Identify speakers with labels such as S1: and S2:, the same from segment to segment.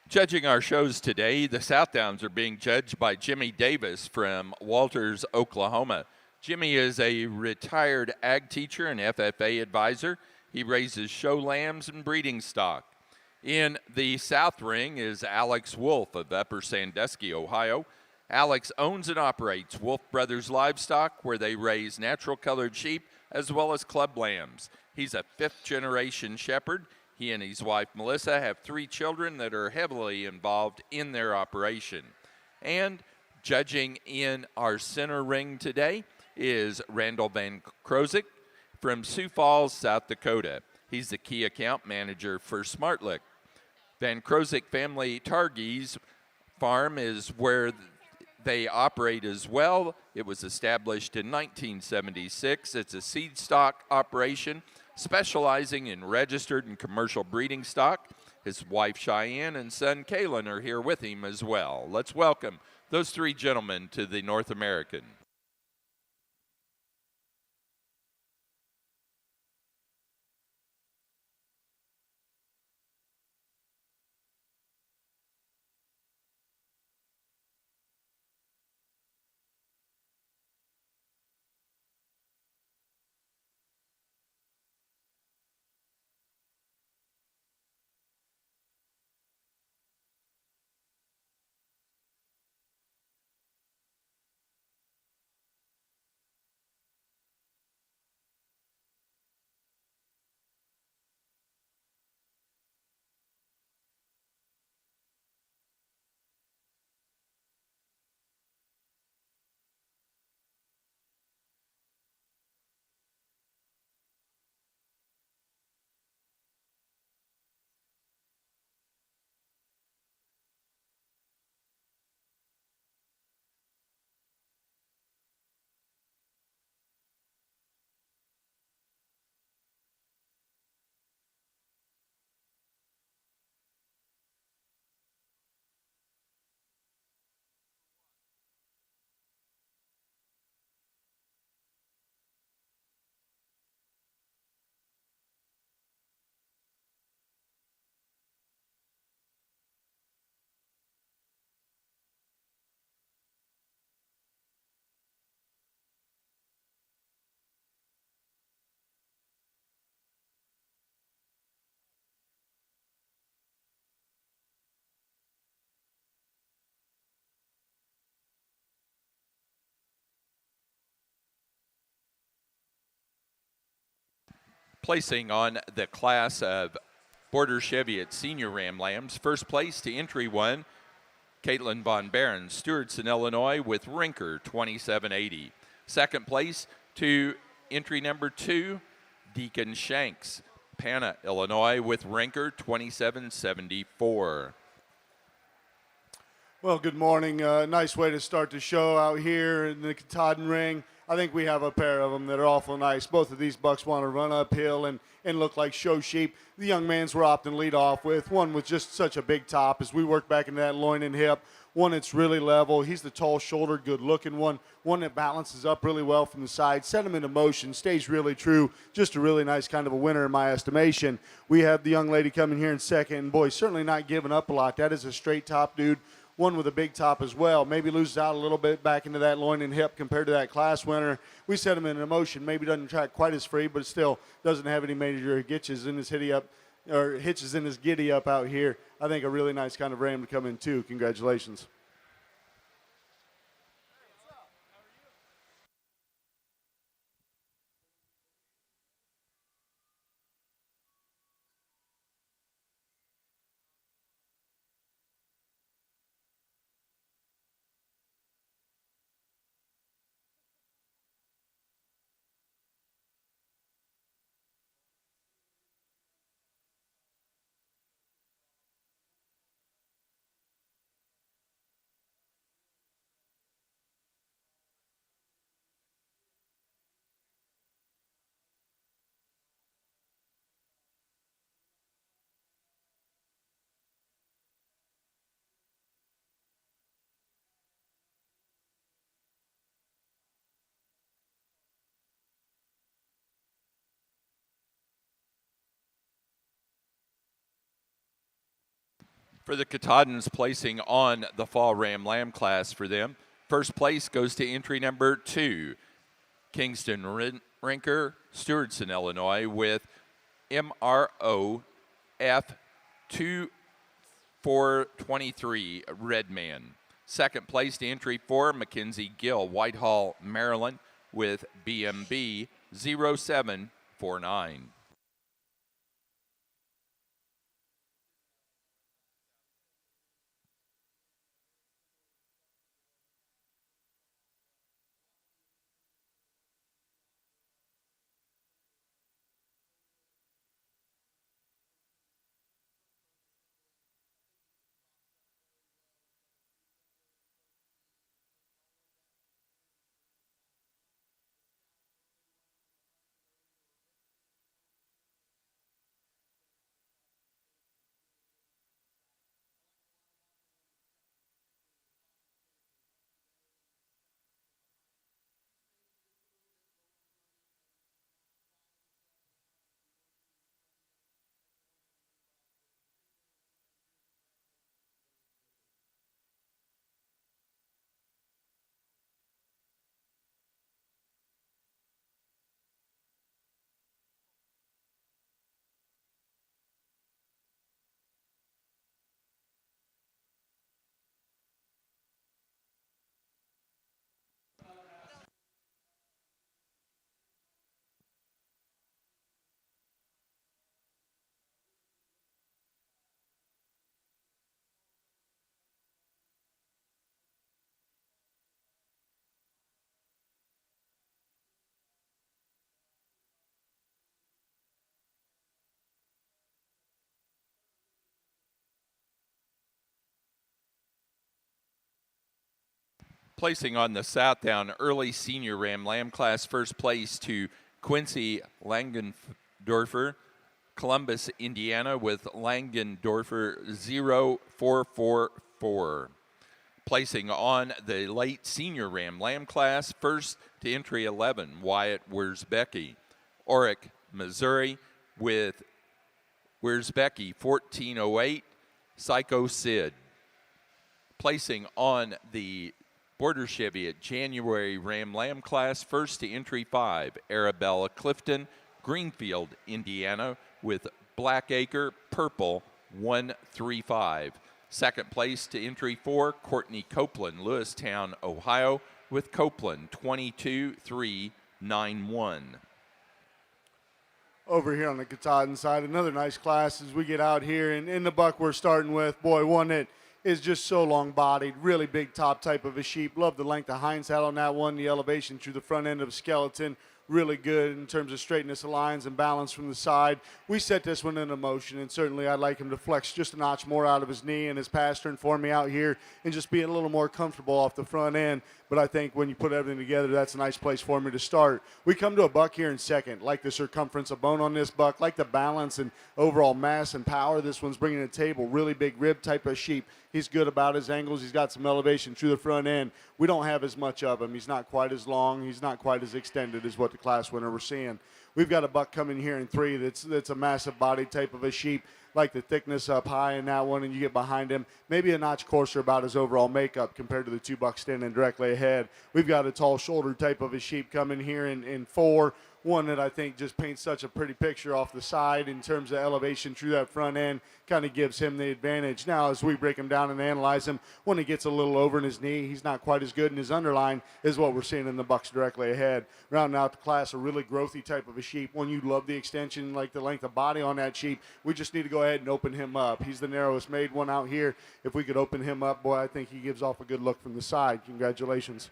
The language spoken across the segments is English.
S1: Judging our shows today, the Southdowns are being judged by Jimmy Davis from Walters, Oklahoma. Jimmy is a retired ag teacher and FFA advisor. He raises show lambs and breeding stock. In the South Ring is Alex Wolf of Upper Sandusky, Ohio. Alex owns and operates Wolf Brothers Livestock, where they raise natural colored sheep as well as club lambs. He's a fifth generation shepherd. He and his wife, Melissa, have 3 children that are heavily involved in their operation. And judging in our center ring today is Randall Van Krozik from Sioux Falls, South Dakota. He's the key account manager for Smartlick. Van Krozik Family Targees Farm is where they operate as well. It was established in 1976. It's a seed stock operation specializing in registered and commercial breeding stock. His wife Cheyenne and son Kalen are here with him as well. Let's welcome those 3 gentlemen to the North American. Placing on the class of Border Cheviot Senior Ram Lambs, first place to entry 1, Caitlin Von Barron, Stewartson, Illinois, with Rinker 2780. Second place to entry number 2, Deacon Shanks, Pana, Illinois, with Rinker 2774.
S2: Well, good morning. Nice way to start the show out here in the Katahdin Ring. I think we have a pair of them that are awful nice. Both of these bucks want to run uphill and look like show sheep. The young man's we're opting to lead off with. One with just such a big top as we work back into that loin and hip. One that's really level. He's the tall-shouldered, good-looking one. One that balances up really well from the side. Set him into motion. Stays really true. Just a really nice kind of a winner in my estimation. We have the young lady coming here in second. And boy, certainly not giving up a lot. That is a straight top dude. One with a big top as well. Maybe loses out a little bit back into that loin and hip compared to that class winner. We set him in motion. Maybe doesn't track quite as free, but still doesn't have any major hitches in his hitches in his giddy up out here. I think a really nice kind of ram to come in too. Congratulations.
S1: For the Katahdins, placing on the Fall Ram Lamb class for them, first place goes to entry number 2, Kingston Rinker, Stewartson, Illinois, with MROF 2423, Redman. Second place to entry 4, Mackenzie Gill, Whitehall, Maryland, with BMB 0749. Placing on the Southdown Early Senior Ram Lamb class, first place to Quincy Langendorfer, Columbus, Indiana, with Langendorfer 0444. Placing on the late Senior Ram Lamb class, first to entry 11, Wyatt Wiersbecki, Orick, Missouri, with Wiersbecki 1408, Psycho Sid. Placing on the Border Chevy at January Ram Lamb class, first to entry 5, Arabella Clifton, Greenfield, Indiana, with Blackacre Purple 135. Second place to entry 4, Courtney Copeland, Lewistown, Ohio, with Copeland 22391.
S2: Over here on the Katahdin side, another nice class as we get out here. And in the buck we're starting with, boy, one that is just so long-bodied, really big top type of a sheep. Love the length of hinds head on that one, the elevation through the front end of the skeleton. Really good in terms of straightness of lines and balance from the side. We set this one into motion, and certainly I'd like him to flex just a notch more out of his knee and his pastern for me out here and just be a little more comfortable off the front end. But I think when you put everything together, that's a nice place for me to start. We come to a buck here in second. Like the circumference of bone on this buck, like the balance and overall mass and power this one's bringing to the table. Really big rib type of sheep. He's good about his angles. He's got some elevation through the front end. We don't have as much of him. He's not quite as long. He's not quite as extended as what the class winner we're seeing. We've got a buck coming here in 3 that's a massive body type of a sheep, like the thickness up high in that one, and you get behind him, maybe a notch coarser about his overall makeup compared to the 2 bucks standing directly ahead. We've got a tall shoulder type of a sheep coming here in 4. One that I think just paints such a pretty picture off the side in terms of elevation through that front end, kind of gives him the advantage. Now, as we break him down and analyze him, when he gets a little over in his knee, he's not quite as good in his underline as what we're seeing in the bucks directly ahead. Rounding out the class, a really growthy type of a sheep. One, you love the extension, like the length of body on that sheep. We just need to go ahead and open him up. He's the narrowest made one out here. If we could open him up, boy, I think he gives off a good look from the side. Congratulations.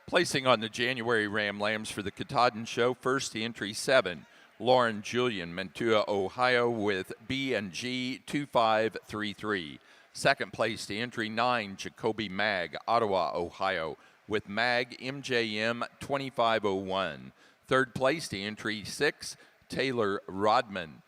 S1: Placing on the January Ram Lambs for the Katahdin Show, first to entry 7, Lauren Julian, Mantua, Ohio, with B&G 2533. Second place to entry 9, Jacoby Mag, Ottawa, Ohio, with Mag MJM 2501. Third place to entry 6, Taylor Rodman,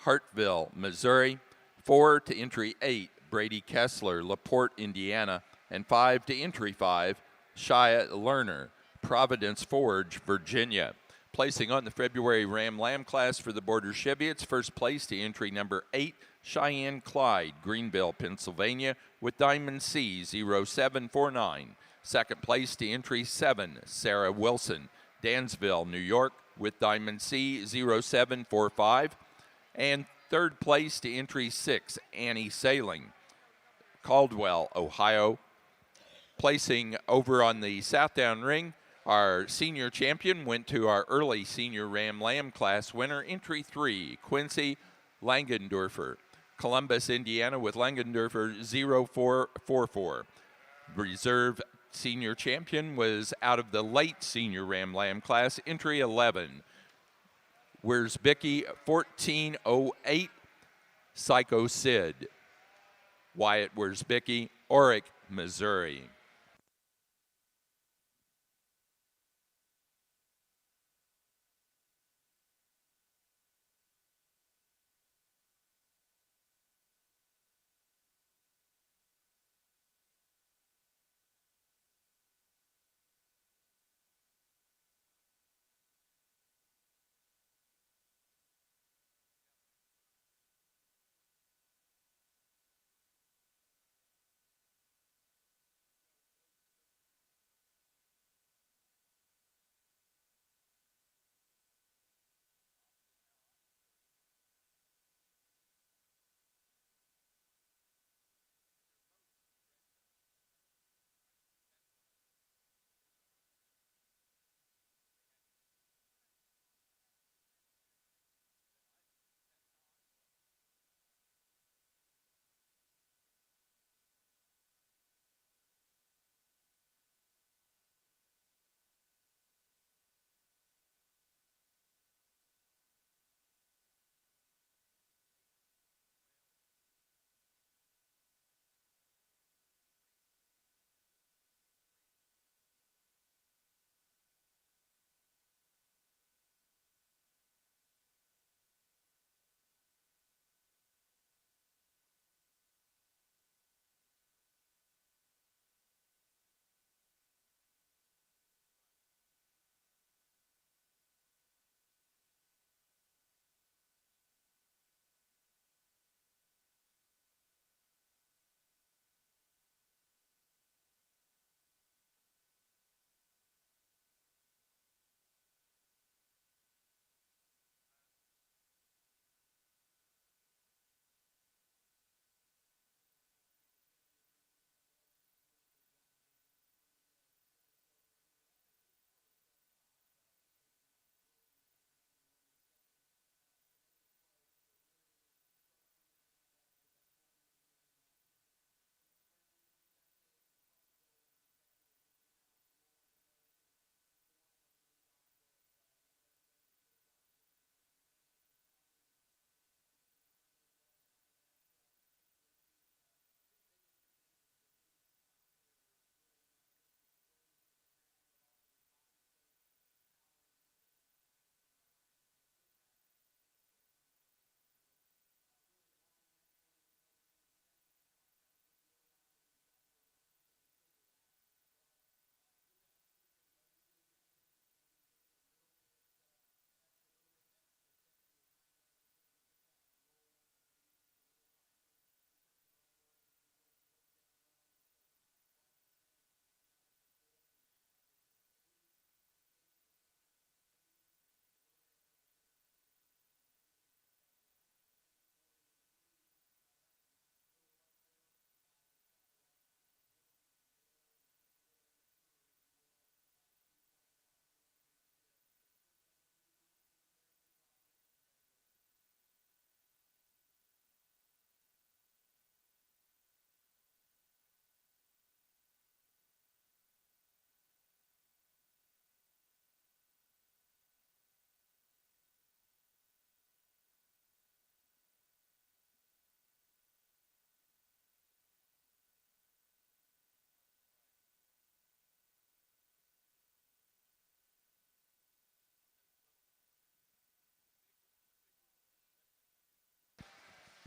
S1: Hartville, Missouri. 4 to entry 8, Brady Kessler, LaPorte, Indiana. And 5 to entry 5, Shia Lerner, Providence Forge, Virginia. Placing on the February Ram Lamb class for the Border Cheviots, first place to entry number 8, Cheyenne Clyde, Greenville, Pennsylvania, with Diamond C 0749. Second place to entry 7, Sarah Wilson, Dansville, New York, with Diamond C 0745. And third place to entry 6, Annie Sailing, Caldwell, Ohio. Placing over on the Southdown ring, our senior champion went to our early senior Ram Lamb class winner, entry 3, Quincy Langendorfer, Columbus, Indiana, with Langendorfer 0444. Reserve senior champion was out of the late senior Ram Lamb class, entry 11, Wierzbicki 1408, Psycho Sid, Wyatt Wierzbicki, Orick, Missouri.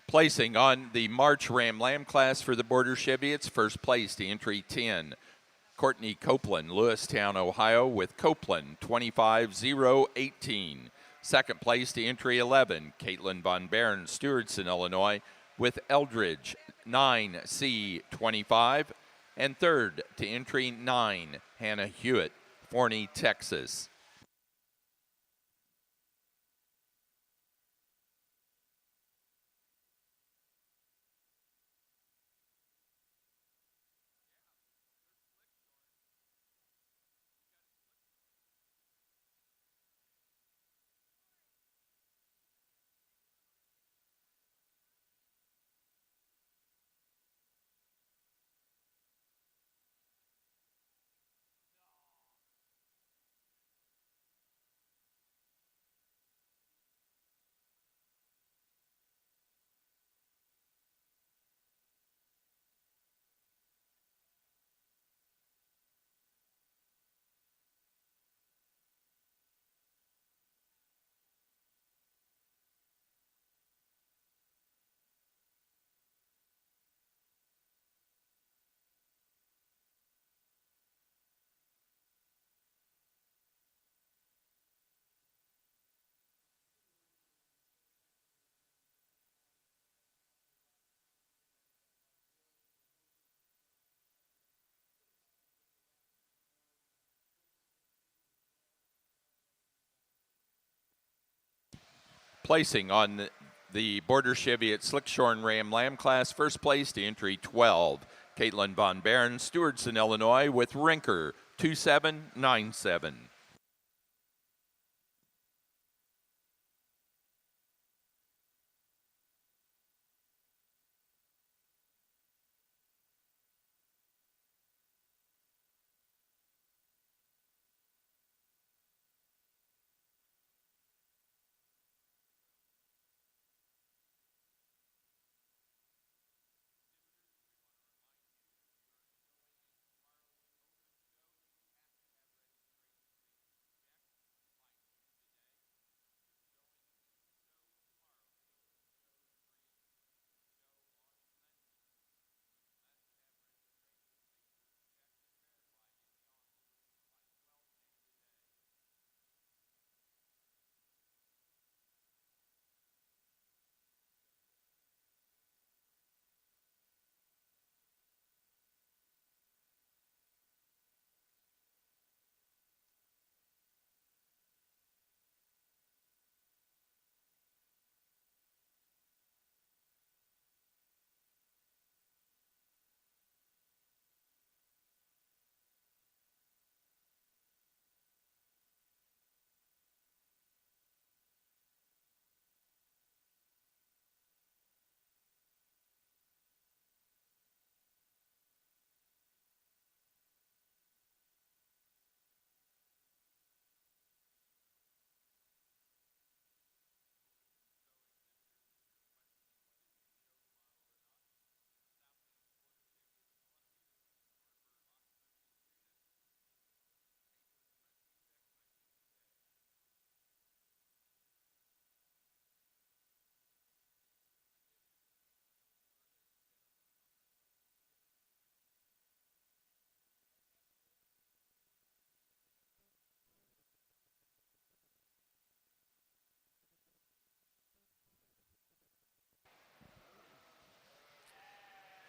S1: Placing on the March Ram Lamb class for the Border Cheviots, first place to entry 10. Courtney Copeland, Lewistown, Ohio, with Copeland 25018. Second place to entry 11, Caitlin Von Baron, Stewartson, Illinois, with Eldridge 9C25. And third to entry 9, Hannah Hewitt, Forney, Texas. Placing on the Border Cheviot Slickshorn Ram Lamb class, first place to entry 12, Caitlin Von Baron, Stewartson, Illinois, with Rinker 2797.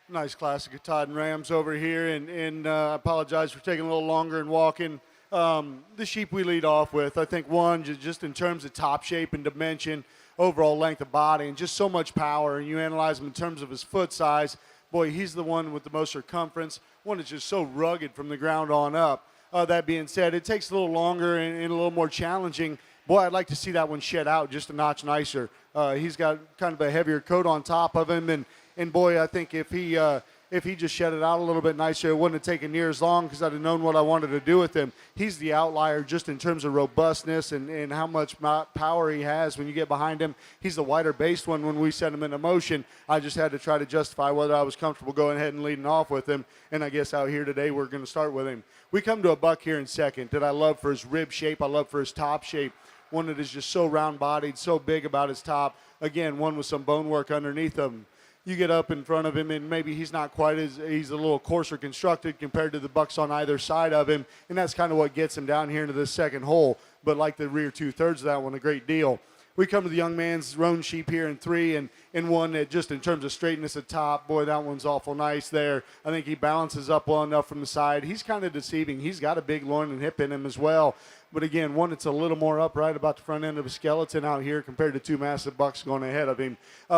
S2: Nice classic of Todd and Rams over here, and I apologize for taking a little longer and walking. The sheep we lead off with, I think one, just in terms of top shape and dimension, overall length of body, and just so much power, and you analyze him in terms of his foot size, boy, he's the one with the most circumference, one that's just so rugged from the ground on up. That being said, it takes a little longer and a little more challenging. Boy, I'd like to see that one shed out just a notch nicer. He's got kind of a heavier coat on top of him, and boy, I think if he just shed it out a little bit nicer, it wouldn't have taken near as long because I'd have known what I wanted to do with him. He's the outlier just in terms of robustness and how much power he has when you get behind him. He's the wider-based one when we set him into motion. I just had to try to justify whether I was comfortable going ahead and leading off with him, and I guess out here today we're going to start with him. We come to a buck here in second that I love for his rib shape. I love for his top shape. one that is just so round-bodied, so big about his top. Again, one with some bone work underneath him. You get up in front of him, and maybe he's not quite as, he's a little coarser constructed compared to the bucks on either side of him, and that's kind of what gets him down here into the second hole. But like the rear two-thirds of that one, a great deal. We come to the young man's roan sheep here in 3, and one that just in terms of straightness at top, boy, that one's awful nice there. I think he balances up well enough from the side. He's kind of deceiving. He's got a big loin and hip in him as well. But again, one that's a little more upright about the front end of a skeleton out here compared to 2 massive bucks going ahead of him.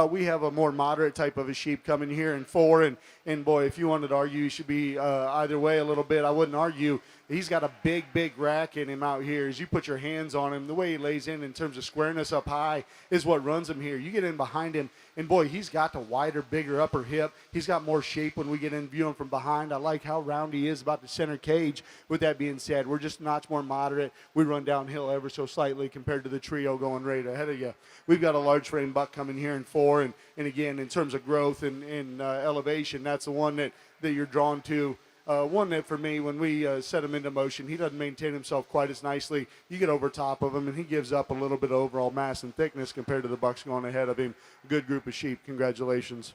S2: We have a more moderate type of a sheep coming here in 4, and boy, if you wanted to argue, you should be either way a little bit. I wouldn't argue. He's got a big rack in him out here. As you put your hands on him, the way he lays in terms of squareness up high is what runs him here. You get in behind him, and boy, he's got the wider, bigger upper hip. He's got more shape when we get in view him from behind. I like how round he is about the center cage. With that being said, we're just a notch more moderate. We run downhill ever so slightly compared to the trio going right ahead of you. We've got a large frame buck coming here in 4, and again, in terms of growth and elevation, that's the one that you're drawn to. One that for me, when we set him into motion, he doesn't maintain himself quite as nicely. You get over top of him, and he gives up a little bit of overall mass and thickness compared to the bucks going ahead of him. Good group of sheep. Congratulations.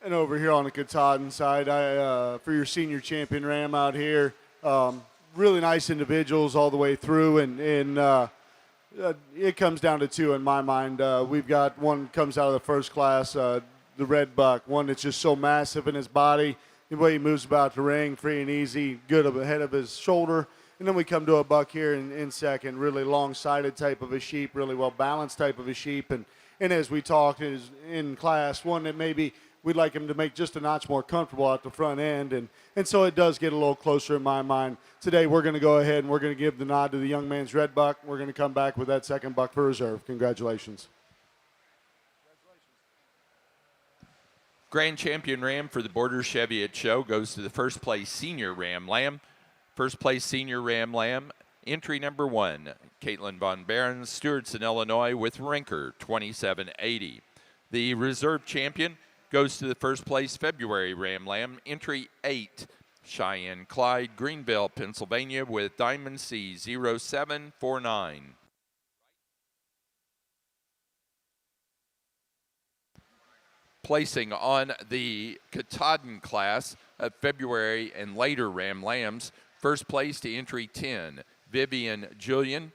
S2: And over here on the Katahdin side, for your senior champion ram out here, really nice individuals all the way through, and it comes down to 2 in my mind. We've got one comes out of the first class, the red buck, one that's just so massive in his body, the way he moves about the ring, free and easy, good ahead of his shoulder. And then we come to a buck here in second, really long-sided type of a sheep, really well-balanced type of a sheep. And as we talked is in class, one that maybe we'd like him to make just a notch more comfortable at the front end. And so it does get a little closer in my mind. Today we're going to go ahead and we're going to give the nod to the young man's red buck. We're going to come back with that second buck for reserve. Congratulations.
S1: Grand champion ram for the Border Cheviot Show goes to the first place senior ram lamb. First place senior ram lamb, entry number 1, Caitlin Von Barons, Stewartson, Illinois, with Rinker, 2780. The reserve champion goes to the first place February ram lamb, entry 8, Cheyenne Clyde, Greenville, Pennsylvania, with Diamond C 0749. Placing on the Katahdin class of February and later ram lambs, first place to entry 10, Vivian Julian,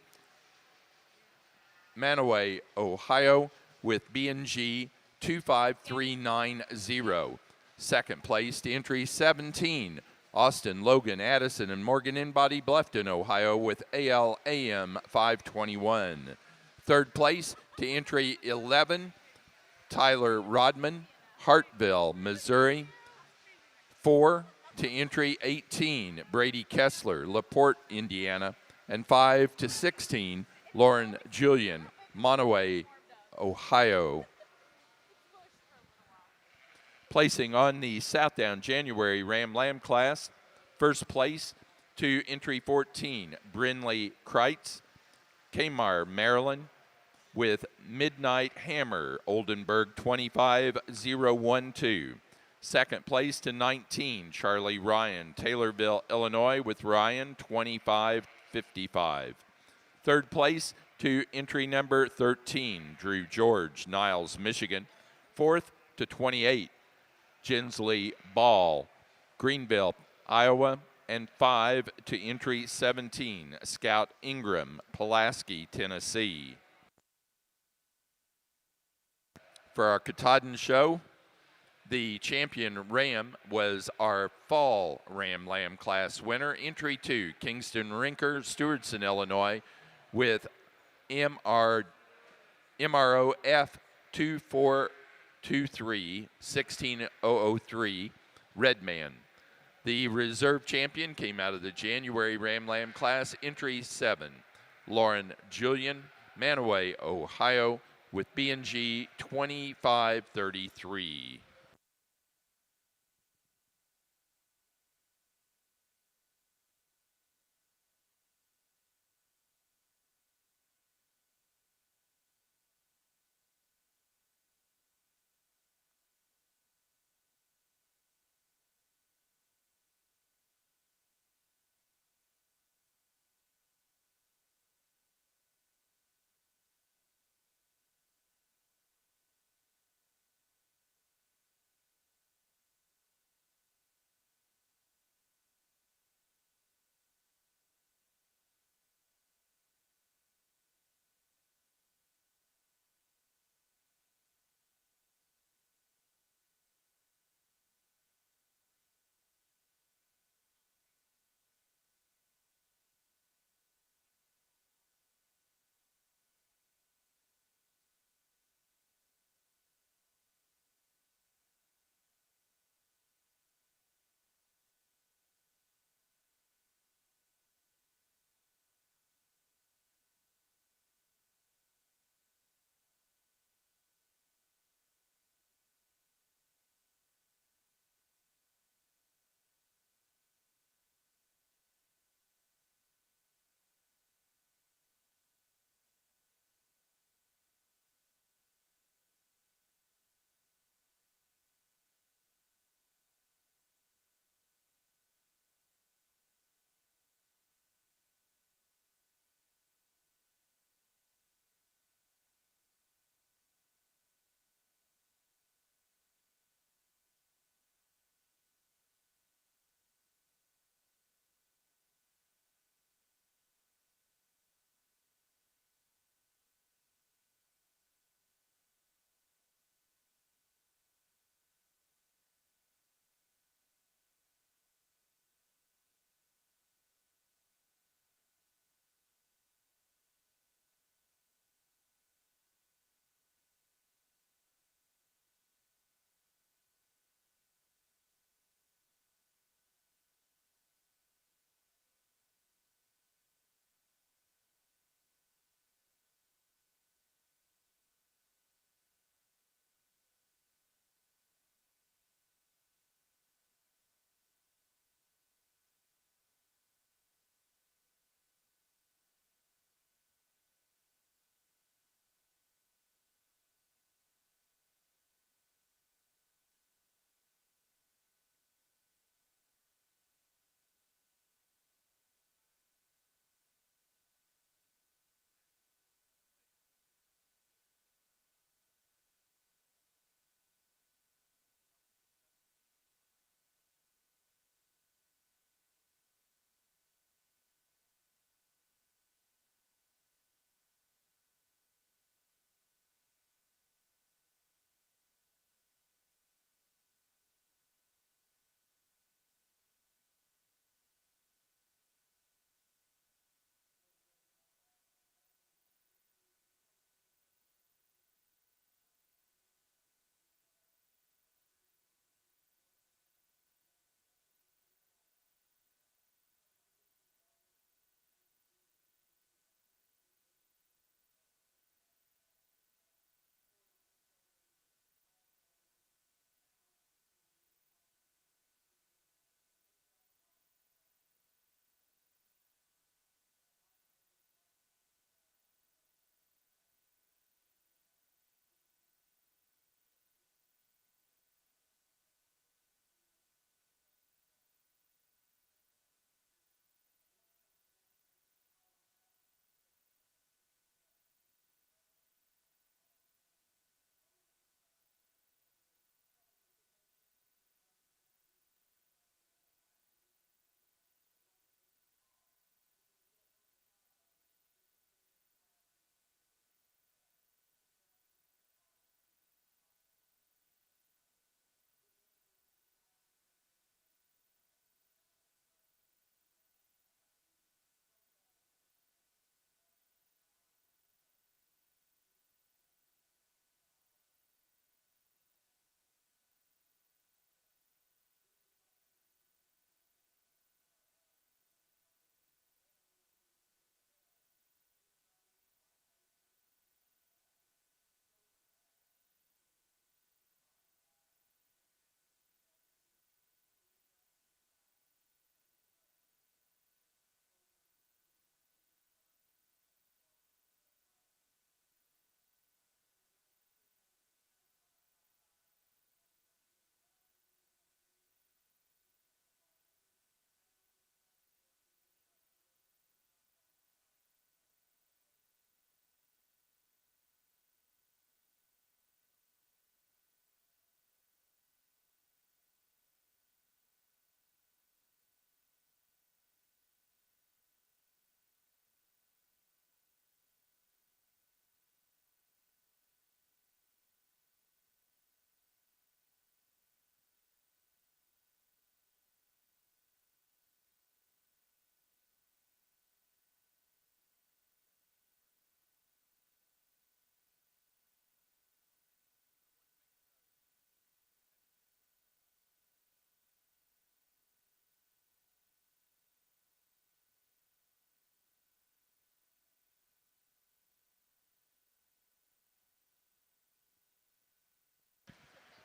S1: Manaway, Ohio, with B&G 25390. Second place to entry 17, Austin, Logan, Addison, and Morgan in Body Bluffton, Ohio, with ALAM 521. Third place to entry 11, Tyler Rodman, Hartville, Missouri. 4 to entry 18, Brady Kessler, LaPorte, Indiana. And 5 to 16, Lauren Julian, Monterey, Ohio. Placing on the Southdown January Ram Lamb class, first place to entry 14, Brinley Kreitz, Kmart, Maryland, with Midnight Hammer, Oldenburg 25012. Second place to 19, Charlie Ryan, Taylorville, Illinois, with Ryan 2555. Third place to entry number 13, Drew George, Niles, Michigan. Fourth to 28, Gensley Ball, Greenville, Iowa. And 5 to entry 17, Scout Ingram, Pulaski, Tennessee. For our Katahdin show, the champion ram was our fall ram lamb class winner. Entry 2, Kingston Rinker, Stewartson, Illinois, with MROF 2423 16003 Redman. The reserve champion came out of the January ram lamb class. Entry 7, Lauren Julian, Manaway, Ohio, with B&G 2533.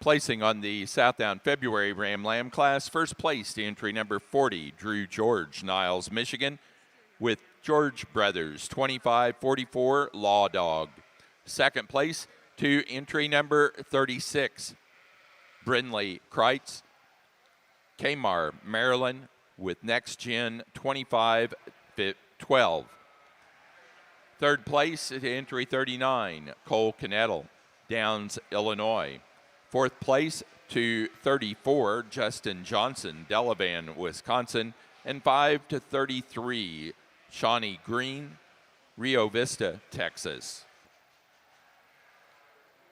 S1: Placing on the Southdown February Ram Lamb class, first place to entry number 40, Drew George, Niles, Michigan, with George Brothers, 2544 Law Dog. Second place to entry number 36, Brindley Kreitz, Kmar, Maryland, with Next Gen 2512. Third place to entry 39, Cole Knettle, Downs, Illinois. Fourth place to 34, Justin Johnson, Delavan, Wisconsin. And 5 to 33, Shawnee Green, Rio Vista, Texas.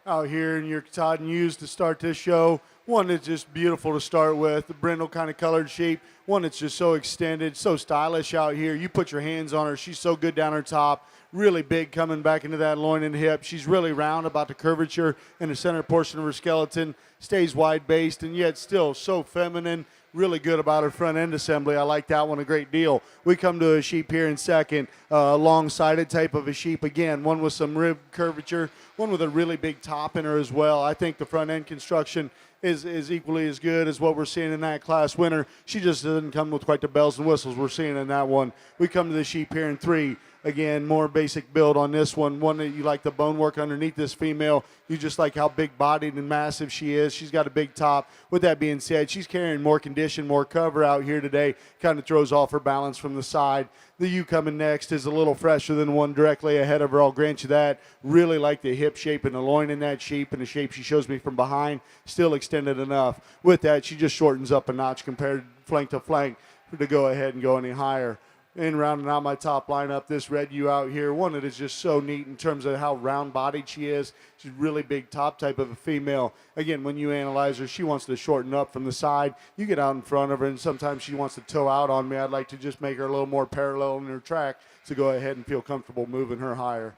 S2: Out here in your Katahdin ewes to start this show. One that's just beautiful to start with, the brindle kind of colored sheep. One that's just so extended, so stylish out here. You put your hands on her. She's so good down her top. Really big coming back into that loin and hip. She's really round about the curvature in the center portion of her skeleton. Stays wide-based and yet still so feminine. Really good about her front end assembly. I like that one a great deal. We come to a sheep here in second, long-sided type of a sheep. Again, one with some rib curvature, one with a really big top in her as well. I think the front end construction is equally as good as what we're seeing in that class winner. She just doesn't come with quite the bells and whistles we're seeing in that one. We come to the sheep here in three. Again, more basic build on this one. One that you like the bone work underneath this female. You just like how big-bodied and massive she is. She's got a big top. With that being said, she's carrying more condition, more cover out here today. Kind of throws off her balance from the side. The ewe coming next is a little fresher than one directly ahead of her. I'll grant you that. Really like the hip shape and the loin in that sheep and the shape she shows me from behind. Still extended enough. With that, she just shortens up a notch compared flank to flank to go ahead and go any higher. And rounding out my top lineup, this red ewe out here, one that is just so neat in terms of how round-bodied she is. She's really big top type of a female. Again, when you analyze her, she wants to shorten up from the side. You get out in front of her, and sometimes she wants to toe out on me. I'd like to just make her a little more parallel in her track to go ahead and feel comfortable moving her higher.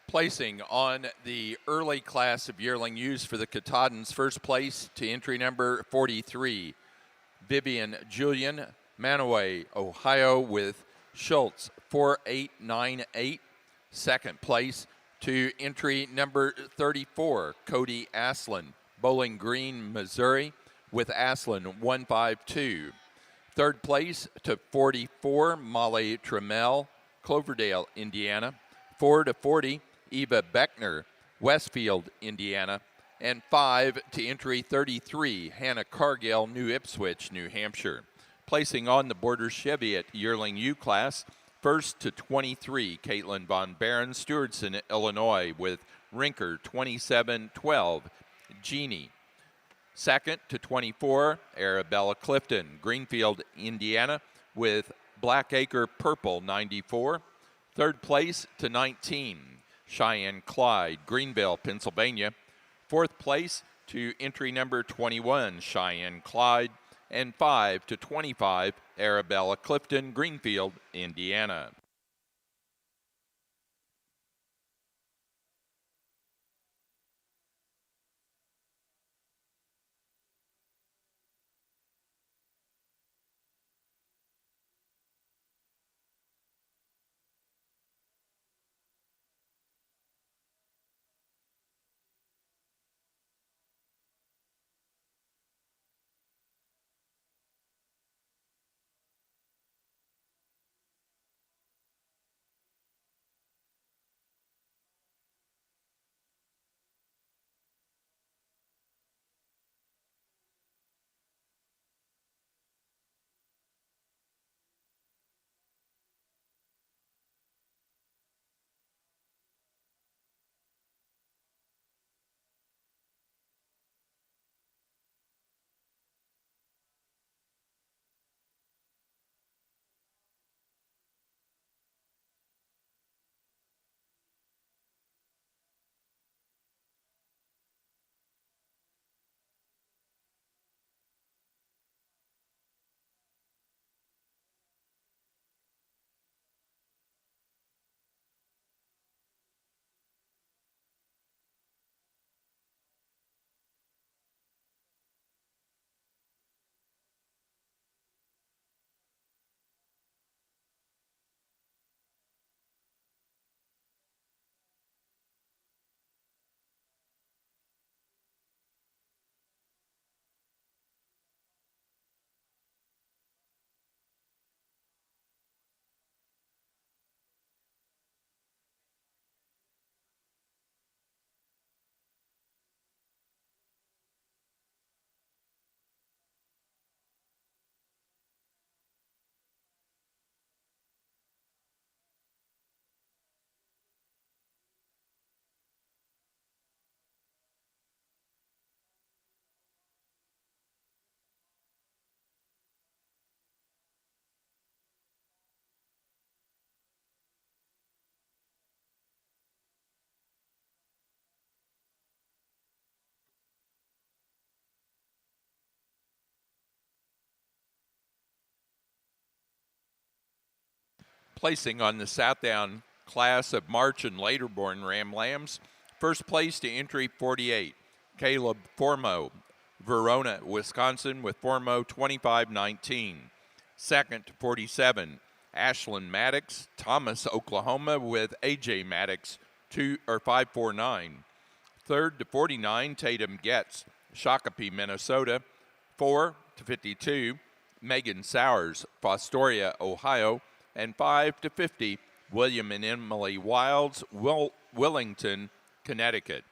S1: Placing on the early class of yearling ewes for the Katahdins, first place to entry number 43, Vivian Julian, Manaway, Ohio, with Schultz 4898. Second place to entry number 34, Cody Aslan, Bowling Green, Missouri, with Aslan 152. Third place to 44, Molly Trammell, Cloverdale, Indiana. 4 to 40, Eva Beckner, Westfield, Indiana. And 5 to entry 33, Hannah Cargill, New Ipswich, New Hampshire. Placing on the Border Cheviot Yearling U class, first to 23, Caitlin Von Barron, Stewardson, Illinois, with Rinker 27-12, Jeannie. Second to 24, Arabella Clifton, Greenfield, Indiana, with Blackacre Purple 94. Third place to 19, Cheyenne Clyde, Greenville, Pennsylvania. Fourth place to entry number 21, Cheyenne Clyde. And 5 to 25, Arabella Clifton, Greenfield, Indiana. Placing on the Southdown class of March and later born Ram Lambs, first place to entry 48, Caleb Formo, Verona, Wisconsin, with Formo 25-19. Second to 47, Ashlyn Maddox, Thomas, Oklahoma, with AJ Maddox 549. Third to 49, Tatum Getz, Shakopee, Minnesota. 4 to 52, Megan Sowers, Fostoria, Ohio. And 5 to 50, William and Emily Wilds, Willington, Connecticut.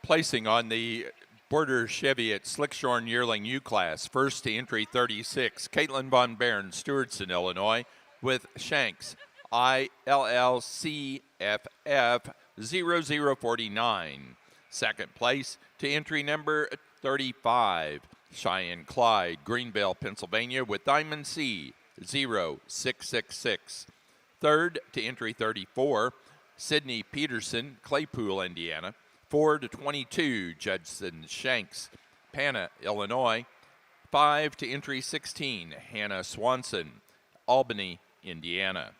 S1: Placing on the Border Chevy at Slickshorn Yearling U class, first to entry 36, Caitlin Von Bairn, Stewartson, Illinois, with Shanks, ILLCFF 0049. Second place to entry number 35, Cheyenne Clyde, Greenville, Pennsylvania, with Diamond C 0666. Third to entry 34, Sydney Peterson, Claypool, Indiana. 4 to 22, Judson Shanks, Panna, Illinois. 5 to entry 16, Hannah Swanson, Albany, Indiana.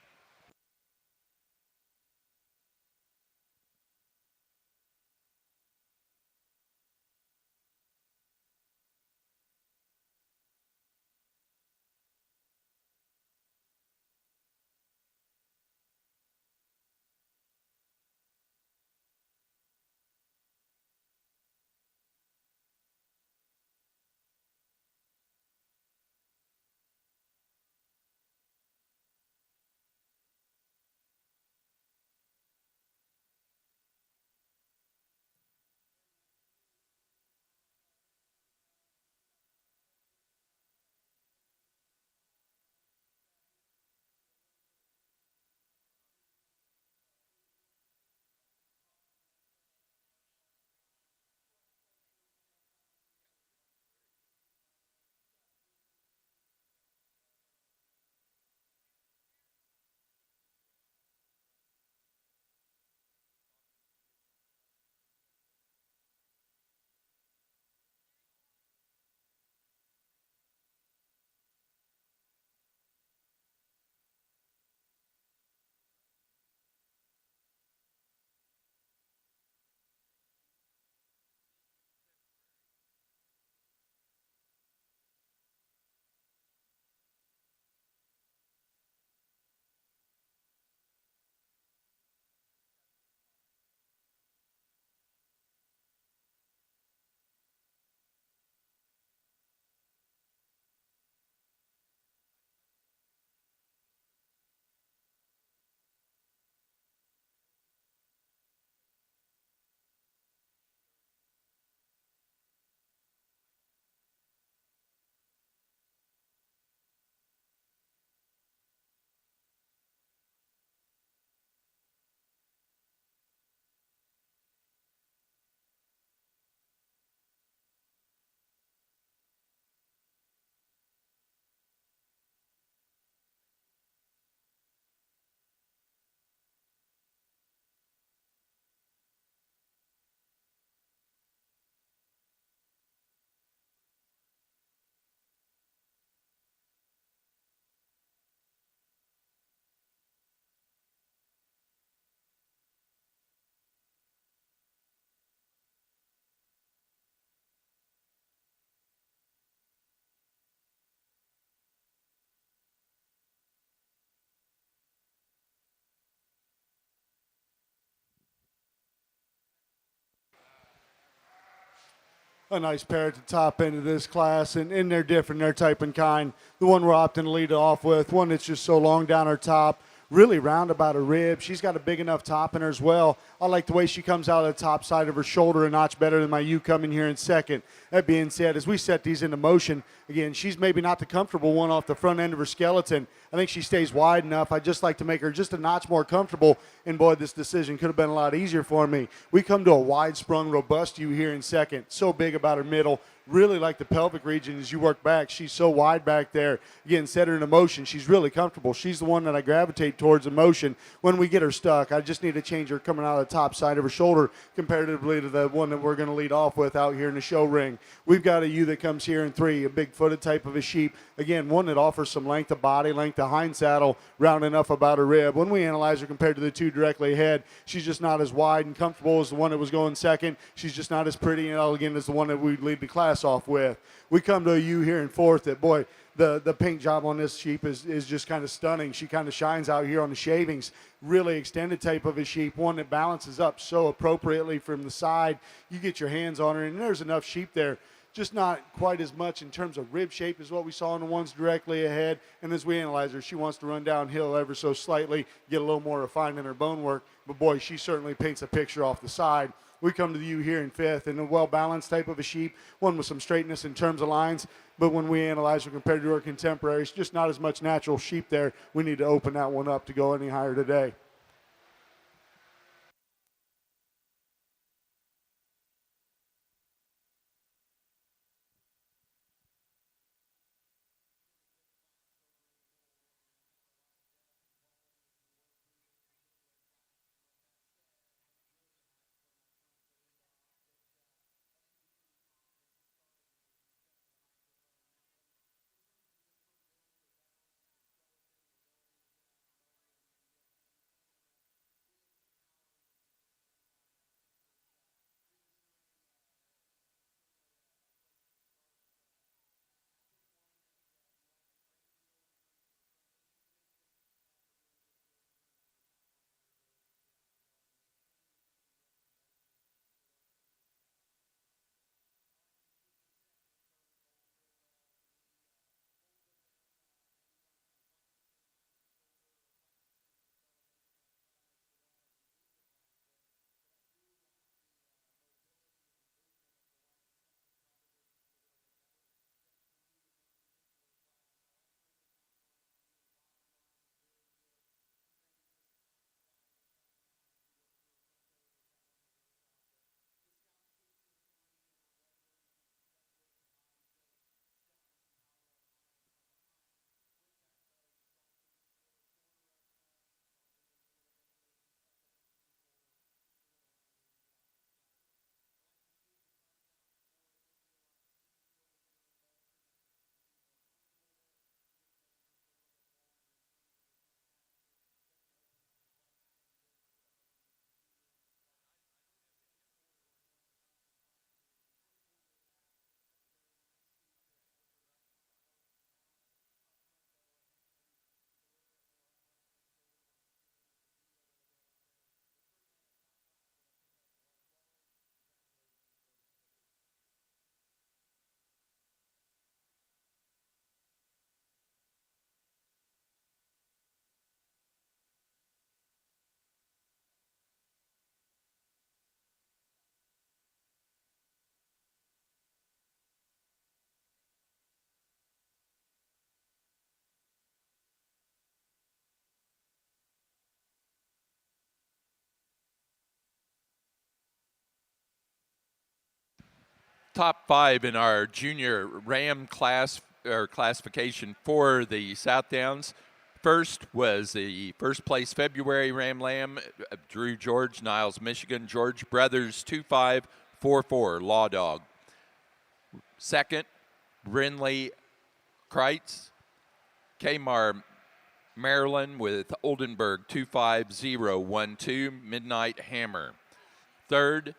S2: A nice pair at the top end of this class, and they're different. They're type and kind. The one we're opting to lead off with, one that's just so long down her top, really round about her rib. She's got a big enough top in her as well. I like the way she comes out of the top side of her shoulder a notch better than my U coming here in second. That being said, as we set these into motion, again, she's maybe not the comfortable one off the front end of her skeleton. I think she stays wide enough. I just like to make her just a notch more comfortable, and boy, this decision could have been a lot easier for me. We come to a wide-sprung, robust U here in second. So big about her middle. Really like the pelvic region as you work back. She's so wide back there. Again, set her into motion. She's really comfortable. She's the one that I gravitate towards in motion. When we get her stuck, I just need to change her coming out of the top side of her shoulder comparatively to the one that we're going to lead off with out here in the show ring. We've got a U that comes here in 3, a big-footed type of a sheep. Again, one that offers some length of body, length of hind saddle, round enough about her rib. When we analyze her compared to the 2 directly ahead, she's just not as wide and comfortable as the one that was going second. She's just not as pretty and elegant as the one that we lead the class off with. We come to a U here in 4th that, boy, the paint job on this sheep is just kind of stunning. She kind of shines out here on the shavings. Really extended type of a sheep, one that balances up so appropriately from the side. You get your hands on her, and there's enough sheep there. Just not quite as much in terms of rib shape as what we saw in the ones directly ahead. And as we analyze her, she wants to run downhill ever so slightly, get a little more refined in her bone work. But, boy, she certainly paints a picture off the side. We come to you here in fifth, and a well-balanced type of a sheep, one with some straightness in terms of lines. But when we analyze or compared to our contemporaries, just not as much natural sheep there. We need to open that one up to go any higher today.
S1: Top five in our junior Ram class or classification for the South Downs. First was the first place February Ram Lamb, Drew George, Niles, Michigan. George Brothers 2544 Law Dog. Second, Brindley Kreitz, Kmar, Maryland with Oldenburg 25012 Midnight Hammer. Third,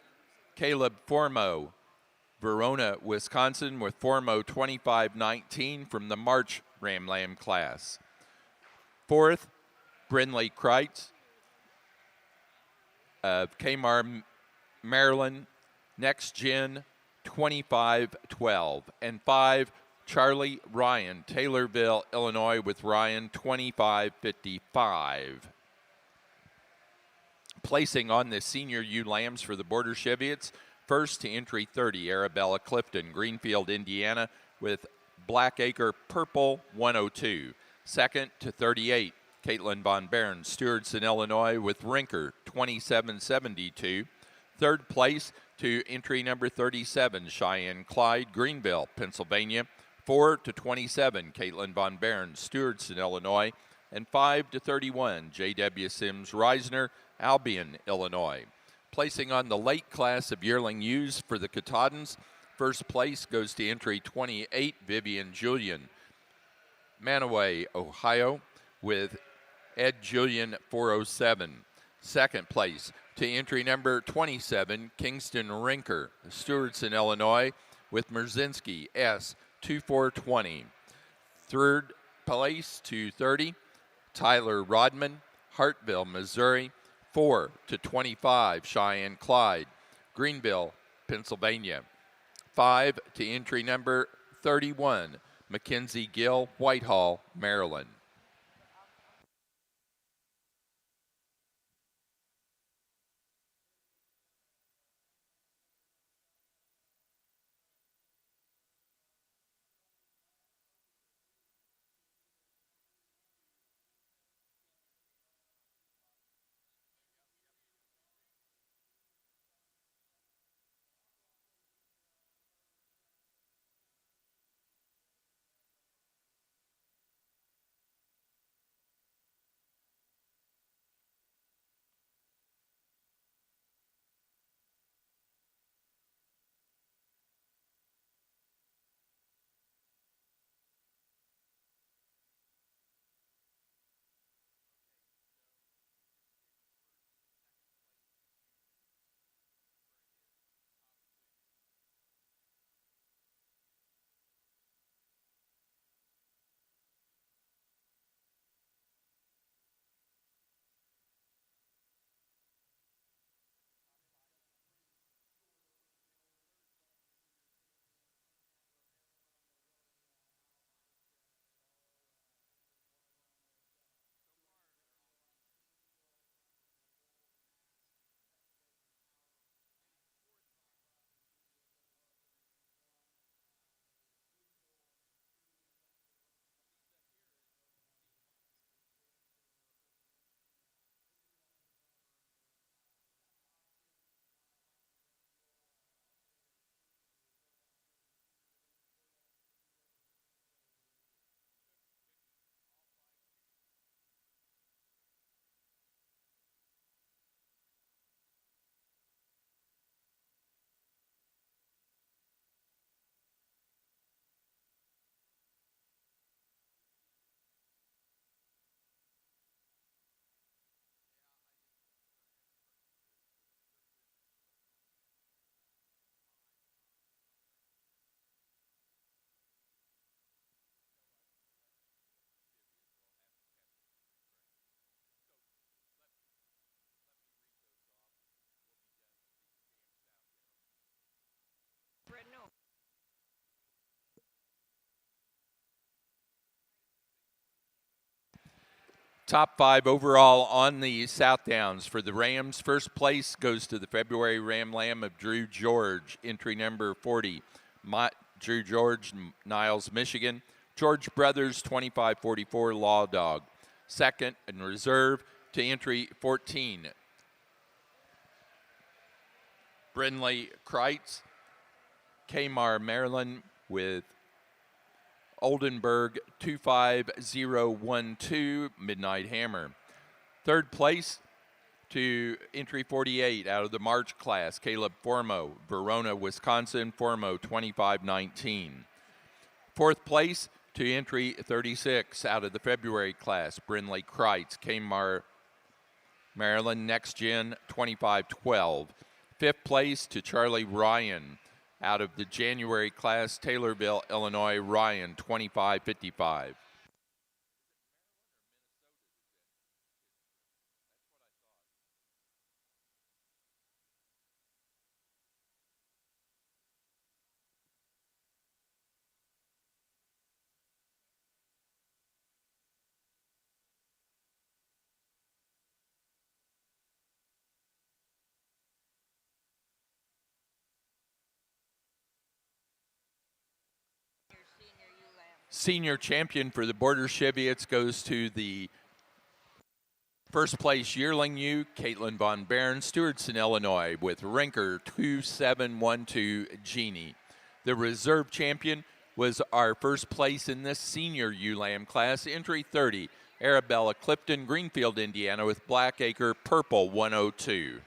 S1: Caleb Formo, Verona, Wisconsin with Formo 2519 from the March Ram Lamb class. Fourth, Brindley Kreitz of Kmar, Maryland, Next Gen 2512. And five, Charlie Ryan, Taylorville, Illinois with Ryan 2555. Placing on the senior ewe lambs for the Border Cheviots. First to entry 30, Arabella Clifton, Greenfield, Indiana, with Blackacre Purple 102. Second to 38, Caitlin Von Baron, Stewartson, Illinois, with Rinker 2772. Third place to entry number 37, Cheyenne Clyde, Greenville, Pennsylvania. 4 to 27, Caitlin Von Baron, Stewartson, Illinois. And 5 to 31, J.W. Sims Reisner, Albion, Illinois. Placing on the late class of yearling ewes for the Katahdins, first place goes to entry 28, Vivian Julian, Manaway, Ohio, with Ed Julian 407. Second place to entry number 27, Kingston Rinker, Stewartson, Illinois, with Merzinski S 2420. Third place to 30, Tyler Rodman, Hartville, Missouri, 4 to 25, Cheyenne Clyde, Greenville, Pennsylvania. 5 to entry number 31, Mackenzie Gill, Whitehall, Maryland. Top 5 overall on the South Downs for the Rams. First place goes to the February Ram Lamb of Drew George, entry number 40. Drew George, Niles, Michigan. George Brothers, 2544, Law Dog. Second in reserve to entry 14. Brindley Kreitz, Kmar, Maryland, with Oldenburg 25012, Midnight Hammer. Third place to entry 48 out of the March class, Caleb Formo, Verona, Wisconsin, Formo 2519. Fourth place to entry 36 out of the February class, Brindley Kreitz, Kmar, Maryland, Next Gen 2512. Fifth place to Charlie Ryan out of the January class, Taylorville, Illinois, Ryan 2555. Senior champion for the Border Cheviots goes to the first place yearling ewe, Caitlin Von Barron, Stewartson, Illinois, with Rinker 2712 Genie. The reserve champion was our first place in this senior ewe lamb class, entry 30, Arabella Clifton, Greenfield, Indiana, with Blackacre Purple 102.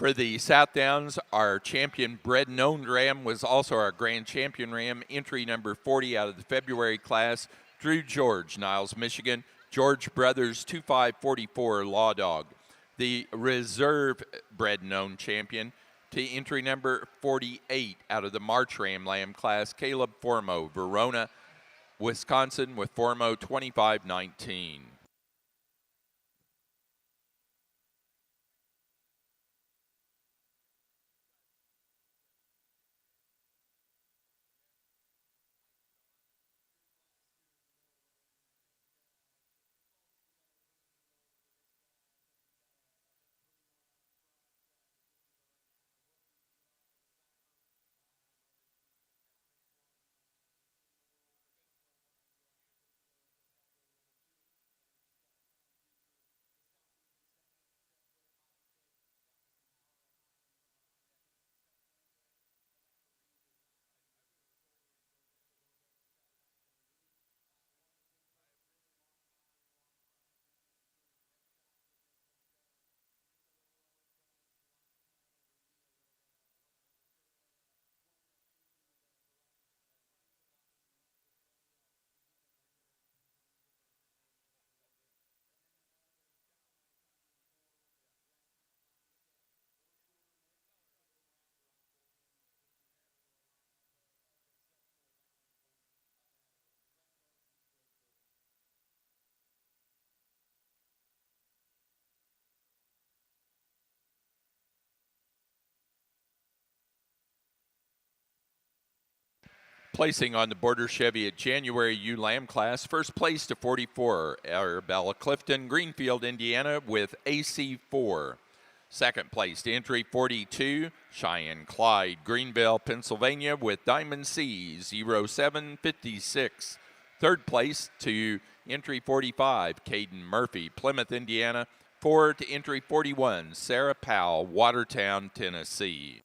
S1: For the South Downs, our champion bred and owned ram was also our grand champion ram, entry number 40 out of the February class, Drew George, Niles, Michigan, George Brothers 2544, Law Dog. The reserve bred and owned champion to entry number 48 out of the March Ram Lamb class, Caleb Formo, Verona, Wisconsin, with Formo 2519. Placing on the Border Chevy at January ewe lamb class, first place to 44, Arabella Clifton, Greenfield, Indiana, with AC4. Second place to entry 42, Cheyenne Clyde, Greenville, Pennsylvania, with Diamond C 0756. Third place to entry 45, Caden Murphy, Plymouth, Indiana. 4 to entry 41, Sarah Powell, Watertown, Tennessee.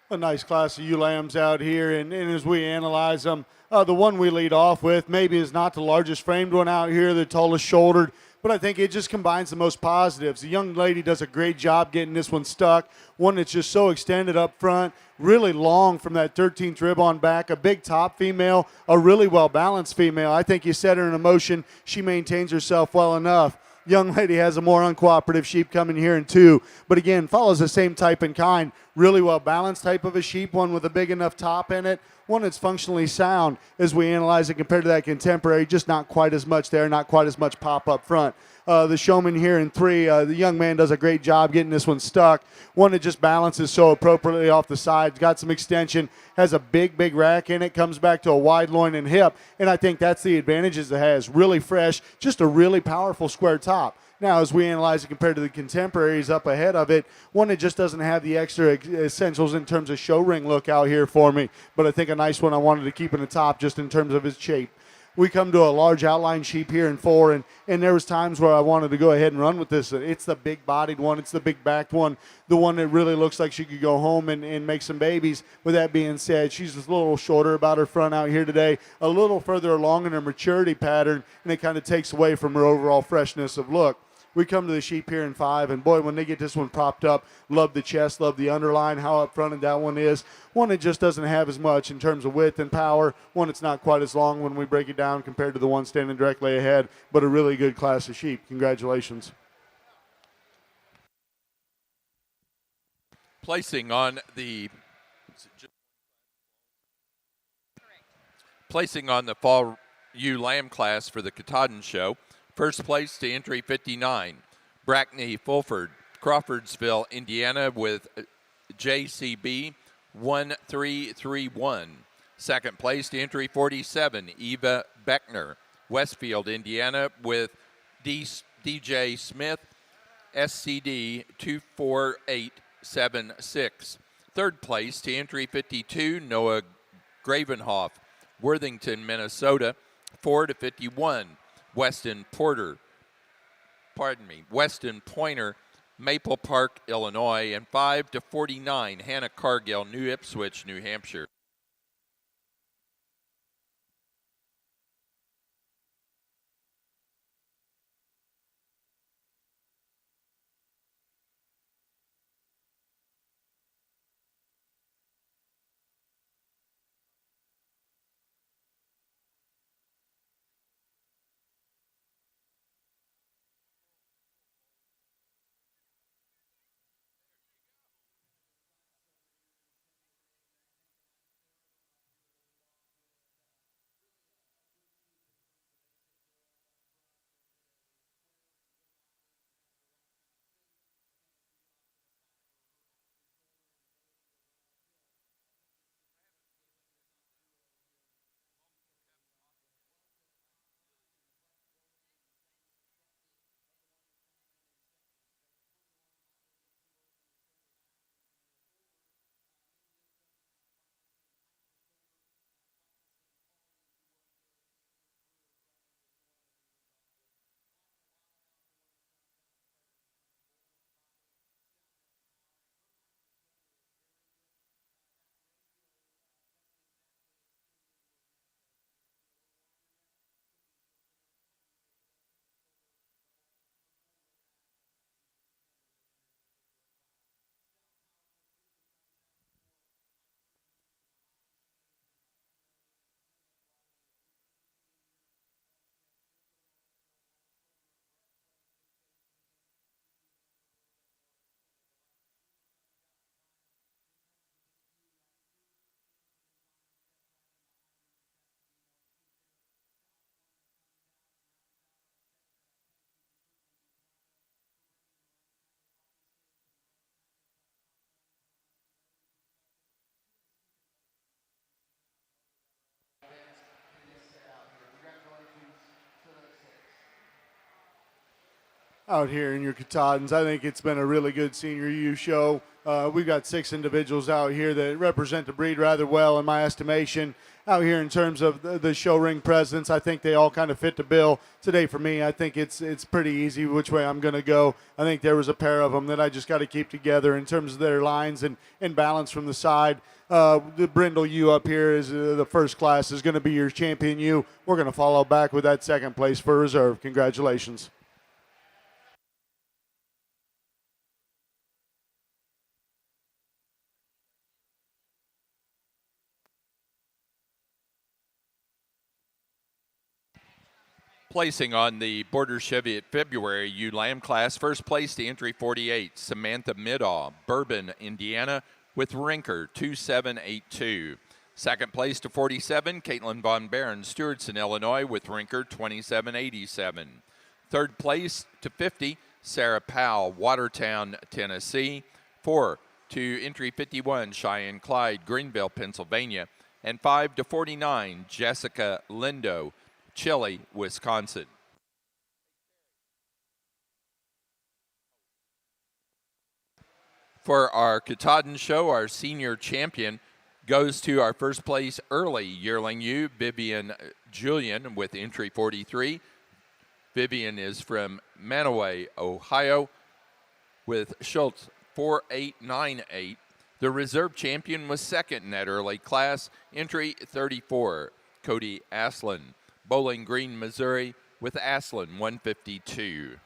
S2: A nice class of ewe lambs out here, and as we analyze them, the one we lead off with maybe is not the largest framed one out here, the tallest shouldered, but I think it just combines the most positives. The young lady does a great job getting this one stuck, one that's just so extended up front, really long from that 13th rib on back, a big top female, a really well-balanced female. I think you set her in a motion, she maintains herself well enough. Young lady has a more uncooperative sheep coming here in 2, but again, follows the same type and kind. Really well-balanced type of a sheep, one with a big enough top in it, one that's functionally sound as we analyze it compared to that contemporary, just not quite as much there, not quite as much pop up front. The showman here in 3, the young man does a great job getting this one stuck. One that just balances so appropriately off the sides, got some extension, has a big rack in it, comes back to a wide loin and hip, and I think that's the advantages it has. Really fresh, just a really powerful square top. Now, as we analyze it compared to the contemporaries up ahead of it, one that just doesn't have the extra essentials in terms of show ring look out here for me, but I think a nice one I wanted to keep in the top just in terms of its shape. We come to a large outline sheep here in 4, and there was times where I wanted to go ahead and run with this. It's the big-bodied one. It's the big-backed one, the one that really looks like she could go home and make some babies. With that being said, she's just a little shorter about her front out here today, a little further along in her maturity pattern, and it kind of takes away from her overall freshness of look. We come to the sheep here in 5, and boy, when they get this one propped up, love the chest, love the underline, how up fronted that one is. One that just doesn't have as much in terms of width and power. One that's not quite as long when we break it down compared to the one standing directly ahead, but a really good class of sheep. Congratulations.
S1: Placing on the fall ewe lamb class for the Katahdin Show. First place to entry 59, Brackney Fulford, Crawfordsville, Indiana, with JCB 1331. Second place to entry 47, Eva Beckner, Westfield, Indiana, with DJ Smith, SCD 24876. Third place to entry 52, Noah Gravenhoff, Worthington, Minnesota, 4 to 51. Weston Pointer, Maple Park, Illinois, and 5 to 49, Hannah Cargill, New Ipswich, New Hampshire.
S2: out here in your Katahdins. I think it's been a really good senior U show. We've got 6 individuals out here that represent the breed rather well, in my estimation. Out here in terms of the show ring presence, I think they all kind of fit the bill. Today for me, I think it's pretty easy which way I'm going to go. I think there was a pair of them that I just got to keep together in terms of their lines and balance from the side. The Brindle U up here is the first class is going to be your champion U. We're going to follow back with that second place for reserve. Congratulations.
S1: Placing on the Border Chevy February U Lamb class, first place to entry 48, Samantha Middaw, Bourbon, Indiana, with Rinker 2782. Second place to 47, Caitlin Von Barron, Stewartson, Illinois, with Rinker 2787. Third place to 50, Sarah Powell, Watertown, Tennessee. 4 to entry 51, Cheyenne Clyde, Greenville, Pennsylvania. And 5 to 49, Jessica Lindo, Chile, Wisconsin. For our Katahdin show, our senior champion goes to our first place early yearling U, Vivian Julian, with entry 43. Vivian is from Manaway, Ohio, with Schultz 4898. The reserve champion was second in that early class, entry 34, Cody Aslan, Bowling Green, Missouri, with Aslan 152.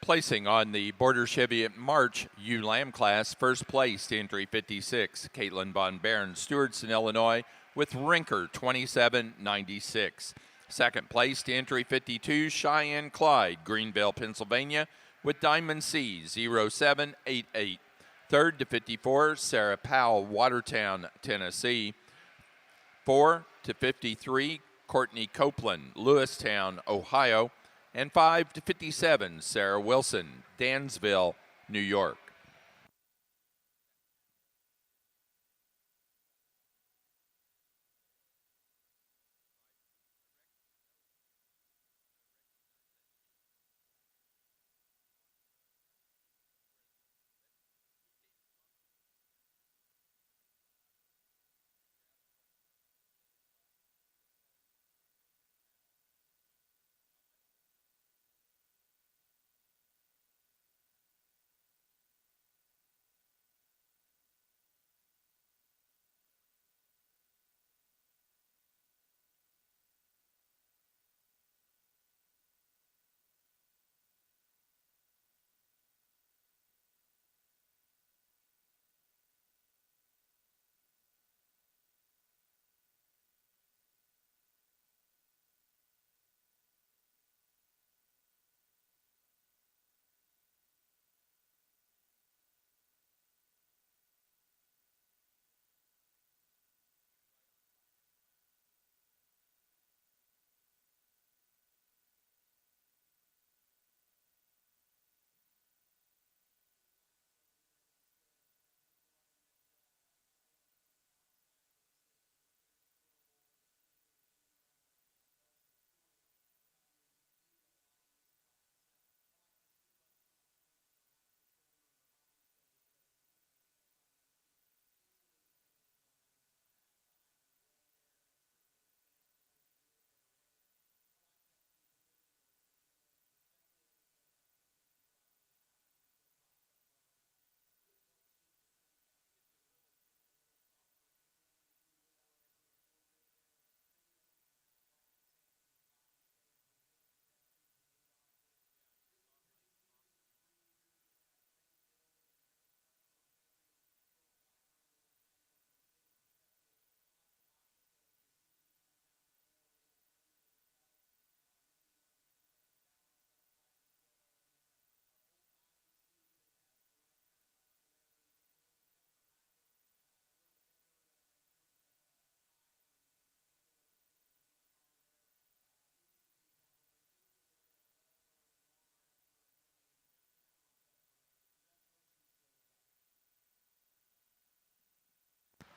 S1: Placing on the Border Chevy March ULAM class, first place to entry 56, Caitlin Von Baron, Stewartson, Illinois, with Rinker 27.96. Second place to entry 52, Cheyenne Clyde, Greenville, Pennsylvania, with Diamond C 0788. Third to 54, Sarah Powell, Watertown, Tennessee. 4 to 53, Courtney Copeland, Lewistown, Ohio. And 5 to 57, Sarah Wilson, Dansville, New York.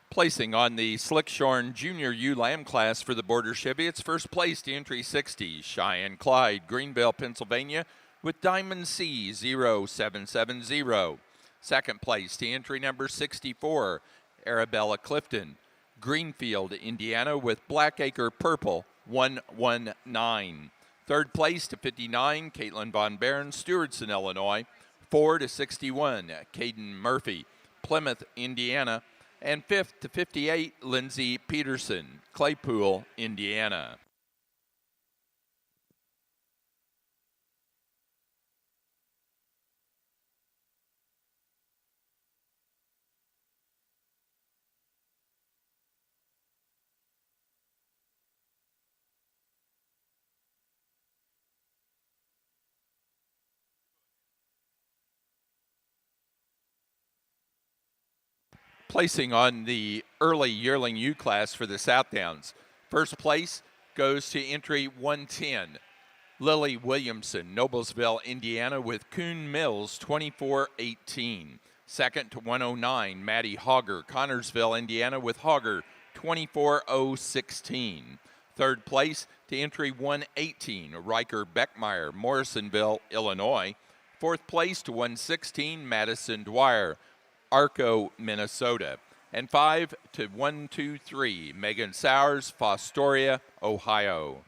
S1: Placing on the Slickshorn Junior ULAM class for the Border Chevy, it's first place to entry 60, Cheyenne Clyde, Greenville, Pennsylvania, with Diamond C 0770. Second place to entry number 64, Arabella Clifton, Greenfield, Indiana, with Blackacre Purple 119. Third place to 59, Caitlin Von Baron, Stewartson, Illinois. 4 to 61, Caden Murphy, Plymouth, Indiana. And 5th to 58, Lindsay Peterson, Claypool, Indiana. Placing on the early yearling U class for the Southdowns. First place goes to entry 110, Lily Williamson, Noblesville, Indiana, with Coon Mills 2418. Second to 109, Maddie Hogger, Connorsville, Indiana, with Hogger 24016. Third place to entry 118, Riker Beckmeyer, Morrisonville, Illinois. Fourth place to 116, Madison Dwyer, Arco, Minnesota. And 5 to 123, Megan Sowers, Fostoria, Ohio.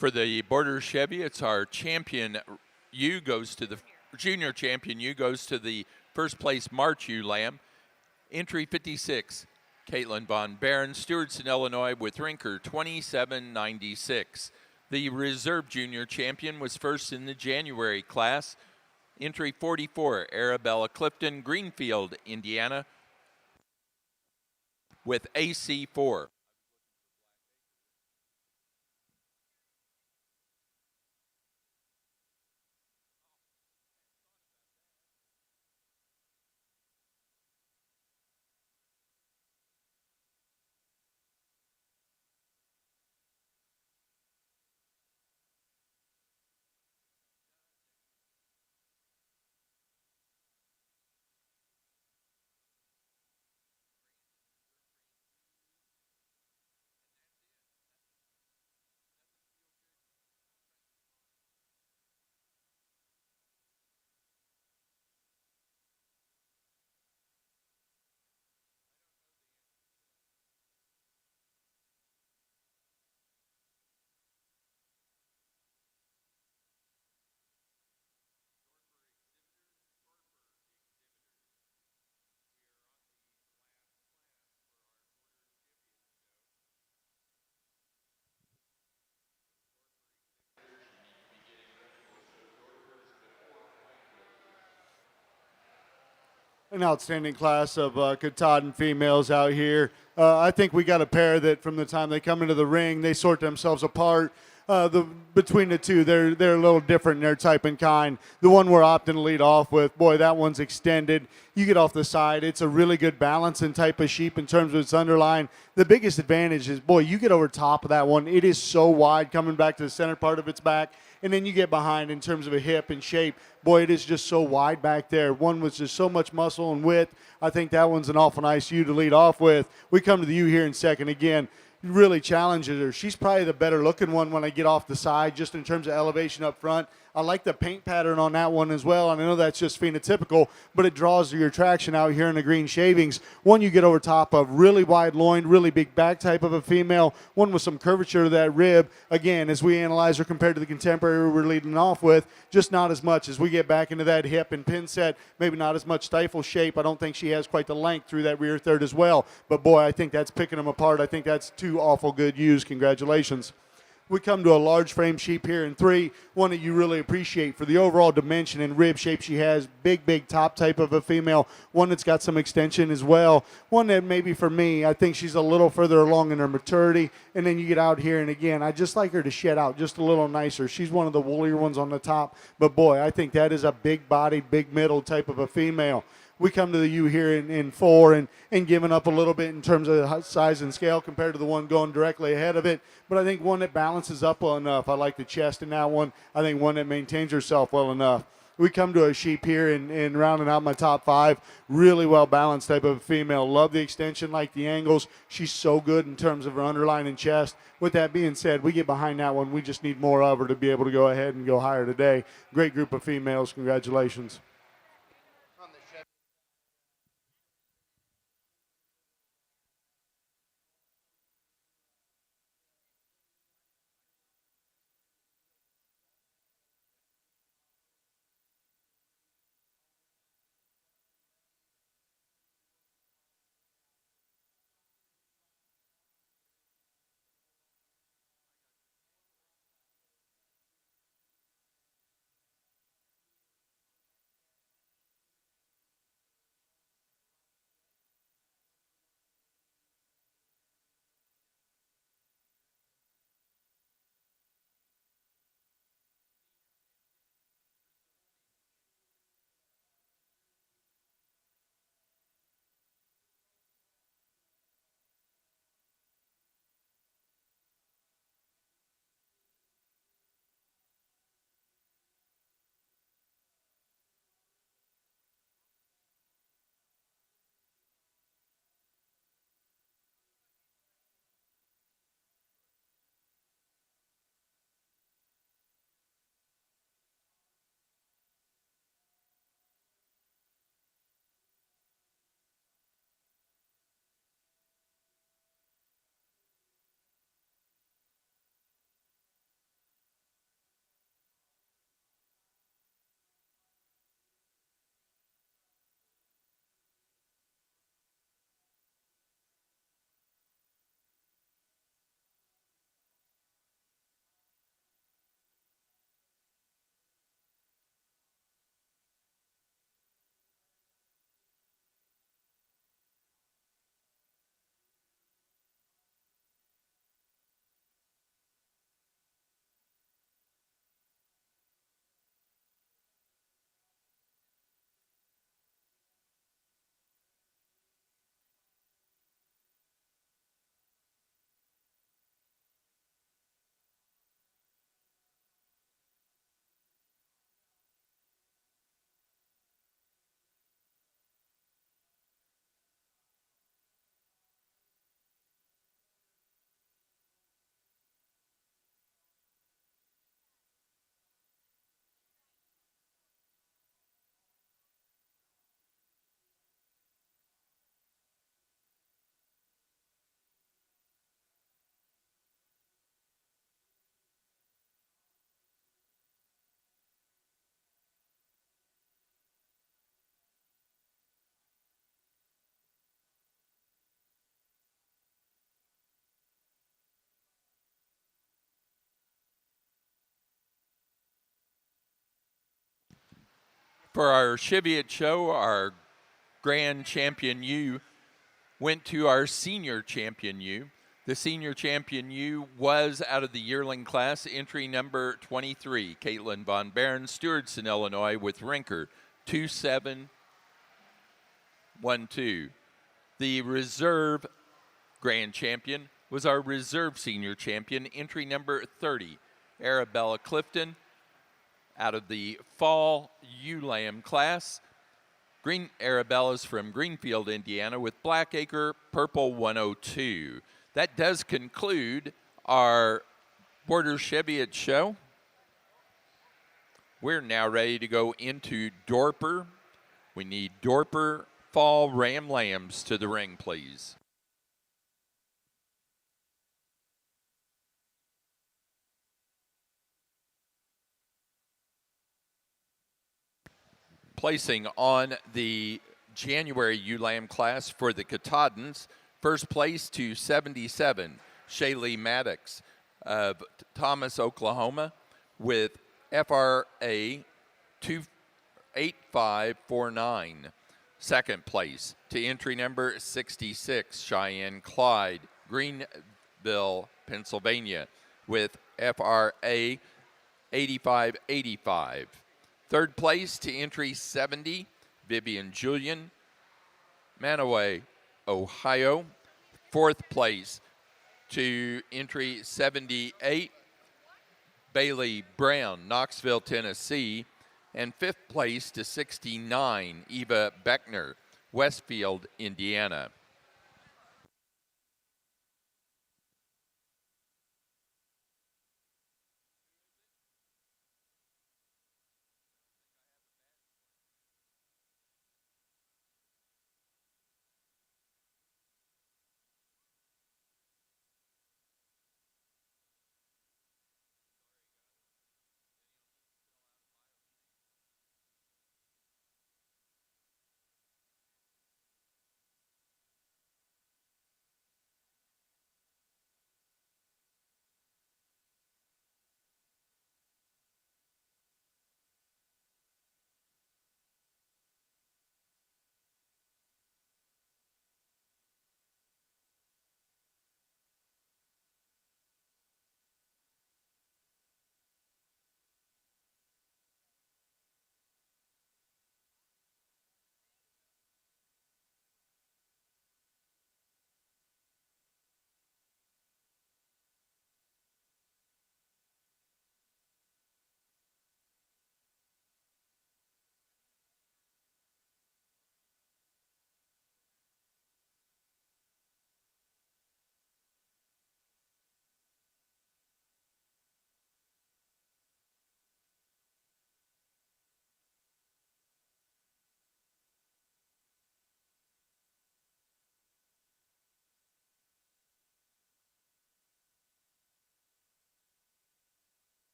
S1: For the Border Chevy, it's our champion U goes to the junior champion U goes to the first place March U Lamb. Entry 56, Caitlin Von Barron, Stewartson, Illinois, with Rinker 27.96. The reserve junior champion was first in the January class. Entry 44, Arabella Clifton, Greenfield, Indiana, with AC4.
S2: An outstanding class of Katahdin females out here. I think we got a pair that from the time they come into the ring, they sort themselves apart. Between the two, they're a little different in their type and kind. The one we're opting to lead off with, boy, that one's extended. You get off the side, it's a really good balance and type of sheep in terms of its underline. The biggest advantage is, boy, you get over top of that one. It is so wide coming back to the center part of its back. And then you get behind in terms of a hip and shape. Boy, it is just so wide back there. One was just so much muscle and width. I think that one's an awful nice U to lead off with. We come to the U here in second again. Really challenges her. She's probably the better looking one when I get off the side, just in terms of elevation up front. I like the paint pattern on that one as well, and I know that's just phenotypical, but it draws your attraction out here in the green shavings. One you get over top of, really wide loin, really big back type of a female, one with some curvature to that rib. Again, as we analyze her compared to the contemporary we're leading off with, just not as much. As we get back into that hip and pin set, maybe not as much stifle shape. I don't think she has quite the length through that rear third as well, but boy, I think that's picking them apart. I think that's two awful good U's. Congratulations. We come to a large frame sheep here in three, one that you really appreciate for the overall dimension and rib shape she has. Big top type of a female, one that's got some extension as well. One that maybe for me, I think she's a little further along in her maturity. And then you get out here, and again, I just like her to shed out just a little nicer. She's one of the woolier ones on the top. But boy, I think that is a big-bodied, big middle type of a female. We come to the U here in four and giving up a little bit in terms of size and scale compared to the one going directly ahead of it. But I think one that balances up well enough. I like the chest in that one. I think one that maintains herself well enough. We come to a sheep here in rounding out my top five. Really well balanced type of female. Love the extension, like the angles. She's so good in terms of her underline and chest. With that being said, we get behind that one. We just need more of her to be able to go ahead and go higher today. Great group of females. Congratulations.
S1: For our Cheviot show, our grand champion U went to our senior champion U. The senior champion U was out of the yearling class, entry number 23, Caitlin Von Barron, Stewartson, Illinois, with Rinker 2712. The reserve grand champion was our reserve senior champion, entry number 30, Arabella Clifton, out of the fall ULAM class. Green Arabella's from Greenfield, Indiana, with Blackacre Purple 102. That does conclude our Border Cheviot show. We're now ready to go into Dorper. We need Dorper Fall Ram Lambs to the ring, please. Placing on the January ULAM class for the Katahdins, first place to 77, Shaylee Maddox of Thomas, Oklahoma, with FRA 28549. Second place to entry number 66, Cheyenne Clyde, Greenville, Pennsylvania, with FRA 8585. Third place to entry 70, Vivian Julian, Manaway, Ohio. Fourth place to entry 78, Bailey Brown, Knoxville, Tennessee. And fifth place to 69, Eva Beckner, Westfield, Indiana.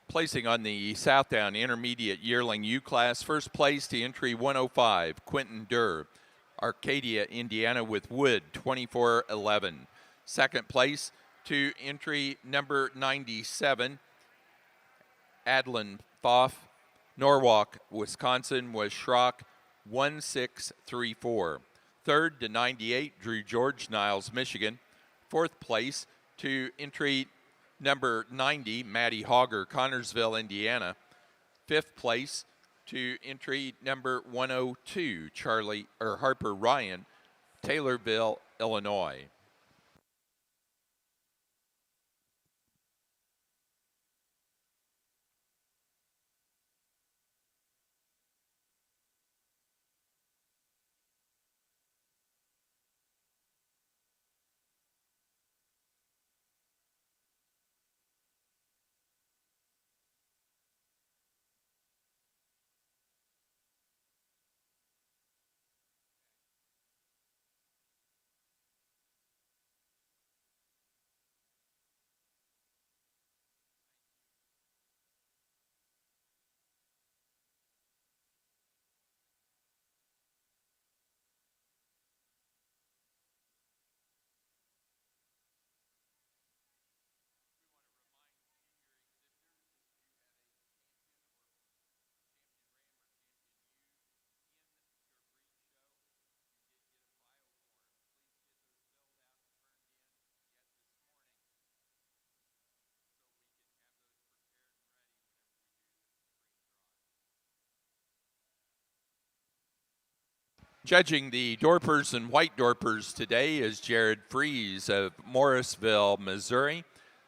S1: Placing on the Southdown Intermediate Yearling U class, first place to entry 105, Quentin Durr, Arcadia, Indiana, with Wood 2411. Second place to entry number 97, Adlin Foff, Norwalk, Wisconsin, was Schrock 1634. Third to 98, Drew George, Niles, Michigan. Fourth place to entry number 90, Maddie Hogger, Connorsville, Indiana. Fifth place to entry number 102, Harper Ryan, Taylorville, Illinois. Judging the Dorpers and White Dorpers today is Jared Fries of Morrisville, Missouri.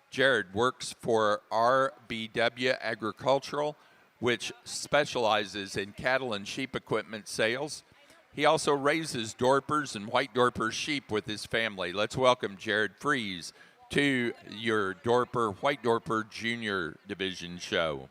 S1: Jared works for RBW Agricultural, which specializes in cattle and sheep equipment sales. He also raises Dorpers and White Dorper sheep with his family. Let's welcome Jared Fries to your Dorper White Dorper Junior Division show.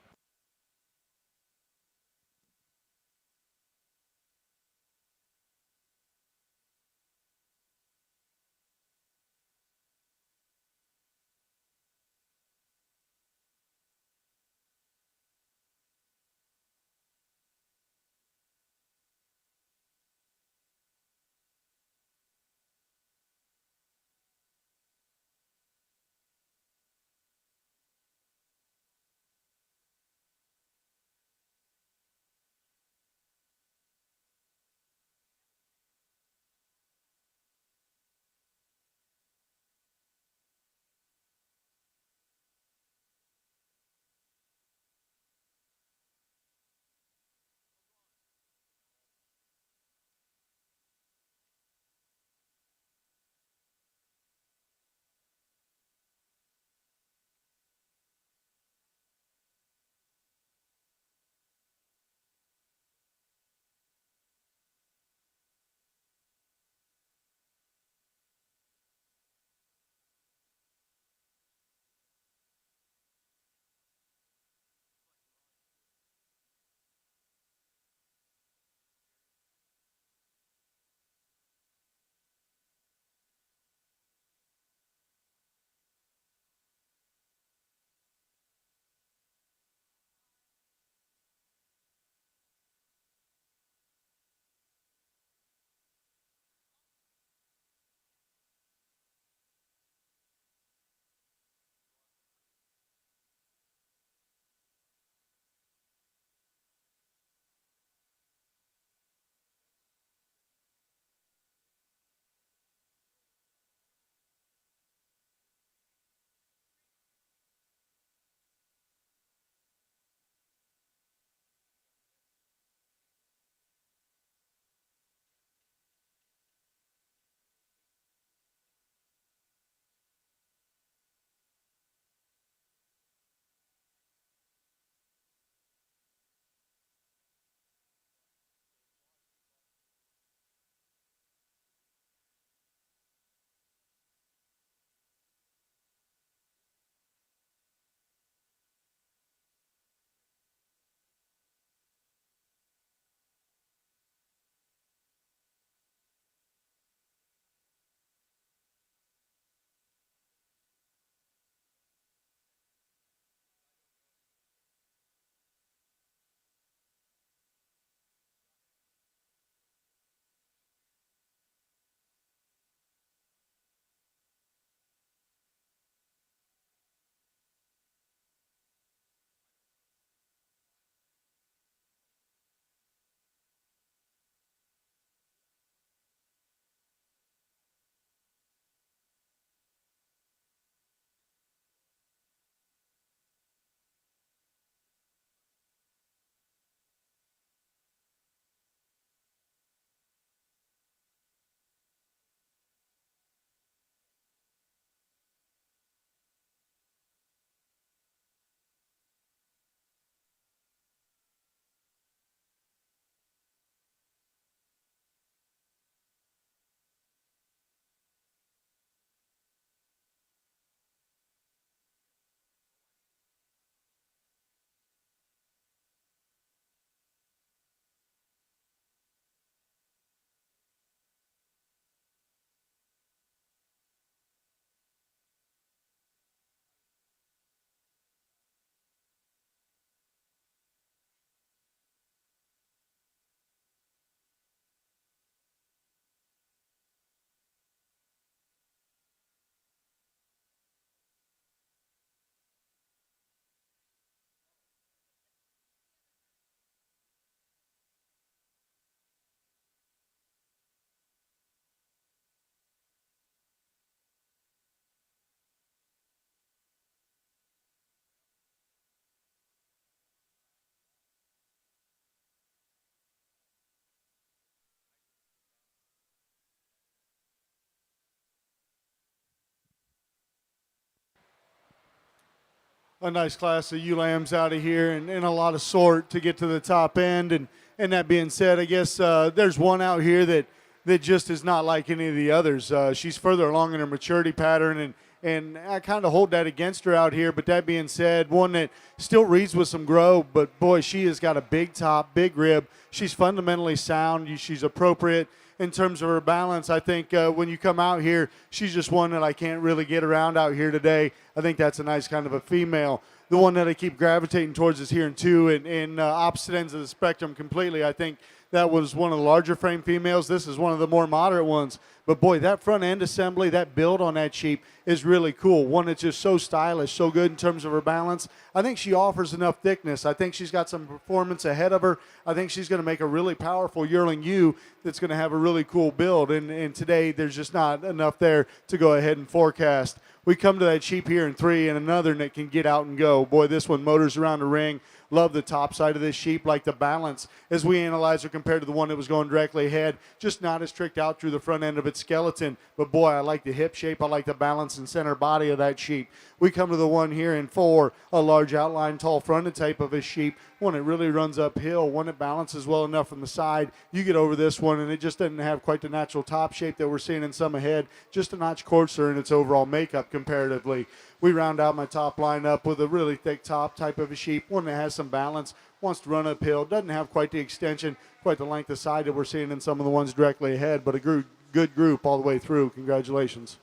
S2: a nice class of ewe lambs out of here, and a lot of sort to get to the top end. And that being said, I guess there's one out here that just is not like any of the others. She's further along in her maturity pattern, and I kind of hold that against her out here. But that being said, one that still reads with some grow, but boy, she has got a big top, big rib. She's fundamentally sound. She's appropriate in terms of her balance. I think when you come out here, she's just one that I can't really get around out here today. I think that's a nice kind of a female. The one that I keep gravitating towards is here in two, and opposite ends of the spectrum completely. I think that was one of the larger frame females. This is one of the more moderate ones. But boy, that front end assembly, that build on that sheep is really cool. One that's just so stylish, so good in terms of her balance. I think she offers enough thickness. I think she's got some performance ahead of her. I think she's going to make a really powerful yearling ewe that's going to have a really cool build. And today there's just not enough there to go ahead and forecast. We come to that sheep here in three, and another that can get out and go. Boy, this one motors around the ring. Love the top side of this sheep, like the balance as we analyze her compared to the one that was going directly ahead. Just not as tricked out through the front end of its skeleton. But boy, I like the hip shape. I like the balance and center body of that sheep. We come to the one here in four, a large outline, tall fronted type of a sheep. One that really runs uphill, one that balances well enough from the side. You get over this one, and it just doesn't have quite the natural top shape that we're seeing in some ahead. Just a notch coarser in its overall makeup comparatively. We round out my top lineup with a really thick top type of a sheep, one that has some balance, wants to run uphill, doesn't have quite the extension, quite the length of side that we're seeing in some of the ones directly ahead, but a good group all the way through. Congratulations.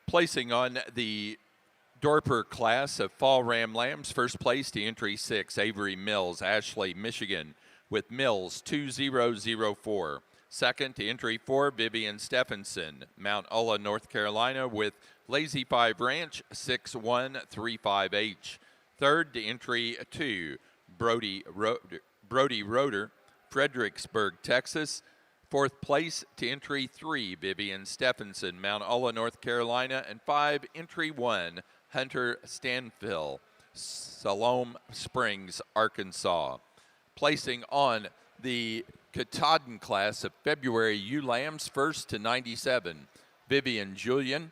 S1: Placing on the Dorper class of Fall Ram Lambs, first place to entry 6, Avery Mills, Ashley, Michigan, with Mills 2004. Second to entry 4, Vivian Stephenson, Mount Ulla, North Carolina, with Lazy 5 Ranch 6135H. Third to entry 2, Brody Roeder, Fredericksburg, Texas. Fourth place to entry 3, Vivian Stephenson, Mount Ulla, North Carolina. And 5, entry 1, Hunter Stanfill, Siloam Springs, Arkansas. Placing on the Katahdin class of February ewe lambs, first to 97, Vivian Julian,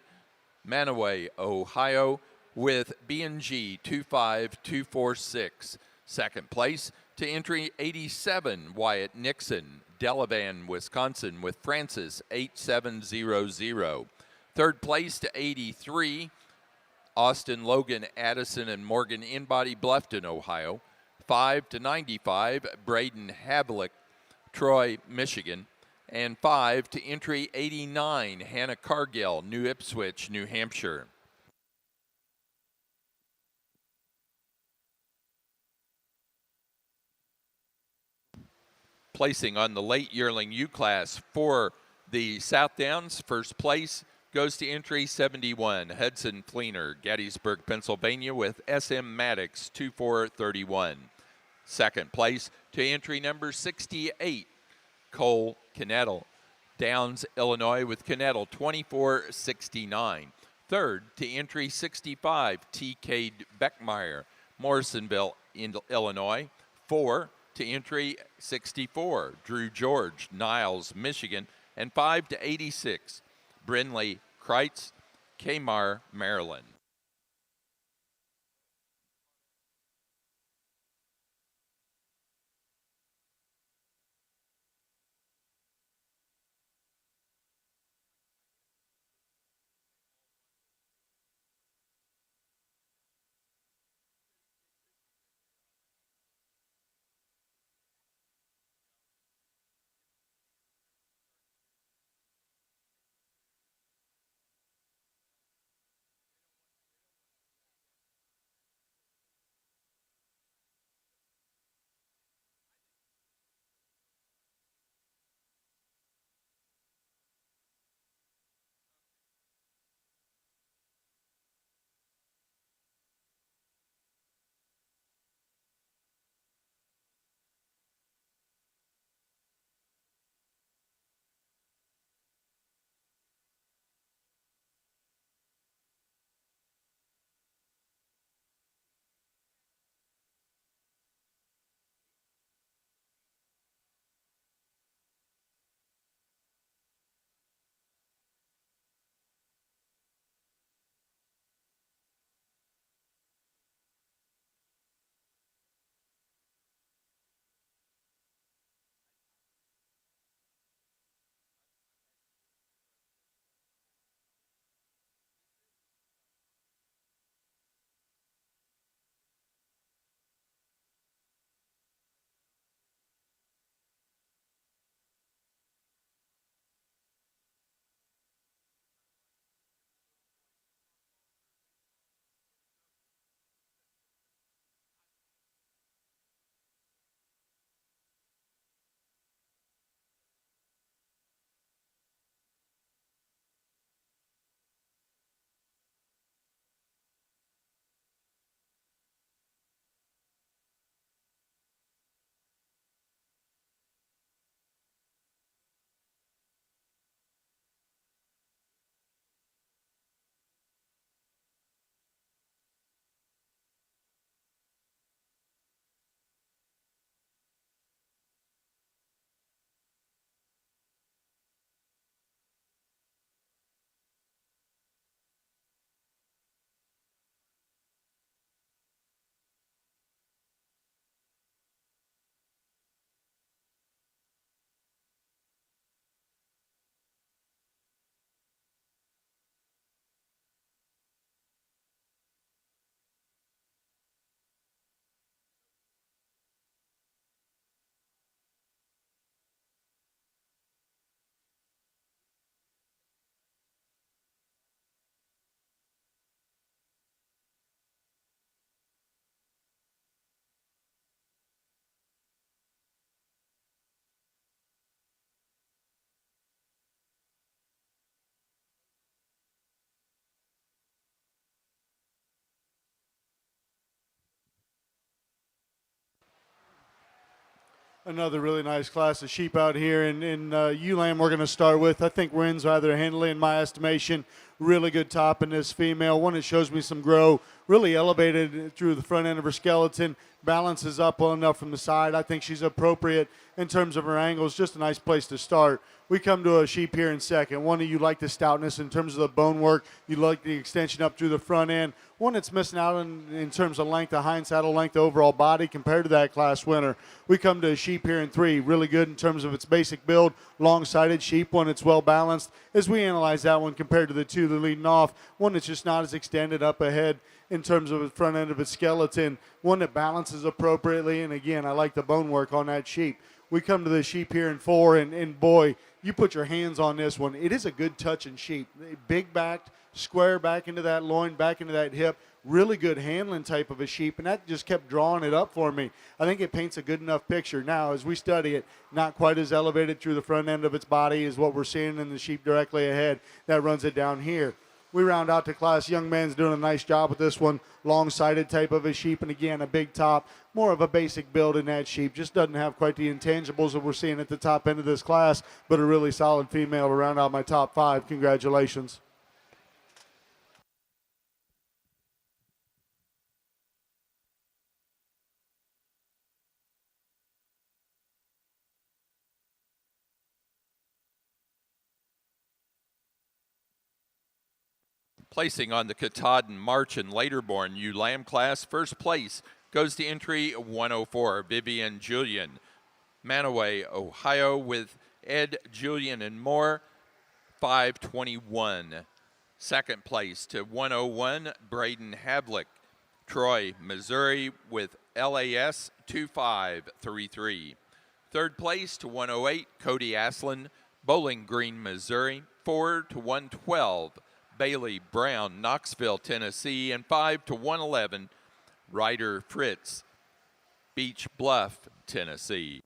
S1: Manaway, Ohio, with B&G 25246. Second place to entry 87, Wyatt Nixon, Delavan, Wisconsin, with Francis 8700. Third place to 83, Austin, Logan, Addison, and Morgan Inbody, Bluffton, Ohio. 5 to 95, Braden Havlick, Troy, Michigan. And 5 to entry 89, Hannah Cargill, New Ipswich, New Hampshire. Placing on the late yearling U class for the South Downs, first place goes to entry 71, Hudson Fleener, Gettysburg, Pennsylvania, with SM Maddox 2431. Second place to entry number 68, Cole Knettle, Downs, Illinois, with Knettle 2469. Third to entry 65, TK Beckmeyer, Morrisonville, Illinois. 4 to entry 64, Drew George, Niles, Michigan. And 5 to 86, Brinley Kreitz, Kmart, Maryland.
S2: Another really nice class of sheep out here in Elam we're going to start with. I think wins rather handily in my estimation. Really good top in this female. One that shows me some grow, really elevated through the front end of her skeleton. Balances up well enough from the side. I think she's appropriate in terms of her angles. Just a nice place to start. We come to a sheep here in second. One of you like the stoutness in terms of the bone work. You like the extension up through the front end. One that's missing out in terms of length of hind saddle, length of overall body compared to that class winner. We come to a sheep here in three. Really good in terms of its basic build. Long-sided sheep, one that's well balanced. As we analyze that one compared to the two that are leading off, one that's just not as extended up ahead in terms of the front end of its skeleton. One that balances appropriately. And again, I like the bone work on that sheep. We come to the sheep here in four, and boy, you put your hands on this one. It is a good touching sheep. Big backed, square back into that loin, back into that hip. Really good handling type of a sheep, and that just kept drawing it up for me. I think it paints a good enough picture. Now, as we study it, not quite as elevated through the front end of its body as what we're seeing in the sheep directly ahead that runs it down here. We round out the class. Young man's doing a nice job with this one. Long-sided type of a sheep, and again, a big top. More of a basic build in that sheep. Just doesn't have quite the intangibles that we're seeing at the top end of this class, but a really solid female to round out my top five. Congratulations.
S1: Placing on the Katahdin March and Laterborn ewe lamb class, first place goes to entry 104, Vivian Julian. Manaway, Ohio, with Ed Julian and more, 521. Second place to 101, Braden Havlick. Troy, Missouri, with LAS 2533. Third place to 108, Cody Aslin, Bowling Green, Missouri, 4 to 112. Bailey Brown, Knoxville, Tennessee, and 5 to 111, Ryder Fritz, Beach Bluff, Tennessee.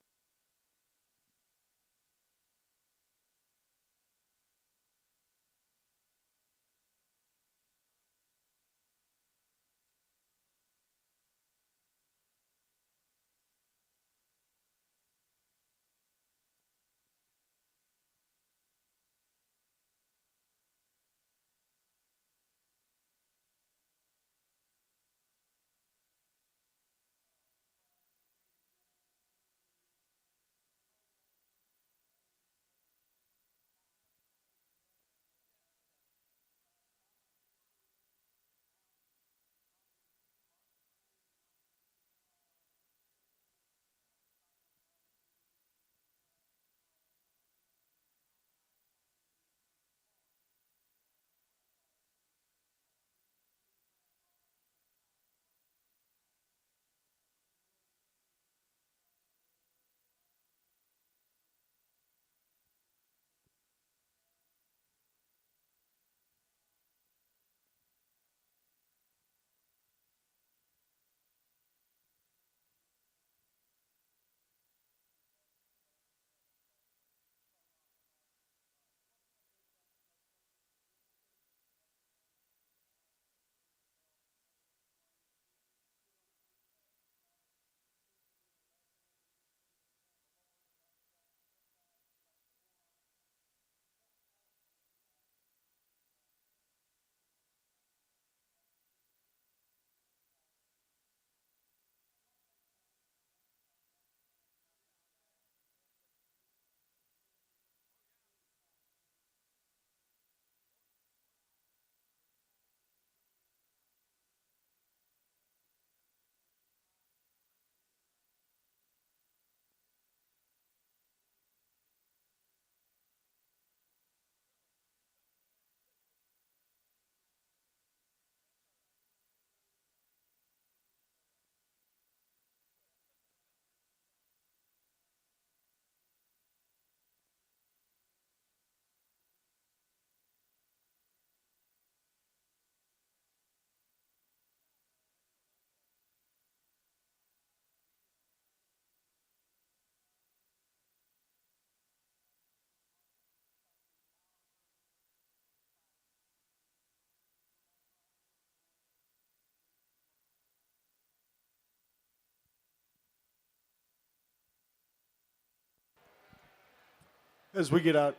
S2: as we get out.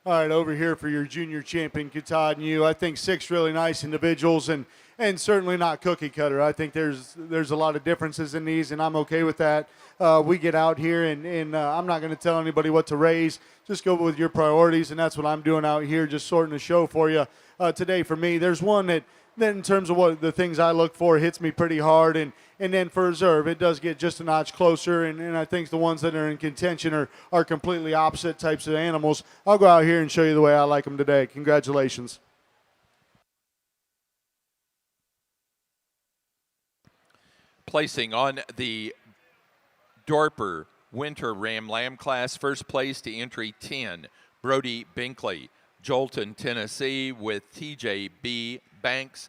S2: All right, over here for your junior champion, Katad and you. I think six really nice individuals, and certainly not cookie cutter. I think there's a lot of differences in these, and I'm okay with that. We get out here, and I'm not going to tell anybody what to raise. Just go with your priorities, and that's what I'm doing out here, just sorting the show for you today. For me, there's one that in terms of what the things I look for, hits me pretty hard, and then for reserve, it does get just a notch closer, and I think the ones that are in contention are completely opposite types of animals. I'll go out here and show you the way I like them today. Congratulations.
S1: Placing on the Dorper Winter Ram Lamb class, first place to entry 10, Brody Binkley, Jolton, Tennessee, with TJB Banks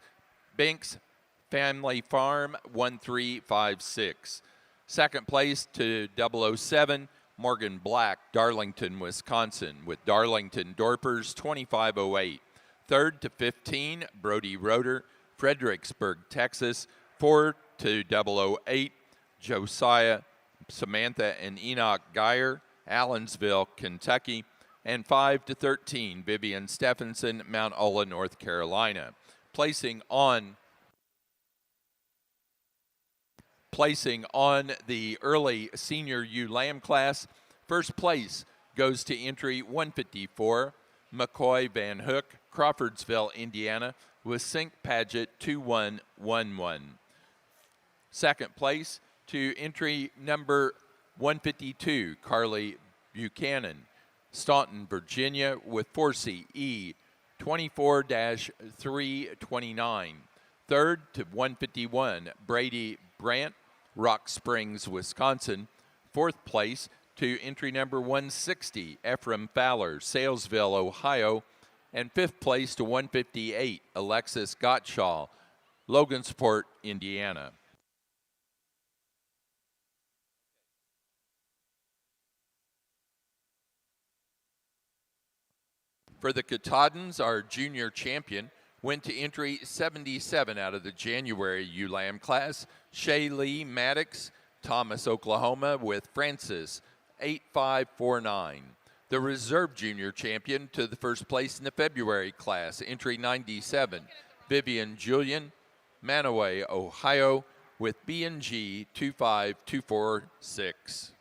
S1: Family Farm 1356. Second place to 007, Morgan Black, Darlington, Wisconsin, with Darlington Dorpers 2508. Third to 15, Brody Roeder, Fredericksburg, Texas, 4 to 008, Josiah, Samantha, and Enoch Geyer, Allensville, Kentucky, and 5 to 13, Vivian Stephenson, Mount Ola, North Carolina. Placing on the early senior U Lamb class, first place goes to entry 154, McCoy Van Hook, Crawfordsville, Indiana, with Sync Paget 2111. Second place to entry number 152, Carly Buchanan, Staunton, Virginia, with Forsey E 24-329. Third to 151, Brady Brandt, Rock Springs, Wisconsin. Fourth place to entry number 160, Ephraim Fowler, Salesville, Ohio. And fifth place to 158, Alexis Gottschall, Logansport, Indiana. For the Katahdins, our junior champion went to entry 77 out of the January ULAM class. Shay Lee Maddox, Thomas, Oklahoma, with Francis 8549. The reserve junior champion to the first place in the February class, entry 97, Vivian Julian, Manaway, Ohio, with B&G 25246.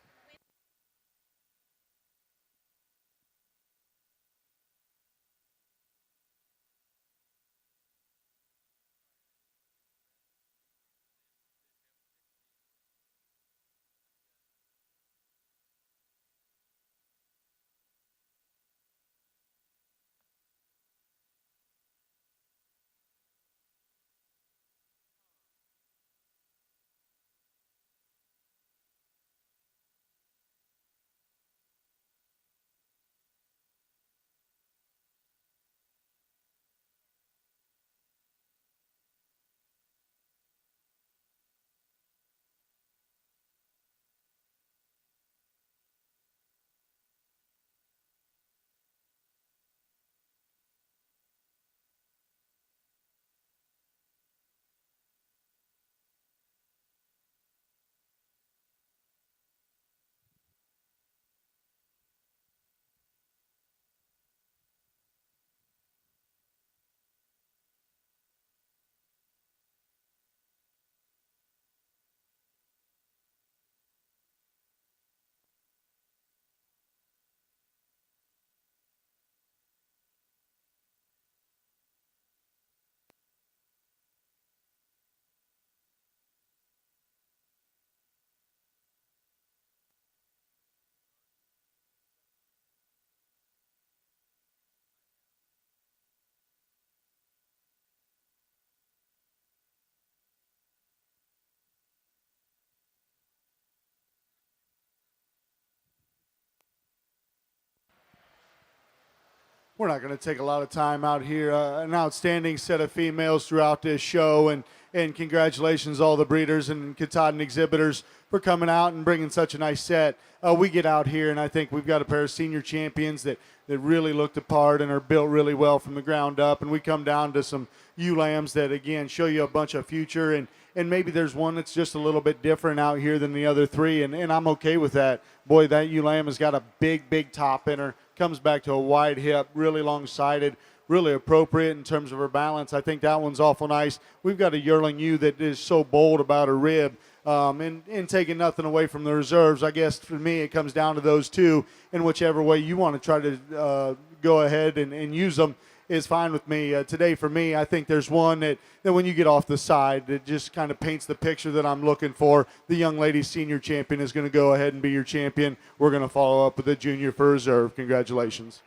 S2: we're not going to take a lot of time out here. An outstanding set of females throughout this show, and congratulations all the breeders and Katahdin exhibitors for coming out and bringing such a nice set. We get out here, and I think we've got a pair of senior champions that really looked the part and are built really well from the ground up. And we come down to some ewe lambs that, again, show you a bunch of future. And maybe there's one that's just a little bit different out here than the other three, and I'm okay with that. Boy, that ewe lamb has got a big top in her, comes back to a wide hip, really long-sided, really appropriate in terms of her balance. I think that one's awful nice. We've got a yearling ewe that is so bold about her rib, and taking nothing away from the reserves. I guess for me it comes down to those two, and whichever way you want to try to go ahead and use them is fine with me. Today for me, I think there's one that when you get off the side, it just kind of paints the picture that I'm looking for. The young lady senior champion is going to go ahead and be your champion. We're going to follow up with the junior for reserve. Congratulations.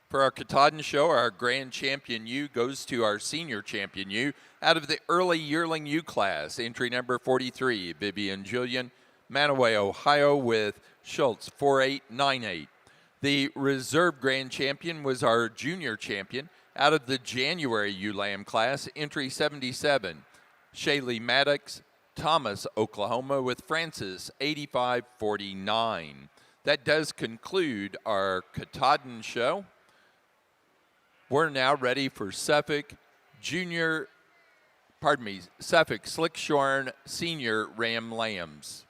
S1: For our Katahdin show, our grand champion ewe goes to our senior champion ewe out of the early yearling ewe class. Entry number 43, Vivian Julian, Manaway, Ohio, with Schultz 4898. The reserve grand champion was our junior champion out of the January ewe lamb class. Entry 77, Shaylee Maddox, Thomas, Oklahoma, with Francis 8549. That does conclude our Katahdin show. We're now ready for Suffolk Slickshorn Senior Ram Lambs.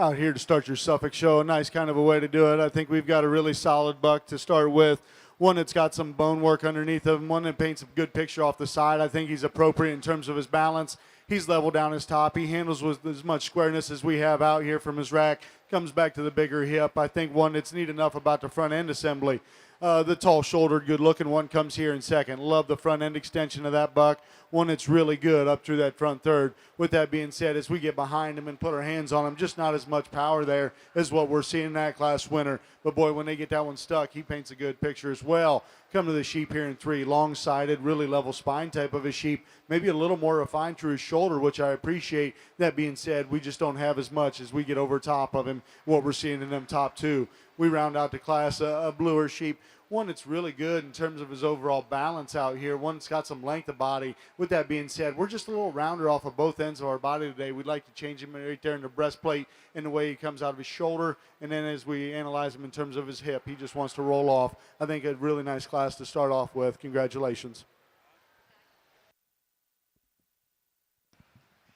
S2: out here to start your Suffolk show. A nice kind of a way to do it. I think we've got a really solid buck to start with. One that's got some bone work underneath of him, one that paints a good picture off the side. I think he's appropriate in terms of his balance. He's level down his top. He handles with as much squareness as we have out here from his rack. Comes back to the bigger hip. I think one that's neat enough about the front end assembly. The tall-shouldered, good-looking one comes here in second. Love the front end extension of that buck. One that's really good up through that front third. With that being said, as we get behind him and put our hands on him, just not as much power there as what we're seeing in that class winner. But boy, when they get that one stuck, he paints a good picture as well. Come to the sheep here in 3. Long-sided, really level spine type of a sheep. Maybe a little more refined through his shoulder, which I appreciate. That being said, we just don't have as much as we get over top of him, what we're seeing in them top 2. We round out the class a bluer sheep. One that's really good in terms of his overall balance out here. One that's got some length of body. With that being said, we're just a little rounder off of both ends of our body today. We'd like to change him right there in the breastplate and the way he comes out of his shoulder. And then as we analyze him in terms of his hip, he just wants to roll off. I think a really nice class to start off with. Congratulations.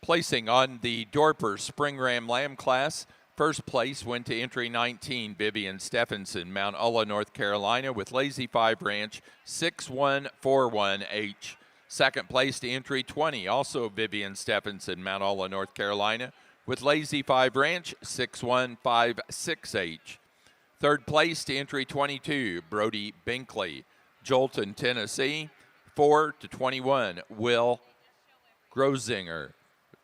S1: Placing on the Dorper Spring Ram Lamb class, first place went to entry 19, Vivian Stephenson, Mount Ulla, North Carolina, with Lazy 5 Ranch, 6141H. Second place to entry 20, also Vivian Stephenson, Mount Ulla, North Carolina, with Lazy 5 Ranch, 6156H. Third place to entry 22, Brody Binkley, Jolton, Tennessee, 4-21, Will Grosinger,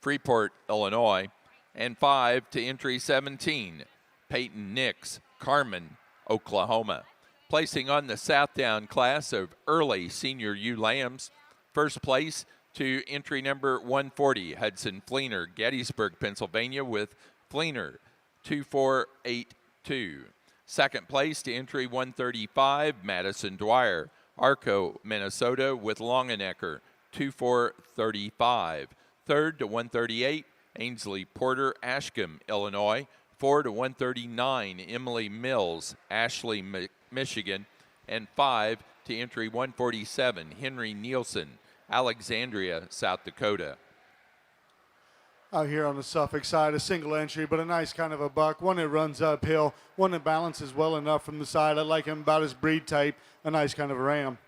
S1: Freeport, Illinois, and 5 to entry 17, Peyton Nix, Carmen, Oklahoma. Placing on the Southdown class of early senior ewe lambs, first place to entry number 140, Hudson Fleener, Gettysburg, Pennsylvania, with Fleener, 2482. Second place to entry 135, Madison Dwyer, Arco, Minnesota, with Longenecker, 2435. Third to 138, Ainsley Porter, Ashcombe, Illinois. 4 to 139, Emily Mills, Ashley, Michigan. And 5 to entry 147, Henry Nielsen, Alexandria, South Dakota.
S2: Out here on the Suffolk side, a single entry, but a nice kind of a buck. One that runs uphill, one that balances well enough from the side. I like him about his breed type, a nice kind of a ram.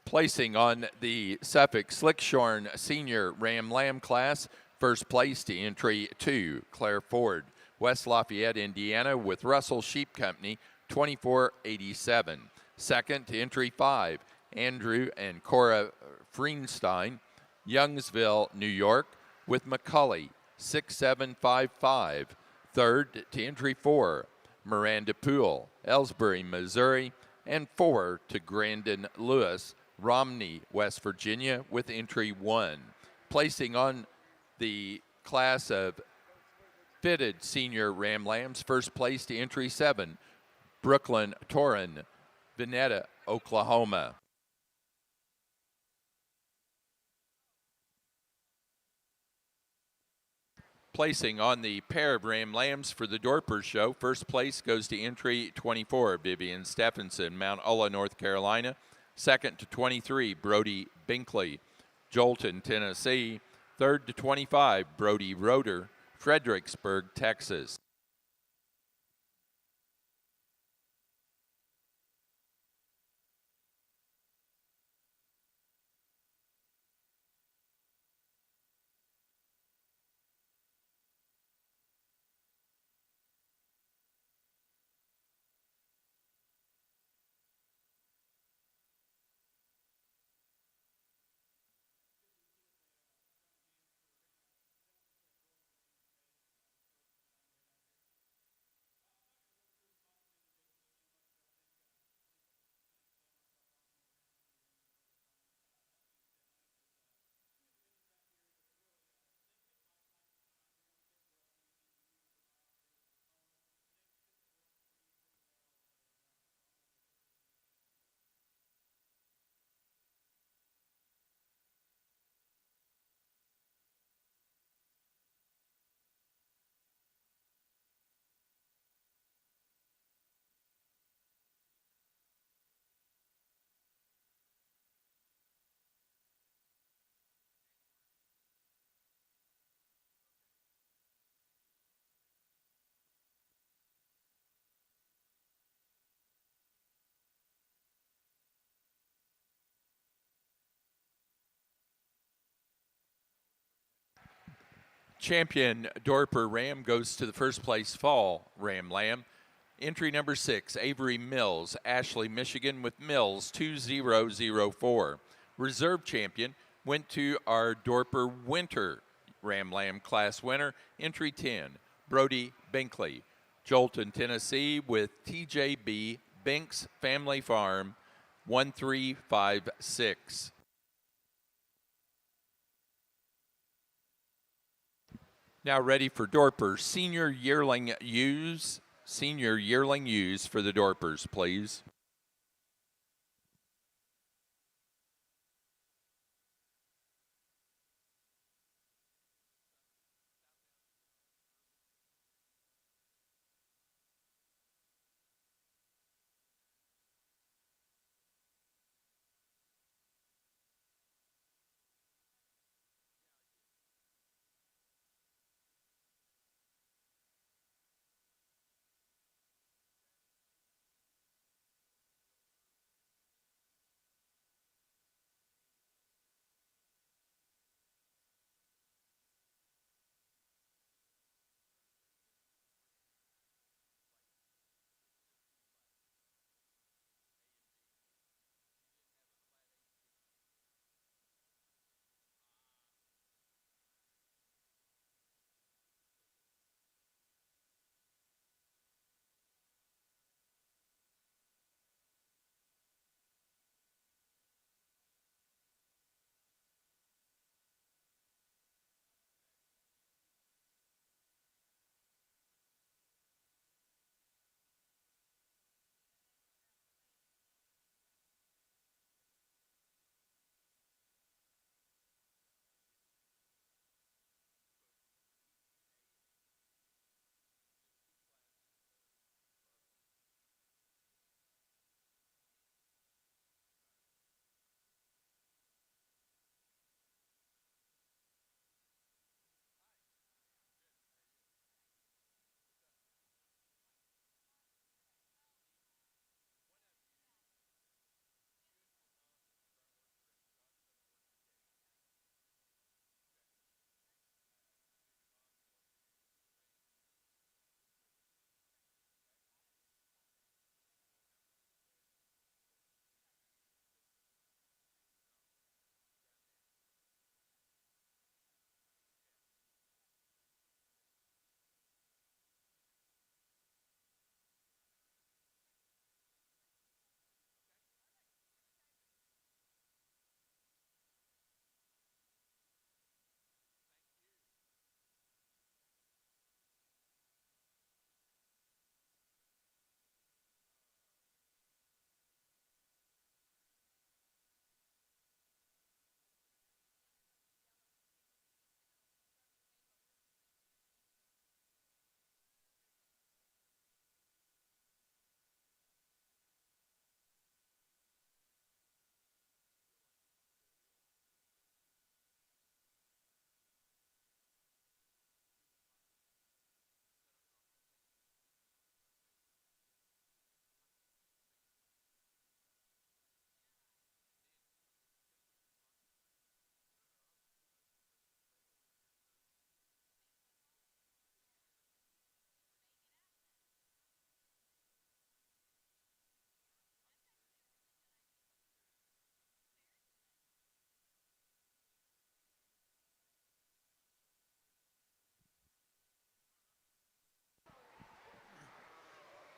S1: Placing on the Suffolk Slickshorn Senior Ram Lamb class, first place to entry 2, Claire Ford, West Lafayette, Indiana, with Russell Sheep Company, 2487. Second to entry 5, Andrew and Cora Freenstein, Youngsville, New York, with McCully, 6755. Third to entry 4, Miranda Poole, Ellsbury, Missouri, and 4 to Grandin Lewis, Romney, West Virginia, with entry 1. Placing on the class of fitted senior Ram Lambs, first place to entry 7, Brooklyn Torrin, Vinetta, Oklahoma. Placing on the pair of Ram Lambs for the Dorper show, first place goes to entry 24, Vivian Stephenson, Mount Ulla, North Carolina. Second to 23, Brody Binkley, Jolton, Tennessee. Third to 25, Brody Roeder, Fredericksburg, Texas. Champion Dorper Ram goes to the first place fall Ram Lamb. Entry number 6, Avery Mills, Ashley, Michigan, with Mills 2004. Reserve champion went to our Dorper Winter Ram Lamb class winner. Entry 10, Brody Binkley, Jolton, Tennessee, with TJB Binks Family Farm 1356. Now ready for Dorper Senior Yearling Ewes. Senior Yearling Ewes for the Dorpers, please.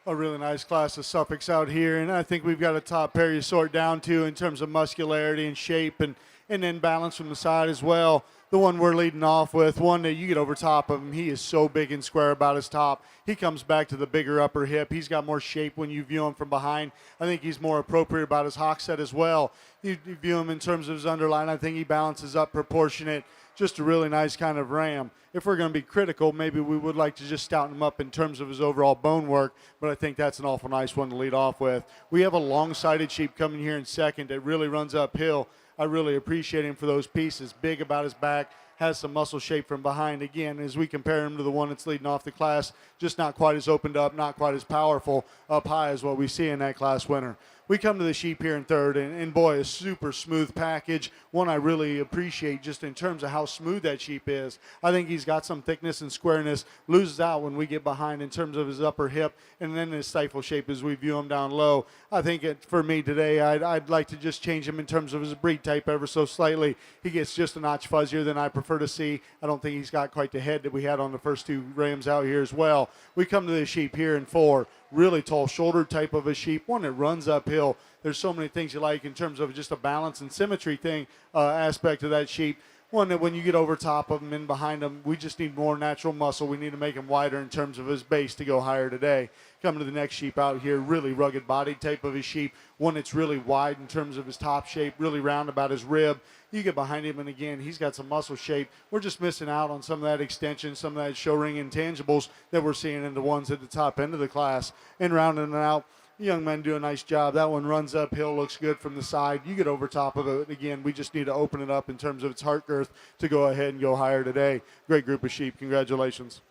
S2: A really nice class of Suffolks out here, and I think we've got a top pair you sort down to in terms of muscularity and shape and then balance from the side as well. The one we're leading off with, one that you get over top of him, he is so big and square about his top. He comes back to the bigger upper hip. He's got more shape when you view him from behind. I think he's more appropriate about his hock set as well. You view him in terms of his underline, I think he balances up proportionate. Just a really nice kind of ram. If we're going to be critical, maybe we would like to just stouten him up in terms of his overall bone work, but I think that's an awful nice one to lead off with. We have a long-sided sheep coming here in second that really runs uphill. I really appreciate him for those pieces. Big about his back, has some muscle shape from behind. Again, as we compare him to the one that's leading off the class, just not quite as opened up, not quite as powerful up high as what we see in that class winner. We come to the sheep here in third, and boy, a super smooth package. One I really appreciate just in terms of how smooth that sheep is. I think he's got some thickness and squareness, loses out when we get behind in terms of his upper hip, and then his stifle shape as we view him down low. I think for me today, I'd like to just change him in terms of his breed type ever so slightly. He gets just a notch fuzzier than I prefer to see. I don't think he's got quite the head that we had on the first two rams out here as well. We come to the sheep here in four. Really tall shoulder type of a sheep, one that runs uphill. There's so many things you like in terms of just a balance and symmetry thing aspect of that sheep. One that when you get over top of him and behind him, we just need more natural muscle. We need to make him wider in terms of his base to go higher today. Coming to the next sheep out here, really rugged body type of a sheep. One that's really wide in terms of his top shape, really round about his rib. You get behind him, and again, he's got some muscle shape. We're just missing out on some of that extension, some of that show ring intangibles that we're seeing in the ones at the top end of the class. And rounding it out, the young men do a nice job. That one runs uphill, looks good from the side. You get over top of it. Again, we just need to open it up in terms of its heart girth to go ahead and go higher today. Great group of sheep. Congratulations.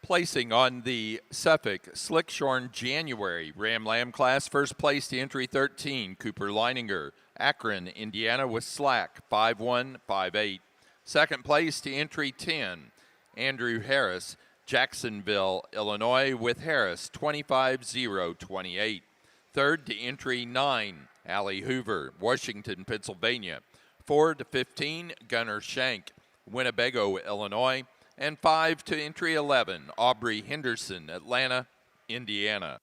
S1: Placing on the Suffolk Slickshorn January Ram Lamb class, first place to entry 13, Cooper Leininger, Akron, Indiana with slack 5158. Second place to entry 10, Andrew Harris, Jacksonville, Illinois with Harris 25028. Third to entry 9, Allie Hoover, Washington, Pennsylvania. 4 to 15, Gunnar Shank, Winnebago, Illinois. And 5 to entry 11, Aubrey Henderson, Atlanta, Indiana.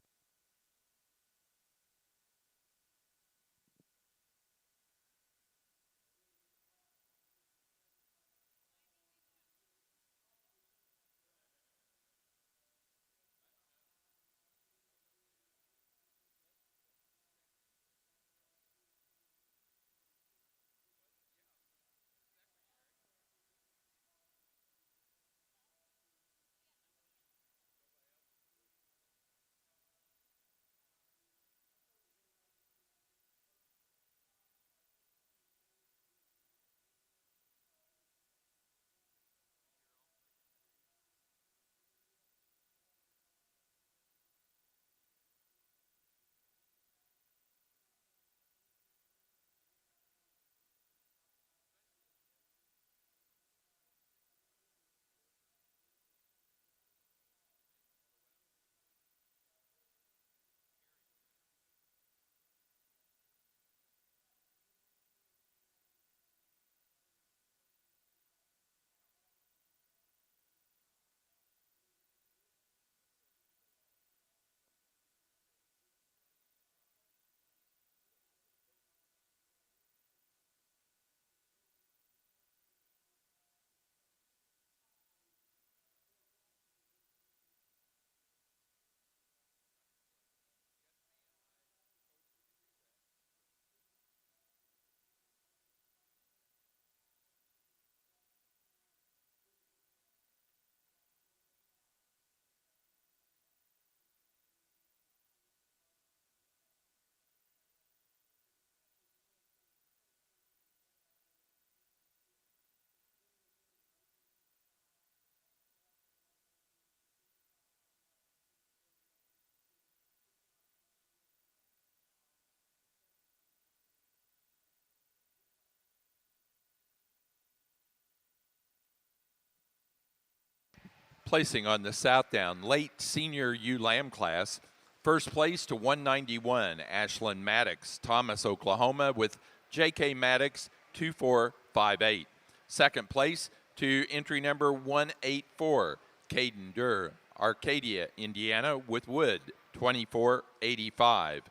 S1: Placing on the Southdown late senior U Lamb class, first place to 191, Ashlyn Maddox, Thomas, Oklahoma, with J.K. Maddox 2458. Second place to entry number 184, Caden Durr, Arcadia, Indiana, with Wood 2485.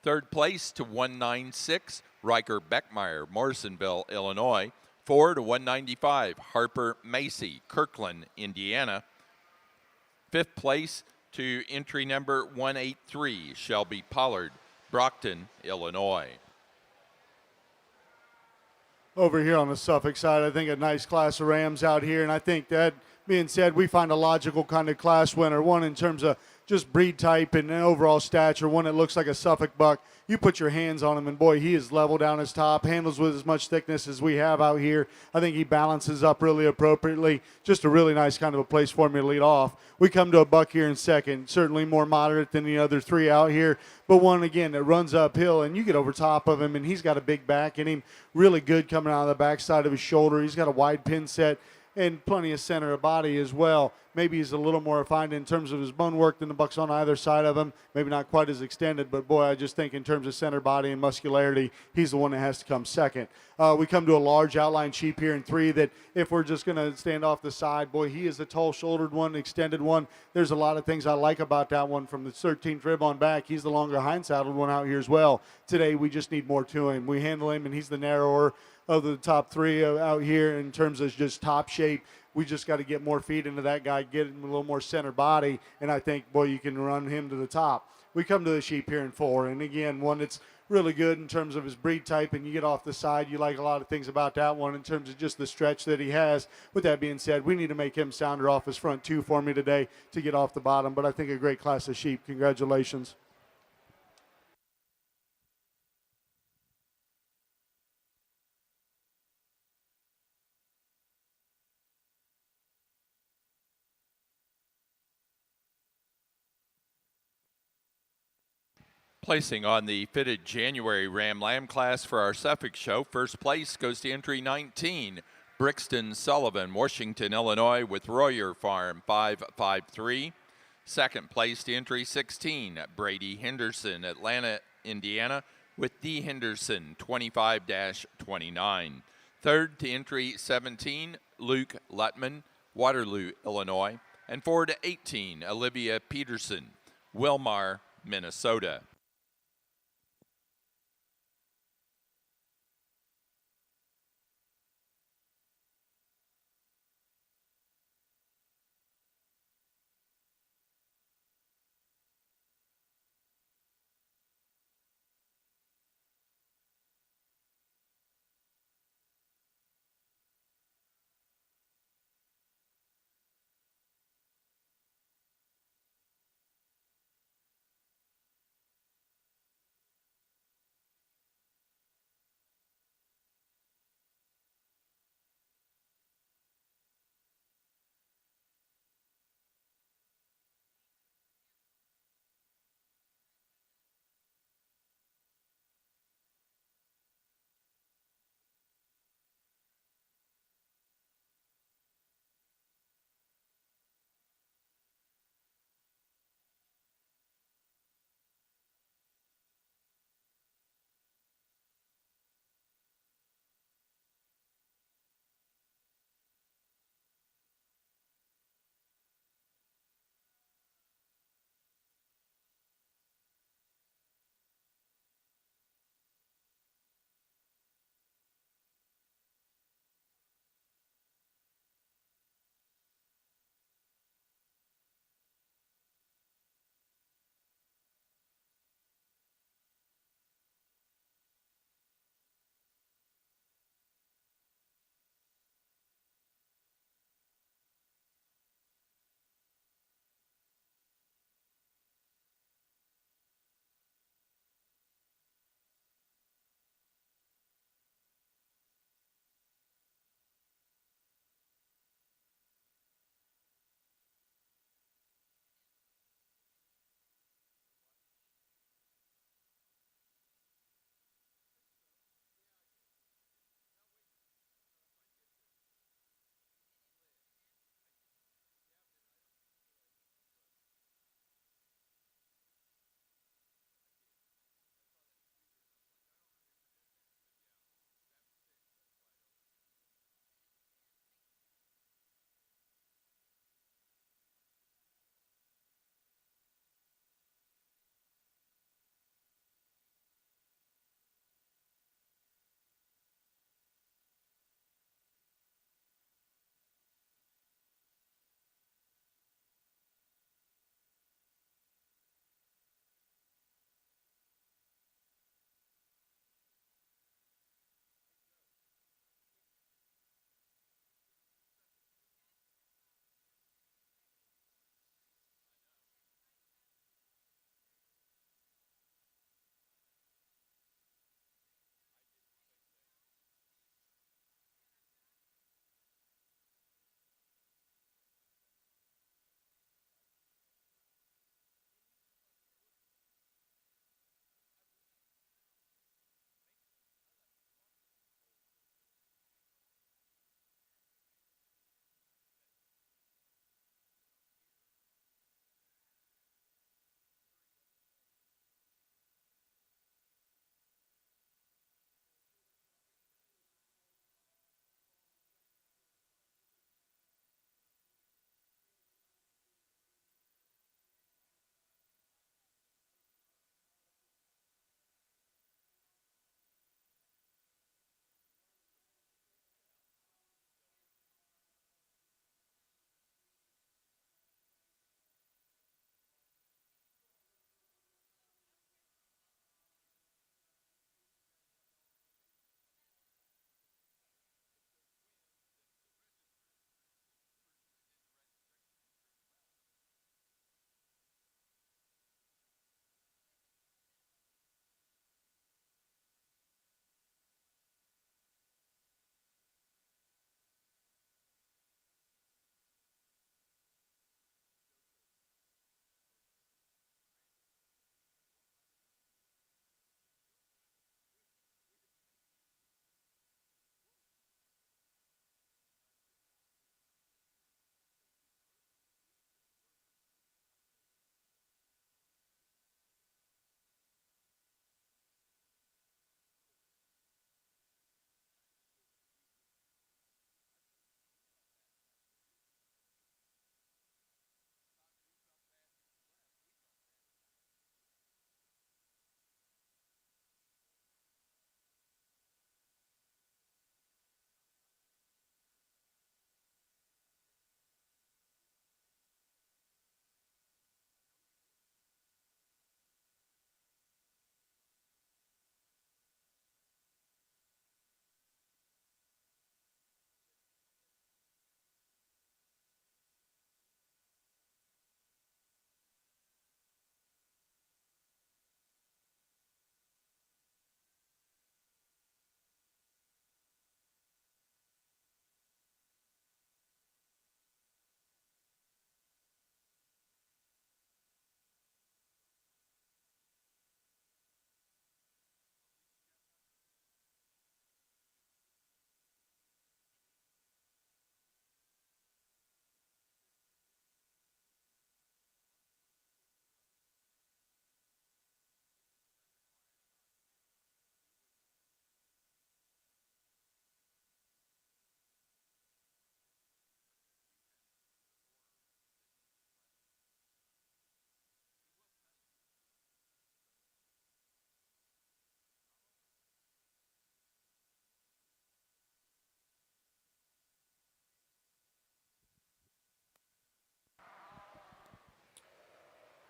S1: Third place to 196, Riker Beckmeyer, Morrisonville, Illinois. 4 to 195, Harper Macy, Kirkland, Indiana. Fifth place to entry number 183, Shelby Pollard, Brockton, Illinois.
S2: Over here on the Suffolk side, I think a nice class of Rams out here, and I think that being said, we find a logical kind of class winner, one in terms of just breed type and overall stature, one that looks like a Suffolk buck. You put your hands on him, and boy, he is level down his top, handles with as much thickness as we have out here. I think he balances up really appropriately. Just a really nice kind of a place for me to lead off. We come to a buck here in second, certainly more moderate than the other three out here, but one, again, that runs uphill, and you get over top of him, and he's got a big back in him, really good coming out of the backside of his shoulder. He's got a wide pin set and plenty of center of body as well. Maybe he's a little more refined in terms of his bone work than the bucks on either side of him. Maybe not quite as extended, but boy, I just think in terms of center body and muscularity, he's the one that has to come second. We come to a large outline sheep here in three that if we're just going to stand off the side, boy, he is the tall-shouldered one, extended one. There's a lot of things I like about that one from the 13th rib on back. He's the longer hind-saddled one out here as well. Today, we just need more to him. We handle him, and he's the narrower of the top three out here in terms of just top shape. We just got to get more feet into that guy, get him a little more center body, and I think, boy, you can run him to the top. We come to the sheep here in four, and again, one that's really good in terms of his breed type, and you get off the side, you like a lot of things about that one in terms of just the stretch that he has. With that being said, we need to make him sounder off his front two for me today to get off the bottom, but I think a great class of sheep. Congratulations.
S1: Placing on the fitted January Ram Lamb class for our Suffolk show, first place goes to entry 19, Brixton Sullivan, Washington, Illinois, with Royer Farm 553. Second place to entry 16, Brady Henderson, Atlanta, Indiana, with D. Henderson 25-29. Third to entry 17, Luke Lutman, Waterloo, Illinois. And 4 to 18, Olivia Peterson, Wilmar, Minnesota.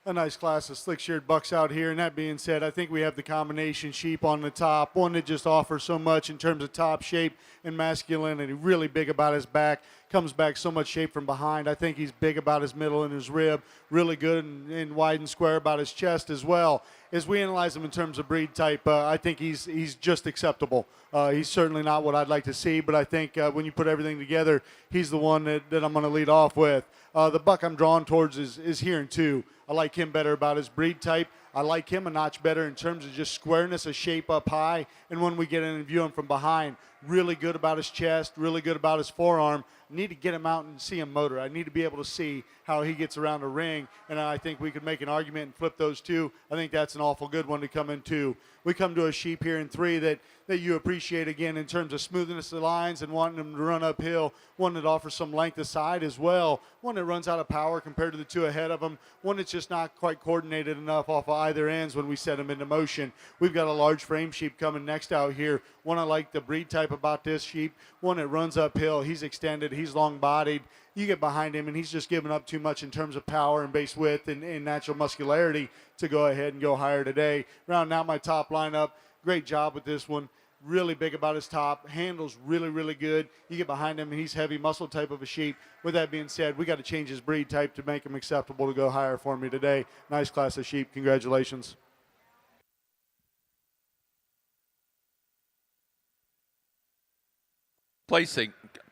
S2: a nice class of slick-sheared bucks out here. And that being said, I think we have the combination sheep on the top, one that just offers so much in terms of top shape and masculinity, really big about his back, comes back so much shape from behind. I think he's big about his middle and his rib, really good and wide and square about his chest as well. As we analyze him in terms of breed type, I think he's just acceptable. He's certainly not what I'd like to see, but I think when you put everything together, he's the one that I'm going to lead off with. The buck I'm drawn towards is here in two. I like him better about his breed type. I like him a notch better in terms of just squareness of shape up high. And when we get in and view him from behind, really good about his chest, really good about his forearm. I need to get him out and see him motor. I need to be able to see how he gets around a ring. And I think we could make an argument and flip those two. I think that's an awful good one to come into. We come to a sheep here in three that you appreciate, again, in terms of smoothness of lines and wanting them to run uphill, one that offers some length of side as well, one that runs out of power compared to the two ahead of them, one that's just not quite coordinated enough off of either ends when we set them into motion. We've got a large frame sheep coming next out here. One I like the breed type about this sheep, one that runs uphill. He's extended, he's long-bodied. You get behind him, and he's just giving up too much in terms of power and base width and natural muscularity to go ahead and go higher today. Rounding out my top lineup, great job with this one. Really big about his top, handles really, really good. You get behind him, and he's heavy muscle type of a sheep. With that being said, we got to change his breed type to make him acceptable to go higher for me today. Nice class of sheep. Congratulations.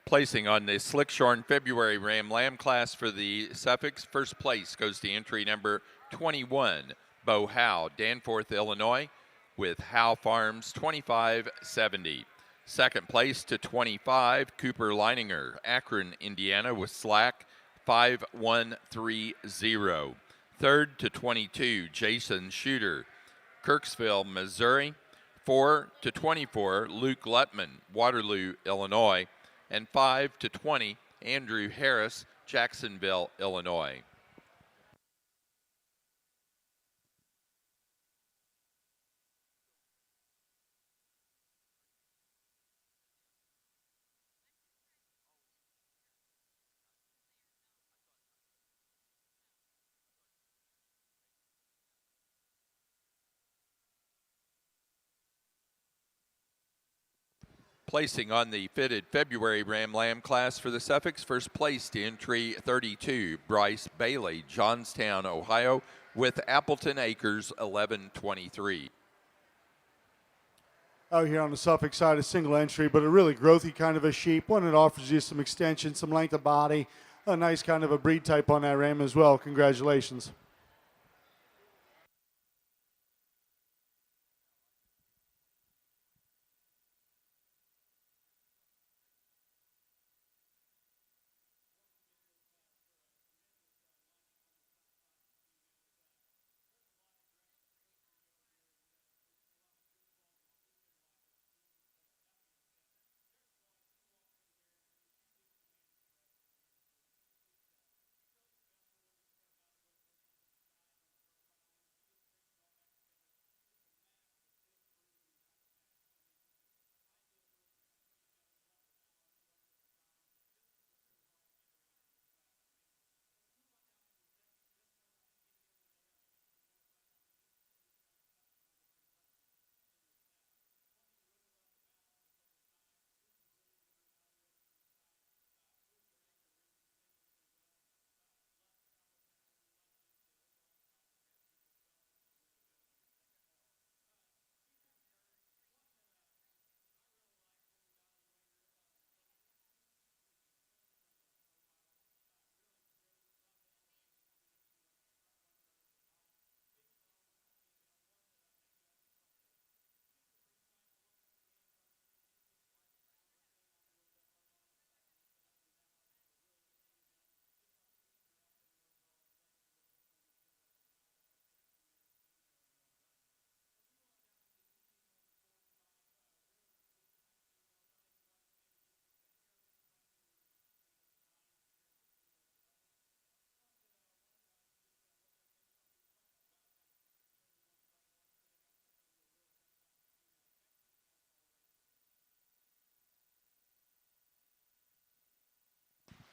S1: Placing on the Slickshorn February Ram Lamb class for the Suffolks, first place goes to entry number 21, Bo Howe, Danforth, Illinois, with Howe Farms 2570. Second place to 25, Cooper Leininger, Akron, Indiana, with Slack 5130. Third to 22, Jason Shooter, Kirksville, Missouri. 4 to 24, Luke Lutman, Waterloo, Illinois. And 5 to 20, Andrew Harris, Jacksonville, Illinois. Placing on the fitted February Ram Lamb class for the Suffolks, first place to entry 32, Bryce Bailey, Johnstown, Ohio, with Appleton Acres 1123.
S2: Out here on the Suffolk side, a single entry, but a really growthy kind of a sheep, one that offers you some extension, some length of body, a nice kind of a breed type on that ram as well. Congratulations.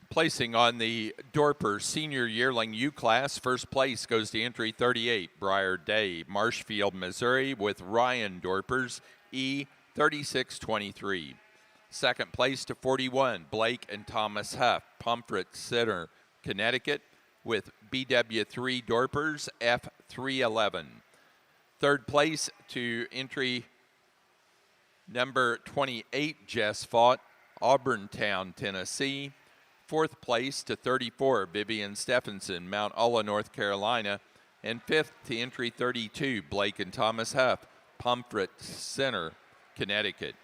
S1: Placing on the Dorper Senior Yearling U class, first place goes to entry 38, Briar Day, Marshfield, Missouri, with Ryan Dorpers, E3623. Second place to 41, Blake and Thomas Huff, Pomfret Center, Connecticut, with BW3 Dorpers, F311. Third place to entry number 28, Jess Fought, Auburntown, Tennessee. Fourth place to 34, Vivian Stephenson, Mount Olla, North Carolina. And fifth to entry 32, Blake and Thomas Huff, Pomfret Center, Connecticut.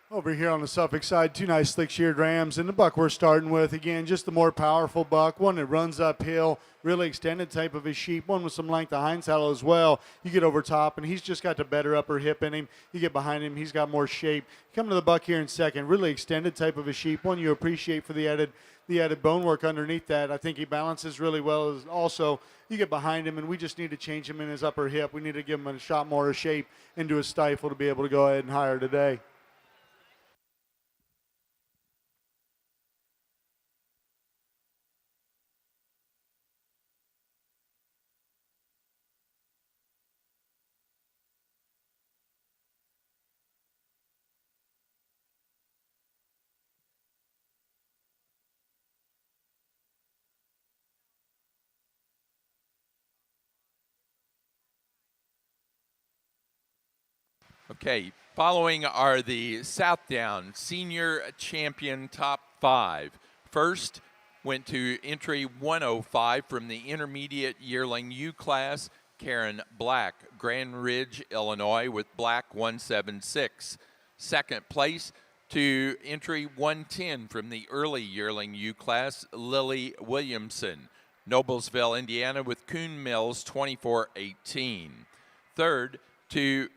S2: Over here on the Suffolk side, two nice slick-sheared rams. And the buck we're starting with, again, just the more powerful buck, one that runs uphill, really extended type of a sheep, one with some length of hind saddle as well. You get over top, and he's just got the better upper hip in him. You get behind him, he's got more shape. Come to the buck here in second, really extended type of a sheep, one you appreciate for the added bone work underneath that. I think he balances really well. Also, you get behind him, and we just need to change him in his upper hip. We need to give him a shot more of shape into his stifle to be able to go ahead and hire today.
S1: Okay, following are the Southdown Senior Champion Top 5. First went to entry 105 from the Intermediate Yearling U class, Karen Black, Grand Ridge, Illinois, with Black 176. Second place to entry 110 from the Early Yearling U class, Lily Williamson, Noblesville, Indiana, with Coon Mills 2418. Third to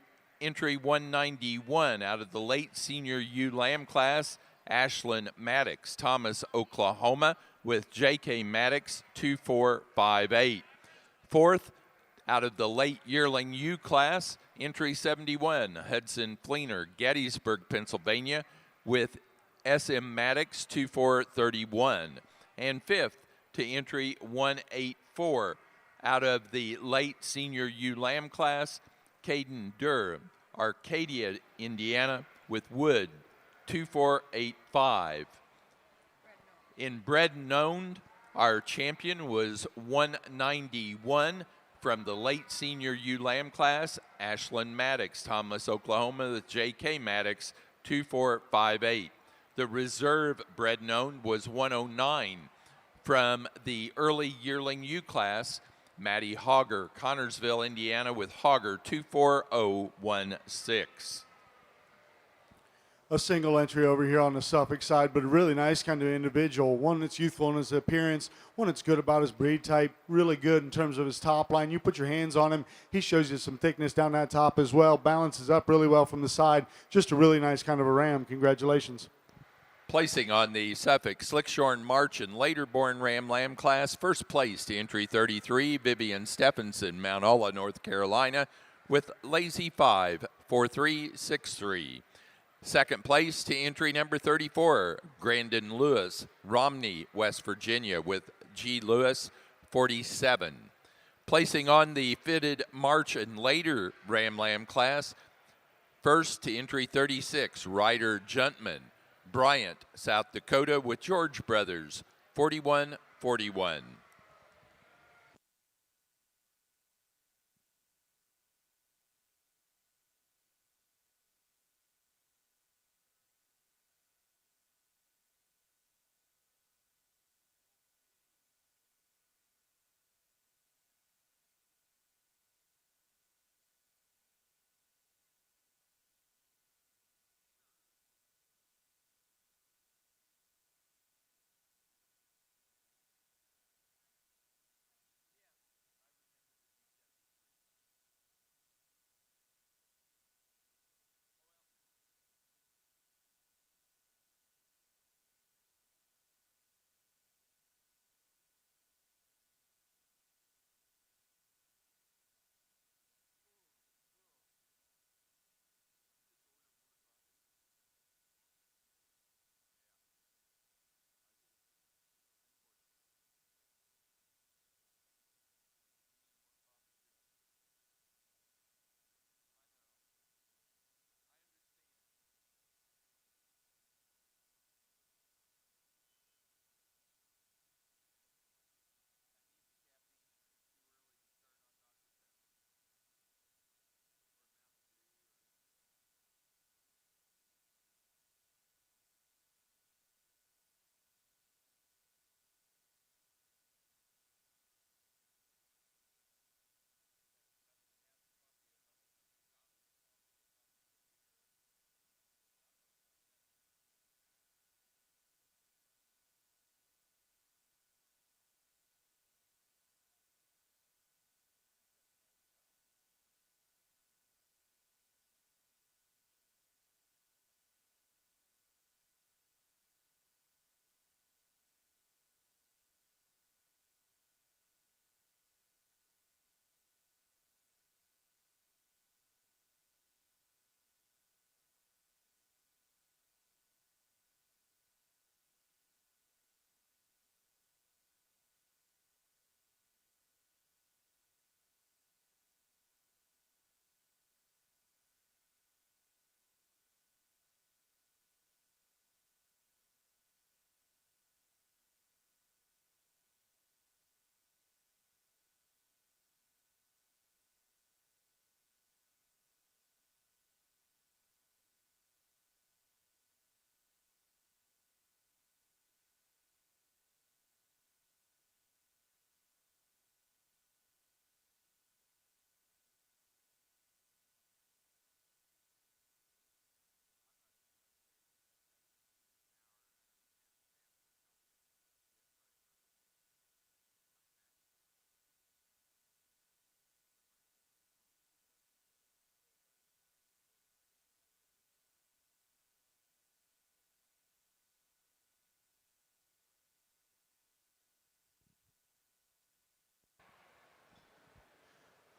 S1: entry 191 out of the late senior U Lamb class, Ashlyn Maddox, Thomas, Oklahoma, with J.K. Maddox 2458. Fourth out of the late yearling U class, entry 71, Hudson Fleener, Gettysburg, Pennsylvania, with S.M. Maddox 2431. And fifth to entry 184 out of the late senior U Lamb class, Caden Durr, Arcadia, Indiana, with Wood 2485. In bred and owned, our champion was 191 from the late senior U Lamb class, Ashlyn Maddox, Thomas, Oklahoma, with J.K. Maddox 2458. The reserve bred and owned was 109 from the early yearling U class, Maddie Hogger, Connorsville, Indiana, with Hogger 24016.
S2: A single entry over here on the Suffolk side, but a really nice kind of individual. One that's youthful in his appearance, one that's good about his breed type, really good in terms of his top line. You put your hands on him, he shows you some thickness down that top as well, balances up really well from the side. Just a really nice kind of a ram. Congratulations.
S1: Placing on the Suffolk Slickshorn March and later born Ram Lamb class, first place to entry 33, Vivian Stephenson, Mount Olla, North Carolina, with Lazy 5, 4363. Second place to entry number 34, Grandin Lewis, Romney, West Virginia, with G. Lewis, 47. Placing on the fitted March and later Ram Lamb class, first to entry 36, Ryder Juntman, Bryant, South Dakota, with George Brothers, 4141.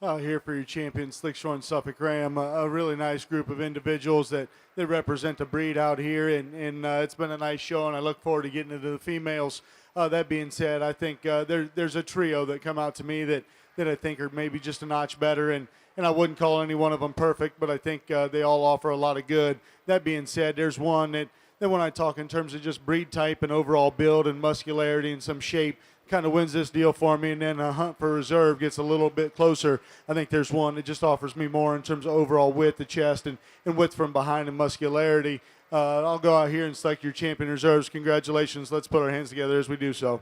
S2: Here for your champion, Slickshore Suffolk Ram, a really nice group of individuals that represent the breed out here, and it's been a nice show, and I look forward to getting into the females. That being said, I think there's a trio that come out to me that I think are maybe just a notch better, and I wouldn't call any one of them perfect, but I think they all offer a lot of good. That being said, there's one that when I talk in terms of just breed type and overall build and muscularity and some shape, kind of wins this deal for me, and then a hunt for reserve gets a little bit closer. I think there's one that just offers me more in terms of overall width, the chest, and width from behind and muscularity. I'll go out here and select your champion reserves. Congratulations. Let's put our hands together as we do so.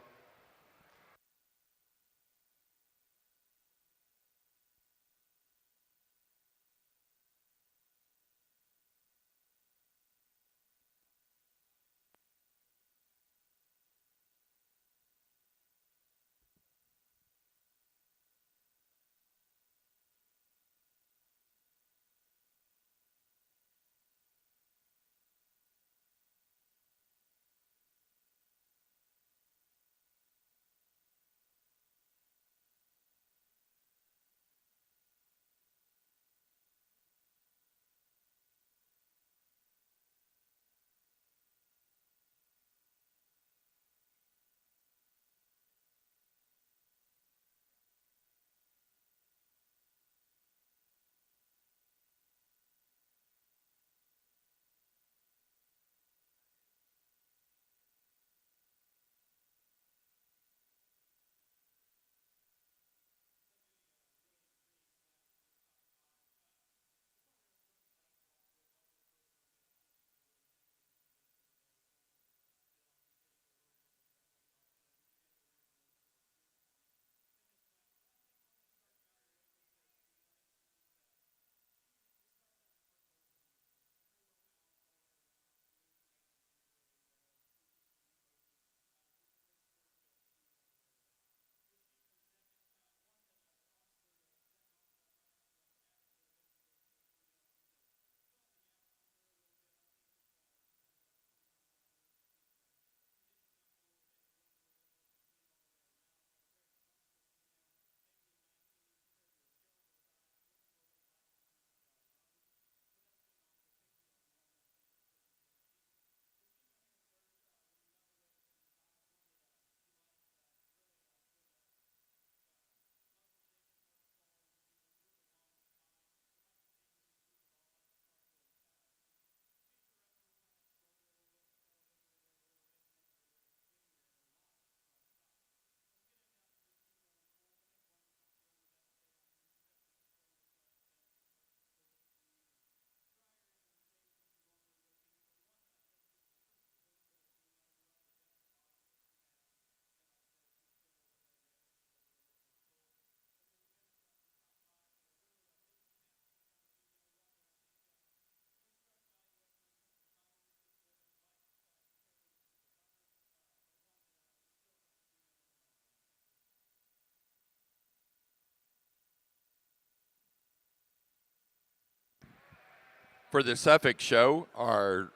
S1: For the Suffolk show, our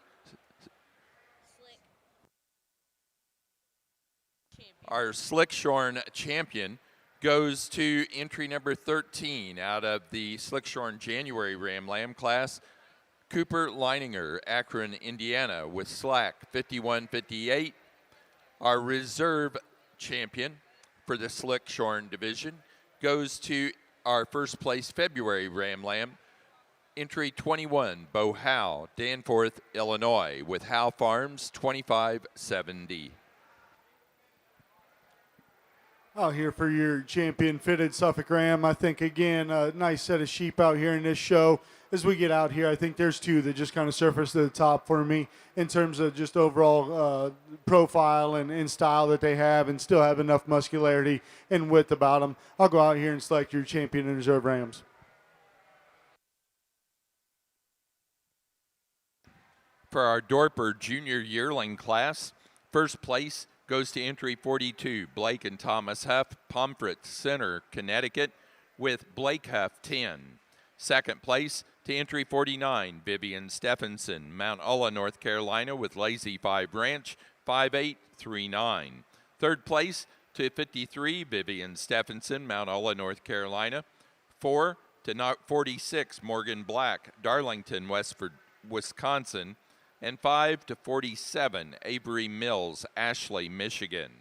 S1: Slickshorn champion goes to entry number 13 out of the Slickshorn January Ram Lamb class, Cooper Leininger, Akron, Indiana, with slack 51.58. Our reserve champion for the Slickshorn division goes to our first place February Ram Lamb, entry 21, Bo Howe, Danforth, Illinois, with Howe Farms 25.70.
S2: Out here for your champion fitted Suffolk Ram. I think, again, a nice set of sheep out here in this show. As we get out here, I think there's two that just kind of surface to the top for me in terms of just overall profile and style that they have, and still have enough muscularity and width about them. I'll go out here and select your champion and reserve Rams.
S1: For our Dorper Junior Yearling class, first place goes to entry 42, Blake and Thomas Huff, Pomfret Center, Connecticut, with Blake Huff 10. Second place to entry 49, Vivian Stephenson, Mount Ulla, North Carolina, with Lazy 5 Ranch, 5839. Third place to 53, Vivian Stephenson, Mount Ulla, North Carolina, 4 to 46, Morgan Black, Darlington, Wisconsin. And 5 to 47, Avery Mills, Ashley, Michigan.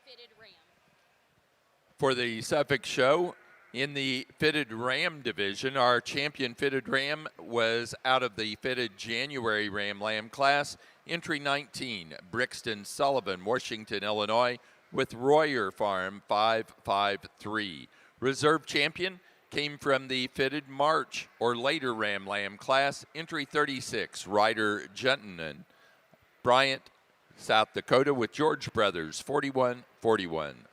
S3: Fitted ram.
S1: For the Suffolk show, in the fitted ram division, our champion fitted ram was out of the fitted January Ram Lamb class. Entry 19, Brixton Sullivan, Washington, Illinois, with Royer Farm 553. Reserve champion came from the fitted March or later Ram Lamb class. Entry 36, Ryder Junton, Bryant, South Dakota, with George Brothers 4141.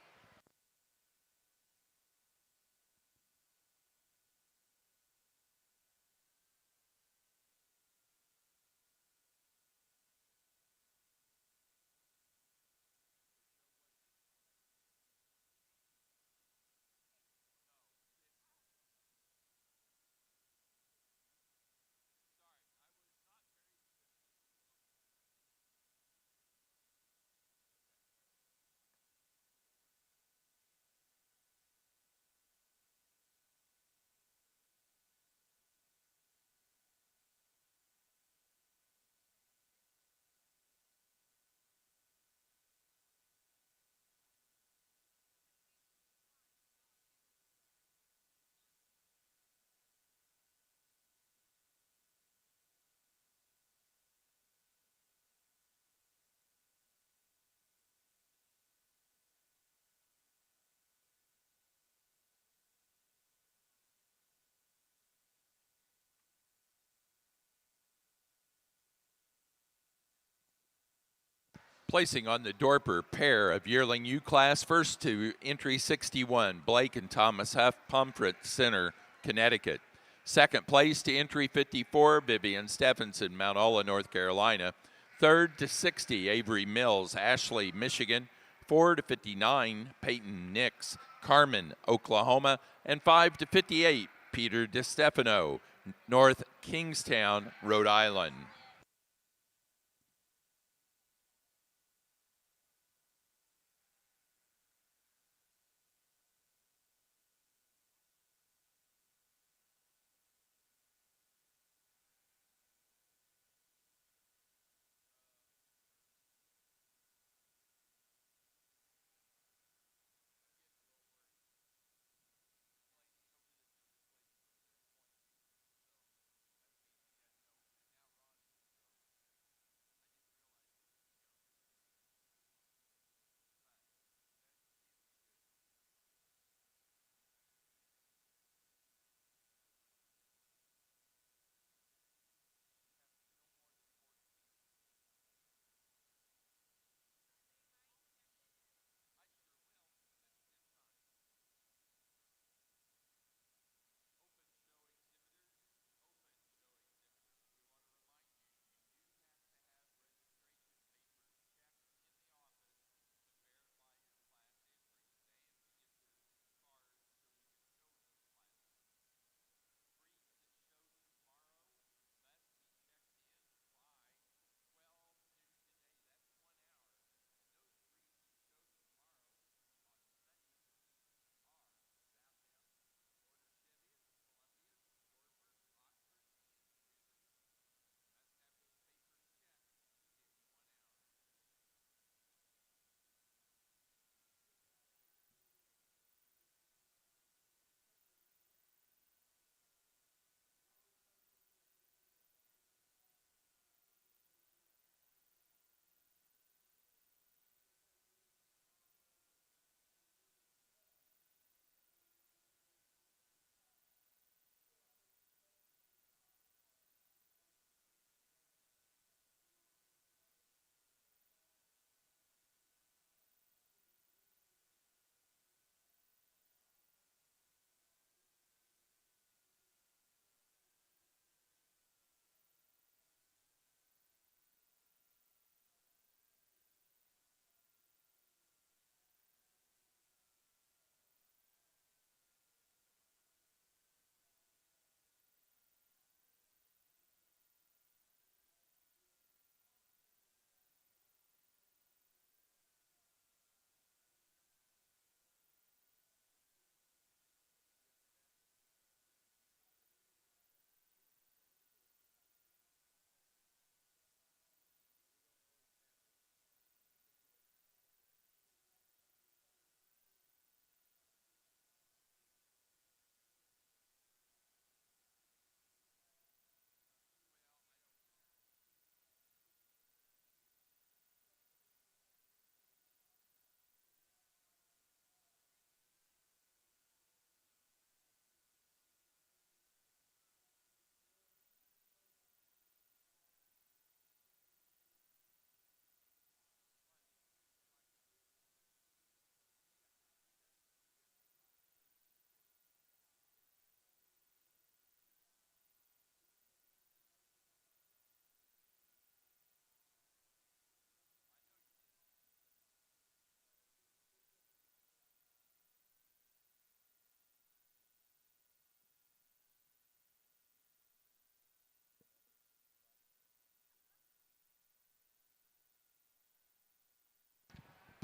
S1: Placing on the Dorper pair of yearling U class, first to entry 61, Blake and Thomas Huff, Pomfret Center, Connecticut. Second place to entry 54, Vivian Stephenson, Mount Olla, North Carolina. Third to 60, Avery Mills, Ashley, Michigan. 4 to 59, Peyton Nix, Carmen, Oklahoma. And 5 to 58, Peter DeStefano, North Kingstown, Rhode Island.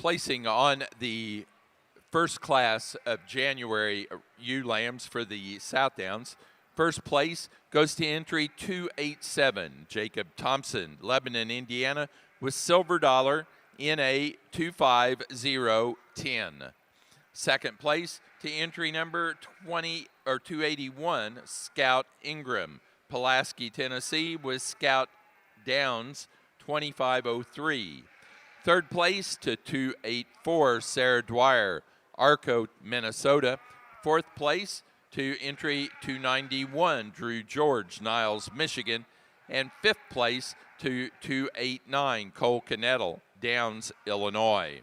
S1: placing on the first class of January ewe lambs for the South Downs. First place goes to entry 287, Jacob Thompson, Lebanon, Indiana, with silver dollar NA 25010. Second place to entry number 20 or 281, Scout Ingram, Pulaski, Tennessee, with Scout Downs 2503. Third place to 284, Sarah Dwyer, Arco, Minnesota. Fourth place to entry 291, Drew George, Niles, Michigan. And fifth place to 289, Cole Knettle, Downs, Illinois.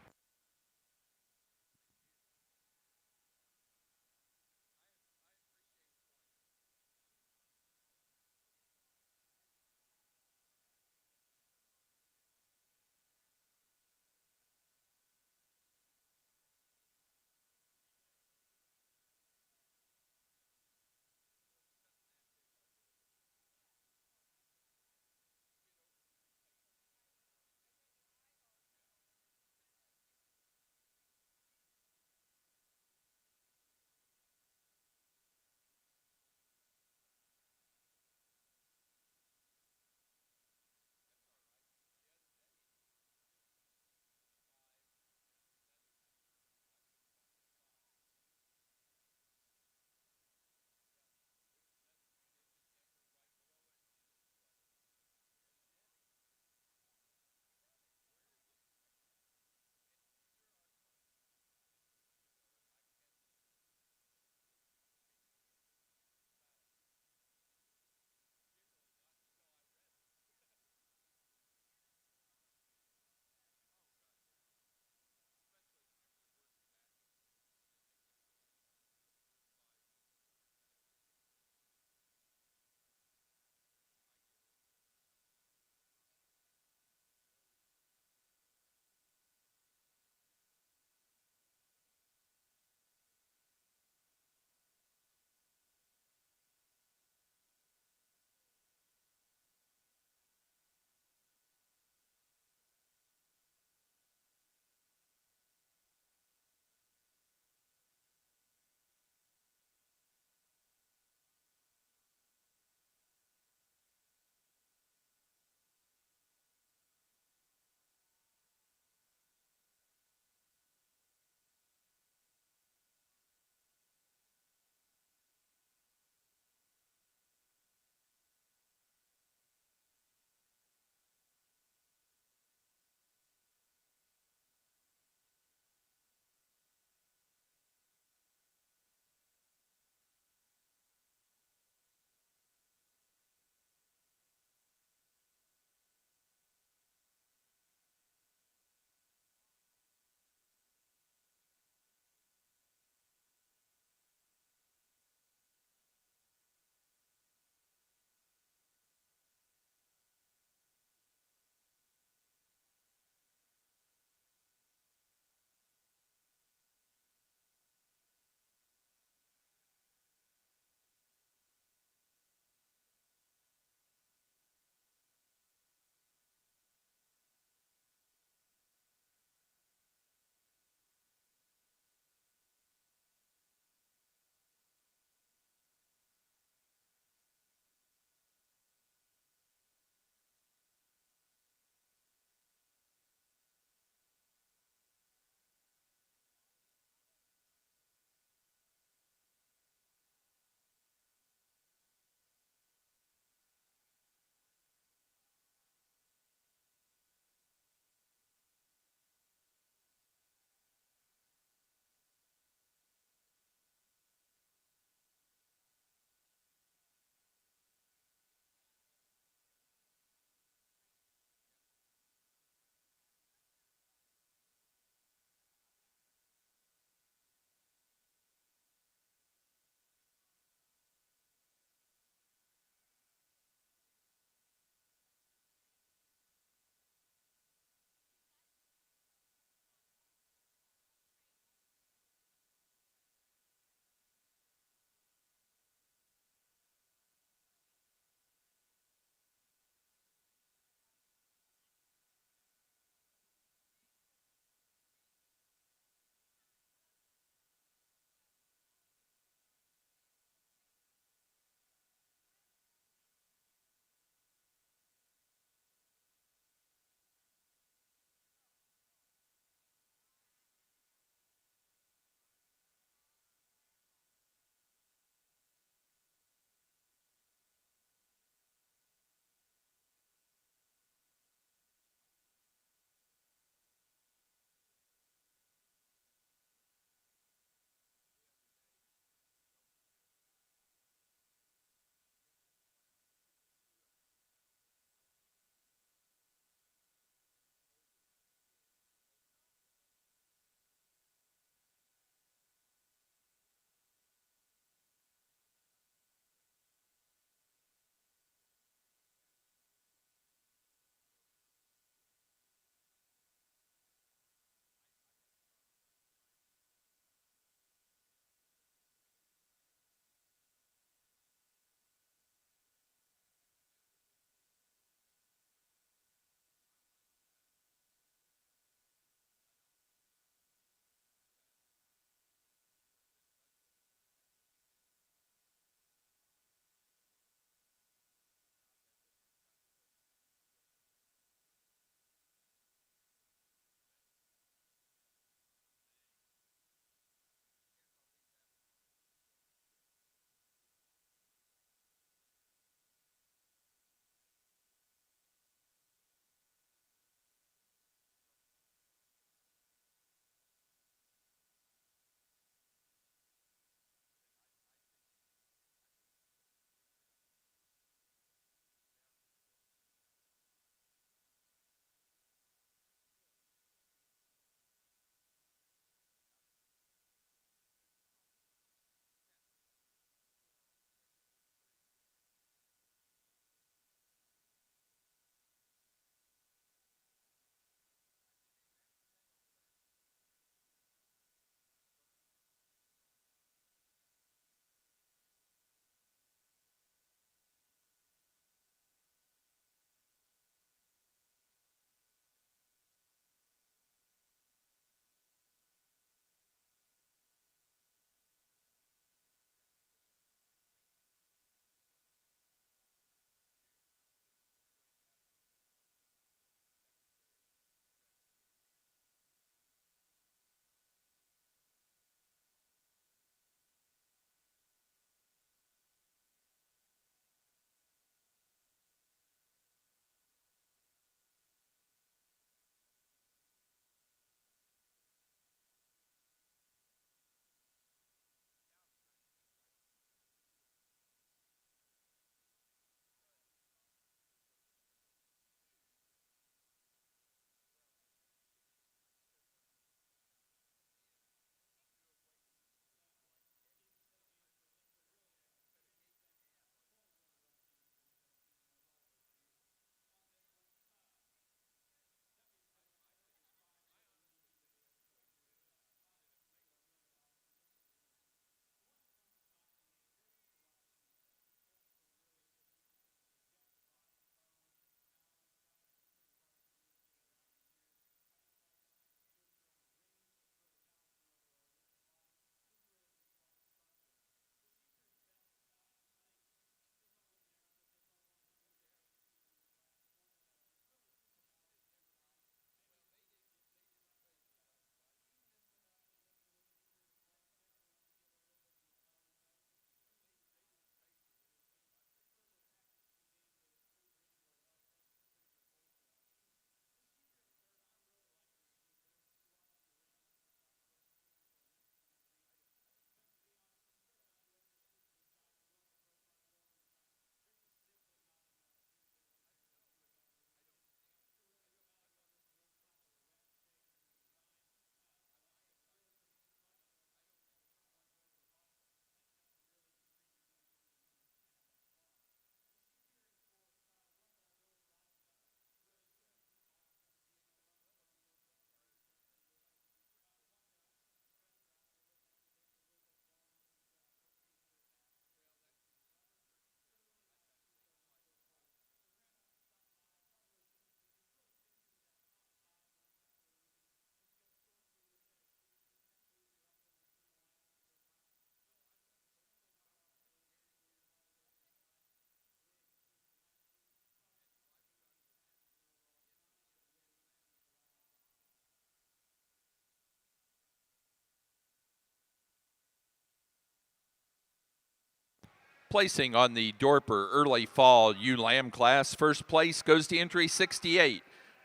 S1: Placing on the Dorper Early Fall Ewe Lamb class, first place goes to entry 68,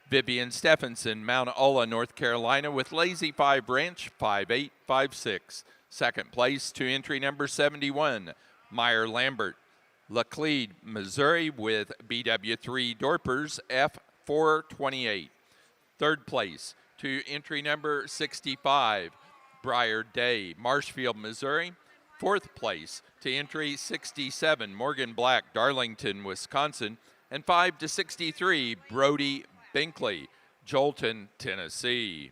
S1: Vivian Stephenson, Mount Ola, North Carolina, with Lazy 5 Ranch 5856. Second place to entry number 71, Meyer Lambert, Laclede, Missouri, with BW3 Dorpers F428. Third place to entry number 65, Briar Day, Marshfield, Missouri. Fourth place to entry 67, Morgan Black, Darlington, Wisconsin. And 5 to 63, Brody Binkley, Jolton, Tennessee.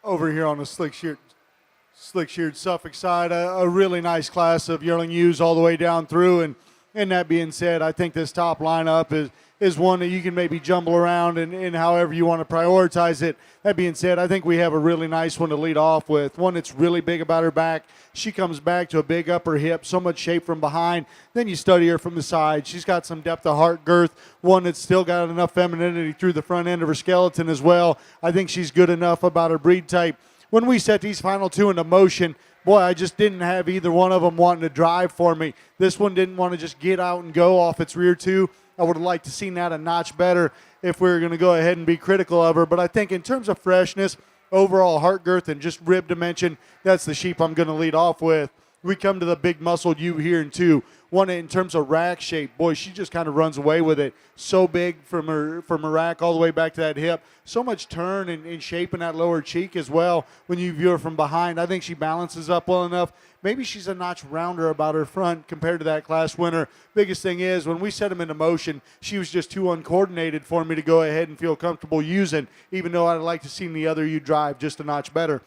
S2: Over here on the slick-sheared Suffolk side, a really nice class of yearling ewes all the way down through. And that being said, I think this top lineup is one that you can maybe jumble around and however you want to prioritize it. That being said, I think we have a really nice one to lead off with, one that's really big about her back. She comes back to a big upper hip, so much shape from behind. Then you study her from the side. She's got some depth of heart girth, one that's still got enough femininity through the front end of her skeleton as well. I think she's good enough about her breed type. When we set these final two into motion, boy, I just didn't have either one of them wanting to drive for me. This one didn't want to just get out and go off its rear two. I would have liked to seen that a notch better if we were going to go ahead and be critical of her. But I think in terms of freshness, overall heart girth, and just rib dimension, that's the sheep I'm going to lead off with. We come to the big muscled ewe here in two. One in terms of rack shape, boy, she just kind of runs away with it. So big from her rack all the way back to that hip. So much turn and shape in that lower cheek as well when you view her from behind. I think she balances up well enough. Maybe she's a notch rounder about her front compared to that class winner. Biggest thing is when we set them into motion, she was just too uncoordinated for me to go ahead and feel comfortable using, even though I'd like to see the other ewe drive just a notch better.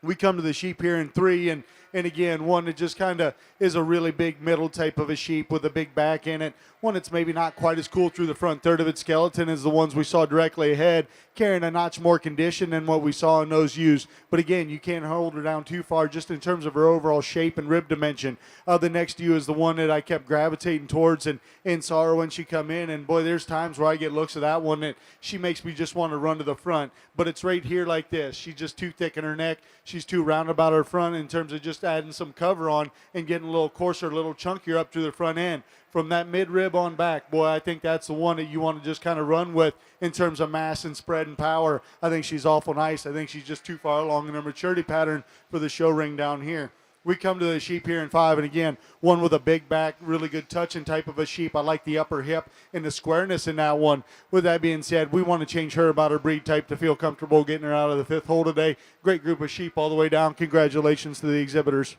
S2: We come to the sheep here in three, and again, one that just kind of is a really big middle type of a sheep with a big back in it. One that's maybe not quite as cool through the front third of its skeleton as the ones we saw directly ahead, carrying a notch more condition than what we saw in those ewes. But again, you can't hold her down too far just in terms of her overall shape and rib dimension. The next ewe is the one that I kept gravitating towards and saw her when she come in. And boy, there's times where I get looks at that one that she makes me just want to run to the front. But it's right here like this. She's just too thick in her neck. She's too round about her front in terms of just adding some cover on and getting a little coarser, a little chunkier up through the front end. From that mid-rib on back, boy, I think that's the one that you want to just kind of run with in terms of mass and spread and power. I think she's awful nice. I think she's just too far along in her maturity pattern for the show ring down here. We come to the sheep here in 5, and again, one with a big back, really good touching type of a sheep. I like the upper hip and the squareness in that one. With that being said, we want to change her about her breed type to feel comfortable getting her out of the 5th hole today. Great group of sheep all the way down. Congratulations to the exhibitors.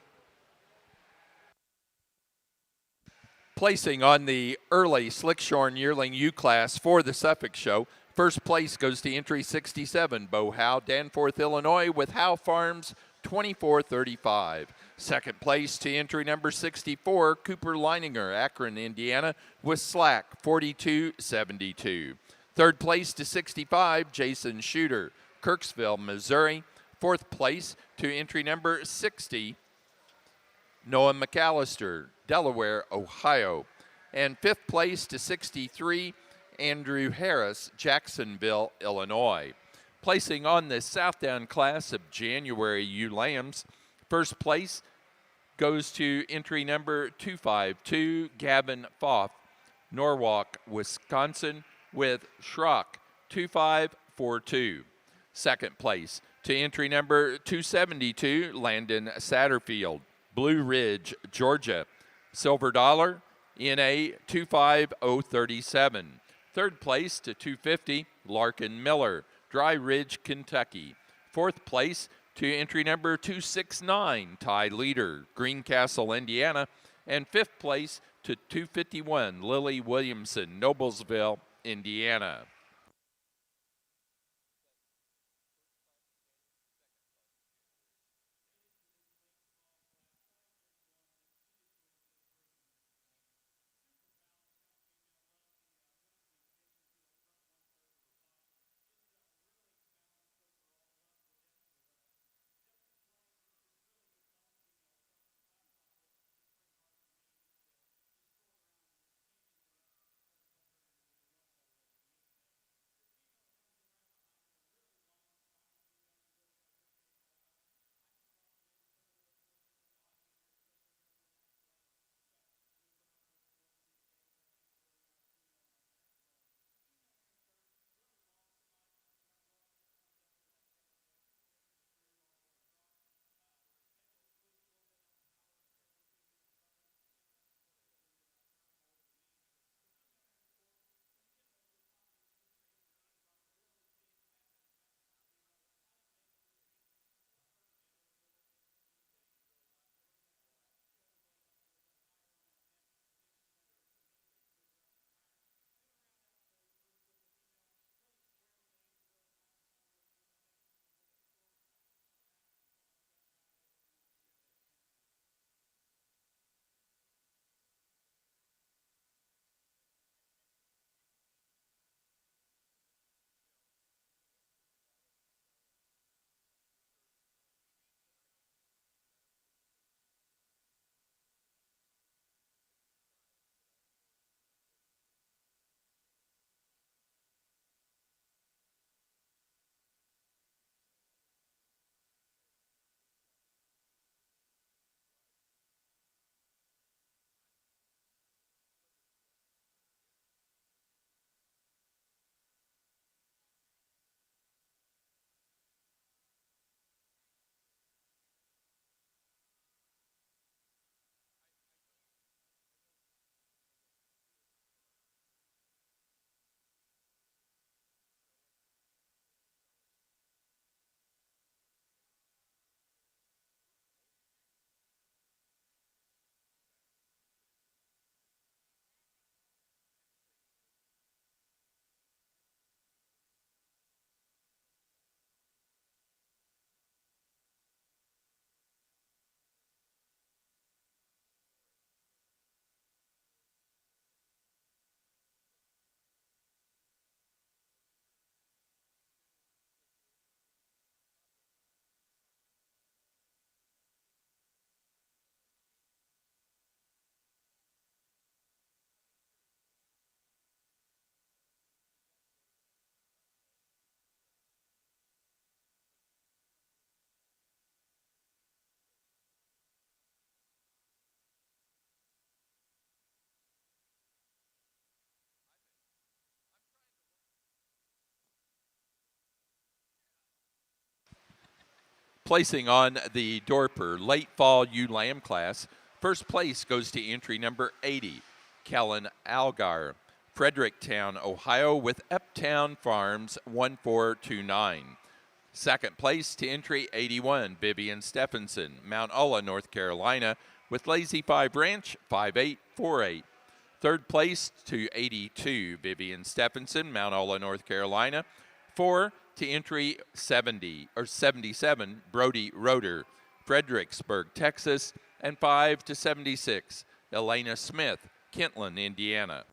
S1: Placing on the early Slickshorn Yearling U class for the Suffolk Show. First place goes to entry 67, Bo Howe, Danforth, Illinois, with Howe Farms 2435. Second place to entry number 64, Cooper Leininger, Akron, Indiana, with Slack 4272. Third place to 65, Jason Shooter, Kirksville, Missouri. Fourth place to entry number 60, Noah McAllister, Delaware, Ohio. And fifth place to 63, Andrew Harris, Jacksonville, Illinois. Placing on the Southdown class of January ewe lambs, first place goes to entry number 252, Gavin Foff, Norwalk, Wisconsin, with Schrock 2542. Second place to entry number 272, Landon Satterfield, Blue Ridge, Georgia, Silver Dollar, NA 25037. Third place to 250, Larkin Miller, Dry Ridge, Kentucky. Fourth place to entry number 269, Ty Leader, Greencastle, Indiana. And fifth place to 251, Lily Williamson, Noblesville, Indiana. Placing on the Dorper late fall ewe lamb class, first place goes to entry number 80, Kellen Algar, Fredericktown, Ohio, with Uptown Farms 1429. Second place to entry 81, Vivian Stephenson, Mount Ulla, North Carolina, with Lazy 5 Ranch 5848. Third place to 82, Vivian Stephenson, Mount Ulla, North Carolina. 4 to entry 77, Brody Roeder, Fredericksburg, Texas. And 5 to 76, Elena Smith, Kentland, Indiana.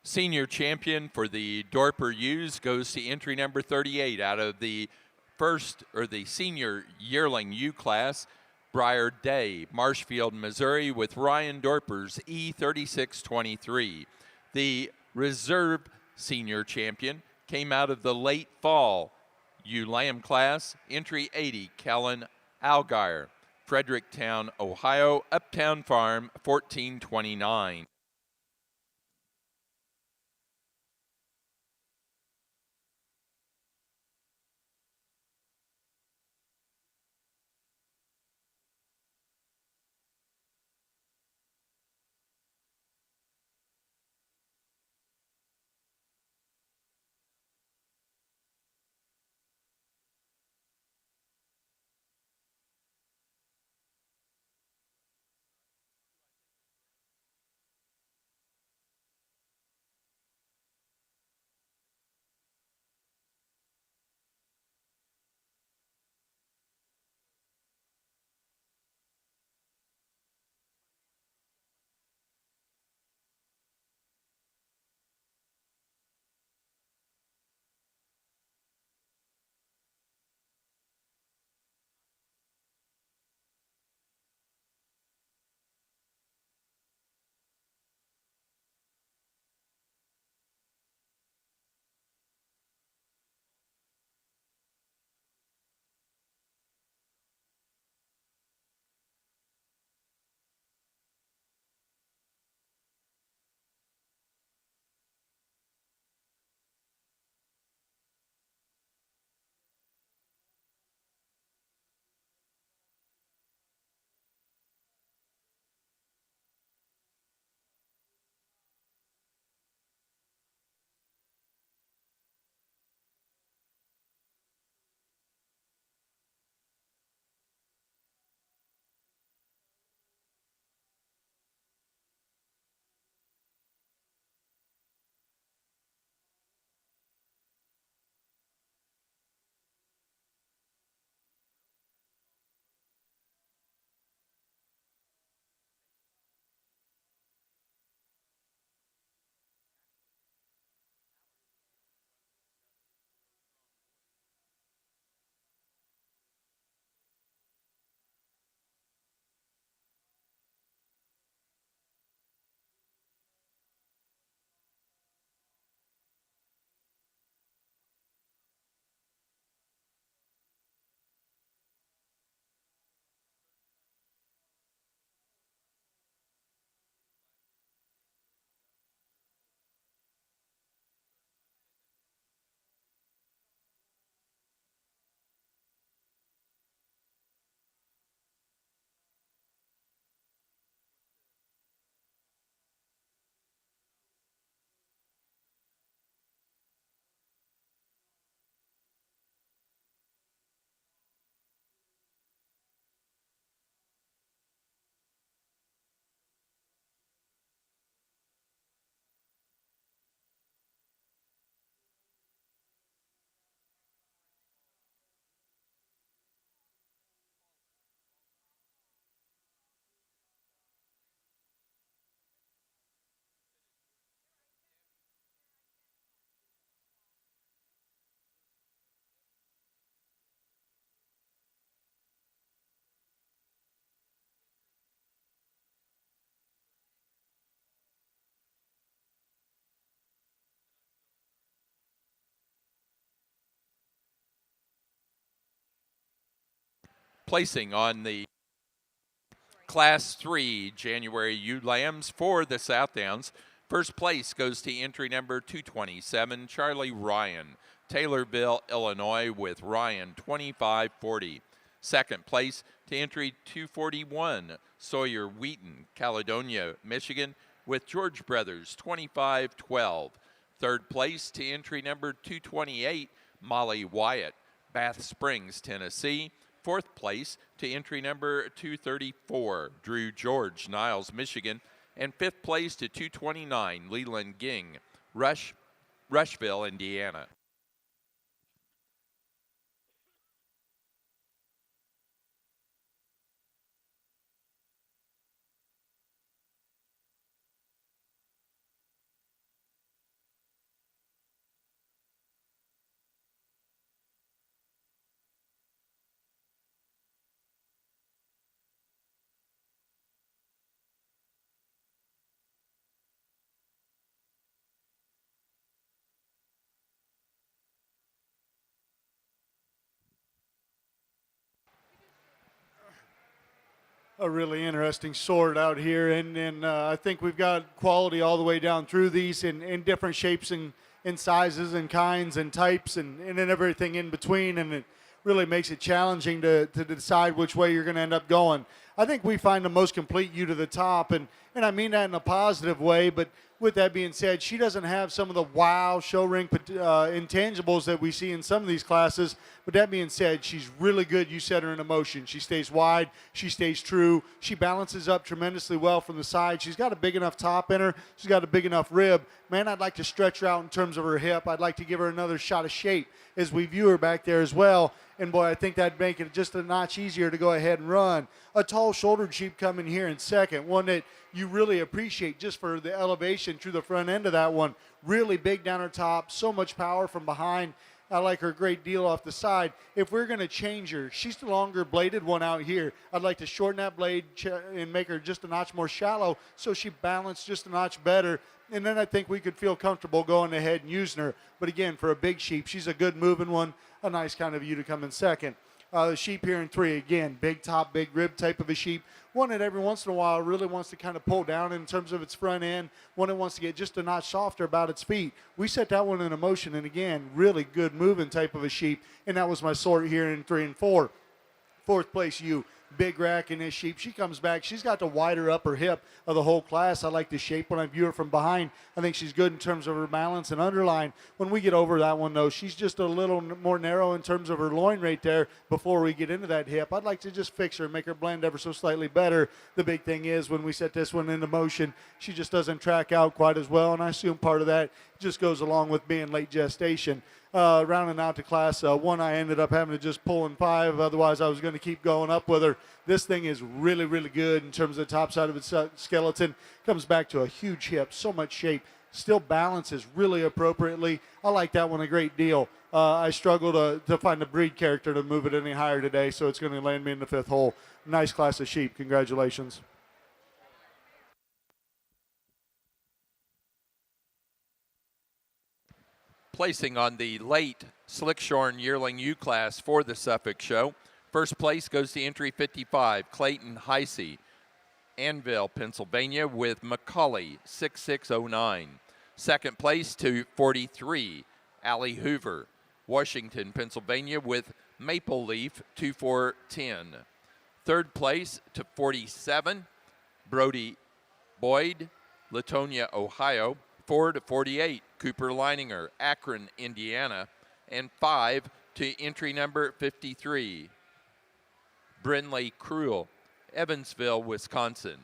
S1: Senior champion for the Dorper Ewes goes to entry number 38 out of the senior yearling ewe class, Briar Day, Marshfield, Missouri, with Ryan Dorper's E3623. The reserve senior champion came out of the late fall ewe lamb class, entry 80, Kellen Algar, Fredericktown, Ohio, Uptown Farm 1429. Placing on the Class 3 January ewe lambs for the Southdowns. First place goes to entry number 227, Charlie Ryan, Taylorville, Illinois, with Ryan 2540. Second place to entry 241, Sawyer Wheaton, Caledonia, Michigan, with George Brothers 2512. Third place to entry number 228, Molly Wyatt, Bath Springs, Tennessee. Fourth place to entry number 234, Drew George, Niles, Michigan. And fifth place to 229, Leland Ging, Rushville, Indiana.
S2: A really interesting sort out here, and I think we've got quality all the way down through these in different shapes and sizes and kinds and types and everything in between, and it really makes it challenging to decide which way you're going to end up going. I think we find the most complete ewe to the top, and I mean that in a positive way, but with that being said, she doesn't have some of the wow show ring intangibles that we see in some of these classes. But that being said, she's really good. You set her in motion. She stays wide. She stays true. She balances up tremendously well from the side. She's got a big enough top in her. She's got a big enough rib. Man, I'd like to stretch her out in terms of her hip. I'd like to give her another shot of shape as we view her back there as well. And boy, I think that'd make it just a notch easier to go ahead and run. A tall shouldered sheep coming here in second, one that you really appreciate just for the elevation through the front end of that one. Really big down her top, so much power from behind. I like her a great deal off the side. If we're going to change her, she's the longer bladed one out here. I'd like to shorten that blade and make her just a notch more shallow so she balanced just a notch better. And then I think we could feel comfortable going ahead and using her. But again, for a big sheep, she's a good moving one, a nice kind of ewe to come in second. The sheep here in three, again, big top, big rib type of a sheep. One that every once in a while really wants to kind of pull down in terms of its front end. One that wants to get just a notch softer about its feet. We set that one in motion, and again, really good moving type of a sheep. And that was my sort here in 3 and 4. Fourth place ewe, big rack in this sheep. She comes back. She's got the wider upper hip of the whole class. I like the shape when I view her from behind. I think she's good in terms of her balance and underline. When we get over that one, though, she's just a little more narrow in terms of her loin right there before we get into that hip. I'd like to just fix her, make her blend ever so slightly better. The big thing is when we set this one into motion, she just doesn't track out quite as well, and I assume part of that just goes along with being late gestation. Rounding out to class 1, I ended up having to just pull in 5. Otherwise, I was going to keep going up with her. This thing is really, really good in terms of the top side of its skeleton. Comes back to a huge hip, so much shape. Still balances really appropriately. I like that one a great deal. I struggle to find a breed character to move it any higher today, so it's going to land me in the 5th hole. Nice class of sheep. Congratulations.
S1: Placing on the late Slickshorn yearling U class for the Suffolk Show. First place goes to entry 55, Clayton Heisey, Anvil, Pennsylvania, with Macaulay 6609. Second place to 43, Allie Hoover, Washington, Pennsylvania, with Maple Leaf 2410. Third place to 47, Brody Boyd, Latonia, Ohio. 4 to 48, Cooper Leininger, Akron, Indiana. And 5 to entry number 53, Brinley Cruel, Evansville, Wisconsin.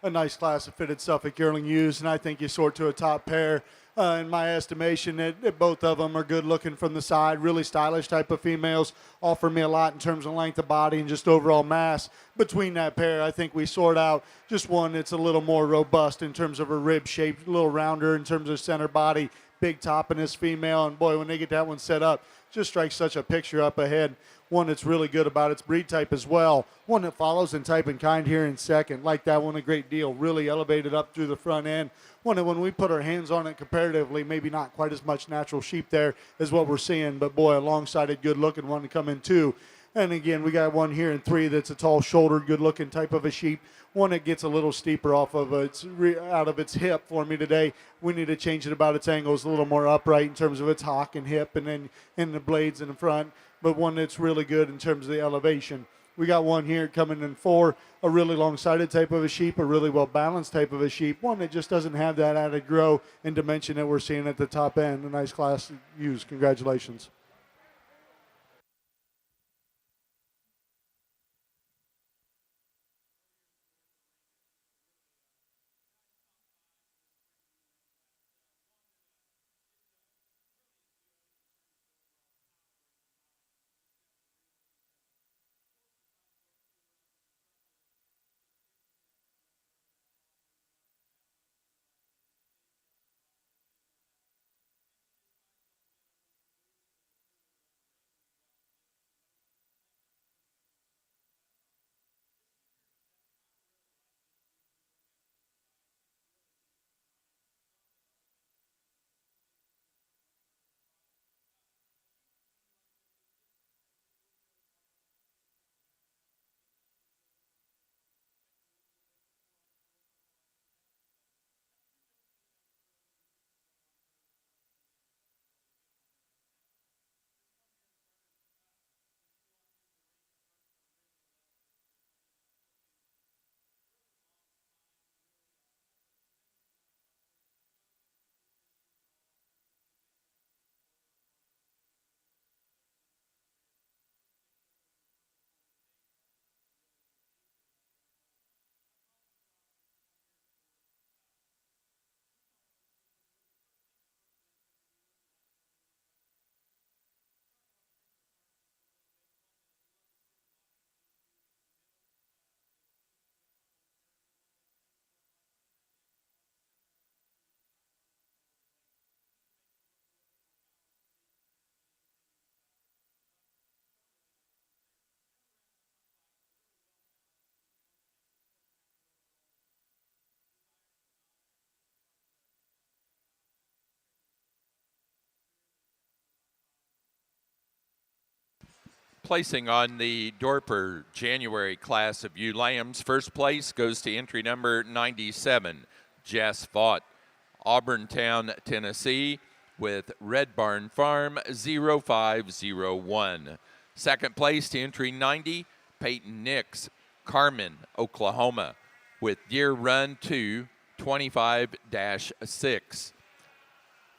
S2: a nice class of fitted Suffolk yearling ewes, and I think you sort to a top pair. In my estimation, that both of them are good looking from the side, really stylish type of females, offer me a lot in terms of length of body and just overall mass. Between that pair, I think we sort out just one that's a little more robust in terms of her rib shape, a little rounder in terms of center body, big top in this female, and boy, when they get that one set up, just strikes such a picture up ahead. One that's really good about its breed type as well. One that follows in type and kind here in second. Like that one a great deal. Really elevated up through the front end. One that when we put our hands on it comparatively, maybe not quite as much natural sheep there as what we're seeing. But boy, a long-sided, good-looking one to come in two. And again, we got one here in three that's a tall-shouldered, good-looking type of a sheep. One that gets a little steeper off of out of its hip for me today. We need to change it about its angles a little more upright in terms of its hock and hip and then in the blades in the front. But one that's really good in terms of the elevation. We got one here coming in four, a really long-sided type of a sheep, a really well-balanced type of a sheep, one that just doesn't have that added grow and dimension that we're seeing at the top end. A nice class to use. Congratulations.
S1: Placing on the Dorper January class of ewe lambs, first place goes to entry number 97, Jess Vaught, Auburntown, Tennessee, with Red Barn Farm 0501. Second place to entry 90, Peyton Nix, Carmen, Oklahoma, with Deer Run 2 25-6.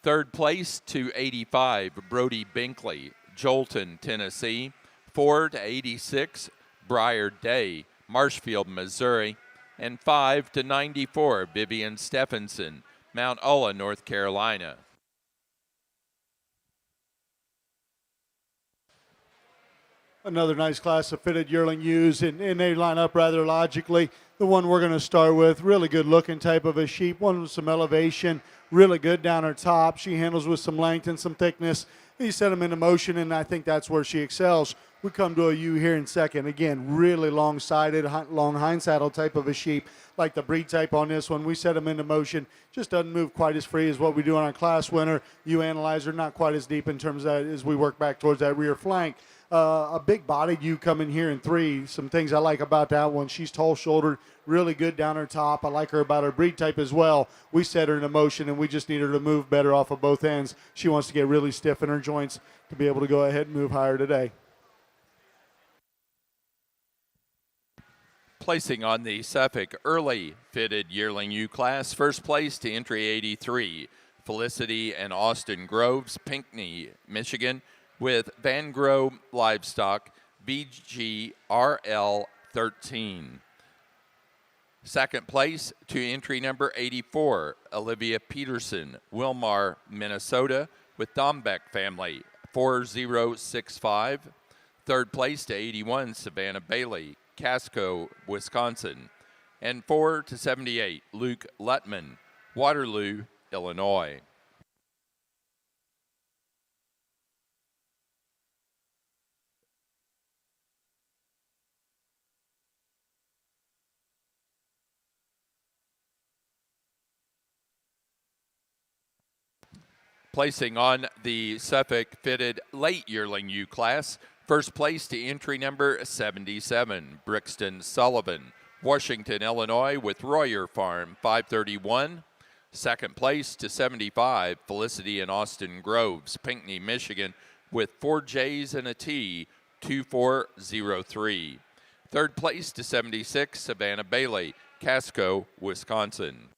S1: Third place to 85, Brody Binkley, Jolton, Tennessee. 4-86, Briar Day, Marshfield, Missouri. And 5-94, Vivian Stephenson, Mount Ulla, North Carolina.
S2: Another nice class of fitted yearling ewes, and they line up rather logically. The one we're going to start with, really good looking type of a sheep, one with some elevation, really good down her top. She handles with some length and some thickness. You set them into motion, and I think that's where she excels. We come to a ewe here in second. Again, really long-sided, long hind saddle type of a sheep, like the breed type on this one. We set them into motion. Just doesn't move quite as free as what we do on our class winner. Ewe analyzer, not quite as deep in terms of that as we work back towards that rear flank. A big-bodied ewe coming here in three. Some things I like about that one. She's tall-shouldered, really good down her top. I like her about her breed type as well. We set her into motion, and we just need her to move better off of both ends. She wants to get really stiff in her joints to be able to go ahead and move higher today.
S1: Placing on the Suffolk early fitted yearling ewe class, first place to entry 83, Felicity and Austin Groves, Pinckney, Michigan, with Van Grove Livestock, VGRL 13. Second place to entry number 84, Olivia Peterson, Wilmar, Minnesota, with Dombeck family, 4065. Third place to 81, Savannah Bailey, Casco, Wisconsin. And 4 to 78, Luke Lutman, Waterloo, Illinois. Placing on the Suffolk fitted late yearling U class, first place to entry number 77, Brixton Sullivan, Washington, Illinois, with Royer Farm, 531. Second place to 75, Felicity and Austin Groves, Pinckney, Michigan, with 4 J's and a T, 2403. Third place to 76, Savannah Bailey, Casco, Wisconsin.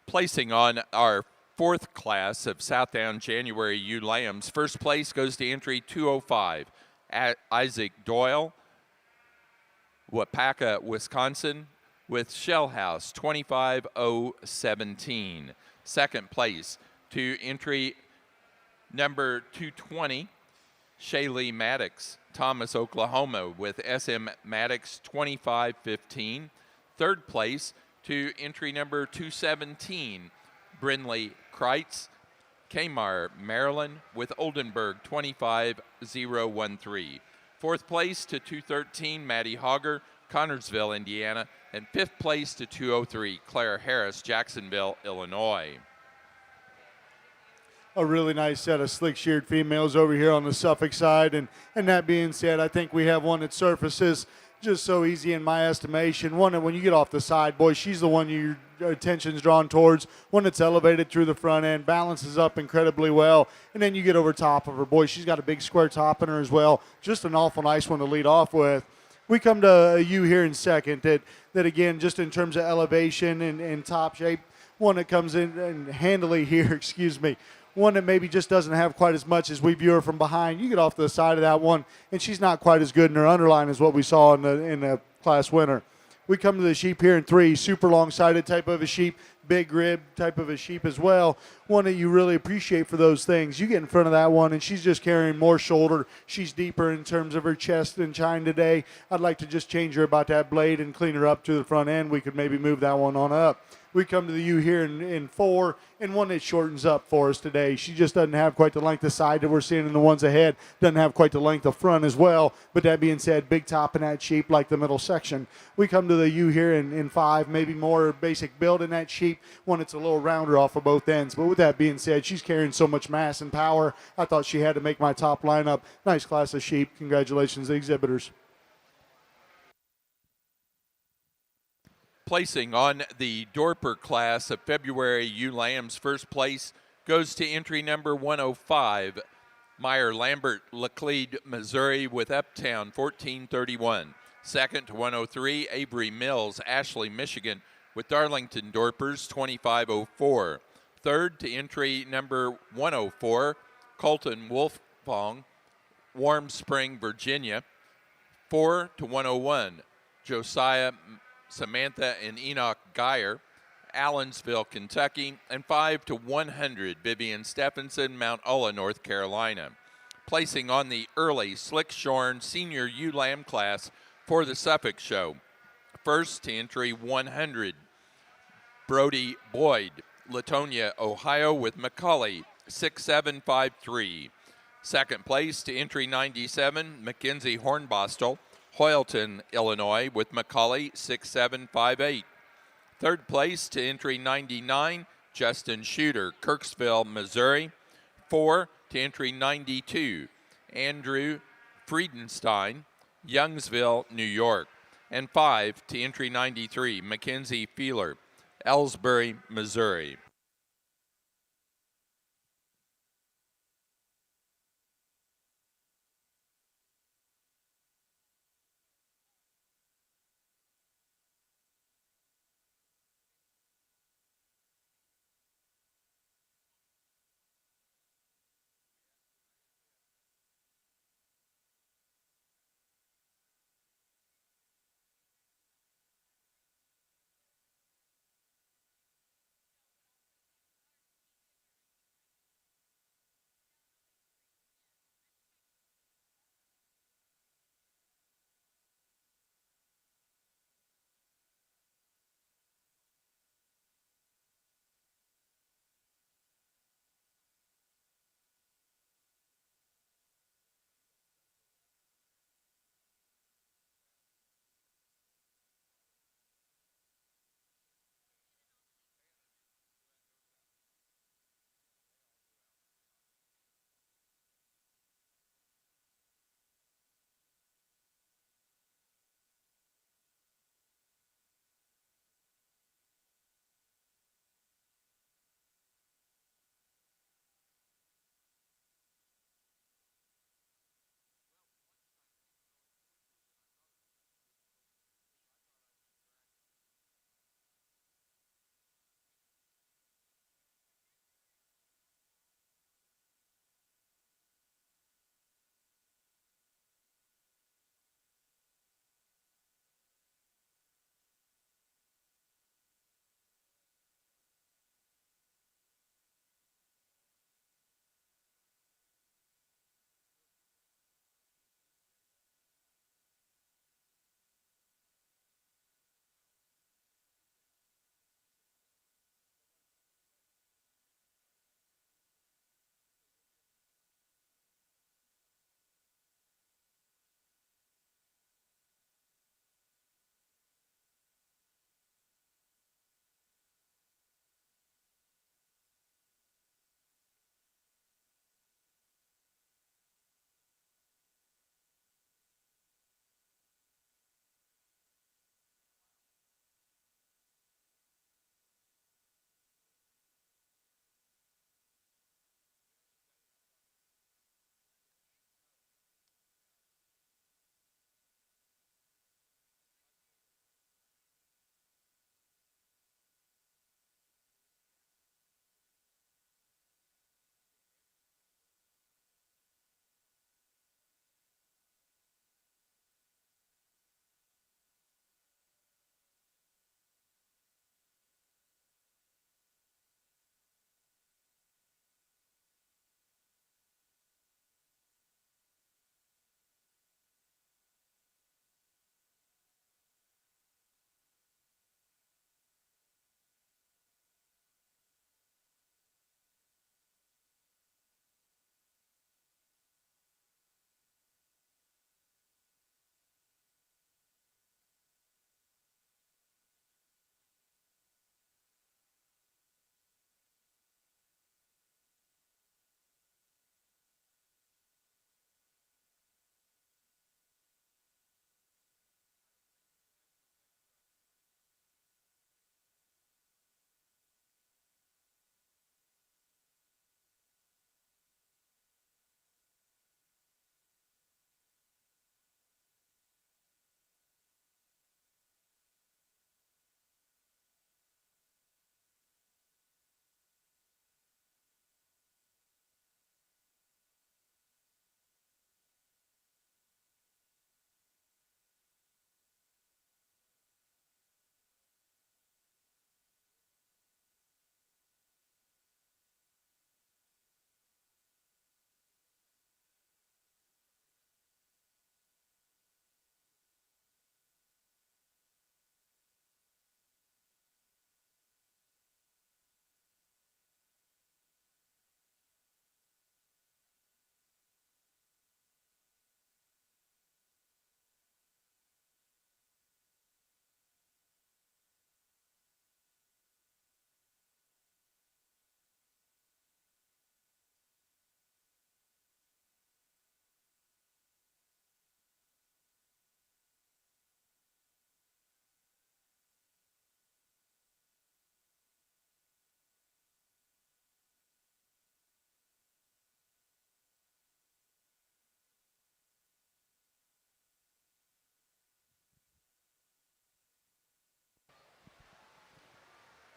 S1: Placing on our fourth class of Southdown January U Lambs, first place goes to entry 205, Isaac Doyle, Wapaka, Wisconsin, with Shell House 25017. Second place to entry number 220, Shaylee Maddox, Thomas, Oklahoma, with SM Maddox 2515. Third place to entry number 217, Brinley Kreitz, Kmar, Maryland, with Oldenburg 25013. Fourth place to 213, Maddie Hogger, Connorsville, Indiana. And fifth place to 203, Claire Harris, Jacksonville, Illinois.
S2: A really nice set of slick-sheared females over here on the Suffolk side. And that being said, I think we have one that surfaces just so easy in my estimation. One that when you get off the side, boy, she's the one your attention's drawn towards. One that's elevated through the front end, balances up incredibly well. And then you get over top of her. Boy, she's got a big square top in her as well. Just an awful nice one to lead off with. We come to you here in second that again, just in terms of elevation and top shape, one that comes in and handily here, excuse me, one that maybe just doesn't have quite as much as we view her from behind. You get off to the side of that one, and she's not quite as good in her underline as what we saw in the class winner. We come to the sheep here in three, super long-sided type of a sheep, big rib type of a sheep as well. One that you really appreciate for those things. You get in front of that one, and she's just carrying more shoulder. She's deeper in terms of her chest and chine today. I'd like to just change her about that blade and clean her up to the front end. We could maybe move that one on up. We come to the U here in four, and one that shortens up for us today. She just doesn't have quite the length of side that we're seeing in the ones ahead. Doesn't have quite the length of front as well. But that being said, big top in that sheep like the middle section. We come to the U here in five, maybe more basic build in that sheep. One that's a little rounder off of both ends. But with that being said, she's carrying so much mass and power. I thought she had to make my top lineup. Nice class of sheep. Congratulations, the exhibitors.
S1: Placing on the Dorper class of February, Ewe Lamb's first place goes to entry number 105, Meyer Lambert, Laclede, Missouri, with Uptown 1431. Second to 103, Avery Mills, Ashley, Michigan, with Darlington Dorpers 2504. Third to entry number 104, Colton Wolfong, Warm Spring, Virginia. 4 to 101, Josiah, Samantha, and Enoch Geyer, Allensville, Kentucky. And 5 to 100, Vivian Stephenson, Mount Ulla, North Carolina. Placing on the early Slick-Shorn Senior Ewe Lamb class for the Suffolk Show. First to entry 100, Brody Boyd, Latonia, Ohio, with McCully 6753. Second place to entry 97, Mackenzie Hornbostel, Hoyleton, Illinois, with McCully 6758. Third place to entry 99, Justin Shooter, Kirksville, Missouri. 4 to entry 92, Andrew Friedenstein, Youngsville, New York. And 5 to entry 93, Mackenzie Feeler, Ellsbury, Missouri.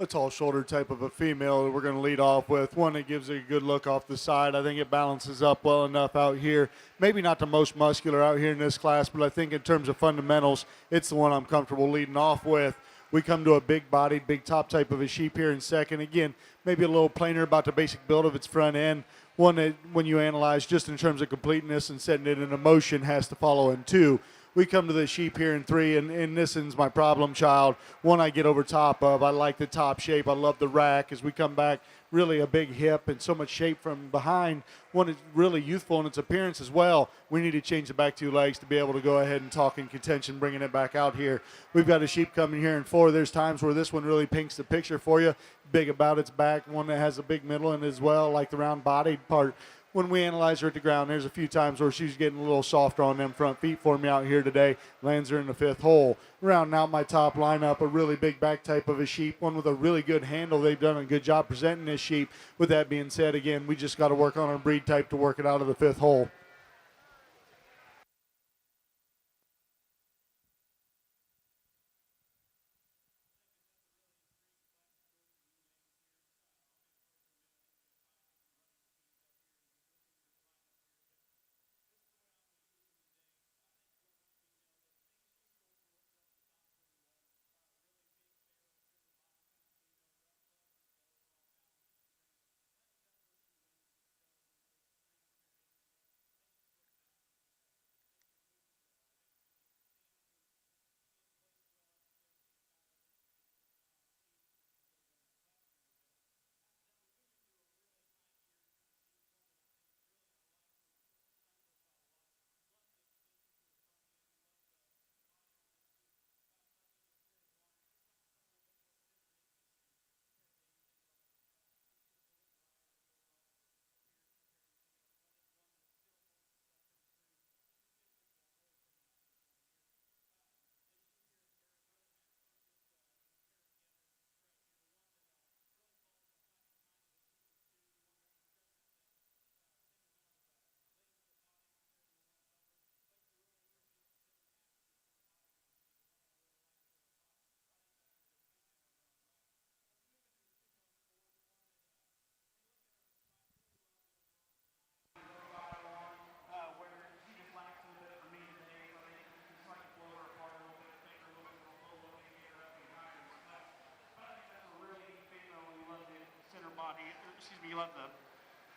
S2: a tall shoulder type of a female that we're going to lead off with. One that gives a good look off the side. I think it balances up well enough out here. Maybe not the most muscular out here in this class, but I think in terms of fundamentals, it's the one I'm comfortable leading off with. We come to a big bodied, big top type of a sheep here in second. Again, maybe a little plainer about the basic build of its front end. One that when you analyze just in terms of completeness and setting it in a motion has to follow in two. We come to the sheep here in three, and this one's my problem child. One I get over top of. I like the top shape. I love the rack as we come back. Really a big hip and so much shape from behind. One is really youthful in its appearance as well. We need to change the back two legs to be able to go ahead and talk in contention, bringing it back out here. We've got a sheep coming here in four. There's times where this one really paints the picture for you. Big about its back, one that has a big middle and as well, like the round bodied part. When we analyze her at the ground, there's a few times where she's getting a little softer on them front feet for me out here today. Lands her in the fifth hole. Rounding out my top lineup, a really big back type of a sheep, one with a really good handle. They've done a good job presenting this sheep. With that being said, again, we just got to work on our breed type to work it out of the fifth hole.
S3: You love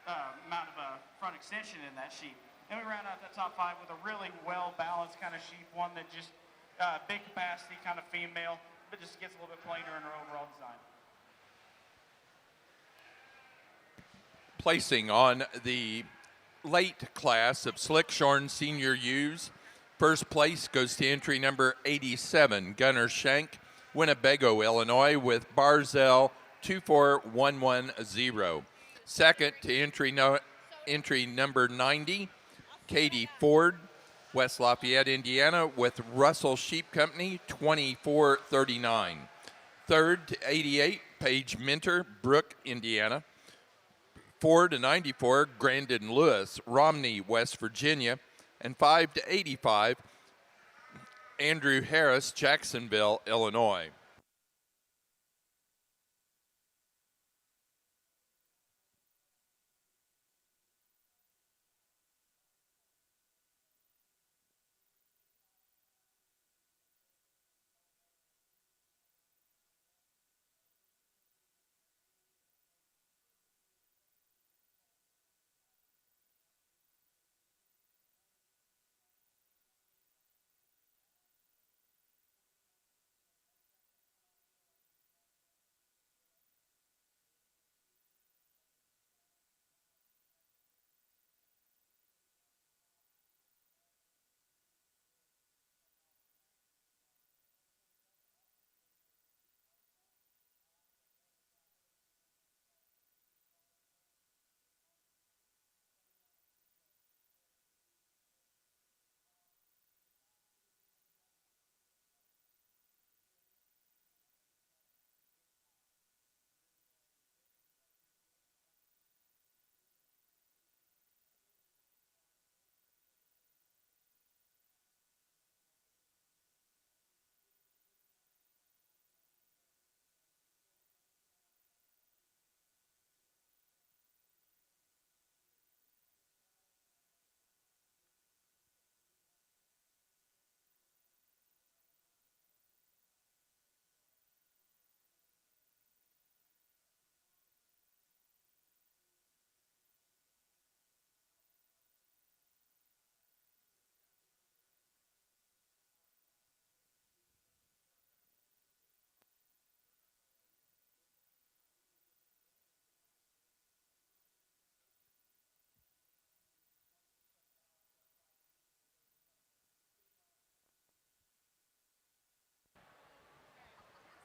S3: the amount of front extension in that sheep. Then we round out that top five with a really well-balanced kind of sheep, one that just big capacity kind of female, but just gets a little bit plainer in her overall design.
S1: Placing on the late class of Slickshorn Senior Ewes, first place goes to entry number 87, Gunner Shank, Winnebago, Illinois, with Barzell 24110. Second to entry number 90, Katie Ford, West Lafayette, Indiana, with Russell Sheep Company 2439. Third to 88, Paige Minter, Brook, Indiana. 4 to 94, Grandin Lewis, Romney, West Virginia. And 5 to 85, Andrew Harris, Jacksonville, Illinois.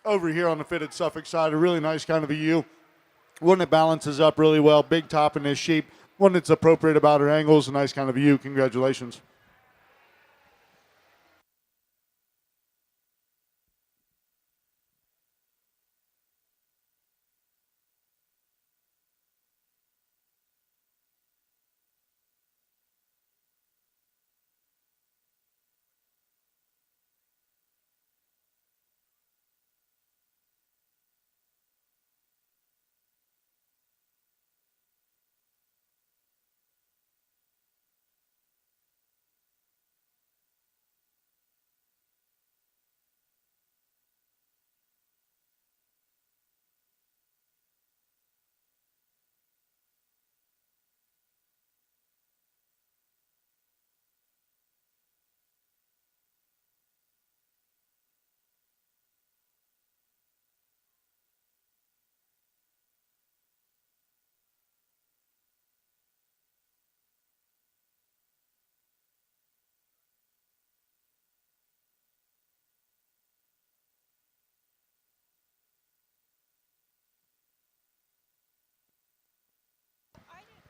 S2: over here on the fitted Suffolk side, a really nice kind of a ewe. One that balances up really well, big top in this sheep. One that's appropriate about her angles, a nice kind of a ewe. Congratulations.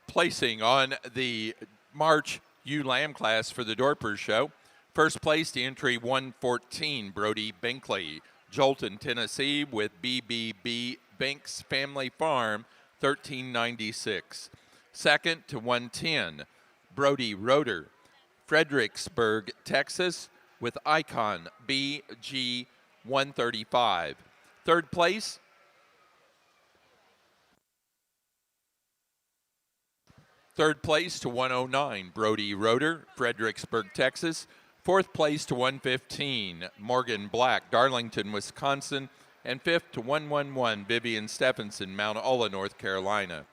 S1: Placing on the March ewe lamb class for the Dorper Show. First place to entry 114, Brody Binkley, Jolton, Tennessee, with BBB Banks Family Farm, 1396. Second to 110, Brody Roeder, Fredericksburg, Texas, with Icon BG 135. Third place, to 109, Brody Roeder, Fredericksburg, Texas. Fourth place to 115, Morgan Black, Darlington, Wisconsin. And fifth to 111, Vivian Stephenson, Mount Ola, North Carolina.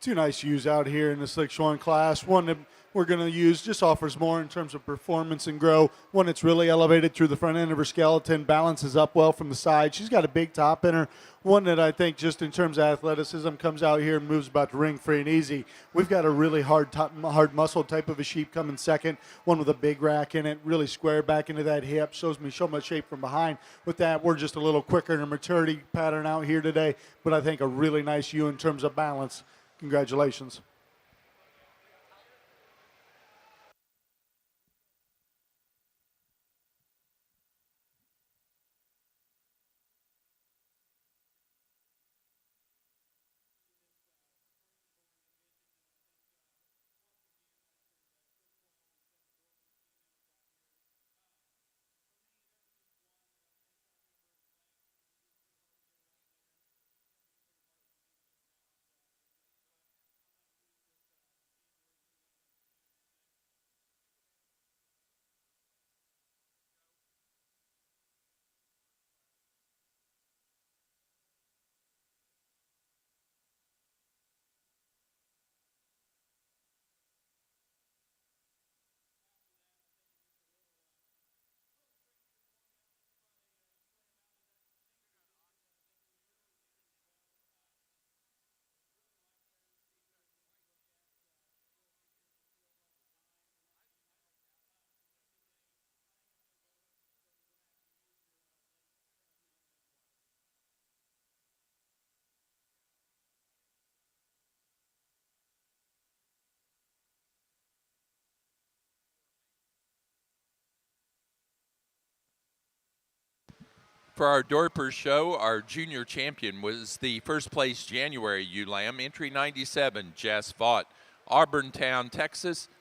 S2: Two nice ewes out here in the 6-1 class. One that we're going to use just offers more in terms of performance and grow. One that's really elevated through the front end of her skeleton, balances up well from the side. She's got a big top in her. One that I think just in terms of athleticism comes out here and moves about the ring free and easy. We've got a really hard hard muscle type of a sheep coming second. One with a big rack in it, really square back into that hip. Shows me so much shape from behind. With that, we're just a little quicker in our maturity pattern out here today. But I think a really nice ewe in terms of balance. Congratulations.
S1: For our Dorper Show, our junior champion was the first place January ewe lamb, entry 97, Jess Vaught, Auburntown,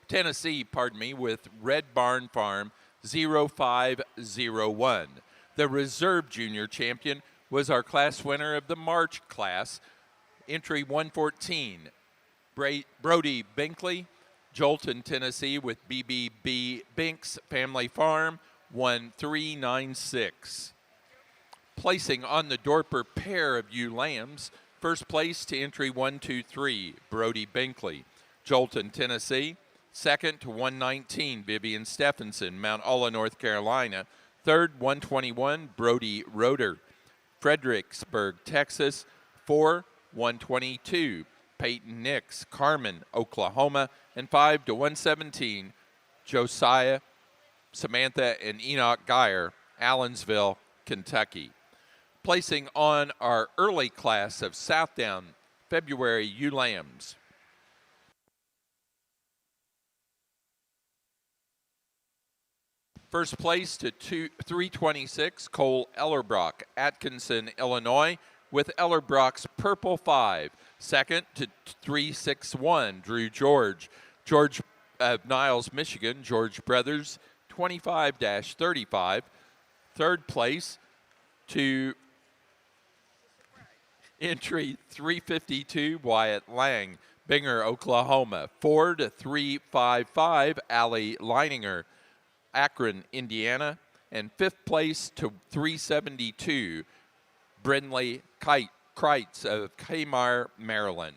S1: Tennessee, with Red Barn Farm 0501. The reserve junior champion was our class winner of the March class, entry 114, Brody Binkley, Jolton, Tennessee, with BBB Binks Family Farm 1396. Placing on the Dorper pair of ewe lambs, first place to entry 123, Brody Binkley, Jolton, Tennessee. Second to 119, Vivian Stephenson, Mount Ola, North Carolina. Third, 121, Brody Roeder, Fredericksburg, Texas. 4, 122, Peyton Nix, Carmen, Oklahoma. And 5 to 117, Josiah, Samantha, and Enoch Geyer, Allensville, Kentucky. Placing on our early class of Southdown February ewe lambs. First place to 326, Cole Ellerbrock, Atkinson, Illinois, with Ellerbrock's Purple 5. Second to 361, Drew George of Niles, Michigan, George Brothers, 25-35. Third place to entry 352, Wyatt Lang, Binger, Oklahoma. 4 to 355, Allie Leininger, Akron, Indiana. And fifth place to 372, Brindley Kreitz of Kmart, Maryland.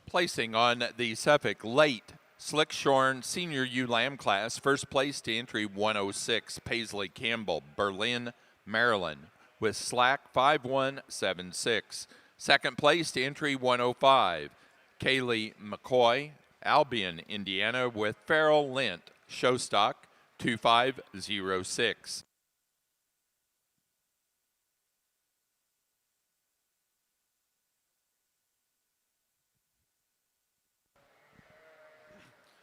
S1: Placing on the Suffolk Late Slickshorn Senior Ewe Lamb class, first place to entry 106, Paisley Campbell, Berlin, Maryland, with slack 5176. Second place to entry 105, Kaylee McCoy, Albion, Indiana, with Farrell Lint, Showstock 2506.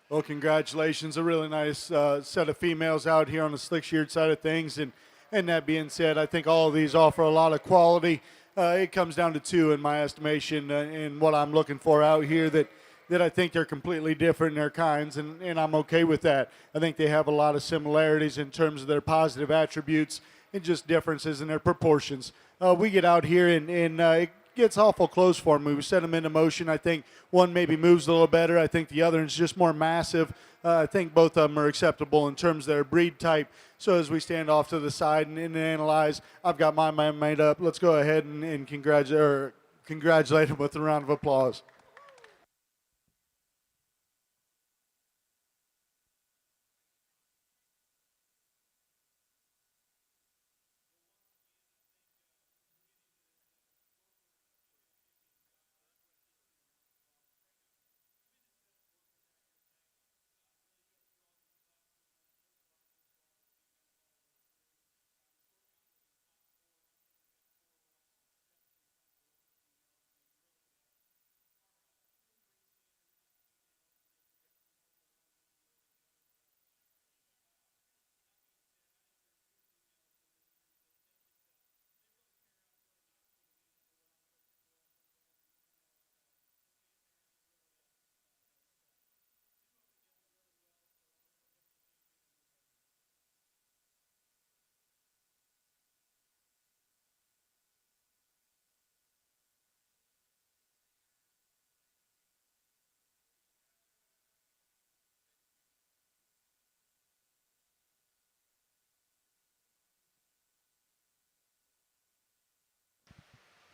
S2: Well, congratulations. A really nice set of females out here on the slick-sheared side of things. And that being said, I think all of these offer a lot of quality. It comes down to two in my estimation and what I'm looking for out here that I think they're completely different in their kinds, and I'm okay with that. I think they have a lot of similarities in terms of their positive attributes and just differences in their proportions. We get out here and it gets awful close for them. We set them into motion. I think one maybe moves a little better. I think the other is just more massive. I think both of them are acceptable in terms of their breed type. So as we stand off to the side and analyze, I've got my mind made up. Let's go ahead and congratulate them with a round of applause.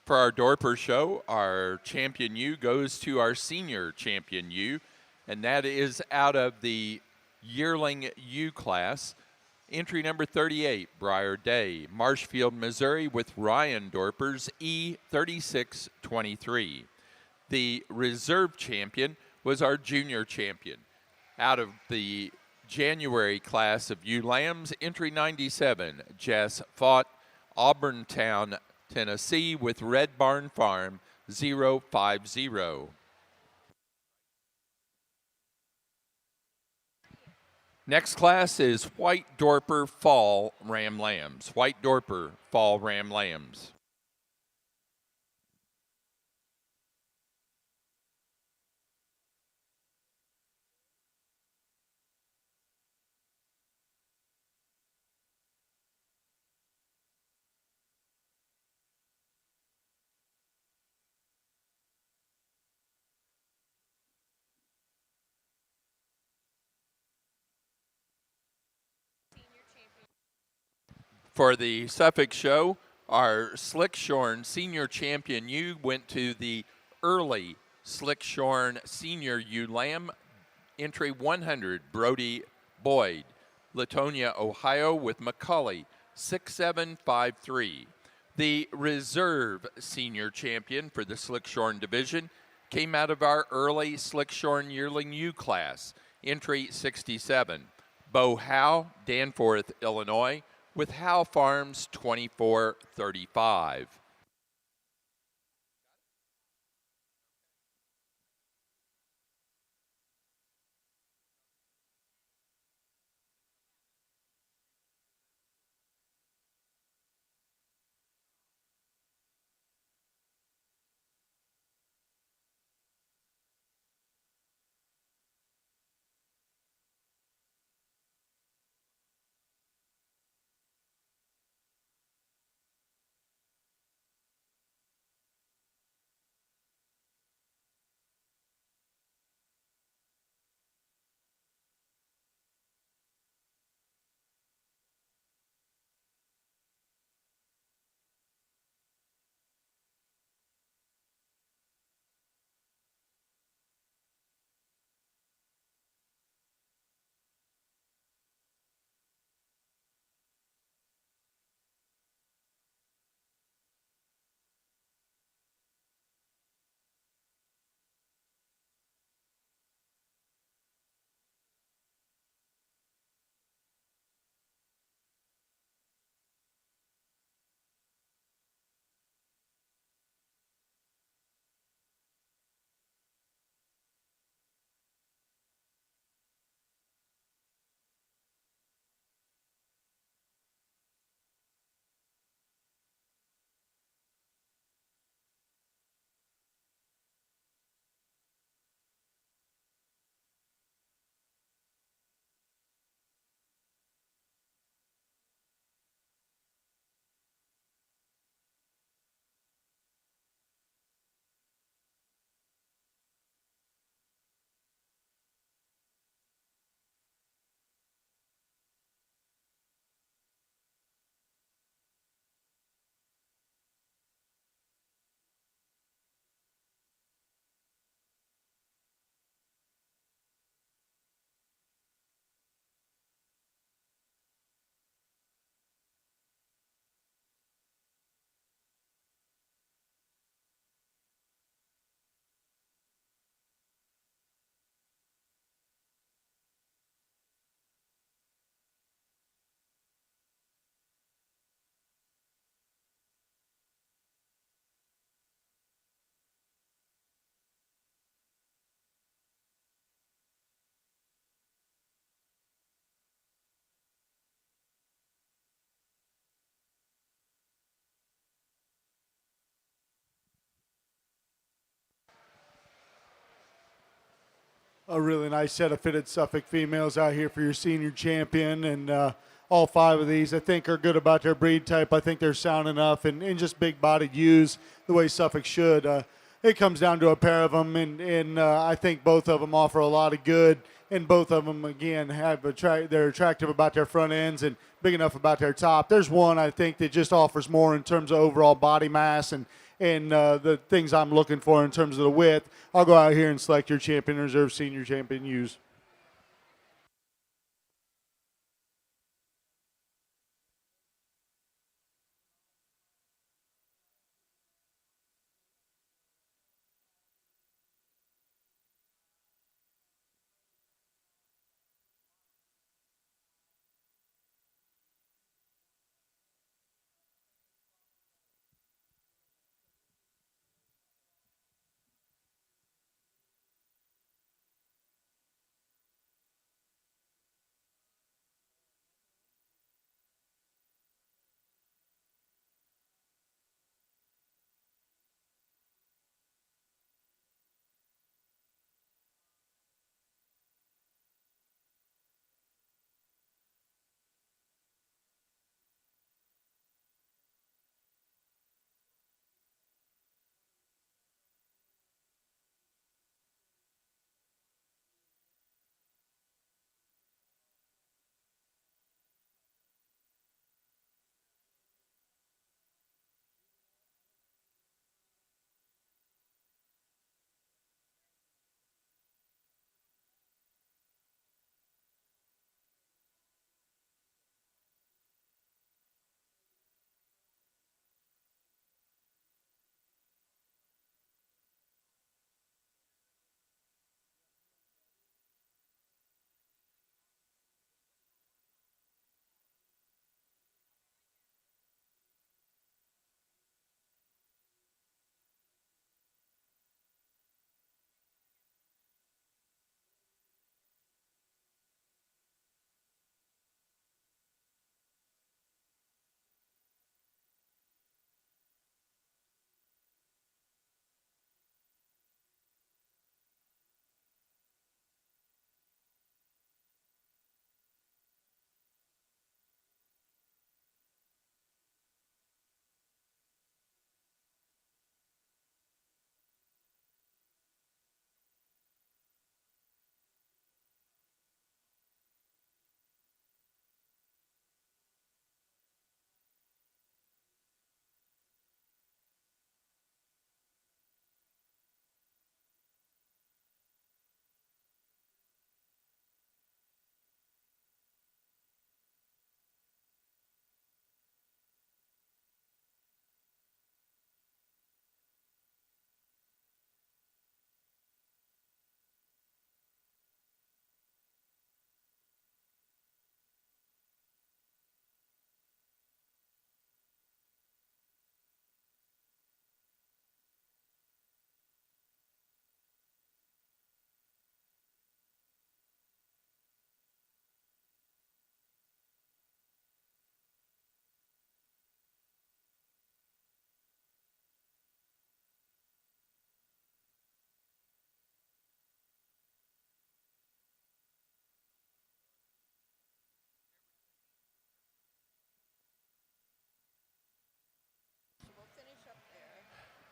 S1: For our Dorper show, our champion ewe goes to our senior champion ewe, and that is out of the yearling ewe class. Entry number 38, Briar Day, Marshfield, Missouri, with Ryan Dorpers, E3623. The reserve champion was our junior champion. Out of the January class of ewe lambs, entry 97, Jess Fought, Auburntown, Tennessee, with Red Barn Farm 050. Next class is White Dorper Fall Ram Lambs. White Dorper Fall Ram Lambs. For the Suffolk show, our Slickshorn Senior Champion ewe went to the early Slickshorn Senior Ewe Lamb, entry 100, Brody Boyd, Latonia, Ohio, with McCully, 6753. The reserve senior champion for the Slickshorn division came out of our early Slickshorn yearling ewe class, entry 67, Bo Howe, Danforth, Illinois, with Howe Farms 2435.
S2: A really nice set of fitted Suffolk females out here for your senior champion. And all five of these, I think, are good about their breed type. I think they're sound enough and just big-bodied ewes the way Suffolk should. It comes down to a pair of them, and I think both of them offer a lot of good. And both of them, again, they're attractive about their front ends and big enough about their top. There's one, I think, that just offers more in terms of overall body mass and the things I'm looking for in terms of the width. I'll go out here and select your champion reserve senior champion ewes.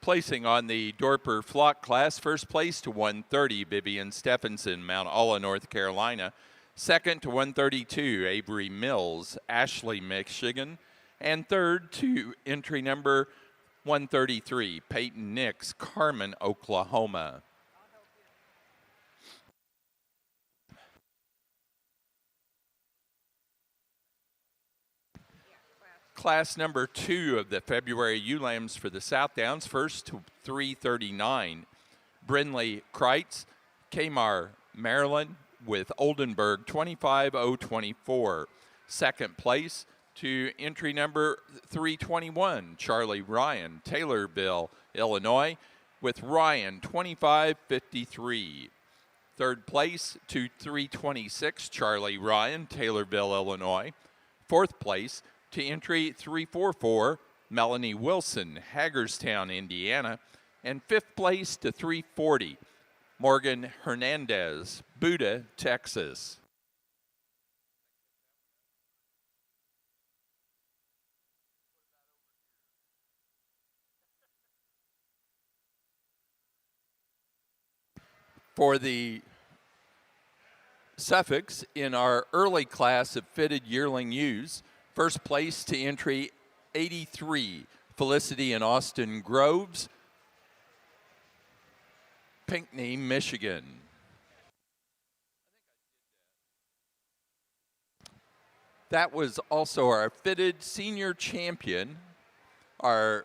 S1: placing on the Dorper Flock class, first place to 130, Vivian Stephenson, Mount Olla, North Carolina. Second to 132, Avery Mills, Ashley, Michigan. And third to entry number 133, Peyton Nix, Carmen, Oklahoma. Class number 2 of the February ULAMs for the South Downs, first to 339. Brinley Kreitz, Kmar, Maryland, with Oldenburg 25024. Second place to entry number 321, Charlie Ryan, Taylorville, Illinois, with Ryan 2553. Third place to 326, Charlie Ryan, Taylorville, Illinois. Fourth place to entry 344, Melanie Wilson, Hagerstown, Indiana. And fifth place to 340, Morgan Hernandez, Buda, Texas. For the Suffolks in our early class of fitted yearling ewes, first place to entry 83, Felicity and Austin Groves, Pinckney, Michigan. That was also our fitted senior champion. Our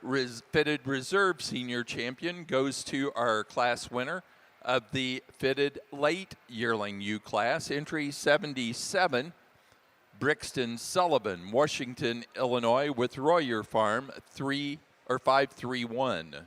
S1: fitted reserve senior champion goes to our class winner of the fitted late yearling ewe class, entry 77, Brixton Sullivan, Washington, Illinois, with Royer Farm 531.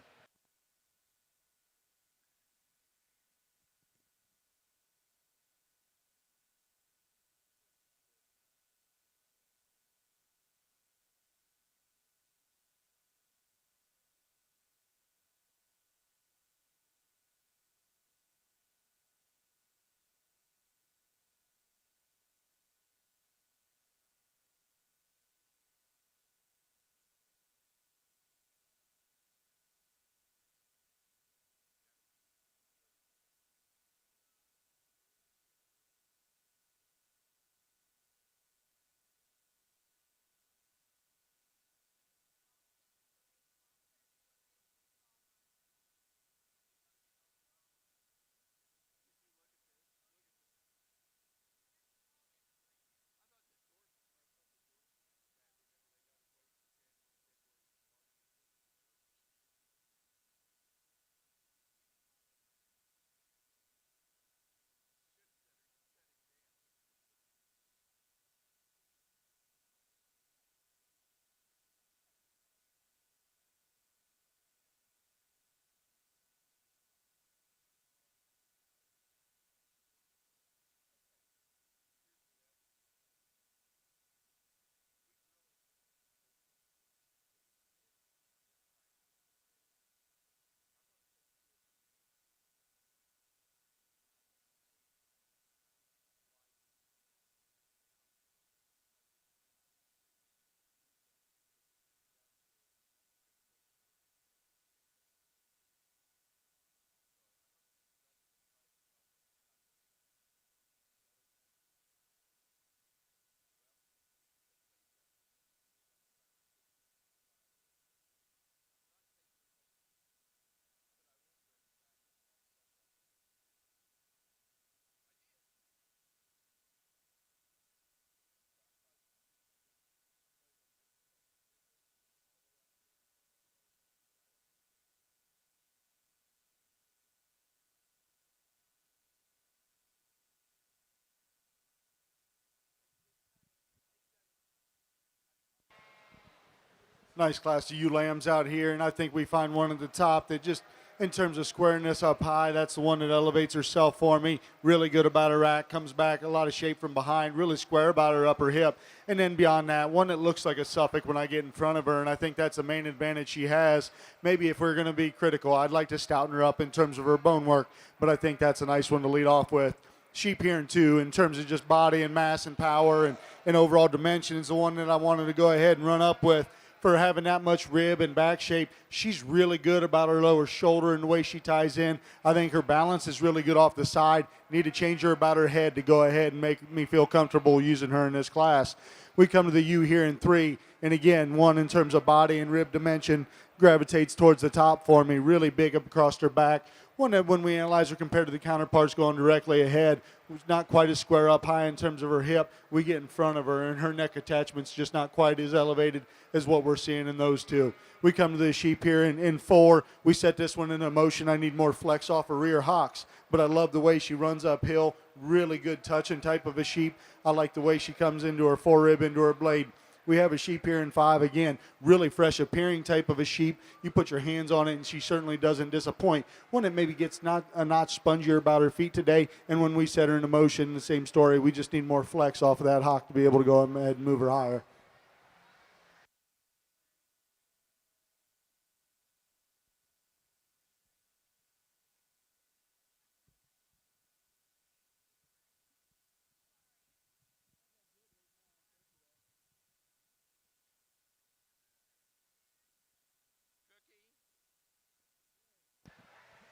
S2: Nice class of ewe lambs out here, and I think we find one at the top that just, in terms of squareness up high, that's the one that elevates herself for me. Really good about her rack, comes back, a lot of shape from behind, really square about her upper hip. And then beyond that, one that looks like a Suffolk when I get in front of her, and I think that's the main advantage she has. Maybe if we're going to be critical, I'd like to stouten her up in terms of her bone work, but I think that's a nice one to lead off with. Sheep here too, in terms of just body and mass and power and overall dimension, is the one that I wanted to go ahead and run up with for having that much rib and back shape. She's really good about her lower shoulder and the way she ties in. I think her balance is really good off the side. Need to change her about her head to go ahead and make me feel comfortable using her in this class. We come to the U here in 3, and again, 1 in terms of body and rib dimension gravitates towards the top for me, really big up across her back. One that when we analyze her compared to the counterparts going directly ahead, was not quite as square up high in terms of her hip. We get in front of her, and her neck attachment's just not quite as elevated as what we're seeing in those two. We come to the sheep here in 4. We set this one into motion. I need more flex off her rear hocks, but I love the way she runs uphill. Really good touching type of a sheep. I like the way she comes into her forerib, into her blade. We have a sheep here in 5, again, really fresh appearing type of a sheep. You put your hands on it, and she certainly doesn't disappoint. One that maybe gets not a notch spongier about her feet today, and when we set her into motion, the same story. We just need more flex off of that hock to be able to go ahead and move her higher.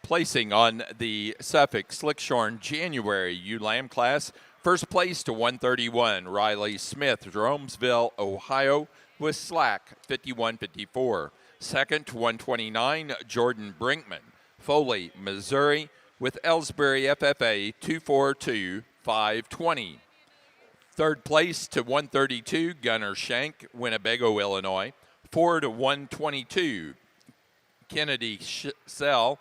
S1: Placing on the Suffolk Slickshorn January ewe lamb class, first place to 131, Riley Smith, Jeromesville, Ohio, with Slack 51.54. Second to 129, Jordan Brinkman, Foley, Missouri, with Ellsbury FFA 242.520. Third place to 132, Gunnar Shank, Winnebago, Illinois, 4 to 122, Kennedy Sell,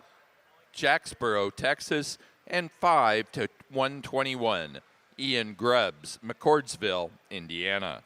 S1: Jacksboro, Texas, and 5 to 121, Ian Grubbs, McCordsville, Indiana.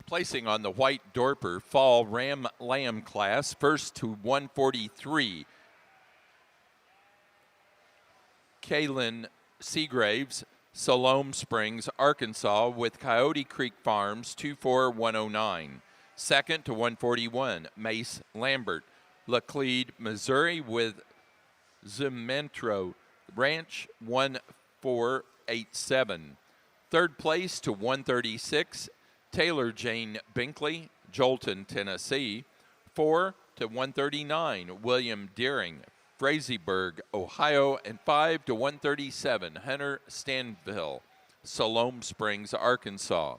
S1: Placing on the White Dorper Fall Ram Lamb class, first to 143, Kaylin Seagraves, Siloam Springs, Arkansas, with Coyote Creek Farms 24109. Second to 141, Mace Lambert, Laclede, Missouri, with Zementro Ranch 1487. Third place to 136, Taylor Jane Binkley, Jolton, Tennessee. 4 to 139, William Deering, Frazeysburg, Ohio. And 5 to 137, Hunter Stanville, Siloam Springs, Arkansas.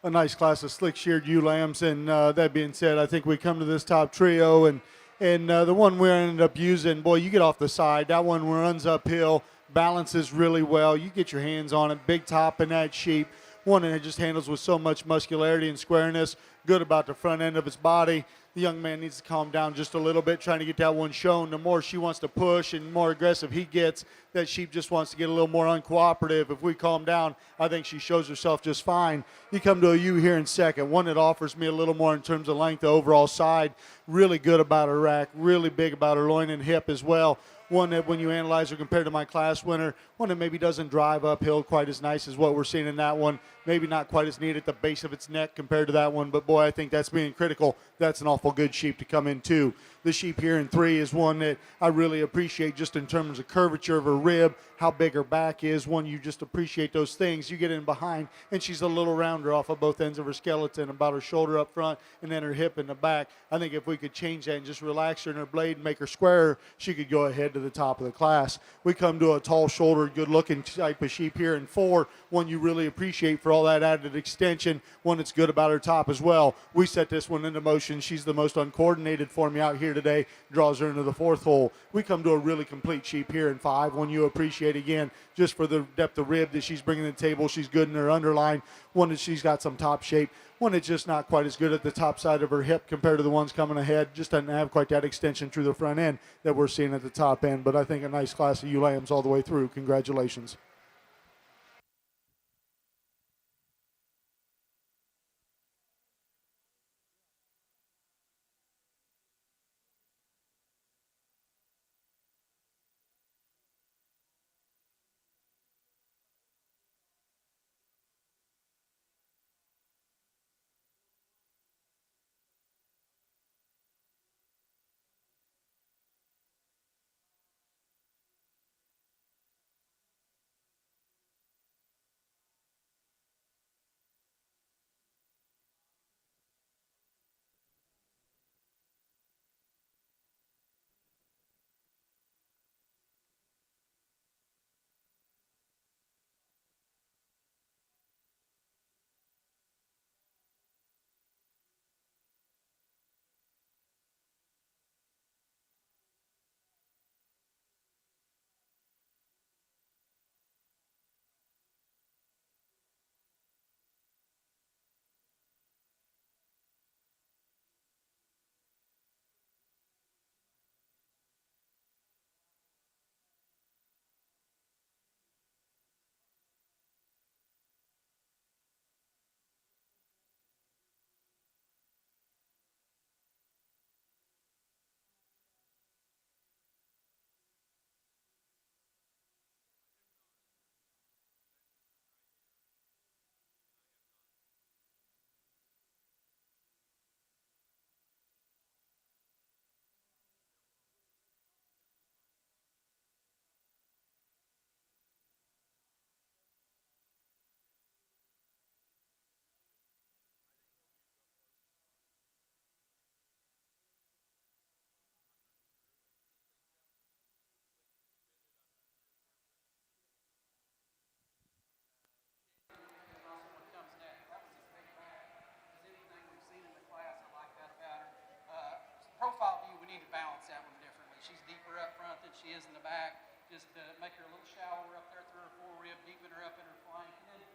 S2: A nice class of slick sheared ewe lambs. And that being said, I think we come to this top trio, and the one we ended up using, boy, you get off the side. That one runs uphill, balances really well. You get your hands on it, big top in that sheep. One that just handles with so much muscularity and squareness, good about the front end of its body. The young man needs to calm down just a little bit, trying to get that one shown. The more she wants to push and more aggressive he gets, that sheep just wants to get a little more uncooperative. If we calm down, I think she shows herself just fine. You come to a ewe here in second, one that offers me a little more in terms of length, the overall side. Really good about her rack, really big about her loin and hip as well. One that when you analyze her compared to my class winner, one that maybe doesn't drive uphill quite as nice as what we're seeing in that one. Maybe not quite as neat at the base of its neck compared to that one, but boy, I think that's being critical. That's an awful good sheep to come in too. The sheep here in 3 is one that I really appreciate just in terms of curvature of her rib, how big her back is. One, you just appreciate those things. You get in behind, and she's a little rounder off of both ends of her skeleton, about her shoulder up front and then her hip in the back. I think if we could change that and just relax her in her blade and make her squarer, she could go ahead to the top of the class. We come to a tall-shouldered, good-looking type of sheep here in 4, one you really appreciate for all that added extension, one that's good about her top as well. We set this one into motion. She's the most uncoordinated for me out here today, draws her into the 4th hole. We come to a really complete sheep here in 5, one you appreciate again just for the depth of rib that she's bringing to the table. She's good in her underline, one that she's got some top shape, one that's just not quite as good at the top side of her hip compared to the ones coming ahead. Just doesn't have quite that extension through the front end that we're seeing at the top end, but I think a nice class of ewe lambs all the way through. Congratulations.
S4: in the back, just to make her a little shallower up there through her forerib, deepen her up in her flank, and then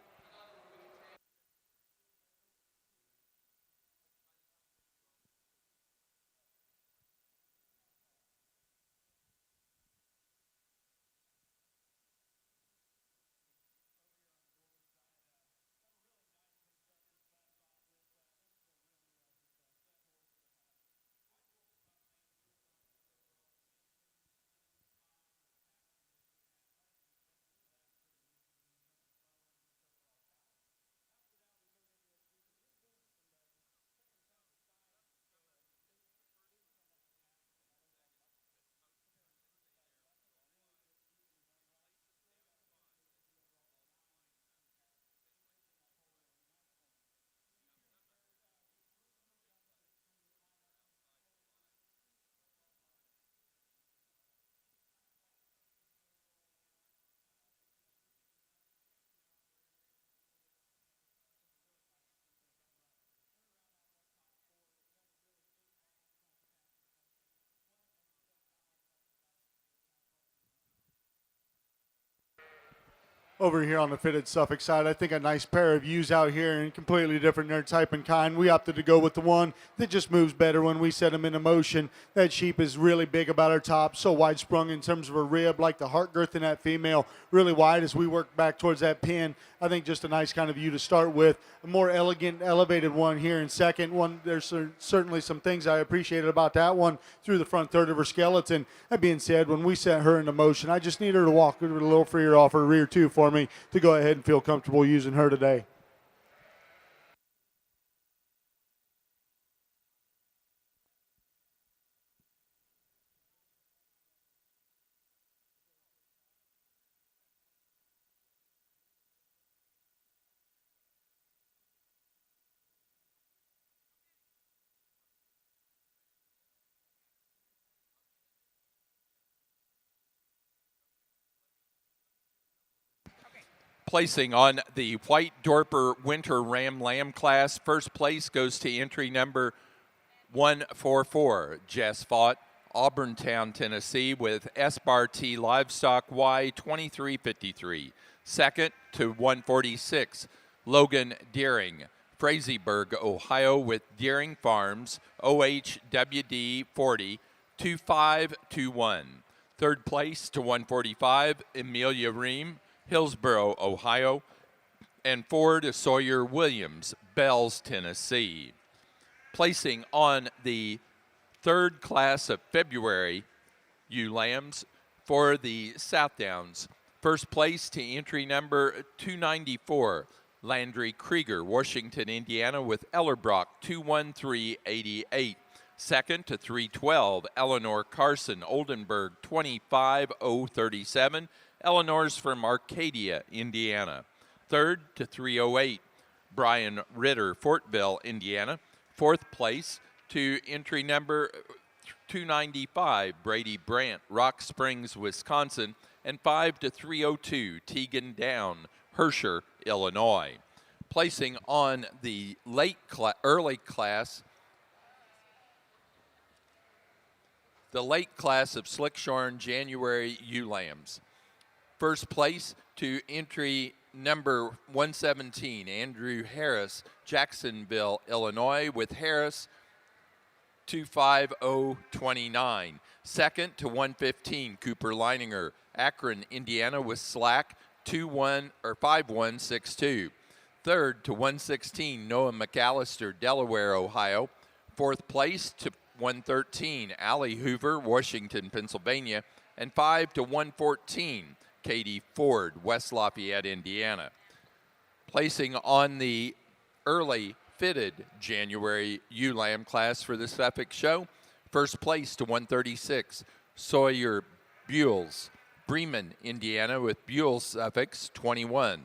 S2: Over here on the fitted Suffolk side, I think a nice pair of ewes out here and completely different nerd type and kind. We opted to go with the one that just moves better when we set them into motion. That sheep is really big about her top, so wide sprung in terms of her rib, like the heart girth in that female, really wide as we work back towards that pin. I think just a nice kind of ewe to start with. A more elegant, elevated one here in second. One, there's certainly some things I appreciated about that one through the front third of her skeleton. That being said, when we set her into motion, I just need her to walk a little freer off her rear too for me to go ahead and feel comfortable using her today.
S1: Placing on the White Dorper Winter Ram Lamb class, first place goes to entry number 144. Jess fought Auburntown, Tennessee with S-Bar T Livestock Y 2353. Second to 146, Logan Deering, Fraserburg, Ohio with Deering Farms OHWD 40 2521. Third place to 145, Amelia Ream, Hillsboro, Ohio, and four to Sawyer Williams, Bells, Tennessee. Placing on the third class of February ewe lambs for the South Downs. First place to entry number 294, Landry Krieger, Washington, Indiana, with Ellerbrock 21388. Second to 312, Eleanor Carson, Oldenburg 25037. Eleanor's from Arcadia, Indiana. Third to 308, Brian Ritter, Fortville, Indiana. Fourth place to entry number 295, Brady Brandt, Rock Springs, Wisconsin. And 5 to 302, Tegan Down, Herscher, Illinois. Placing on the early class, the late class of Slickshorn January ewe lambs. First place to entry number 117, Andrew Harris, Jacksonville, Illinois, with Harris 25029. Second to 115, Cooper Leininger, Akron, Indiana, with Slack 5162. Third to 116, Noah McAllister, Delaware, Ohio. Fourth place to 113, Allie Hoover, Washington, Pennsylvania. And 5 to 114, Katie Ford, West Lafayette, Indiana. Placing on the early fitted January ewe lamb class for the Suffolk show. First place to 136, Sawyer Buells, Bremen, Indiana, with Buell suffix 21.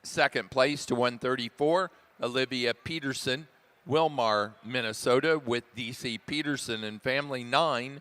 S1: Second place to 134, Olivia Peterson, Wilmar, Minnesota, with DC Peterson and family 9.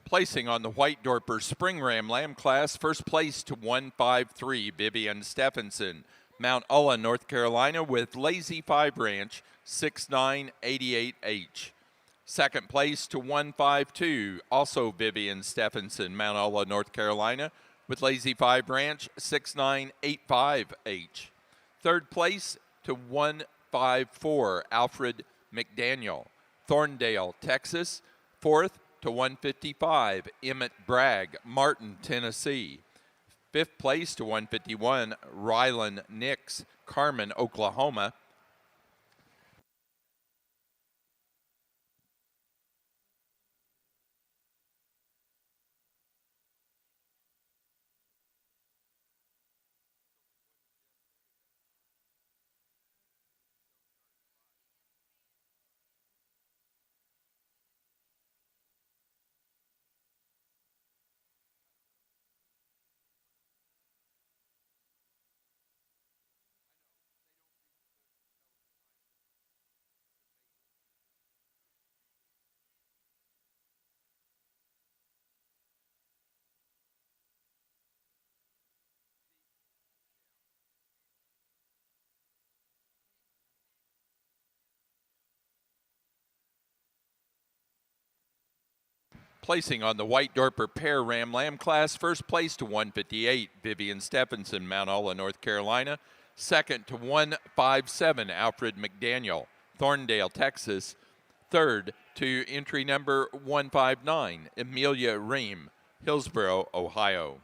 S1: Placing on the White Dorper Spring Ram Lamb class, first place to 153, Vivian Stephenson, Mount Ulla, North Carolina, with Lazy 5 Ranch, 6988H. Second place to 152, also Vivian Stephenson, Mount Ulla, North Carolina, with Lazy 5 Ranch, 6985H. Third place to 154, Alfred McDaniel, Thorndale, Texas. Fourth to 155, Emmett Bragg, Martin, Tennessee. Fifth place to 151, Rylan Nix, Carmen, Oklahoma. Placing on the White Dorper Pair Ram Lamb class, first place to 158, Vivian Stephenson, Mount Ulla, North Carolina. Second to 157, Alfred McDaniel, Thorndale, Texas. Third to entry number 159, Amelia Ream, Hillsboro, Ohio.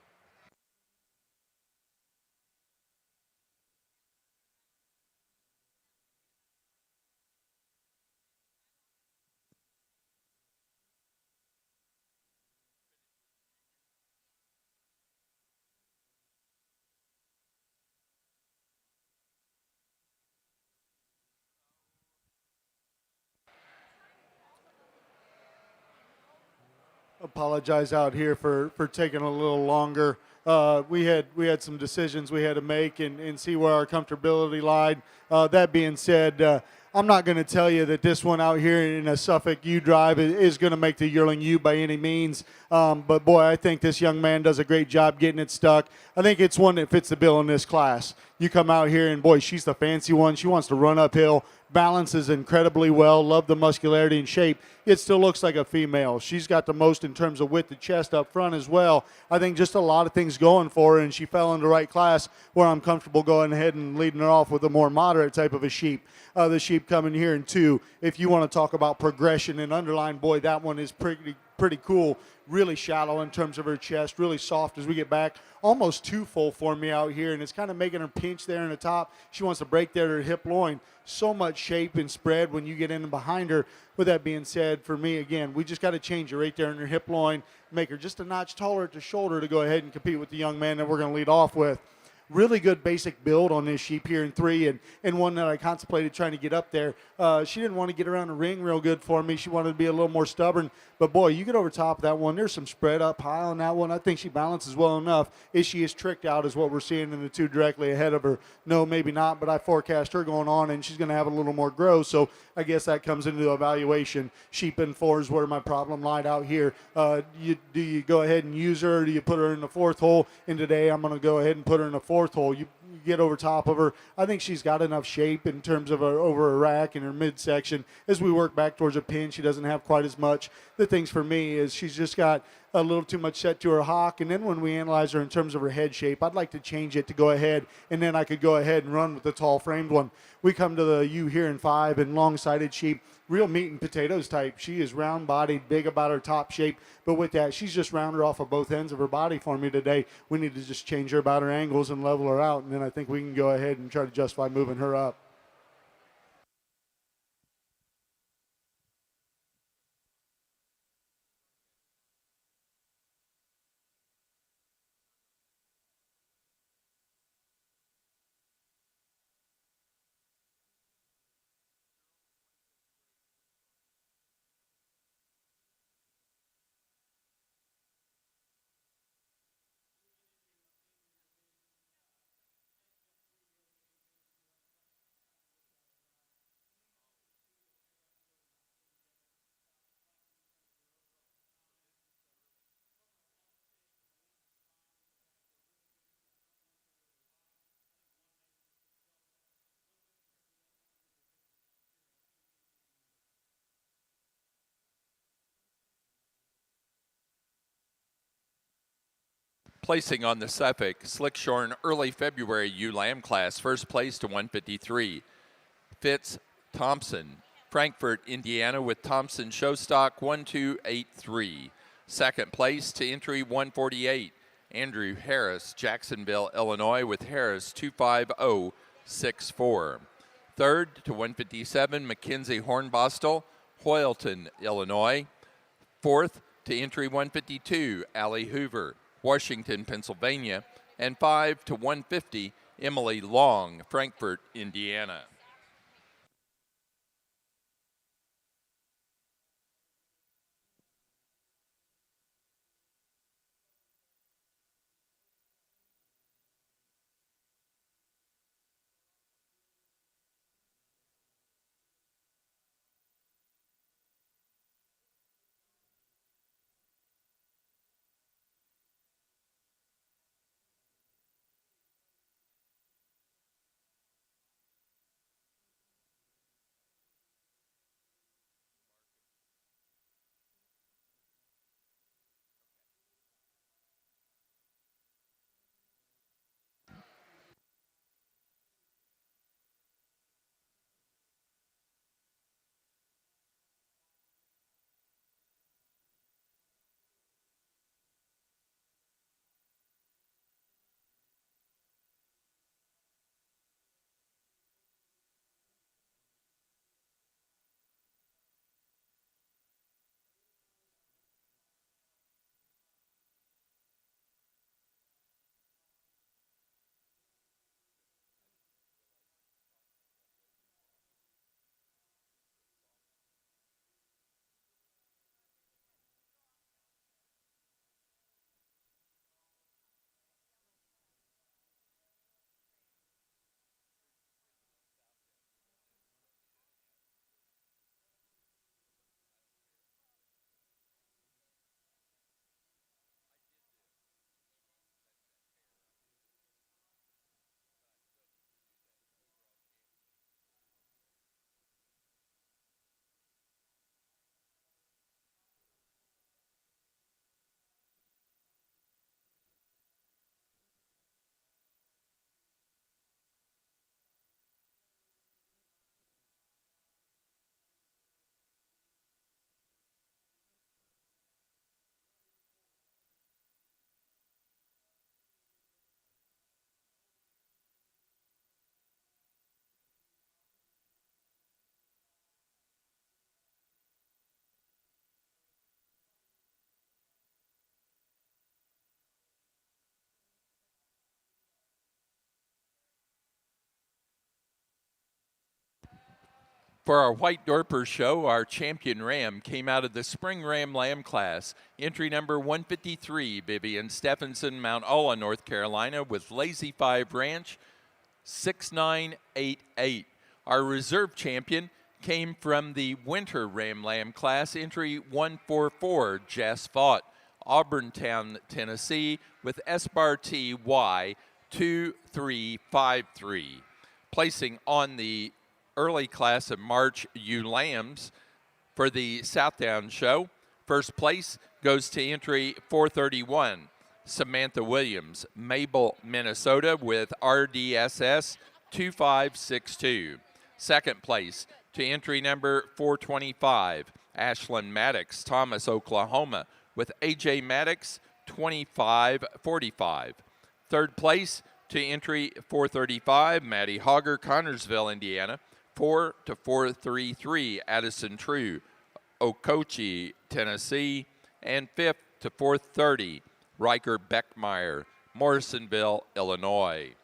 S2: Apologize out here for taking a little longer. We had some decisions we had to make and see where our comfortability lied. That being said, I'm not going to tell you that this one out here in a Suffolk U drive is going to make the yearling U by any means. But boy, I think this young man does a great job getting it stuck. I think it's one that fits the bill in this class. You come out here and boy, she's the fancy one. She wants to run uphill. Balances incredibly well. Love the muscularity and shape. It still looks like a female. She's got the most in terms of width of chest up front as well. I think just a lot of things going for her, and she fell in the right class where I'm comfortable going ahead and leading her off with a more moderate type of a sheep. The sheep coming here in two. If you want to talk about progression and underline, boy, that one is pretty cool. Really shallow in terms of her chest, really soft as we get back. Almost too full for me out here, and it's kind of making her pinch there in the top. She wants to break there to her hip loin. So much shape and spread when you get in behind her. With that being said, for me, again, we just got to change her right there in her hip loin, make her just a notch taller at the shoulder to go ahead and compete with the young man that we're going to lead off with. Really good basic build on this sheep here in three, and one that I contemplated trying to get up there. She didn't want to get around the ring real good for me. She wanted to be a little more stubborn. But, boy, you get over top of that one. There's some spread up high on that one. I think she balances well enough. Is she as tricked out as what we're seeing in the two directly ahead of her? No, maybe not, but I forecast her going on, and she's going to have a little more growth. So I guess that comes into the evaluation. Sheep in four is where my problem lied out here. Do you go ahead and use her, or do you put her in the fourth hole? And today I'm going to go ahead and put her in the fourth hole. You get over top of her. I think she's got enough shape in terms of her over her rack and her midsection. As we work back towards a pin, she doesn't have quite as much. The things for me is she's just got a little too much set to her hock, and then when we analyze her in terms of her head shape, I'd like to change it to go ahead, and then I could go ahead and run with the tall framed one. We come to the U here in five and long-sided sheep, real meat and potatoes type. She is round-bodied, big about her top shape, but with that, she's just rounded off of both ends of her body for me today. We need to just change her about her angles and level her out, and then I think we can go ahead and try to justify moving her up.
S1: Placing on the Suffolk Slickshorn early February ewe lamb class, first place to 153. Fitz Thompson, Frankfort, Indiana, with Thompson show stock 1283. Second place to entry 148. Andrew Harris, Jacksonville, Illinois, with Harris 25064. Third to 157, Mackenzie Hornbostel, Hoyleton, Illinois. Fourth to entry 152, Allie Hoover, Washington, Pennsylvania. And 5 to 150, Emily Long, Frankfort, Indiana. For our White Dorper show, our champion ram came out of the Spring Ram Lamb class. Entry number 153, Vivian Stephenson, Mount Ola, North Carolina, with Lazy 5 Ranch, 6988. Our reserve champion came from the Winter Ram Lamb class, entry 144, Jess Vaught, Auburntown, Tennessee, with Esbar TY 2353. Placing on the early class of March ewe lambs for the Southdown show. First place goes to entry 431, Samantha Williams, Mabel, Minnesota, with RDSS 2562. Second place to entry number 425, Ashlyn Maddox, Thomas, Oklahoma, with AJ Maddox 2545. Third place to entry 435, Maddie Hogger, Connorsville, Indiana, 4 to 433, Addison True, Okochee, Tennessee, and 5th to 430, Riker Beckmeyer, Morrisonville, Illinois.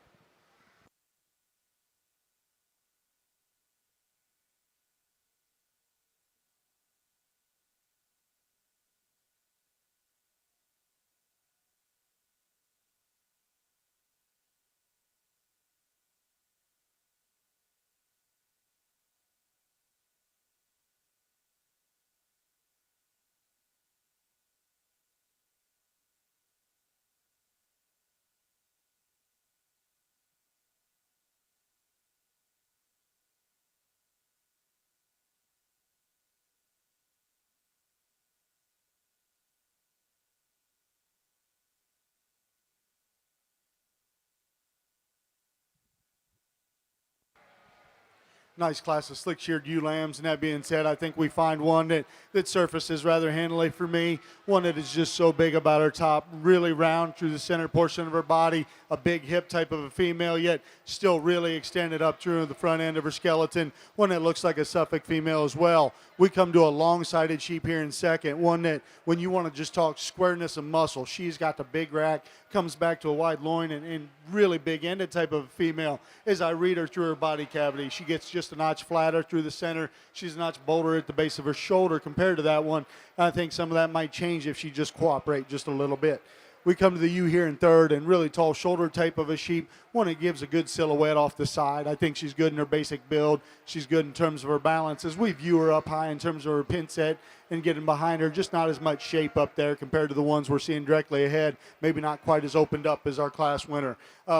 S2: nice class of slick sheared ewe lambs. And that being said, I think we find one that surfaces rather handily for me. One that is just so big about her top, really round through the center portion of her body, a big hip type of a female, yet still really extended up through the front end of her skeleton. One that looks like a Suffolk female as well. We come to a long-sided sheep here in second, one that when you want to just talk squareness and muscle, she's got the big rack, comes back to a wide loin and really big-ended type of a female. As I read her through her body cavity, she gets just a notch flatter through the center. She's a notch bolder at the base of her shoulder compared to that one. And I think some of that might change if she just cooperate just a little bit. We come to the ewe here in third, and really tall shoulder type of a sheep, one that gives a good silhouette off the side. I think she's good in her basic build. She's good in terms of her balance. As we view her up high in terms of her pin set and getting behind her, just not as much shape up there compared to the ones we're seeing directly ahead. Maybe not quite as opened up as our class winner.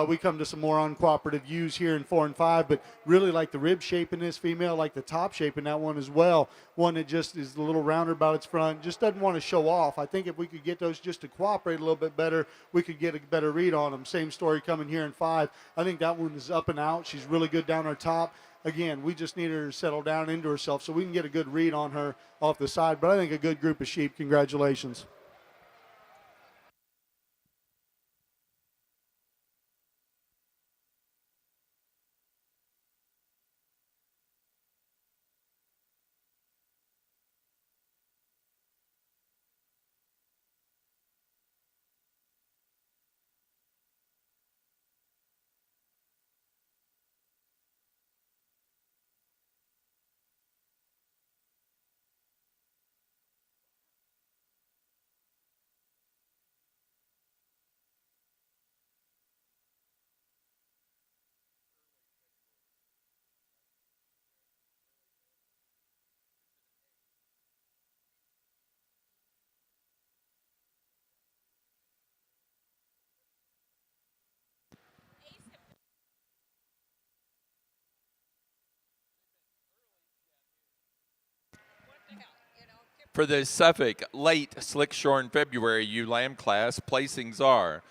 S2: We come to some more uncooperative ewes here in 4 and 5, but really like the rib shape in this female, like the top shape in that one as well. One that just is a little rounder about its front, just doesn't want to show off. I think if we could get those just to cooperate a little bit better, we could get a better read on them. Same story coming here in 5. I think that one is up and out. She's really good down her top. Again, we just need her to settle down into herself so we can get a good read on her off the side. But I think a good group of sheep. Congratulations.
S1: For the Suffolk late Slickshorn February ewe lamb class, placings are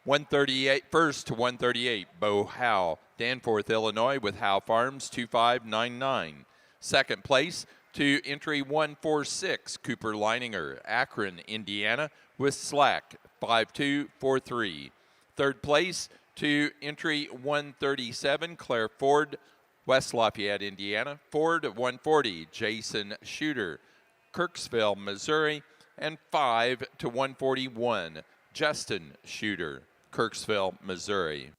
S1: 138 first to 138, Bo Howe, Danforth, Illinois, with Howe Farms 2599. Second place to entry 146, Cooper Leininger, Akron, Indiana, with Slack 5243. Third place to entry 137, Claire Ford, West Lafayette, Indiana, Ford 140, Jason Shooter, Kirksville, Missouri, and 5 to 141, Justin Shooter, Kirksville, Missouri.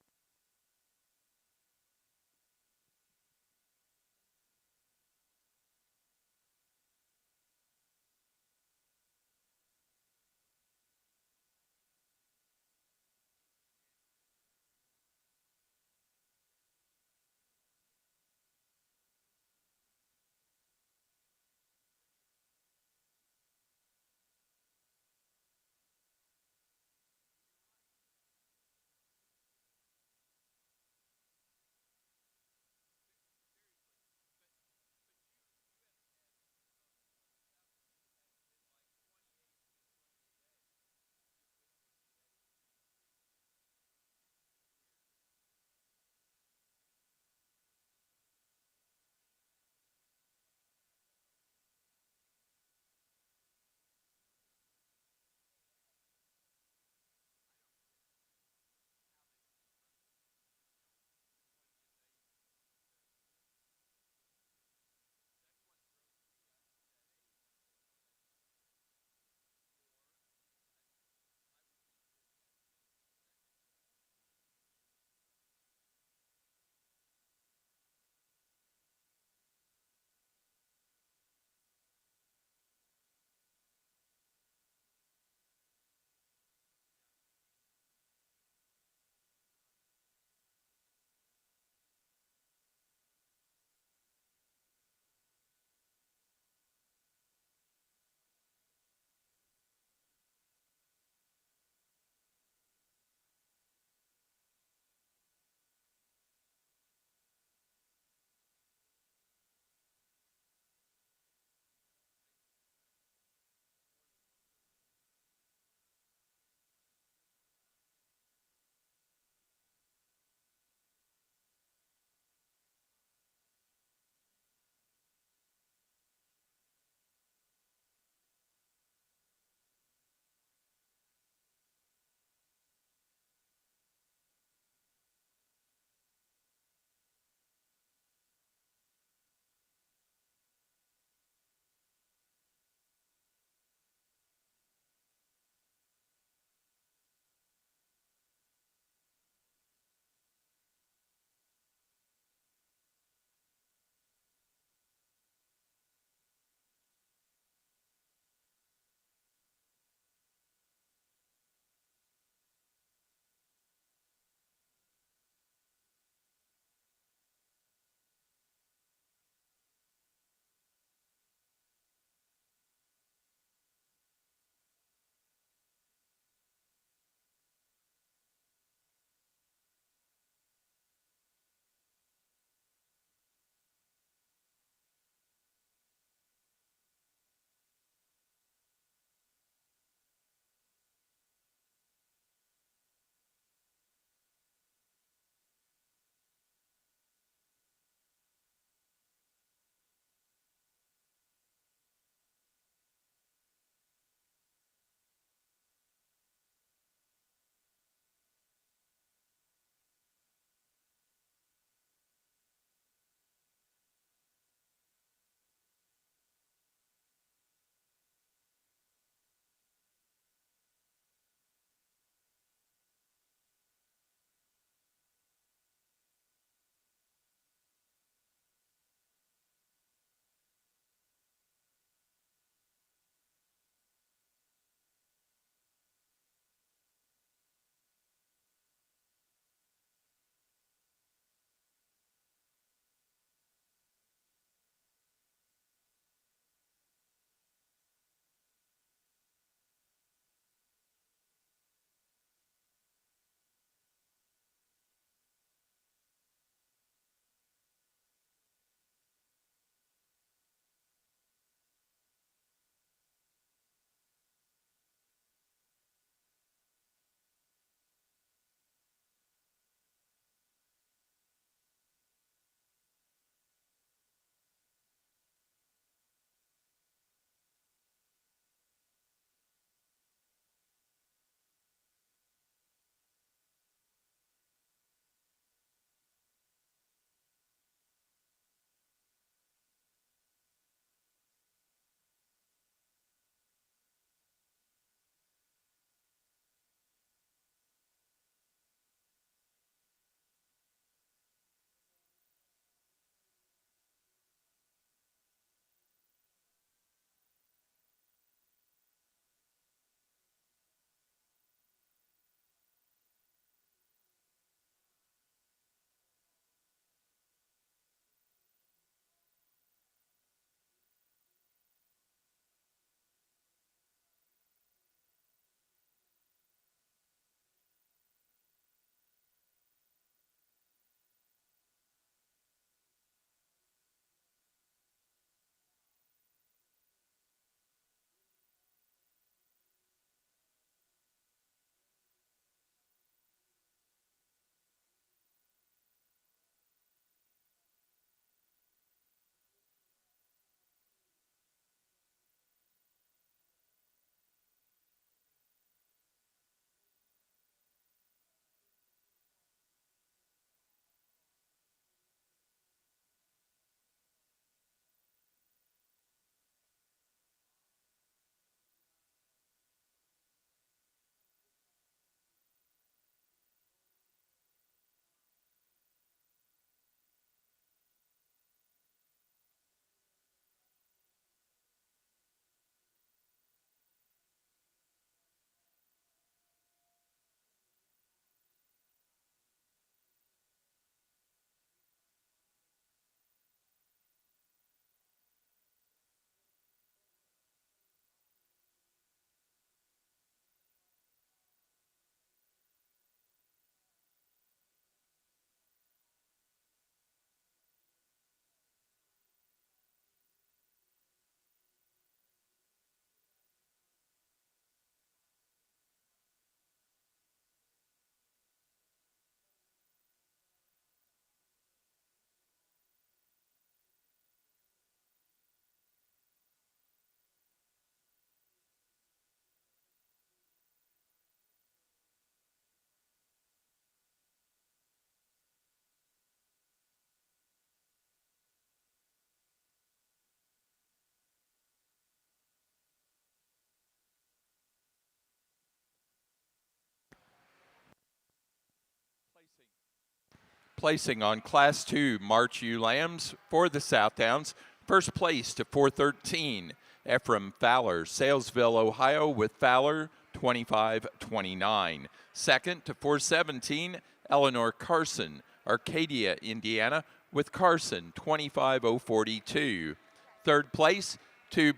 S1: Placing on Class 2 March Ewe Lambs for the Southdowns. First place to 413, Ephraim Fowler, Salesville, Ohio, with Fowler 25-29. Second to 417, Eleanor Carson, Arcadia, Indiana, with Carson 25-042. Third place to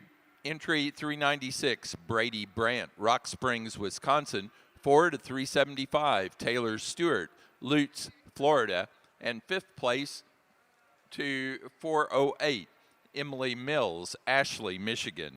S1: entry 396, Brady Brandt, Rock Springs, Wisconsin, 4-375, Taylor Stewart, Lutz, Florida. And fifth place to 408, Emily Mills, Ashley, Michigan.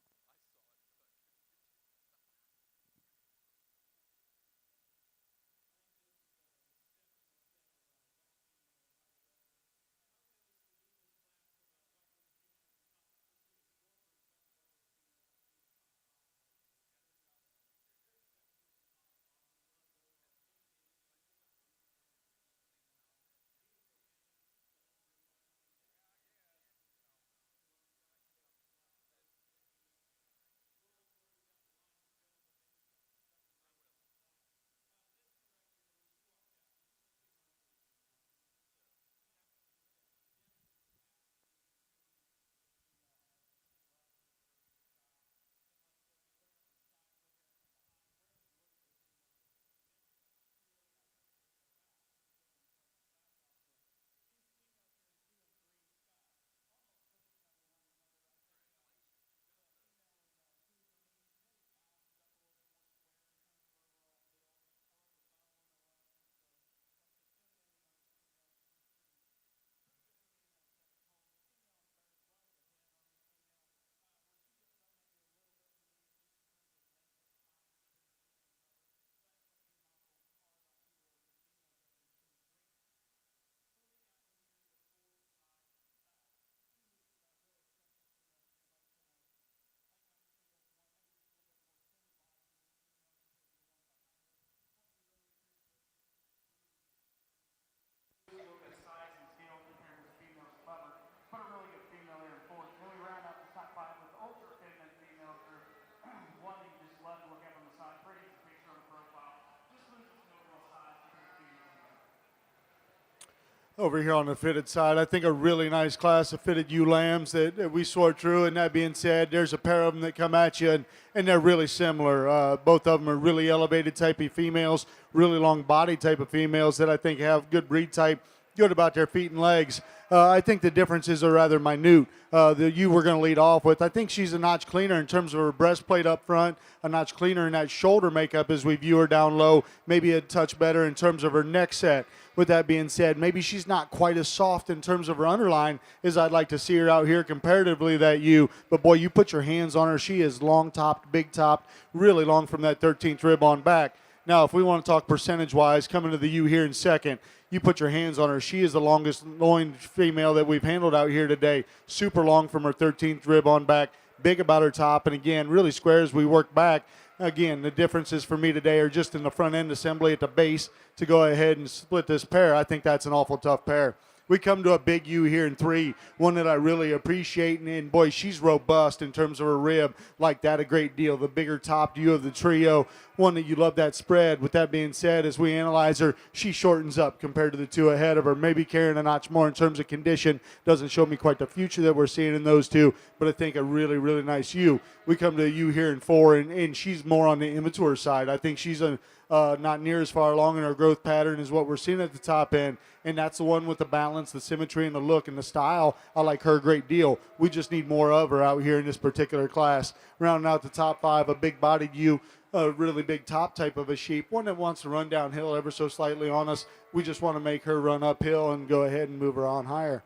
S3: Size and scale compared to the females above her, but a really good female there in fourth. Then we round out the top five with ultra feminine female group. One that you just love to look at on the side, pretty as a picture on the profile. Just loses an overall size compared to females.
S2: Over here on the fitted side, I think a really nice class of fitted ewe lambs that we sort through. And that being said, there's a pair of them that come at you, and they're really similar. Both of them are really elevated type of females, really long body type of females that I think have good breed type, good about their feet and legs. I think the differences are rather minute. The ewe we're going to lead off with, I think she's a notch cleaner in terms of her breastplate up front, a notch cleaner in that shoulder makeup as we view her down low, maybe a touch better in terms of her neck set. With that being said, maybe she's not quite as soft in terms of her underline as I'd like to see her out here comparatively, that ewe. But boy, you put your hands on her, she is long topped, big topped, really long from that 13th rib on back. Now, if we want to talk percentage-wise, coming to the ewe here in second, you put your hands on her. She is the longest loined female that we've handled out here today. Super long from her 13th rib on back, big about her top, and again, really square as we work back. Again, the differences for me today are just in the front end assembly at the base to go ahead and split this pair. I think that's an awful tough pair. We come to a big ewe here in three, one that I really appreciate, and boy, she's robust in terms of her rib, like that a great deal. The bigger topped ewe of the trio, one that you love that spread. With that being said, as we analyze her, she shortens up compared to the two ahead of her, maybe carrying a notch more in terms of condition. Doesn't show me quite the future that we're seeing in those two, but I think a really, really nice ewe. We come to a ewe here in four, and she's more on the immature side. I think she's not near as far along in her growth pattern as what we're seeing at the top end, and that's the one with the balance, the symmetry, and the look and the style. I like her a great deal. We just need more of her out here in this particular class. Rounding out the top five, a big-bodied ewe, a really big top type of a sheep, one that wants to run downhill ever so slightly on us. We just want to make her run uphill and go ahead and move her on higher.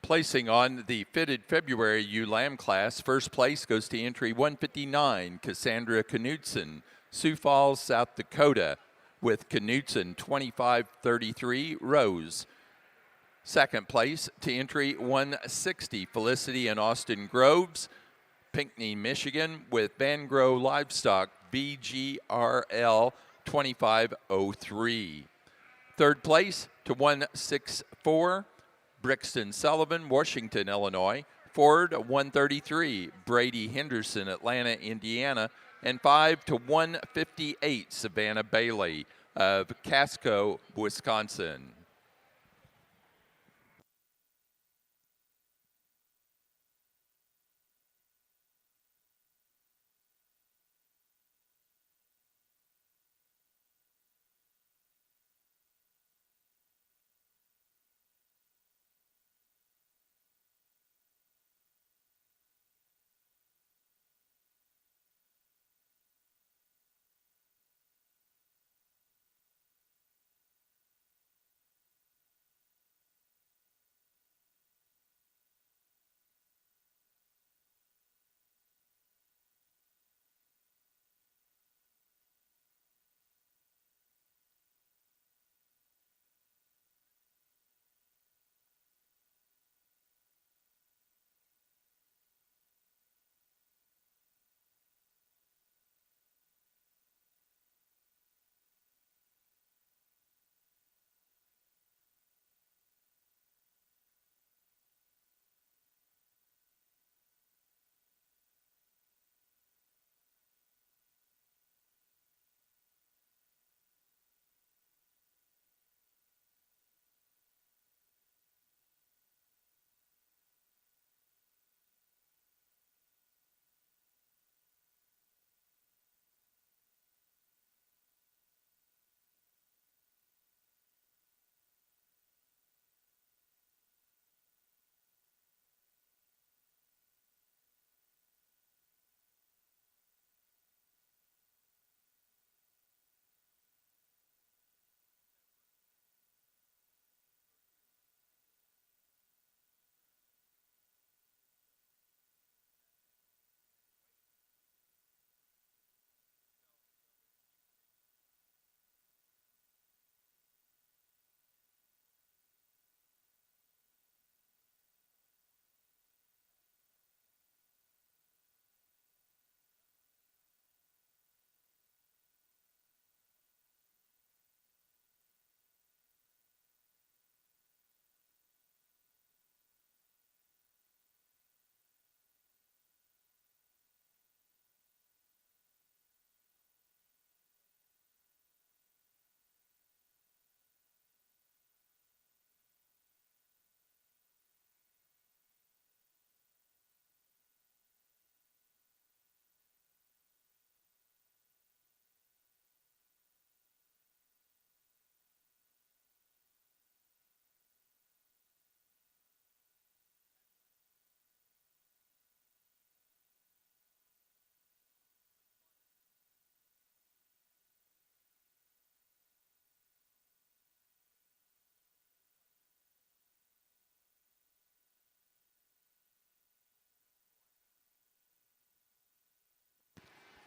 S1: Placing on the fitted February ewe lamb class, first place goes to entry 159, Cassandra Knudsen, Sioux Falls, South Dakota, with Knudsen 25-33, Rose. Second place to entry 160, Felicity and Austin Groves, Pinckney, Michigan, with Van Grow Livestock, VGRL 2503. Third place to 164, Brixton Sullivan, Washington, Illinois, 4 to 133, Brady Henderson, Atlanta, Indiana. And 5 to 158, Savannah Bailey of Casco, Wisconsin.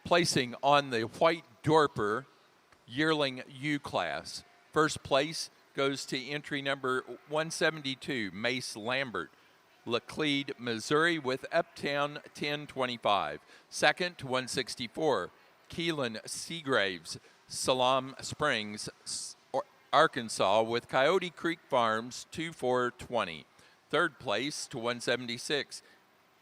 S1: Placing on the white Dorper yearling U class. First place goes to entry number 172, Mace Lambert, Laclede, Missouri, with Uptown 1025. Second to 164, Keelan Seagraves, Salam Springs, Arkansas, with Coyote Creek Farms 2420. Third place to 176,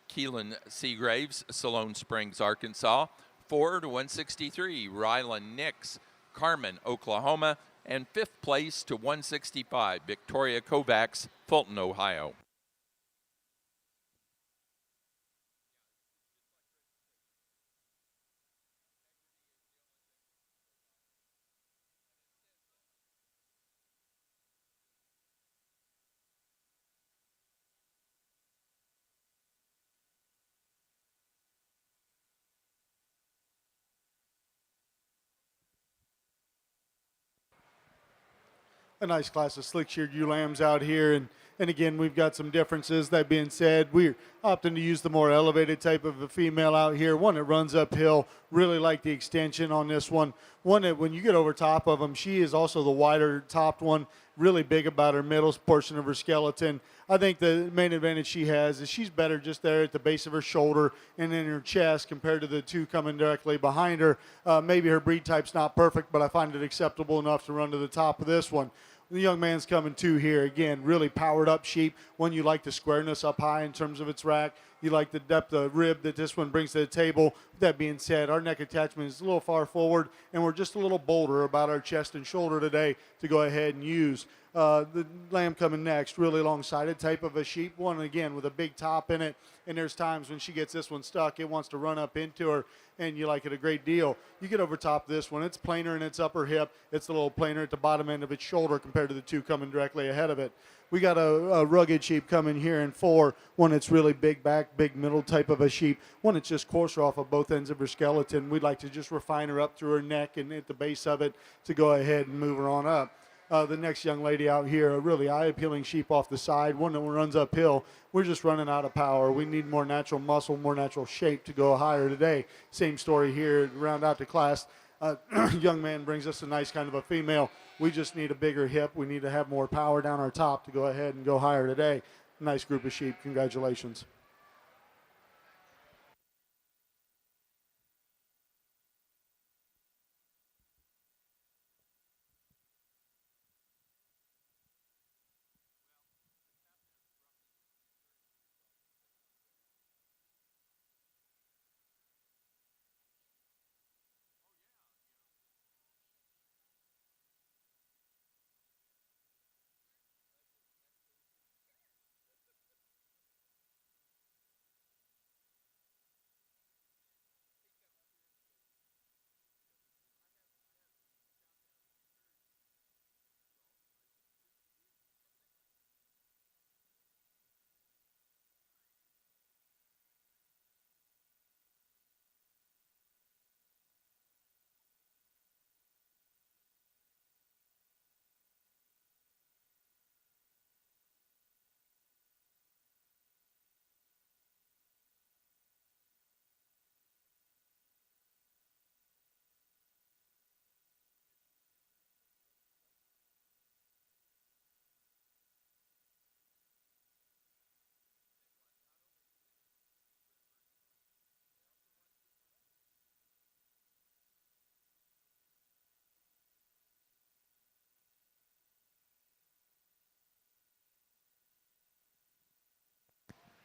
S1: Keelan Seagraves, Salone Springs, Arkansas. 4 to 163, Rylan Nix, Carmen, Oklahoma. And fifth place to 165, Victoria Kovacs, Fulton, Ohio.
S2: A nice class of slick-sheared ewe lambs out here. And again, we've got some differences. That being said, we're opting to use the more elevated type of a female out here. One that runs uphill. Really like the extension on this one. One that when you get over top of them, she is also the wider topped one. Really big about her middle portion of her skeleton. I think the main advantage she has is she's better just there at the base of her shoulder and in her chest compared to the two coming directly behind her. Maybe her breed type's not perfect, but I find it acceptable enough to run to the top of this one. The young man's coming to here again, really powered up sheep. One, you like the squareness up high in terms of its rack. You like the depth of rib that this one brings to the table. That being said, our neck attachment is a little far forward, and we're just a little bolder about our chest and shoulder today to go ahead and use. The lamb coming next, really long-sided type of a sheep. One, again, with a big top in it, and there's times when she gets this one stuck, it wants to run up into her, and you like it a great deal. You get over top this one, it's plainer in its upper hip. It's a little plainer at the bottom end of its shoulder compared to the two coming directly ahead of it. We got a rugged sheep coming here in 4, one that's really big back, big middle type of a sheep, one that's just coarser off of both ends of her skeleton. We'd like to just refine her up through her neck and at the base of it to go ahead and move her on up. The next young lady out here, a really eye-appealing sheep off the side, one that runs uphill. We're just running out of power. We need more natural muscle, more natural shape to go higher today. Same story here, round out the class. Young man brings us a nice kind of a female. We just need a bigger hip. We need to have more power down our top to go ahead and go higher today. Nice group of sheep. Congratulations.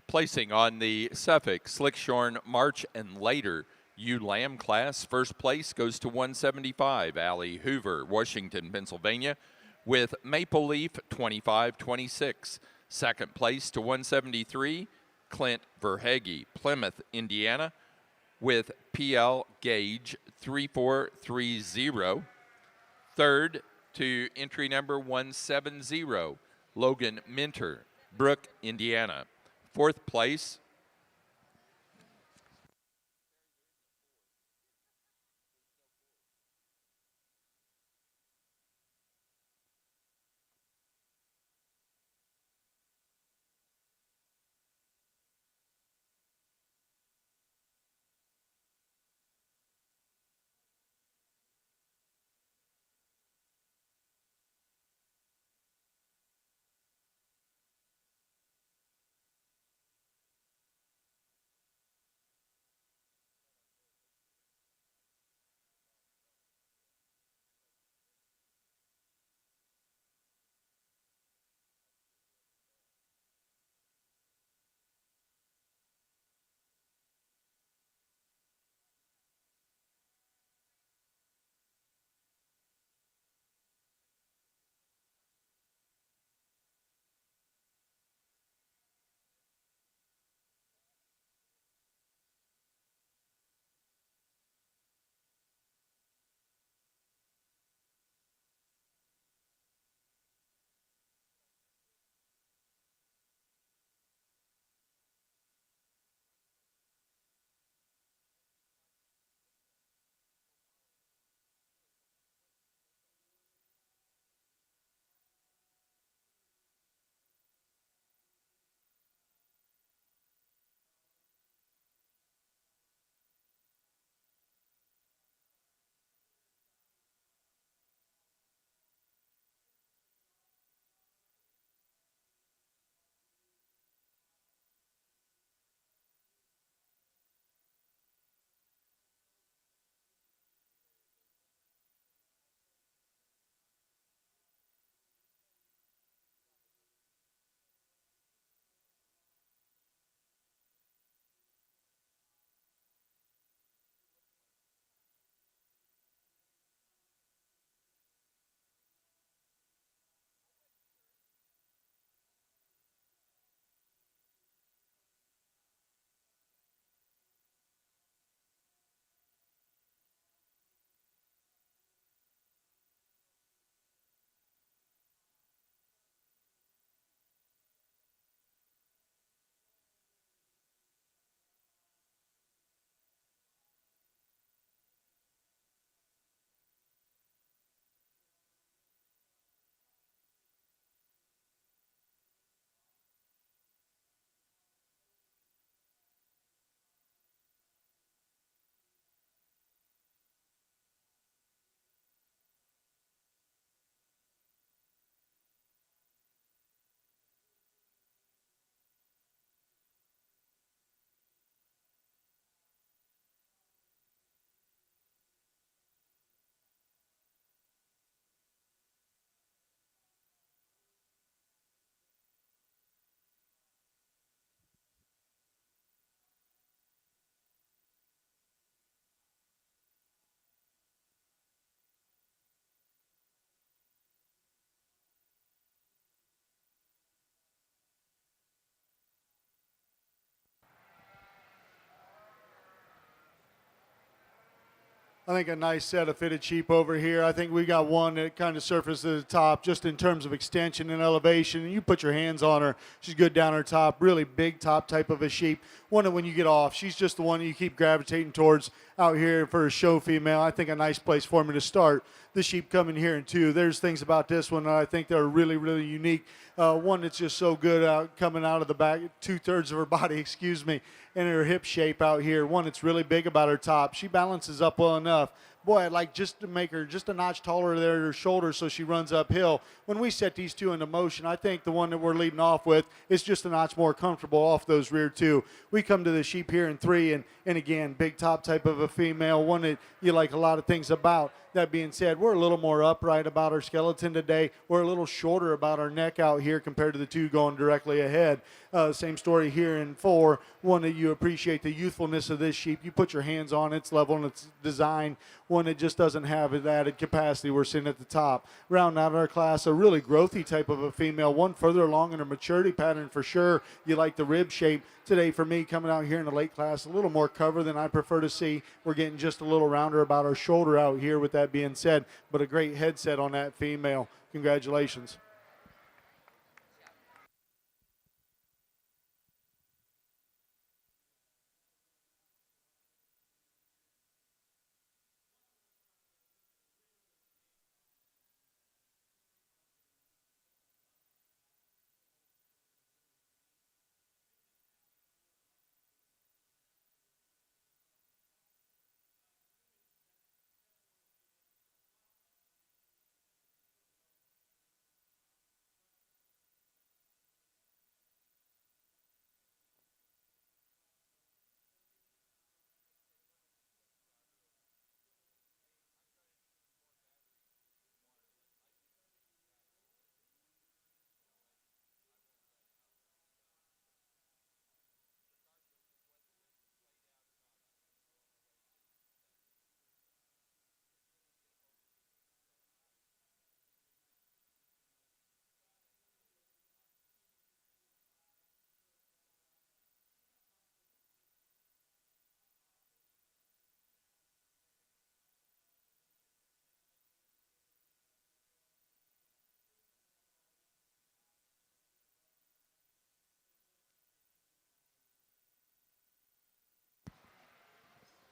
S1: Placing on the Suffolk Slickshorn March and Later ewe lamb class, first place goes to 175, Allie Hoover, Washington, Pennsylvania, with Maple Leaf 2526. Second place to 173, Clint Verhage, Plymouth, Indiana, with PL Gage 3430. Third to entry number 170, Logan Minter, Brooke, Indiana. Fourth place
S2: I think a nice set of fitted sheep over here. I think we got one that kind of surfaces at the top just in terms of extension and elevation. And you put your hands on her, she's good down her top, really big top type of a sheep. One that when you get off, she's just the one that you keep gravitating towards out here for a show female. I think a nice place for me to start. The sheep coming here in two. There's things about this one that I think they're really, really unique. One that's just so good coming out of the back, 2/3 of her body, excuse me, and her hip shape out here. One that's really big about her top. She balances up well enough. Boy, I'd like just to make her just a notch taller there at her shoulders so she runs uphill. When we set these two into motion, I think the one that we're leading off with is just a notch more comfortable off those rear two. We come to the sheep here in three, and again, big top type of a female, one that you like a lot of things about. That being said, we're a little more upright about our skeleton today. We're a little shorter about our neck out here compared to the two going directly ahead. Same story here in four. One that you appreciate the youthfulness of this sheep. You put your hands on its level and its design. One that just doesn't have the added capacity we're seeing at the top. Round out our class, a really growthy type of a female. One further along in her maturity pattern for sure. You like the rib shape. Today for me, coming out here in the late class, a little more cover than I prefer to see. We're getting just a little rounder about our shoulder out here with that being said, but a great headset on that female. Congratulations.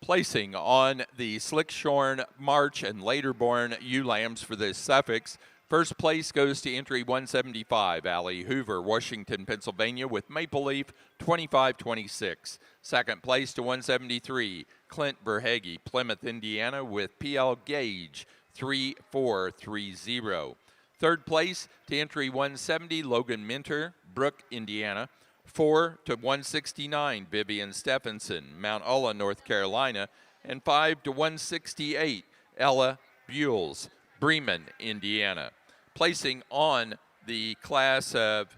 S1: Placing on the slick-shorn March and later-born ewe lambs for this suffix. First place goes to entry 175, Allie Hoover, Washington, Pennsylvania, with Maple Leaf 2526. Second place to 173, Clint Verhage, Plymouth, Indiana, with PL Gage 3430. Third place to entry 170, Logan Minter, Brook, Indiana. 4 to 169, Vivian Stephenson, Mount Ulla, North Carolina. And 5 to 168, Ella Buells, Bremen, Indiana. Placing on the class of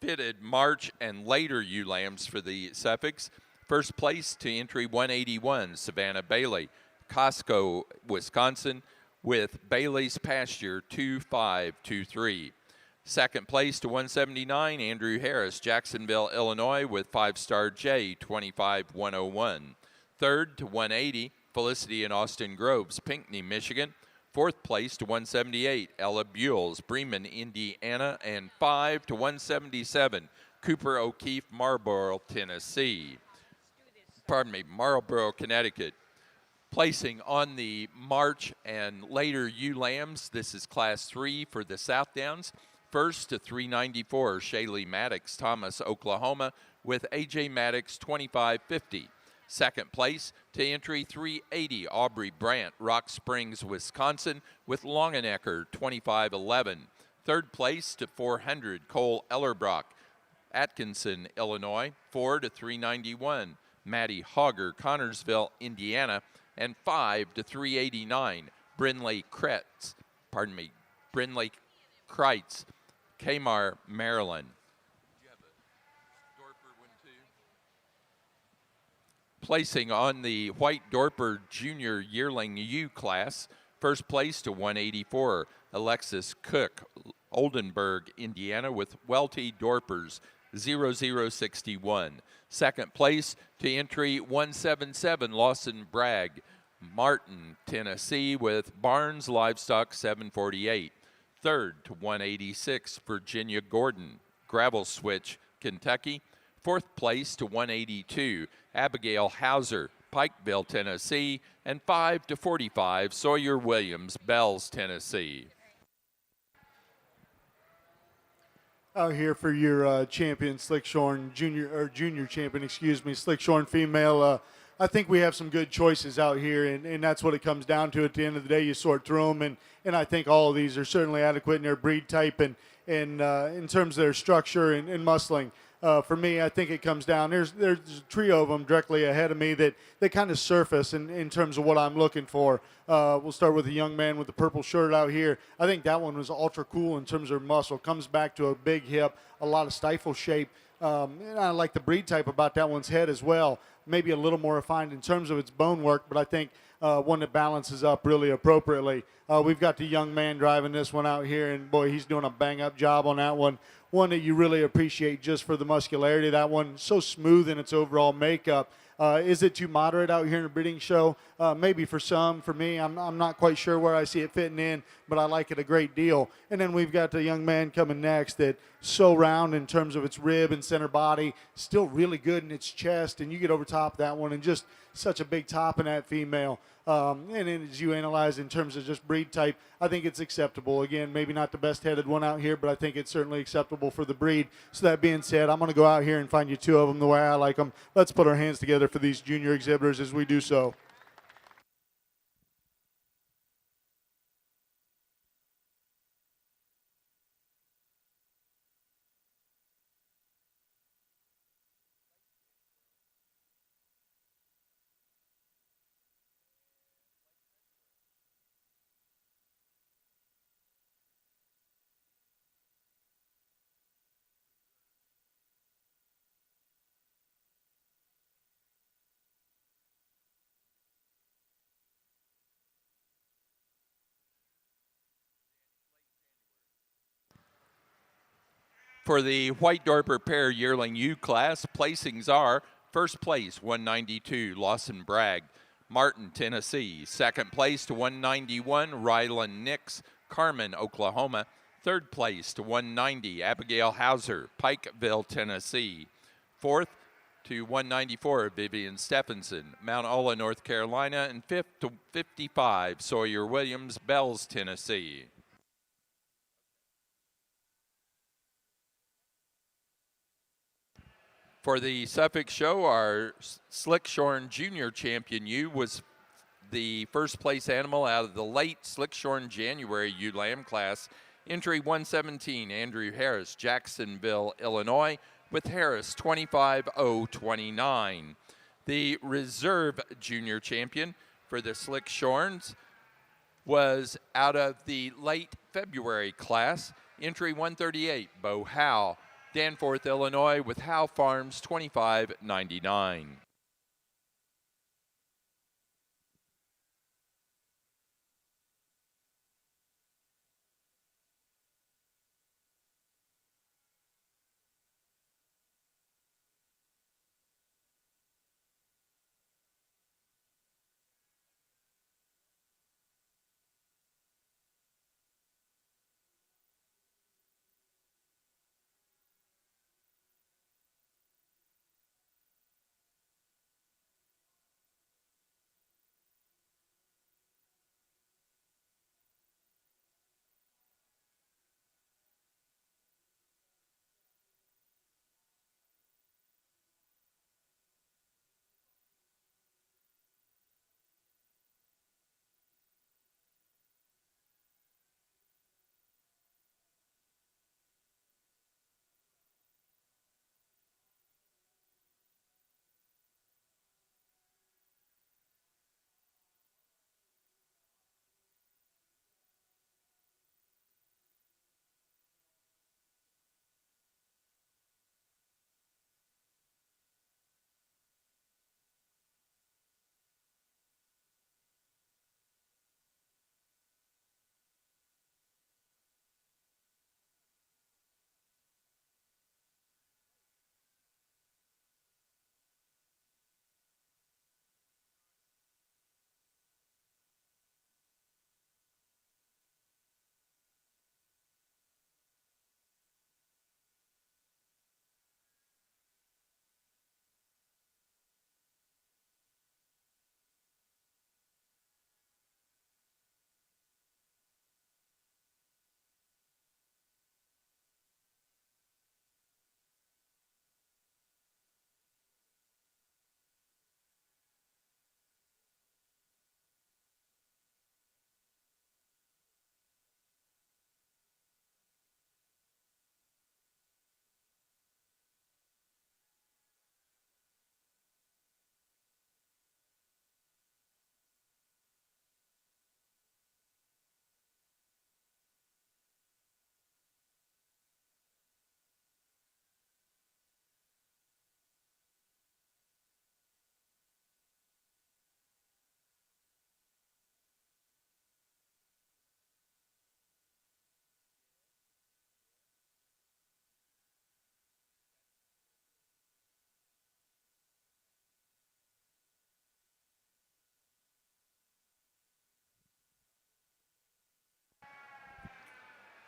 S1: fitted March and later ewe lambs for the suffix. First place to entry 181, Savannah Bailey, Costco, Wisconsin, with Bailey's Pasture 2523. Second place to 179, Andrew Harris, Jacksonville, Illinois, with 5-star J 25101. Third to 180, Felicity and Austin Groves, Pinckney, Michigan. Fourth place to 178, Ella Buells, Bremen, Indiana. And 5 to 177, Cooper O'Keefe, Marlboro, Tennessee. Marlboro, Connecticut. Placing on the March and later ewe lambs, this is class 3 for the South Downs. First to 394, Shaylee Maddox, Thomas, Oklahoma, with AJ Maddox 2550. Second place to entry 380, Aubrey Brandt, Rock Springs, Wisconsin, with Longenecker 2511. Third place to 400, Cole Ellerbrock, Atkinson, Illinois, 4 to 391, Maddie Hogger, Connorsville, Indiana. And 5 to 389, Brinley Kreitz, Kmar, Maryland. You have a Dorper one too? Placing on the White Dorper Junior Yearling U class, first place to 184, Alexis Cook, Oldenburg, Indiana, with Welty Dorpers 0061. Second place to entry 177, Lawson Bragg, Martin, Tennessee, with Barnes Livestock 748. Third to 186, Virginia Gordon, Gravel Switch, Kentucky. Fourth place to 182, Abigail Hauser, Pikeville, Tennessee. And 5 to 45, Sawyer Williams, Bells, Tennessee.
S2: Out here for your champion, Slickshorn junior champion, excuse me, Slickshorn female. I think we have some good choices out here, and that's what it comes down to. At the end of the day, you sort through them, and I think all of these are certainly adequate in their breed type and in terms of their structure and muscling. For me, I think it comes down. There's a trio of them directly ahead of me that kind of surface in terms of what I'm looking for. We'll start with the young man with the purple shirt out here. I think that one was ultra cool in terms of muscle. Comes back to a big hip, a lot of stifle shape. And I like the breed type about that one's head as well. Maybe a little more refined in terms of its bone work, but I think one that balances up really appropriately. We've got the young man driving this one out here, and boy, he's doing a bang-up job on that one. One that you really appreciate just for the muscularity. That one so smooth in its overall makeup. Is it too moderate out here in a breeding show? Maybe for some. For me, I'm not quite sure where I see it fitting in, but I like it a great deal. And then we've got the young man coming next that's so round in terms of its rib and center body, still really good in its chest, and you get over top of that one and just such a big top in that female. And then as you analyze in terms of just breed type, I think it's acceptable. Again, maybe not the best-headed one out here, but I think it's certainly acceptable for the breed. So that being said, I'm going to go out here and find you two of them the way I like them. Let's put our hands together for these junior exhibitors as we do so.
S1: For the White Dorper Pair Yearling U class, placings are first place 192 Lawson Bragg, Martin, Tennessee. Second place to 191 Rylan Nix, Carmen, Oklahoma. Third place to 190 Abigail Hauser, Pikeville, Tennessee. Fourth to 194 Vivian Stephenson, Mount Ola, North Carolina. And fifth to 55 Sawyer Williams, Bells, Tennessee. For the Suffolk Show, our Slickshorn Junior Champion ewe was the first place animal out of the late Slickshorn January ewe lamb class. Entry 117, Andrew Harris, Jacksonville, Illinois, with Harris 25-029. The reserve junior champion for the Slickshorns was out of the late February class. Entry 138, Bo Howe, Danforth, Illinois, with Howe Farms 25.99.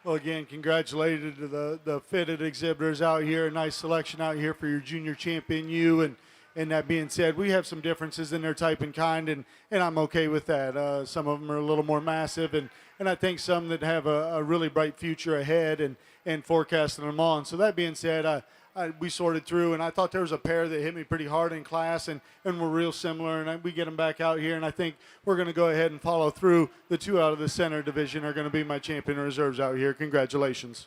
S2: Well, again, congratulations to the fitted exhibitors out here. A nice selection out here for your junior champion, you. And that being said, we have some differences in their type and kind, and I'm okay with that. Some of them are a little more massive, and I think some that have a really bright future ahead and forecasting them on. So that being said, we sorted through, and I thought there was a pair that hit me pretty hard in class and were real similar, and we get them back out here, and I think we're going to go ahead and follow through. The two out of the center division are going to be my champion reserves out here. Congratulations.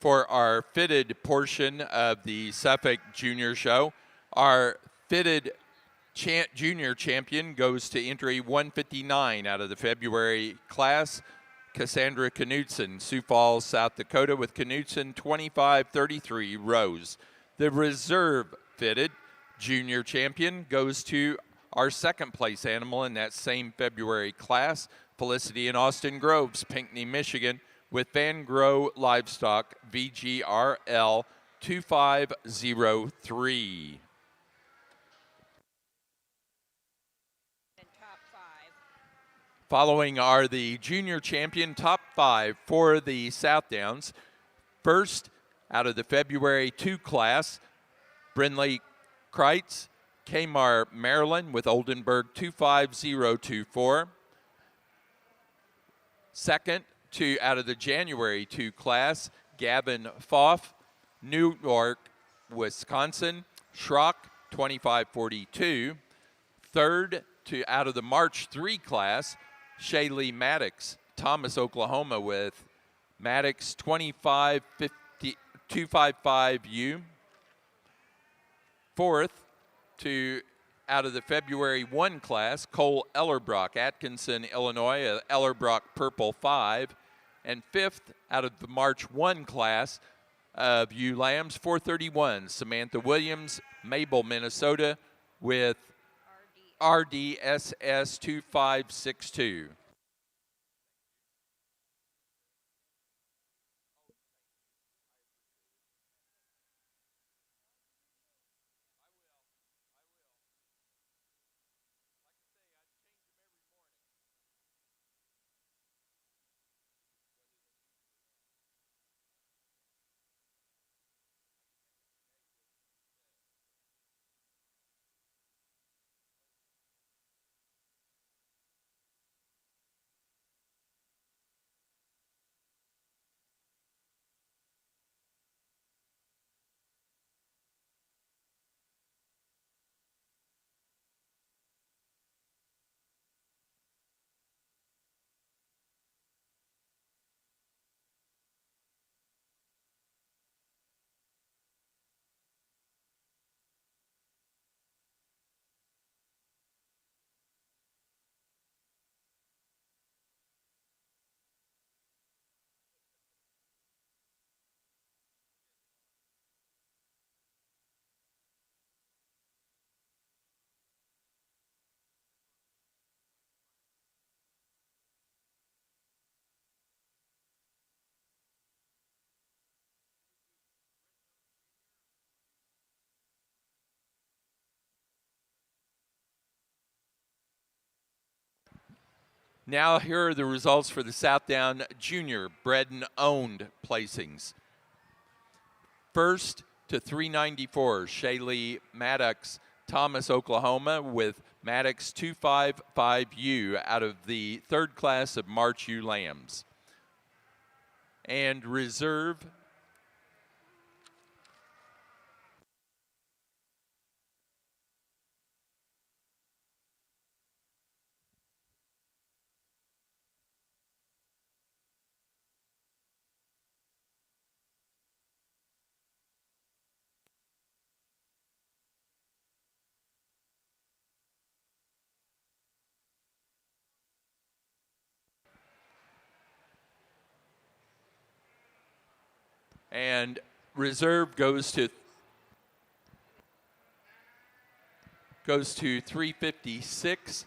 S1: For our fitted portion of the Suffolk Junior Show, our fitted junior champion goes to entry 159 out of the February class, Cassandra Knudsen, Sioux Falls, South Dakota, with Knudsen 2533 rows. The reserve fitted junior champion goes to our second place animal in that same February class, Felicity in Austin Groves, Pinckney, Michigan, with Van Grow Livestock VGRL 2503. Following are the junior champion top 5 for the South Downs. First, out of the February 2 class, Brindley Kreitz, Kmart, Maryland, with Oldenburg 25024. Second, out of the January 2 class, Gavin Foff, Newark, Wisconsin, Schrock 2542. Third, out of the March 3 class, Shaylee Maddox, Thomas, Oklahoma, with Maddox 255U. Fourth, out of the February 1 class, Cole Ellerbrock, Atkinson, Illinois, Ellerbrock Purple 5. And fifth, out of the March 1 class of ewe lambs, 431, Samantha Williams, Mabel, Minnesota, with RDSS 2562. Now here are the results for the Southdown Junior bred and owned placings. First to 394, Shaylee Maddox, Thomas, Oklahoma, with Maddox 255U out of the third class of March U Lambs. And reserve and reserve goes to 356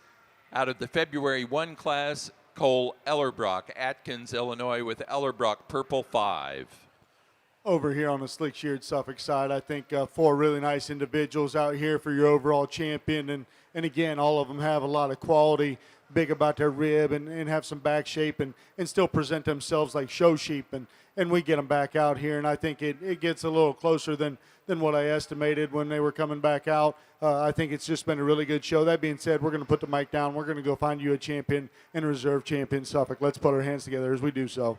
S1: out of the February 1 class, Cole Ellerbrock, Atkins, Illinois, with Ellerbrock Purple 5.
S2: Over here on the slick sheared Suffolk side, I think 4 really nice individuals out here for your overall champion. And again, all of them have a lot of quality, big about their rib and have some back shape and still present themselves like show sheep. And we get them back out here, and I think it gets a little closer than what I estimated when they were coming back out. I think it's just been a really good show. That being said, we're going to put the mic down. We're going to go find you a champion and a reserve champion, Suffolk. Let's put our hands together as we do so.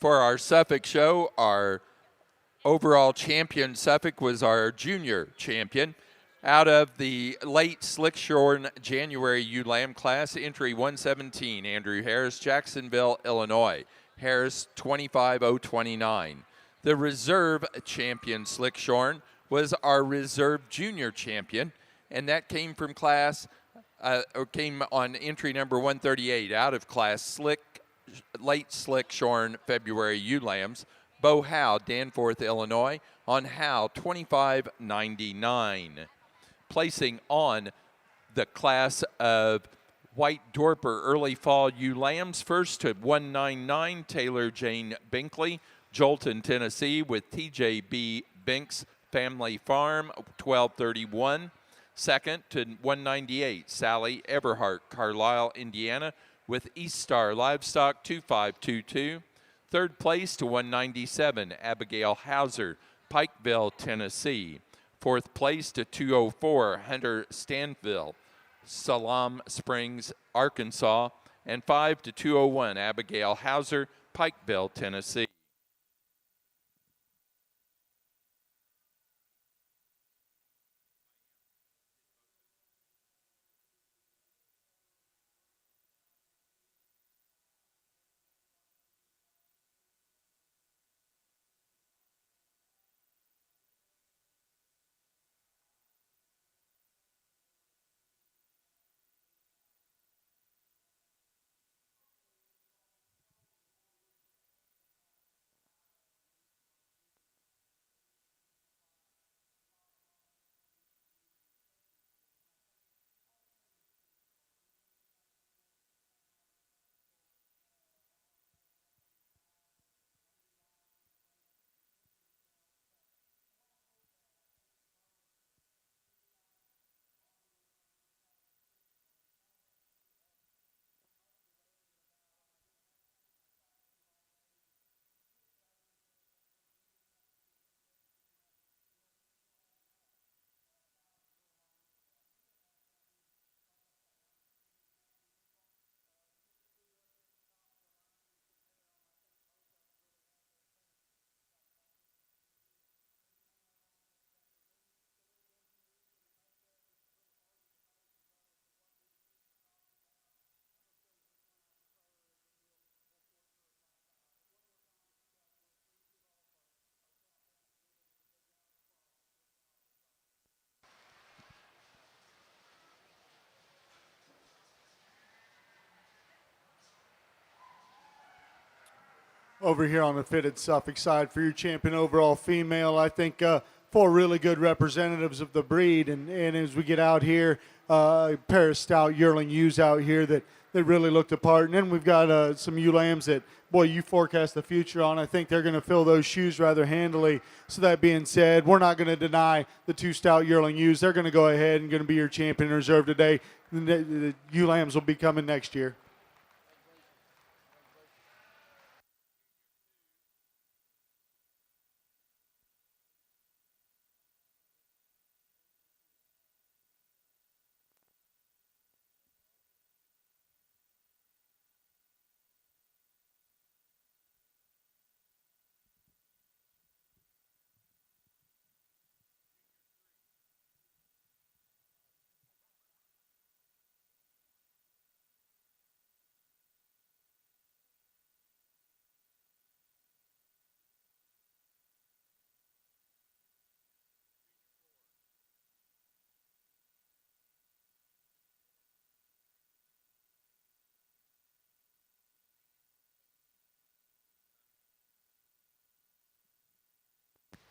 S1: For our Suffolk show, our overall champion Suffolk was our junior champion. Out of the late Slickshorn January U Lamb class, entry 117, Andrew Harris, Jacksonville, Illinois. Harris 25029. The reserve champion Slickshorn was our reserve junior champion, and that came from came on entry number 138 out of class late Slickshorn February U Lambs. Bo Howe, Danforth, Illinois, on Howe 2599. Placing on the class of White Dorper Early Fall ewe lambs, first to 199, Taylor Jane Binkley, Jolton, Tennessee, with TJB Binks Family Farm 1231. Second to 198, Sally Everhart, Carlisle, Indiana, with East Star Livestock 2522. Third place to 197, Abigail Hauser, Pikeville, Tennessee. Fourth place to 204, Hunter Stanville, Salam Springs, Arkansas. And 5 to 201, Abigail Hauser, Pikeville, Tennessee.
S2: over here on the fitted Suffolk side for your champion overall female. I think 4 really good representatives of the breed, and as we get out here, a pair of stout yearling ewes out here that really looked apart. And then we've got some ewe lambs that, boy, you forecast the future on. I think they're going to fill those shoes rather handily. So that being said, we're not going to deny the 2 stout yearling ewes. They're going to go ahead and going to be your champion reserve today. The ewe lambs will be coming next year.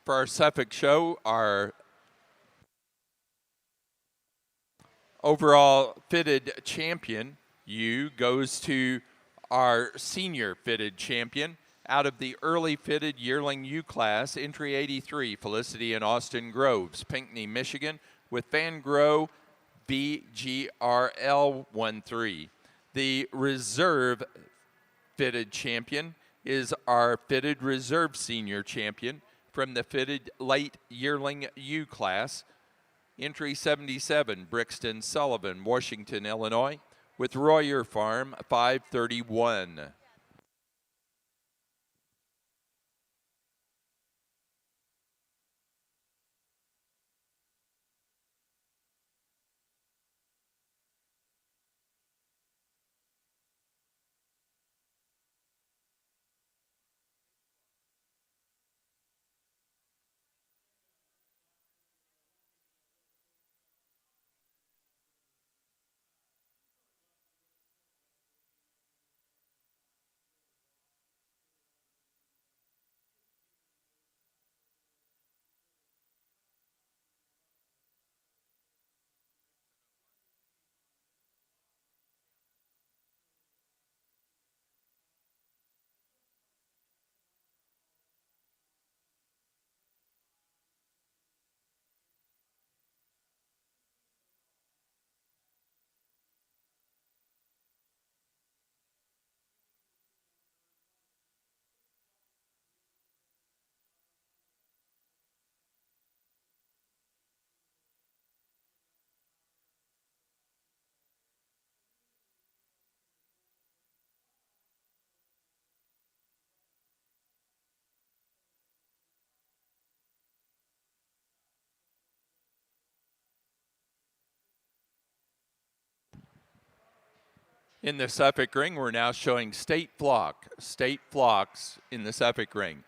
S1: For our Suffolk show, our overall fitted champion, goes to our senior fitted champion. Out of the early fitted yearling ewe class, entry 83, Felicity and Austin Groves, Pinckney, Michigan, with Van Grow VGRL 13. The reserve fitted champion is our fitted reserve senior champion from the fitted late yearling ewe class. Entry 77, Brixton Sullivan, Washington, Illinois, with Royer Farm 531. In the Suffolk ring, we're now showing state flocks in the Suffolk ring.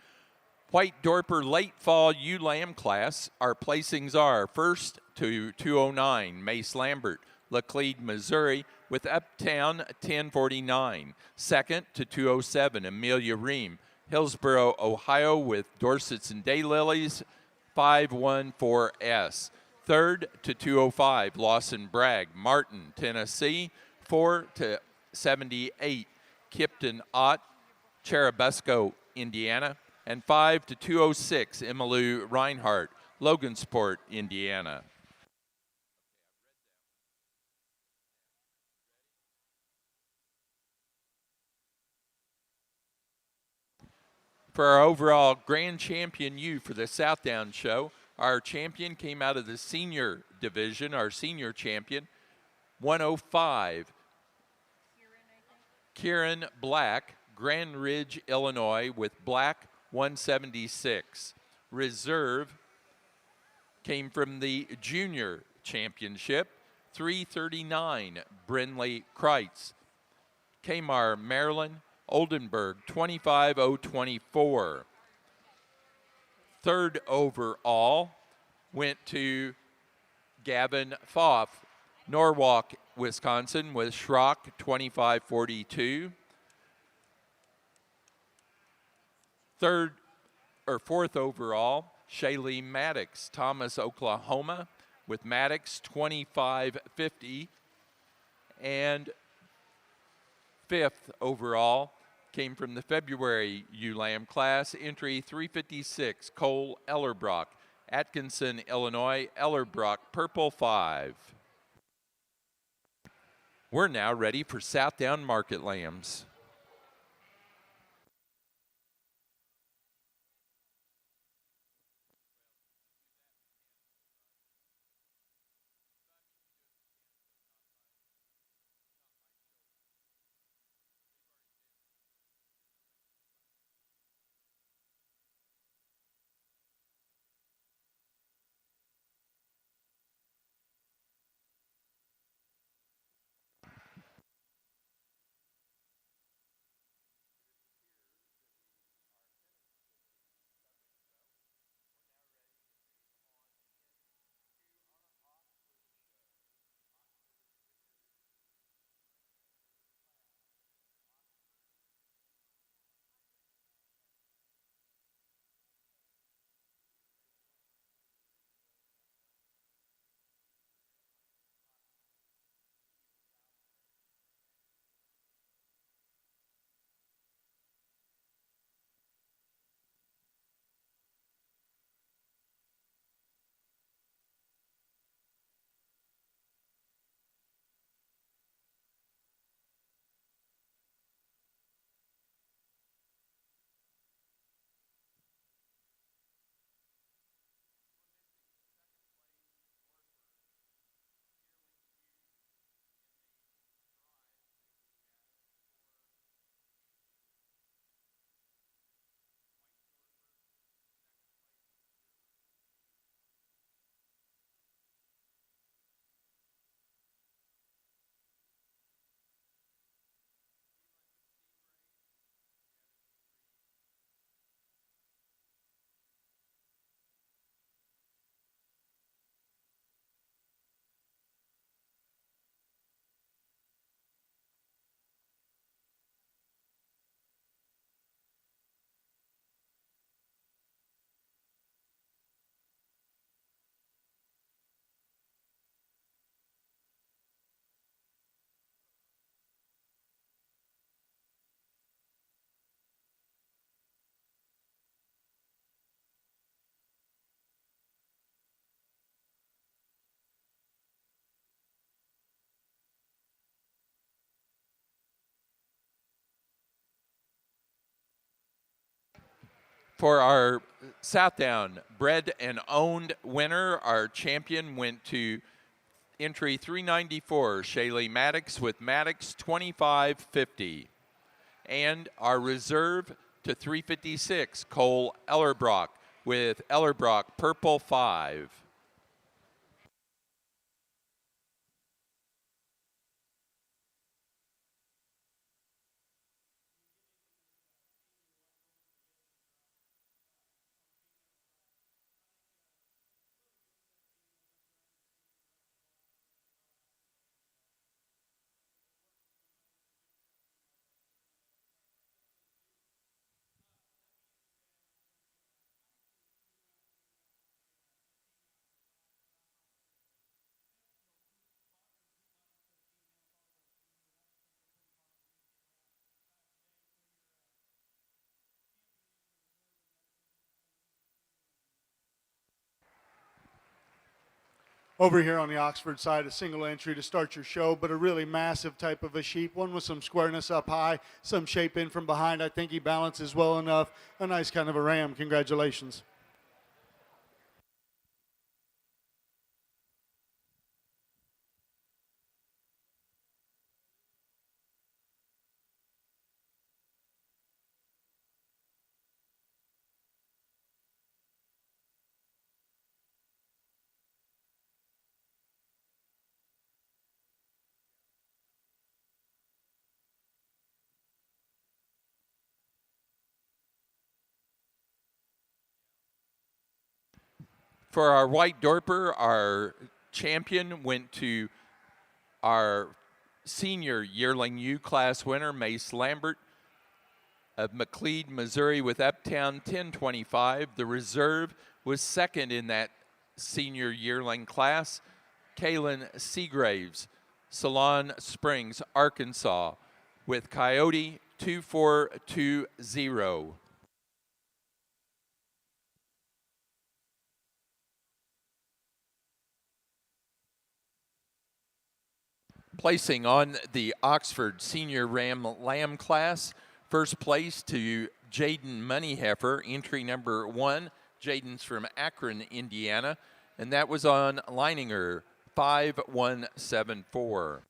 S1: White Dorper late fall ewe lamb class, our placings are first to 209, Mace Lambert, Laclede, Missouri, with Uptown 1049. Second to 207, Amelia Ream, Hillsboro, Ohio, with Dorsets and Daylilies 514S. Third to 205, Lawson Bragg, Martin, Tennessee, 4 to 78, Kipton Ott, Cherubusco, Indiana, and 5 to 206, Emmylou Reinhardt, Logansport, Indiana. For our overall grand champion ewe for the Southdown show, our champion came out of the senior division, our senior champion, 105, Kieran Black, Grand Ridge, Illinois, with Black 176. Reserve came from the junior championship, 339, Brinley Kreitz. Kamar, Maryland, Oldenburg, 25024. Third overall went to Gavin Foff, Norwalk, Wisconsin, with Schrock 2542. Third or fourth overall, Shaylee Maddox, Thomas, Oklahoma, with Maddox 25.50. And fifth overall came from the February ULAM class, entry 356, Cole Ellerbrock, Atkinson, Illinois, Ellerbrock, purple 5. We're now ready for Southdown Market Lambs. For our Southdown bred and owned winner, our champion went to entry 394, Shaylee Maddox with Maddox 25.50. And our reserve to 356, Cole Ellerbrock with Ellerbrock purple 5.
S2: Over here on the Oxford side, a single entry to start your show, but a really massive type of a sheep. One with some squareness up high, some shape in from behind. I think he balances well enough. A nice kind of a ram. Congratulations.
S1: For our white dorper, our champion went to our senior yearling U class winner, Mace Lambert, of McLeod, Missouri with Uptown 1025. The reserve was second in that senior yearling class. Kaylin Seagraves, Salon Springs, Arkansas with Coyote 2420. Placing on the Oxford Senior Ram Lamb class, first place to Jaden Moneyheffer, entry number 1. Jaden's from Akron, Indiana, and that was on Leininger 5174.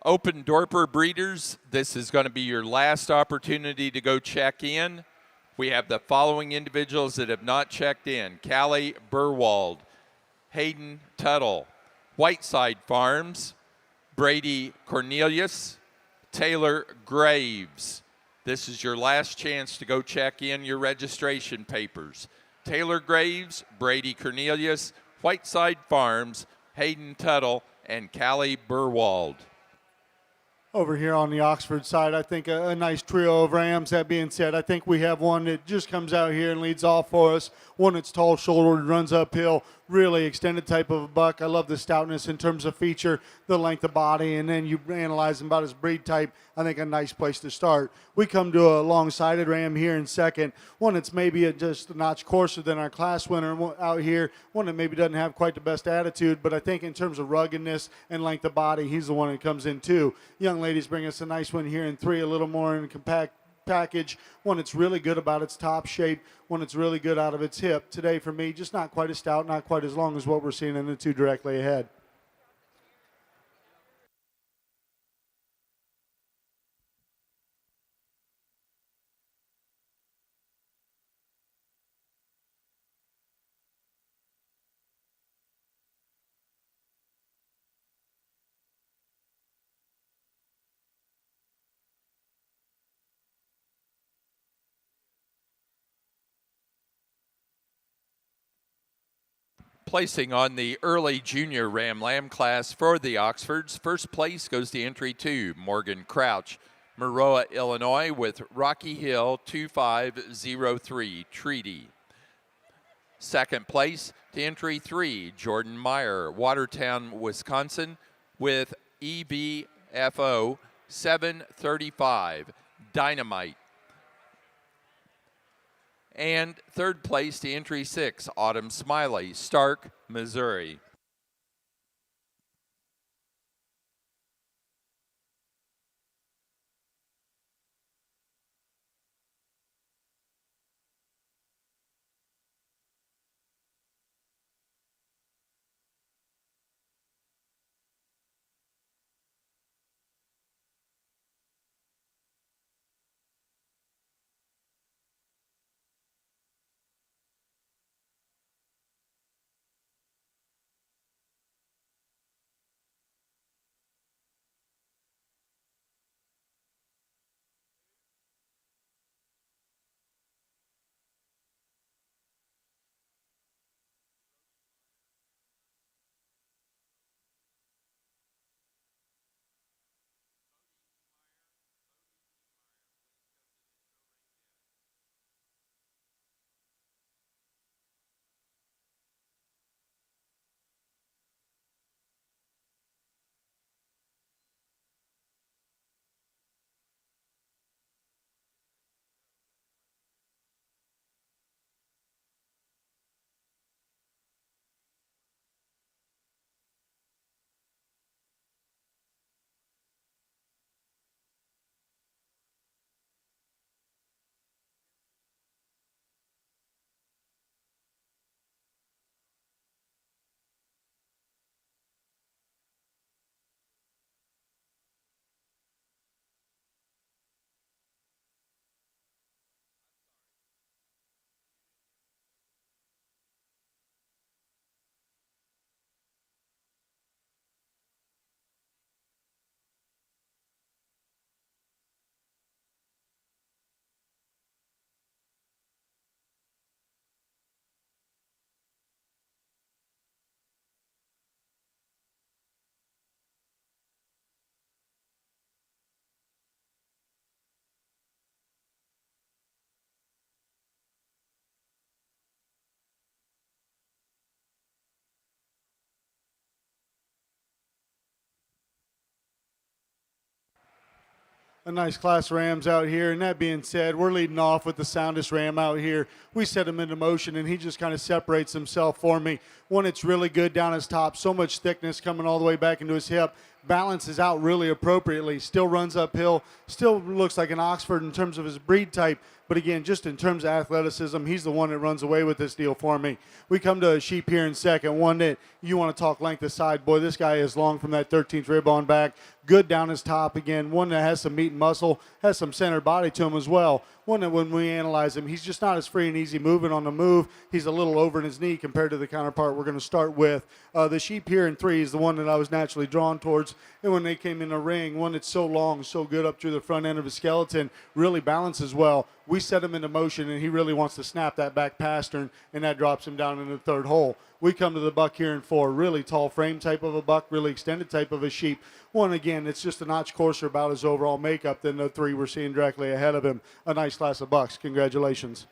S1: Open Dorper breeders, this is going to be your last opportunity to go check in. We have the following individuals that have not checked in: Callie Burwald, Hayden Tuttle, Whiteside Farms, Brady Cornelius, Taylor Graves. This is your last chance to go check in your registration papers. Taylor Graves, Brady Cornelius, Whiteside Farms, Hayden Tuttle, and Callie Burwald.
S2: Over here on the Oxford side, I think a nice trio of Rams. That being said, I think we have one that just comes out here and leads off for us. One that's tall-shouldered, runs uphill, really extended type of a buck. I love the stoutness in terms of feature, the length of body, and then you analyze him about his breed type. I think a nice place to start. We come to a long-sided Ram here in second, one that's maybe just a notch coarser than our class winner out here, one that maybe doesn't have quite the best attitude, but I think in terms of ruggedness and length of body, he's the one that comes in too. Young ladies bring us a nice one here in 3, a little more in a compact package, one that's really good about its top shape, one that's really good out of its hip. Today for me, just not quite as stout, not quite as long as what we're seeing in the 2 directly ahead.
S1: Placing on the early junior Ram Lamb class for the Oxfords, first place goes to entry 2, Morgan Crouch, Maroa, Illinois, with Rocky Hill 2503 Treaty. Second place to entry 3, Jordan Meyer, Watertown, Wisconsin, with EB FO 735, Dynamite. And third place to entry 6, Autumn Smiley, Stark, Missouri.
S2: A nice class of rams out here. And that being said, we're leading off with the soundest ram out here. We set him into motion, and he just kind of separates himself for me. One, it's really good down his top. So much thickness coming all the way back into his hip. Balances out really appropriately. Still runs uphill. Still looks like an Oxford in terms of his breed type. But again, just in terms of athleticism, he's the one that runs away with this deal for me. We come to a sheep here in second. One that you want to talk length of side. Boy, this guy is long from that 13th rib on back. Good down his top again. One that has some meat and muscle, has some center body to him as well. One that when we analyze him, he's just not as free and easy moving on the move. He's a little over in his knee compared to the counterpart we're going to start with. The sheep here in 3 is the one that I was naturally drawn towards. And when they came in the ring, one that's so long, so good up through the front end of his skeleton, really balances well. We set him into motion, and he really wants to snap that back pastern, and that drops him down in the third hole. We come to the buck here in 4, really tall frame type of a buck, really extended type of a sheep. One, again, it's just a notch coarser about his overall makeup than the 3 we're seeing directly ahead of him. A nice class of bucks. Congratulations.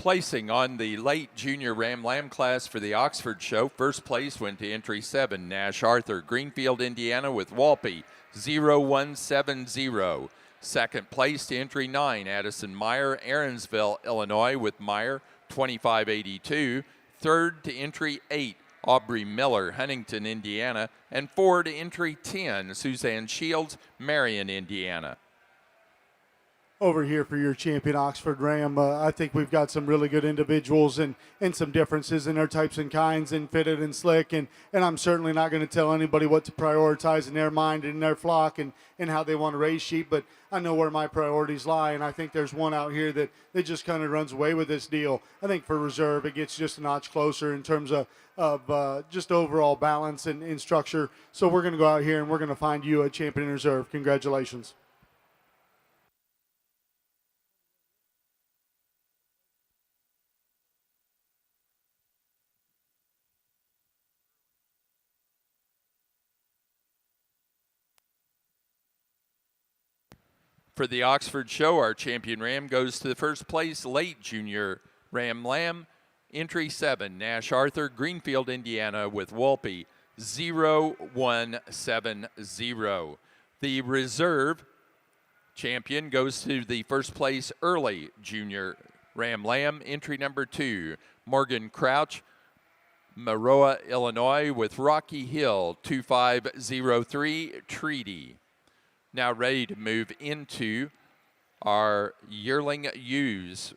S1: Placing on the late junior Ram Lamb class for the Oxford show, first place went to entry 7, Nash Arthur, Greenfield, Indiana, with Walpe, 0170. Second place to entry 9, Addison Meyer, Aaronsville, Illinois, with Meyer, 2582. Third to entry 8, Aubrey Miller, Huntington, Indiana. And 4 to entry 10, Suzanne Shields, Marion, Indiana.
S2: Over here for your champion Oxford Ram, I think we've got some really good individuals and some differences in their types and kinds and fitted and slick. And I'm certainly not going to tell anybody what to prioritize in their mind and in their flock and how they want to raise sheep. But I know where my priorities lie. And I think there's one out here that just kind of runs away with this deal. I think for reserve, it gets just a notch closer in terms of just overall balance and structure. So we're going to go out here and we're going to find you a champion in reserve. Congratulations.
S1: For the Oxford show, our champion Ram goes to the first place late junior Ram Lamb, entry 7, Nash Arthur, Greenfield, Indiana, with Walpe, 0170. The reserve champion goes to the first place early junior Ram Lamb, entry number 2, Morgan Crouch, Maroa, Illinois, with Rocky Hill, 2503 Treaty. Now ready to move into our yearling ewes.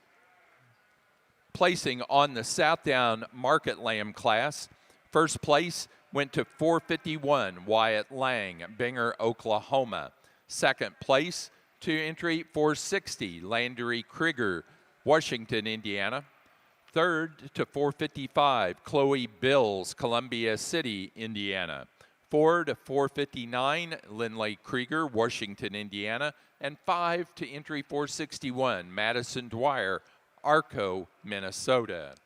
S1: Placing on the Southdown Market Lamb class, first place went to 451, Wyatt Lang, Binger, Oklahoma. Second place to entry 460, Landry Krieger, Washington, Indiana. Third to 455, Chloe Bills, Columbia City, Indiana. 4 to 459, Lindley Krieger, Washington, Indiana. And 5 to entry 461, Madison Dwyer, Arco, Minnesota.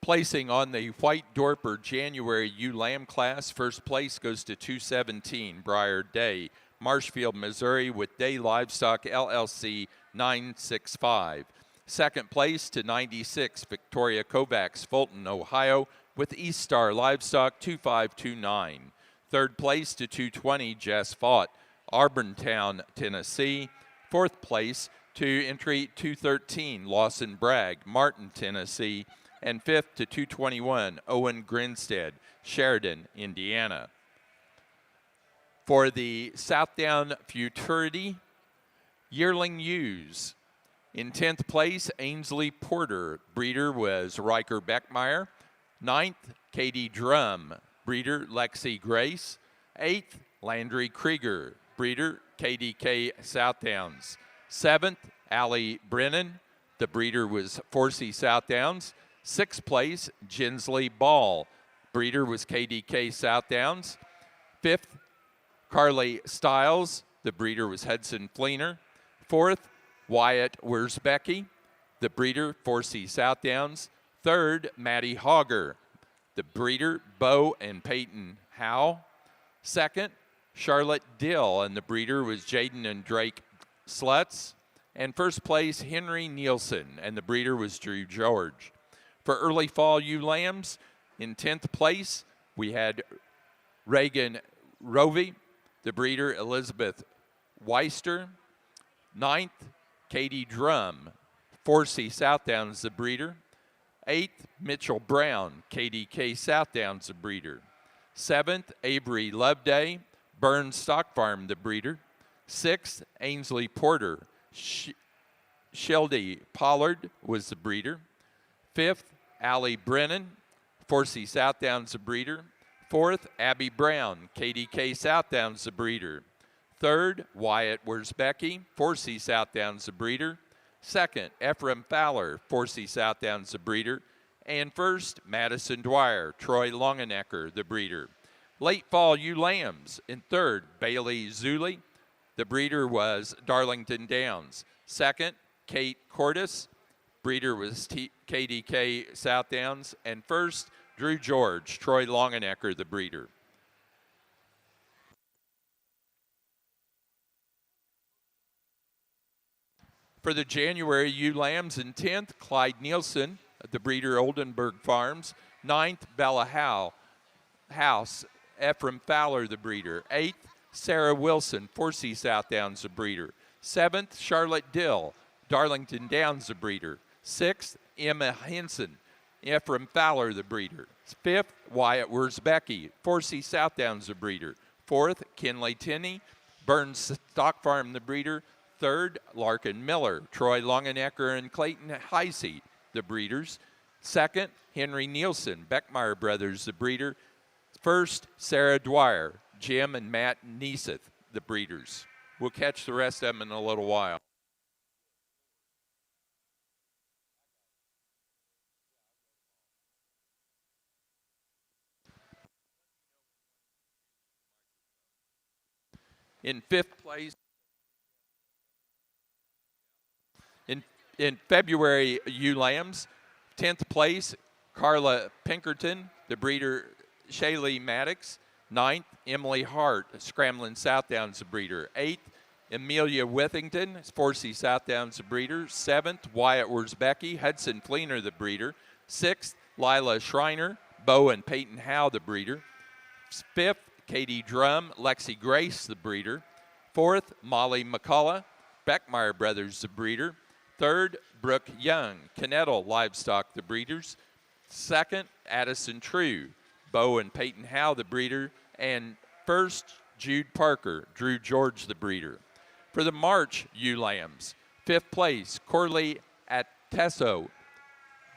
S1: Placing on the White Dorper January ewe lamb class, first place goes to 217, Briar Day, Marshfield, Missouri, with Day Livestock LLC 965. Second place to 96, Victoria Kovacs, Fulton, Ohio, with East Star Livestock 2529. Third place to 220, Jess Fought, Auburntown, Tennessee. Fourth place to entry 213, Lawson Bragg, Martin, Tennessee. And 5th to 221, Owen Grinstead, Sheridan, Indiana. For the Southdown Futurity yearling ewes, in 10th place, Ainsley Porter, breeder was Riker Beckmeyer. 9th, Katie Drum, breeder Lexi Grace. 8th, Landry Krieger, breeder KDK Southdowns. 7th, Allie Brennan, the breeder was Forsey Southdowns. 6th place, Jinsley Ball, breeder was KDK Southdowns. 5th, Carly Stiles, the breeder was Hudson Fleener. 4th, Wyatt Wersbecky, the breeder Forsey Southdowns. 3rd, Maddie Hogger, the breeder Bo and Peyton Howe. 2nd, Charlotte Dill, and the breeder was Jaden and Drake Slutz. And first place, Henry Nielsen, and the breeder was Drew George. For early fall ewe lambs, in 10th place, we had Reagan Rovey, the breeder Elizabeth Weister. 9th, Katie Drum, Forsey Southdowns, the breeder. 8th, Mitchell Brown, KDK Southdowns, the breeder. 7th, Avery Loveday, Burns Stock Farm, the breeder. 6th, Ainsley Porter, Sheldy Pollard was the breeder. 5th, Allie Brennan, Forsey Southdowns, the breeder. 4th, Abby Brown, KDK Southdowns, the breeder. 3rd, Wyatt Wersbecky, Forsey Southdowns, the breeder. 2nd, Ephraim Fowler, Forsey Southdowns, the breeder. And 1st, Madison Dwyer, Troy Longenecker, the breeder. Late fall ewe lambs. In third, Bailey Zuli. The breeder was Darlington Downs. Second, Kate Cordis. Breeder was KDK South Downs. And first, Drew George, Troy Longenecker, the breeder. For the January ewe lambs in 10th, Clyde Nielsen, the breeder, Oldenburg Farms. 9th, Bella House, Ephraim Fowler, the breeder. 8th, Sarah Wilson, Forsey South Downs, the breeder. 7th, Charlotte Dill, Darlington Downs, the breeder. 6th, Emma Henson, Ephraim Fowler, the breeder. 5th, Wyatt Wurzbecki, Forsey South Downs, the breeder. 4th, Kinley Tinney, Burns Stock Farm, the breeder. 3rd, Larkin Miller, Troy Longenecker, and Clayton Heisey, the breeders. 2nd, Henry Nielsen, Beckmeyer Brothers, the breeder. 1st, Sarah Dwyer, Jim and Matt Neeseth, the breeders. We'll catch the rest of them in a little while. In 5th place, in February, ewe lambs. 10th place, Carla Pinkerton, the breeder, Shaylee Maddox. 9th, Emily Hart, Scramlin South Downs, the breeder. 8th, Amelia Withington, Forsey South Downs, the breeder. 7th, Wyatt Wurzbecki, Hudson Fleener, the breeder. 6th, Lila Schreiner, Bo and Peyton Howe, the breeder. 5th, Katie Drum, Lexi Grace, the breeder. 4th, Molly McCullough, Beckmeyer Brothers, the breeder. 3rd, Brooke Young, Canettle Livestock, the breeders. 2nd, Addison True, Bo and Peyton Howe, the breeder. And 1st, Jude Parker, Drew George, the breeder. For the March ewe lambs, 5th place, Corley Attesso,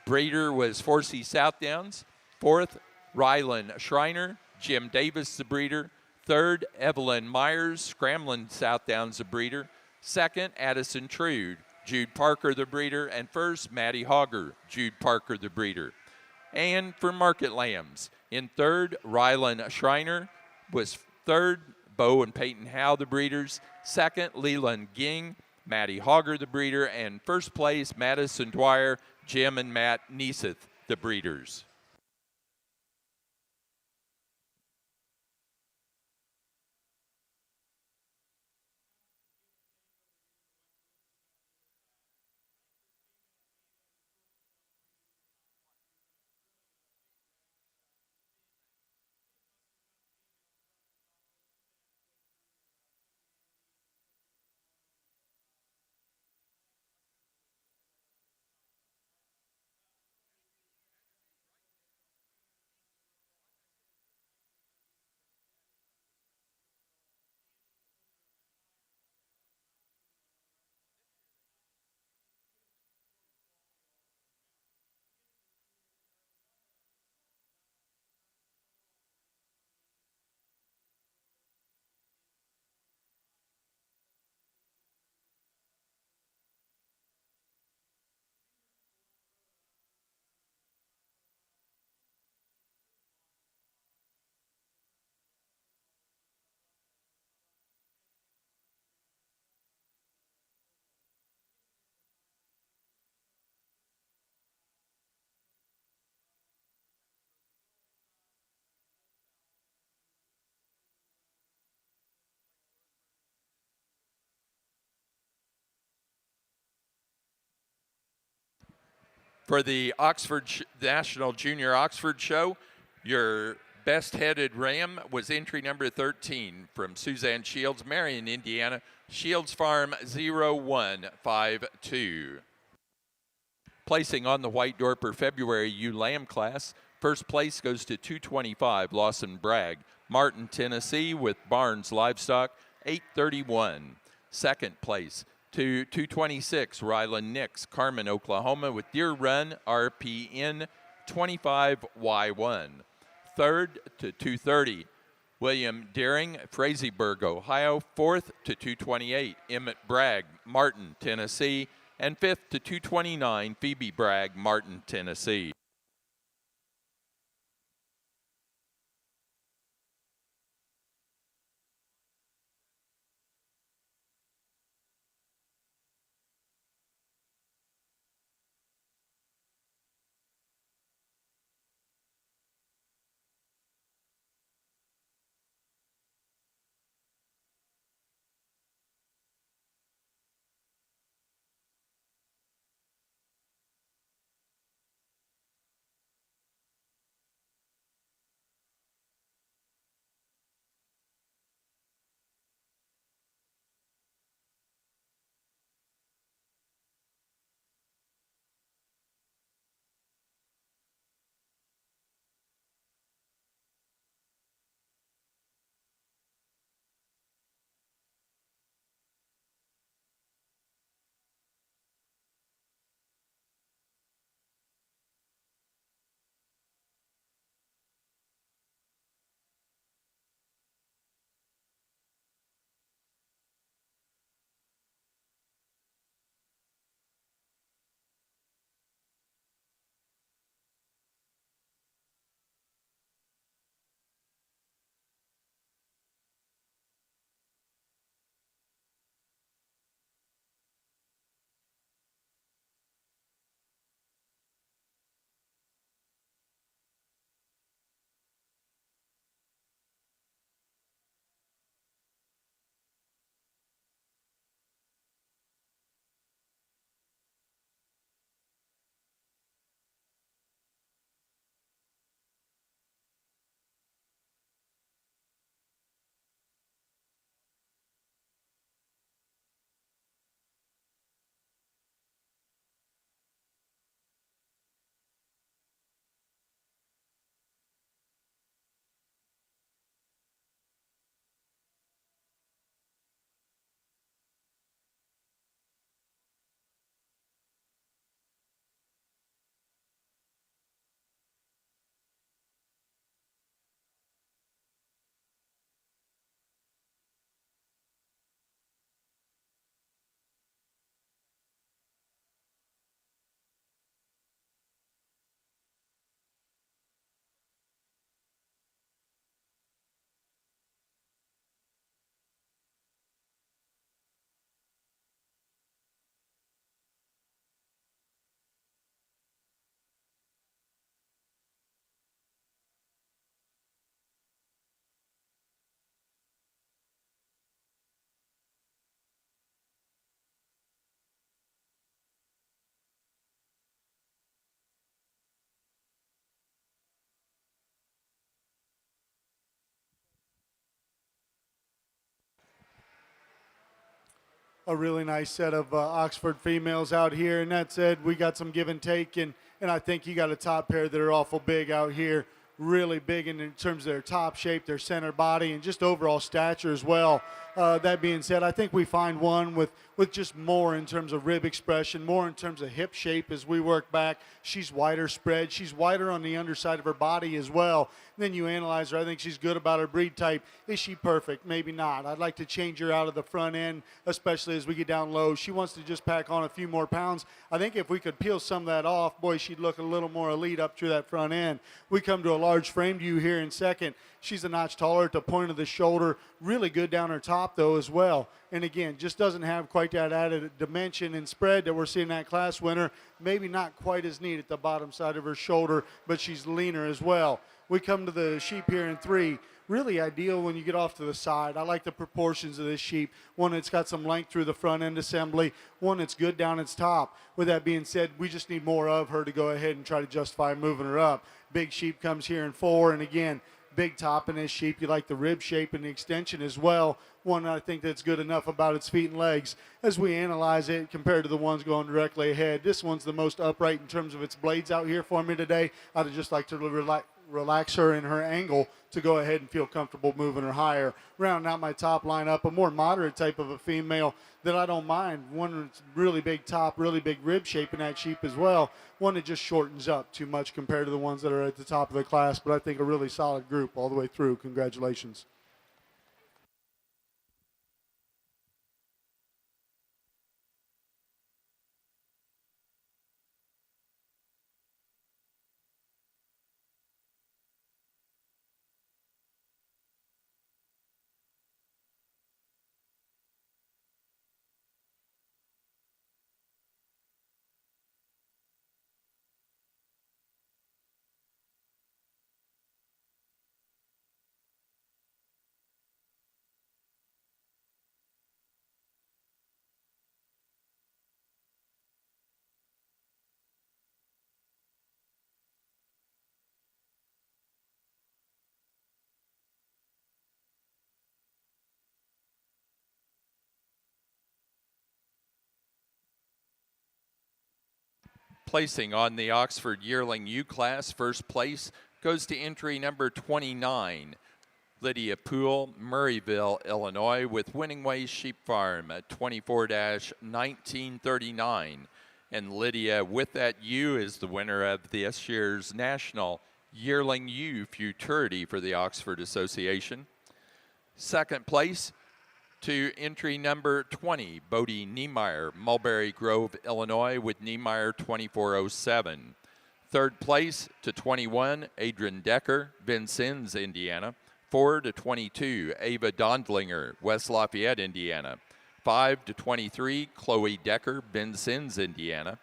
S1: breeder was Forsey South Downs. 4th, Rylan Schreiner, Jim Davis, the breeder. 3rd, Evelyn Myers, Scramlin South Downs, the breeder. 2nd, Addison Trude, Jude Parker, the breeder. And 1st, Maddie Hogger, Jude Parker, the breeder. And for market lambs, in 3rd, Rylan Schreiner was 3rd, Bo and Peyton Howe, the breeders. 2nd, Leland Ging, Maddie Hogger, the breeder. And 1st place, Madison Dwyer, Jim and Matt Neeseth, the breeders. For the National Junior Oxford Show, your best-headed ram was entry number 13 from Suzanne Shields, Marion, Indiana, Shields Farm 0152. Placing on the White Dorper February ewe lamb class, first place goes to 225 Lawson Bragg, Martin, Tennessee, with Barnes Livestock 831. Second place to 226 Rylan Nix, Carmen, Oklahoma, with Deer Run RPN 25Y1. Third to 230 William Deering, Fraserburg, Ohio. 4th to 228 Emmett Bragg, Martin, Tennessee. And 5th to 229 Phoebe Bragg, Martin, Tennessee.
S2: a really nice set of Oxford females out here. And that said, we got some give and take, and I think you got a top pair that are awful big out here, really big in terms of their top shape, their center body, and just overall stature as well. That being said, I think we find one with just more in terms of rib expression, more in terms of hip shape as we work back. She's wider spread. She's wider on the underside of her body as well. And then you analyze her. I think she's good about her breed type. Is she perfect? Maybe not. I'd like to change her out of the front end, especially as we get down low. She wants to just pack on a few more pounds. I think if we could peel some of that off, boy, she'd look a little more elite up through that front end. We come to a large frame view here in second. She's a notch taller at the point of the shoulder. Really good down her top, though, as well. And again, just doesn't have quite that added dimension and spread that we're seeing that class winner. Maybe not quite as neat at the bottom side of her shoulder, but she's leaner as well. We come to the sheep here in 3. Really ideal when you get off to the side. I like the proportions of this sheep. One that's got some length through the front end assembly. One that's good down its top. With that being said, we just need more of her to go ahead and try to justify moving her up. Big sheep comes here in 4, and again, big top in this sheep. You like the rib shape and the extension as well. One I think that's good enough about its feet and legs. As we analyze it compared to the ones going directly ahead, this one's the most upright in terms of its blades out here for me today. I'd just like to relax her in her angle to go ahead and feel comfortable moving her higher. Rounding out my top lineup, a more moderate type of a female that I don't mind. One that's really big top, really big rib shape in that sheep as well. One that just shortens up too much compared to the ones that are at the top of the class, but I think a really solid group all the way through. Congratulations.
S1: Placing on the Oxford Yearling U class, first place goes to entry number 29, Lydia Poole, Murrayville, Illinois, with Winning Ways Sheep Farm at 24-1939. And Lydia, with that U, is the winner of this year's National Yearling U Futurity for the Oxford Association. Second place to entry number 20, Bodie Niemeyer, Mulberry Grove, Illinois, with Niemeyer 2407. Third place to 21, Adrian Decker, Vincennes, Indiana. 4 to 22, Ava Dondlinger, West Lafayette, Indiana. 5 to 23, Chloe Decker, Vincennes, Indiana.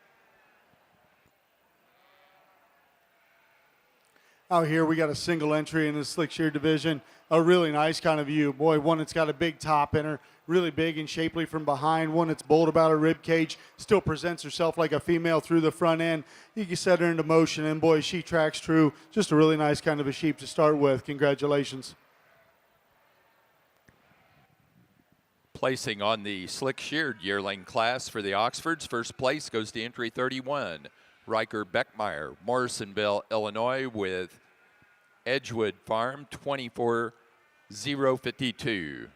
S2: Out here, we got a single entry in the slick shear division. A really nice kind of view. Boy, one that's got a big top in her, really big and shapely from behind. One that's bold about her rib cage, still presents herself like a female through the front end. You can set her into motion, and boy, she tracks true. Just a really nice kind of a sheep to start with. Congratulations.
S1: Placing on the slick sheared yearling class for the Oxfords, first place goes to entry 31, Riker Beckmeyer, Morrisonville, Illinois, with Edgewood Farm 24052.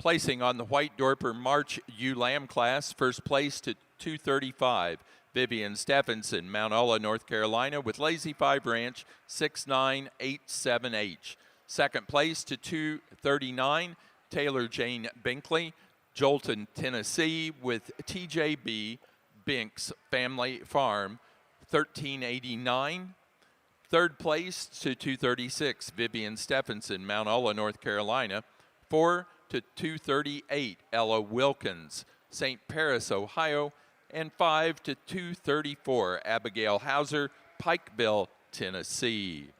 S1: Placing on the White Dorper March Ewe Lamb class, first place to 235, Vivian Stephenson, Mount Ola, North Carolina, with Lazy 5 Ranch 6987H. Second place to 239, Taylor Jane Binkley, Jolton, Tennessee, with TJB Binks Family Farm 1389. Third place to 236, Vivian Stephenson, Mount Ola, North Carolina. 4 to 238, Ella Wilkins, St. Paris, Ohio. And 5 to 234, Abigail Hauser, Pikeville, Tennessee.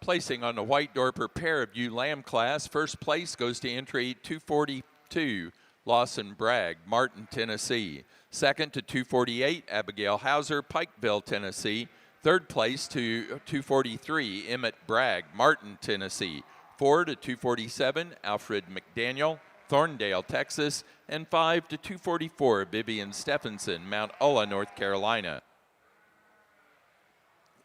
S1: Placing on the White Dorper pair of Ewe Lamb class, first place goes to entry 242, Lawson Bragg, Martin, Tennessee. Second to 248, Abigail Hauser, Pikeville, Tennessee. Third place to 243, Emmett Bragg, Martin, Tennessee. 4 to 247, Alfred McDaniel, Thorndale, Texas. And 5 to 244, Vivian Stephenson, Mount Ola, North Carolina.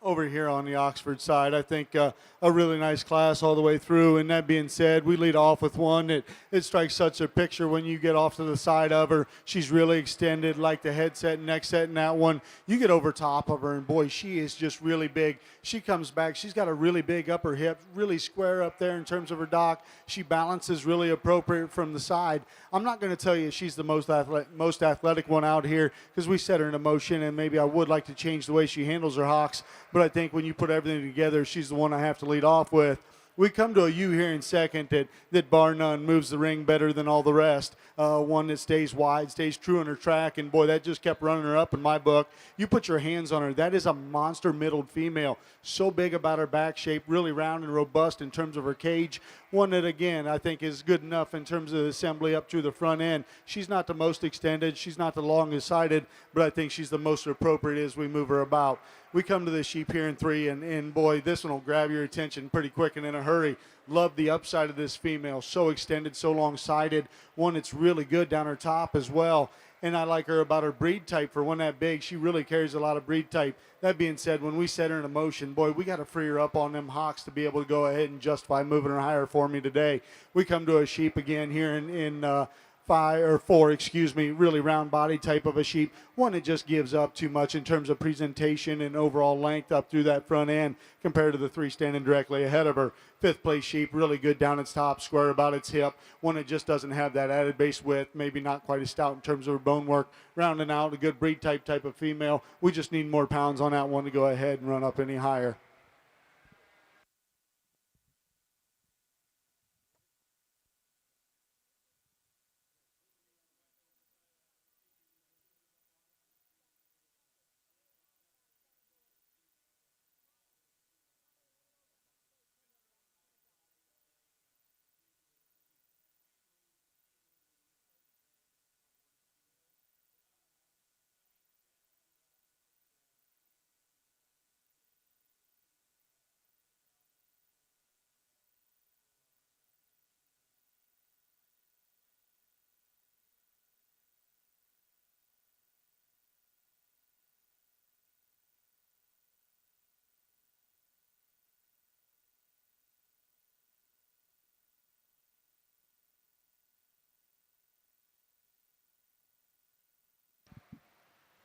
S2: Over here on the Oxford side, I think a really nice class all the way through. And that being said, we lead off with one that it strikes such a picture when you get off to the side of her. She's really extended, like the headset and neck set in that one. You get over top of her, and boy, she is just really big. She comes back. She's got a really big upper hip, really square up there in terms of her dock. She balances really appropriate from the side. I'm not going to tell you she's the most athletic one out here because we set her into motion, and maybe I would like to change the way she handles her hocks. But I think when you put everything together, she's the one I have to lead off with. We come to a ewe here in second that bar none moves the ring better than all the rest. One that stays wide, stays true on her track, and boy, that just kept running her up in my book. You put your hands on her. That is a monster middled female. So big about her back shape, really round and robust in terms of her cage. One that, again, I think is good enough in terms of the assembly up through the front end. She's not the most extended. She's not the longest sided, but I think she's the most appropriate as we move her about. We come to the sheep here in 3, and boy, this one will grab your attention pretty quick and in a hurry. Love the upside of this female. So extended, so long-sided. One that's really good down her top as well. And I like her about her breed type. For one that big, she really carries a lot of breed type. That being said, when we set her in motion, boy, we got to free her up on them hocks to be able to go ahead and justify moving her higher for me today. We come to a sheep again here in 4, really round body type of a sheep. One that just gives up too much in terms of presentation and overall length up through that front end compared to the 3 standing directly ahead of her. 5th place sheep, really good down its top, square about its hip. One that just doesn't have that added base width, maybe not quite as stout in terms of her bone work. Rounding out a good breed type of female. We just need more pounds on that one to go ahead and run up any higher.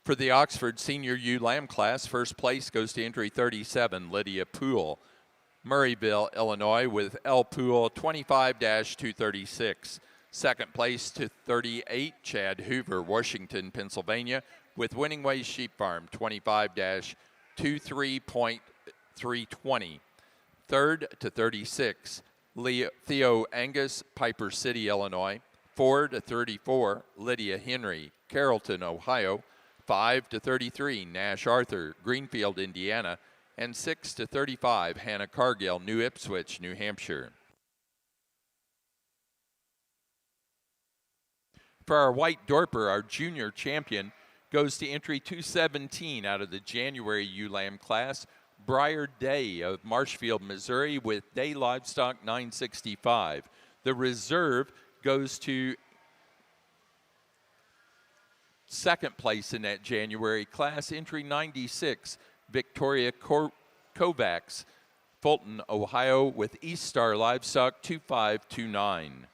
S1: For the Oxford Senior Ewe Lamb class, first place goes to entry 37, Lydia Poole, Murrayville, Illinois, with L. Poole 25-236. Second place to 38, Chad Hoover, Washington, Pennsylvania, with Winning Ways Sheep Farm 25-23.320. Third to 36, Theo Angus, Piper City, Illinois. 4 to 34, Lydia Henry, Carrollton, Ohio. 5 to 33, Nash Arthur, Greenfield, Indiana. And 6 to 35, Hannah Cargill, New Ipswich, New Hampshire. For our White Dorper, our junior champion, goes to entry 217 out of the January ewe lamb class, Briar Day of Marshfield, Missouri, with Day Livestock 965. The reserve goes to second place in that January class, entry 96, Victoria Kovacs, Fulton, Ohio, with East Star Livestock 2529.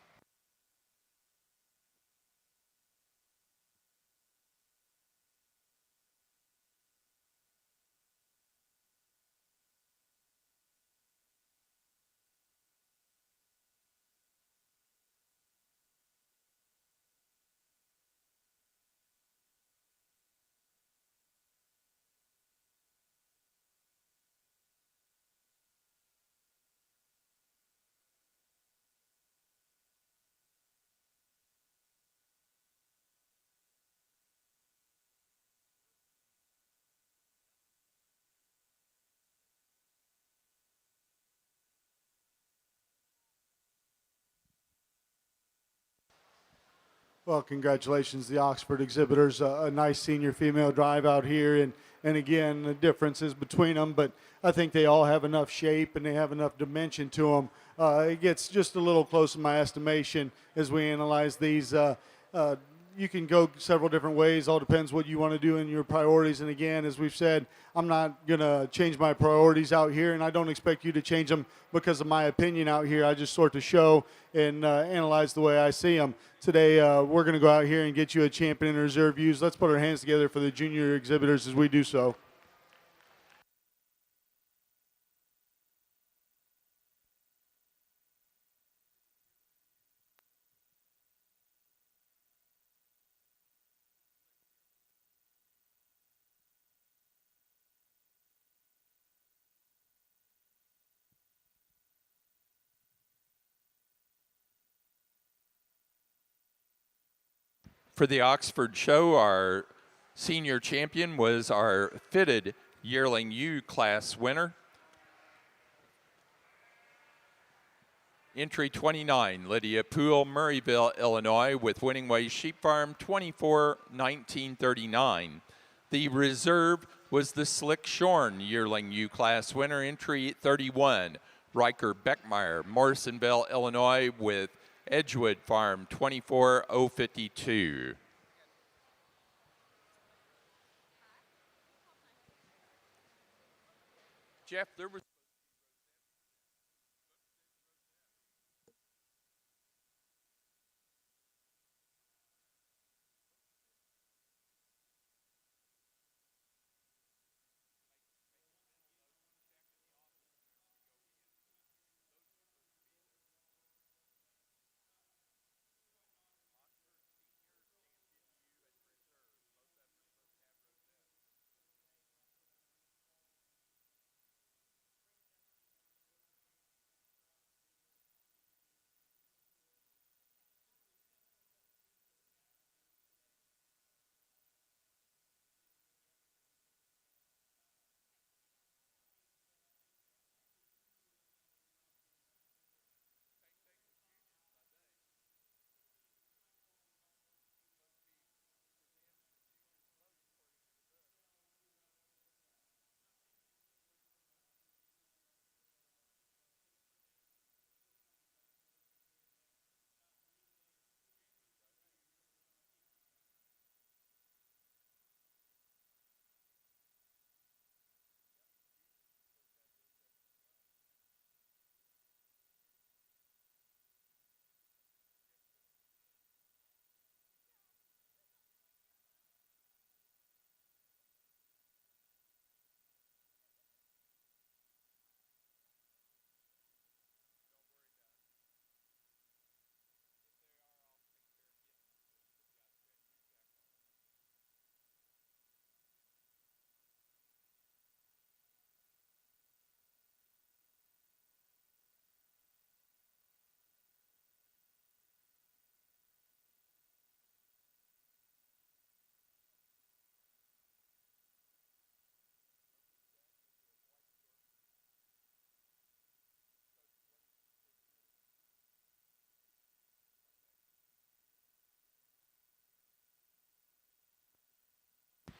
S2: Well, congratulations, the Oxford exhibitors. A nice senior female drive out here, and again, the differences between them, but I think they all have enough shape and they have enough dimension to them. It gets just a little close in my estimation as we analyze these. You can go several different ways. All depends what you want to do in your priorities. And again, as we've said, I'm not going to change my priorities out here, and I don't expect you to change them because of my opinion out here. I just sort of show and analyze the way I see them. Today, we're going to go out here and get you a champion in reserve ewes. Let's put our hands together for the junior exhibitors as we do so.
S1: For the Oxford show, our senior champion was our fitted yearling U class winner. Entry 29, Lydia Poole, Murrayville, Illinois, with Winning Ways Sheep Farm, 24-1939. The reserve was the Slick Shorn yearling U class winner, entry 31, Riker Beckmeyer, Morrisonville, Illinois, with Edgewood Farm, 24-052. Jeff, there was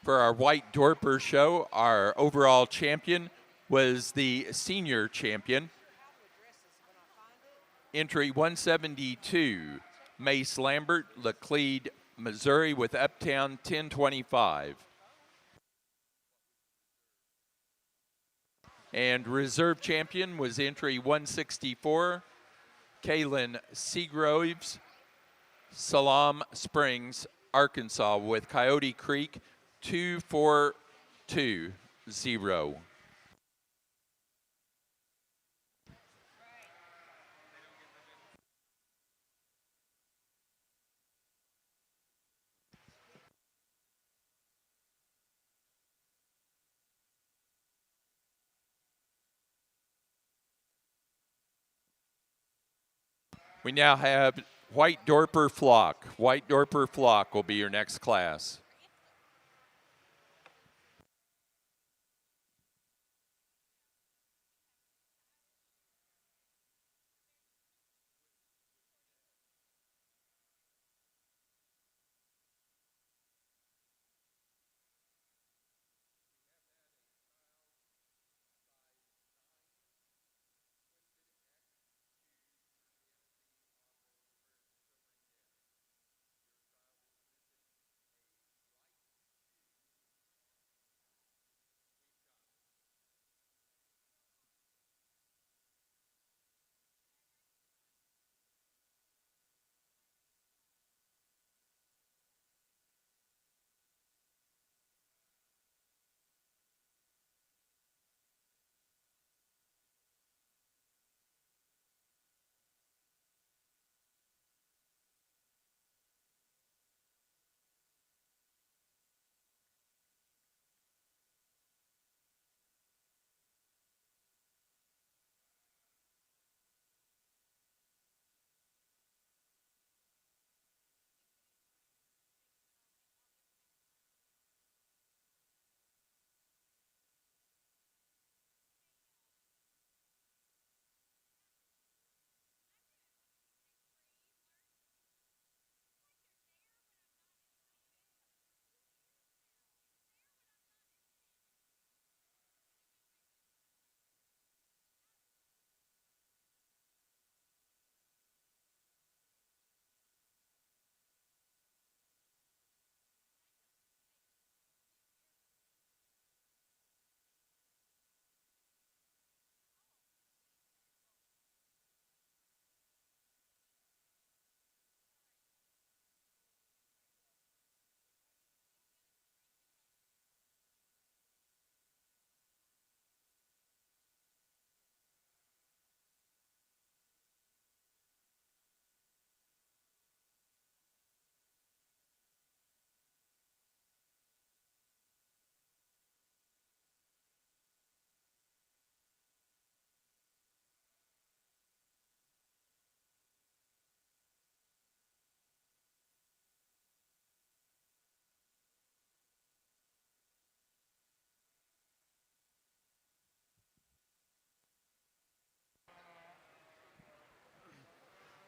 S1: for our White Dorper show, our overall champion was the senior champion. Entry 172, Mace Lambert, Laclede, Missouri, with Uptown 1025. And reserve champion was entry 164, Kaylin Seagroves, Salam Springs, Arkansas, with Coyote Creek 2420. We now have White Dorper Flock. White Dorper Flock will be your next class.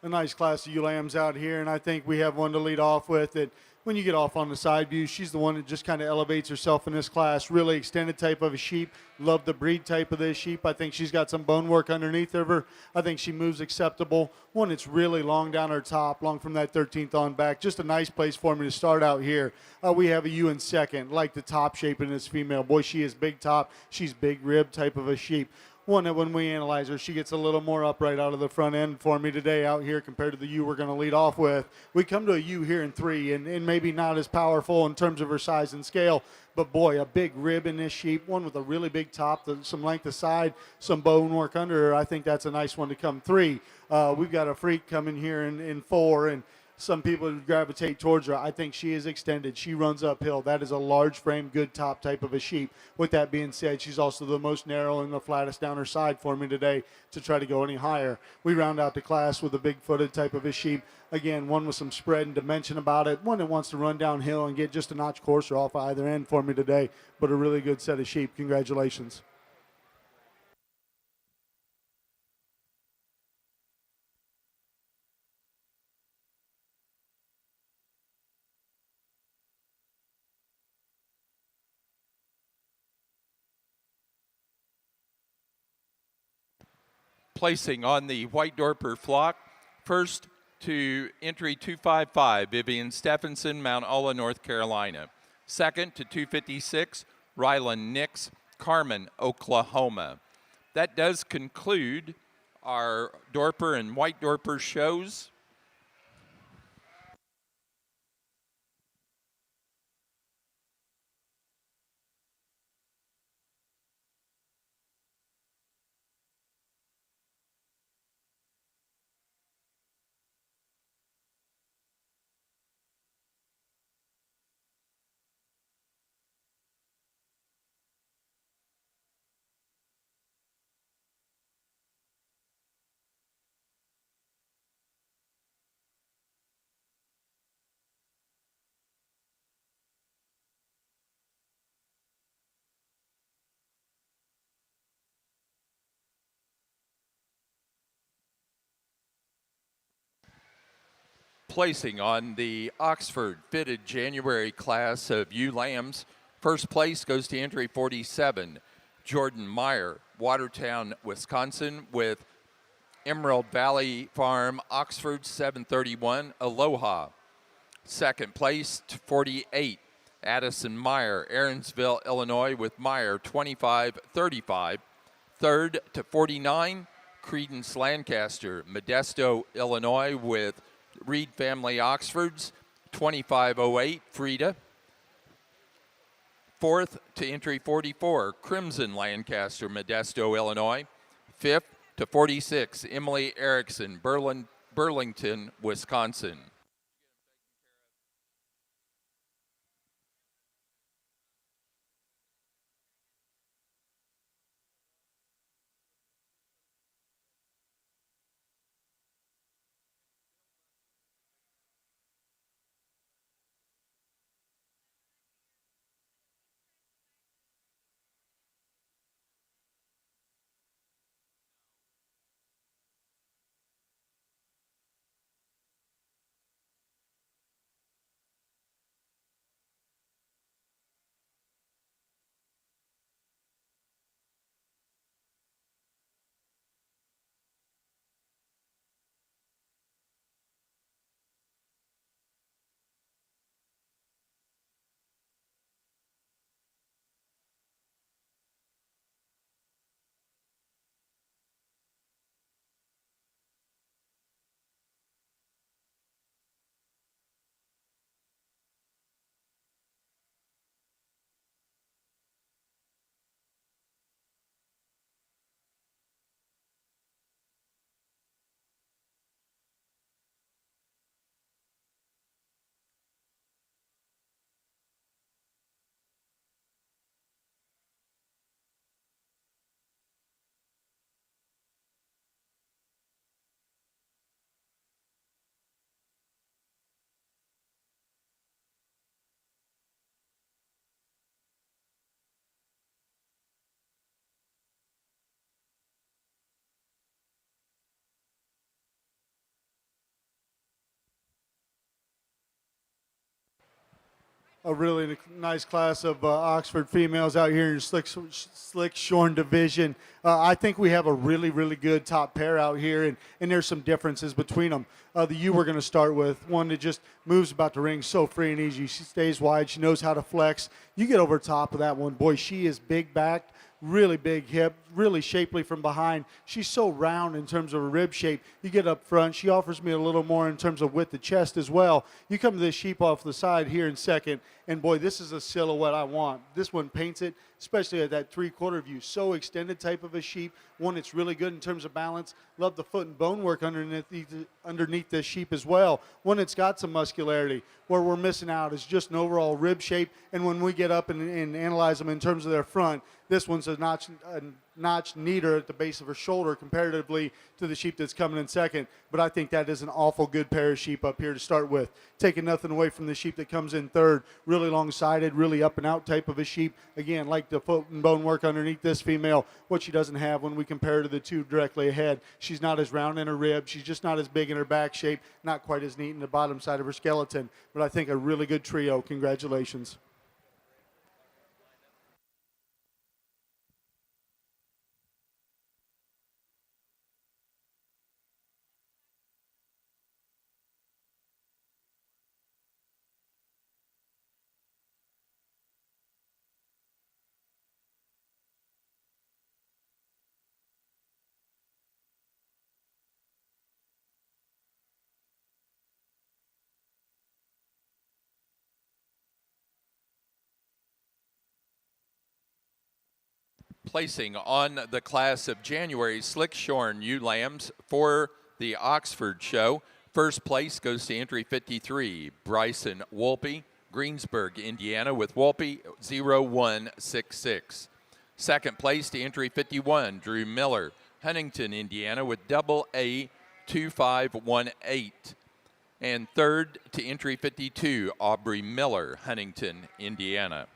S2: a nice class of ewe lambs out here, and I think we have one to lead off with. That when you get off on the side view, she's the one that just kind of elevates herself in this class. Really extended type of a sheep. Love the breed type of this sheep. I think she's got some bone work underneath of her. I think she moves acceptable. One that's really long down her top, long from that 13th on back. Just a nice place for me to start out here. We have a ewe in second. Like the top shape in this female. Boy, she is big top. She's big rib type of a sheep. One that when we analyze her, she gets a little more upright out of the front end for me today out here compared to the ewe we're going to lead off with. We come to a ewe here in 3, and maybe not as powerful in terms of her size and scale, but boy, a big rib in this sheep, one with a really big top, some length of side, some bone work under her. I think that's a nice one to come 3. We've got a freak coming here in 4, and some people gravitate towards her. I think she is extended. She runs uphill. That is a large frame, good top type of a sheep. With that being said, she's also the most narrow and the flattest down her side for me today to try to go any higher. We round out the class with a big-footed type of a sheep. Again, one with some spread and dimension about it. One that wants to run downhill and get just a notch coarser off either end for me today, but a really good set of sheep. Congratulations.
S1: Placing on the White Dorper flock, first to entry 255, Vivian Stephenson, Mount Olla, North Carolina. Second to 256, Rylan Nix, Carmen, Oklahoma. That does conclude our Dorper and White Dorper shows. Placing on the Oxford fitted January class of ewe lambs, first place goes to entry 47, Jordan Meyer, Watertown, Wisconsin, with Emerald Valley Farm, Oxford 731, Aloha. Second place to 48, Addison Meyer, Aaronsville, Illinois, with Meyer 2535. Third to 49, Credence Lancaster, Modesto, Illinois, with Reed Family Oxfords 2508, Frida. Fourth to entry 44, Crimson Lancaster, Modesto, Illinois. Fifth to 46, Emily Erickson, Burlington, Wisconsin.
S2: a really nice class of Oxford females out here in slick shorn division. I think we have a really good top pair out here, and there's some differences between them. The U we're going to start with, one that just moves about the ring so free and easy. She stays wide. She knows how to flex. You get over top of that one, boy, she is big backed. Really big hip, really shapely from behind. She's so round in terms of her rib shape. You get up front, she offers me a little more in terms of width of chest as well. You come to this sheep off the side here in second, and boy, this is a silhouette I want. This one paints it, especially at that three-quarter view. So extended type of a sheep, one that's really good in terms of balance. Love the foot and bone work underneath this sheep as well. One that's got some muscularity. Where we're missing out is just an overall rib shape, and when we get up and analyze them in terms of their front, this one's a notch neater at the base of her shoulder comparatively to the sheep that's coming in second. But I think that is an awful good pair of sheep up here to start with. Taking nothing away from the sheep that comes in third. Really long-sided, really up and out type of a sheep. Again, like the foot and bone work underneath this female, what she doesn't have when we compare to the two directly ahead. She's not as round in her rib. She's just not as big in her back shape. Not quite as neat in the bottom side of her skeleton. But I think a really good trio. Congratulations.
S1: Placing on the class of January slick shorn ewe lambs for the Oxford show. First place goes to entry 53, Bryson Wolpe, Greensburg, Indiana, with Wolpe 0166. Second place to entry 51, Drew Miller, Huntington, Indiana, with double A 2518. And third to entry 52, Aubrey Miller, Huntington, Indiana.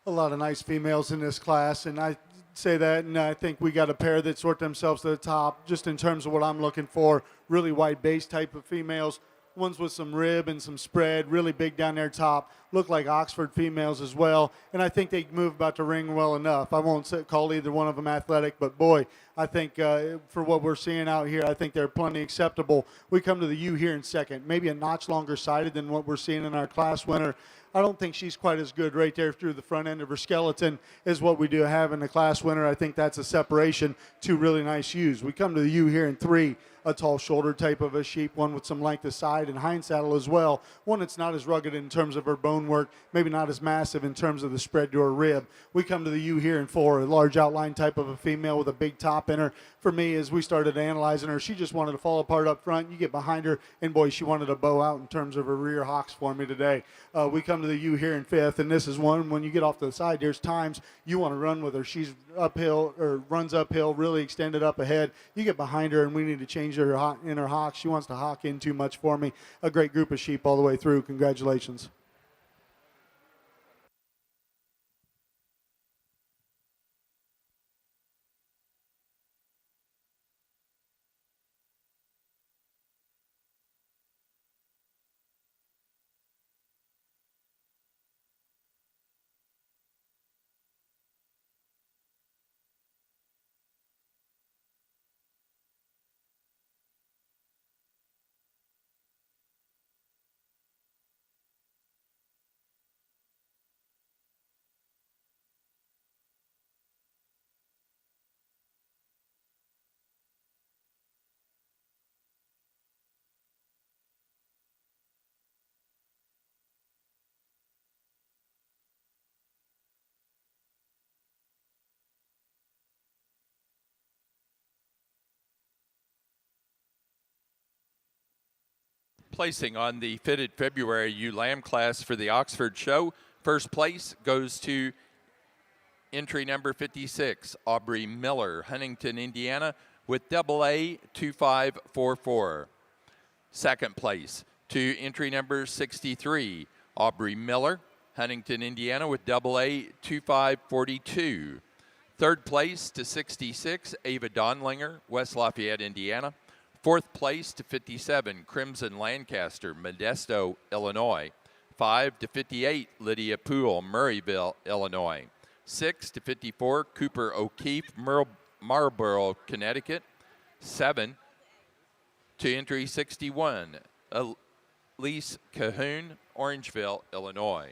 S2: a lot of nice females in this class, and I say that, and I think we got a pair that sort themselves to the top, just in terms of what I'm looking for. Really wide base type of females, ones with some rib and some spread, really big down their top, look like Oxford females as well, and I think they move about the ring well enough. I won't call either one of them athletic, but boy, I think for what we're seeing out here, I think they're plenty acceptable. We come to the U here in second, maybe a notch longer sided than what we're seeing in our class winner. I don't think she's quite as good right there through the front end of her skeleton as what we do have in the class winner. I think that's a separation. Two really nice U's. We come to the U here in three, a tall shoulder type of a sheep, one with some length of side and hind saddle as well. One that's not as rugged in terms of her bone work, maybe not as massive in terms of the spread to her rib. We come to the U here in four, a large outline type of a female with a big top in her. For me, as we started analyzing her, she just wanted to fall apart up front. You get behind her, and boy, she wanted to bow out in terms of her rear hocks for me today. We come to the U here in fifth, and this is one when you get off to the side, there's times you want to run with her. She's uphill or runs uphill, really extended up ahead. You get behind her, and we need to change her in her hocks. She wants to hock in too much for me. A great group of sheep all the way through. Congratulations.
S1: Placing on the fitted February ewe lamb class for the Oxford show, first place goes to entry number 56, Aubrey Miller, Huntington, Indiana, with AA 2544. Second place to entry number 63, Aubrey Miller, Huntington, Indiana, with AA 2542. Third place to 66, Ava Donlinger, West Lafayette, Indiana. Fourth place to 57, Crimson Lancaster, Modesto, Illinois. 5 to 58, Lydia Poole, Murrayville, Illinois. 6 to 54, Cooper O'Keefe, Marlborough, Connecticut. 7 to entry 61, Elise Cahoon, Orangeville, Illinois.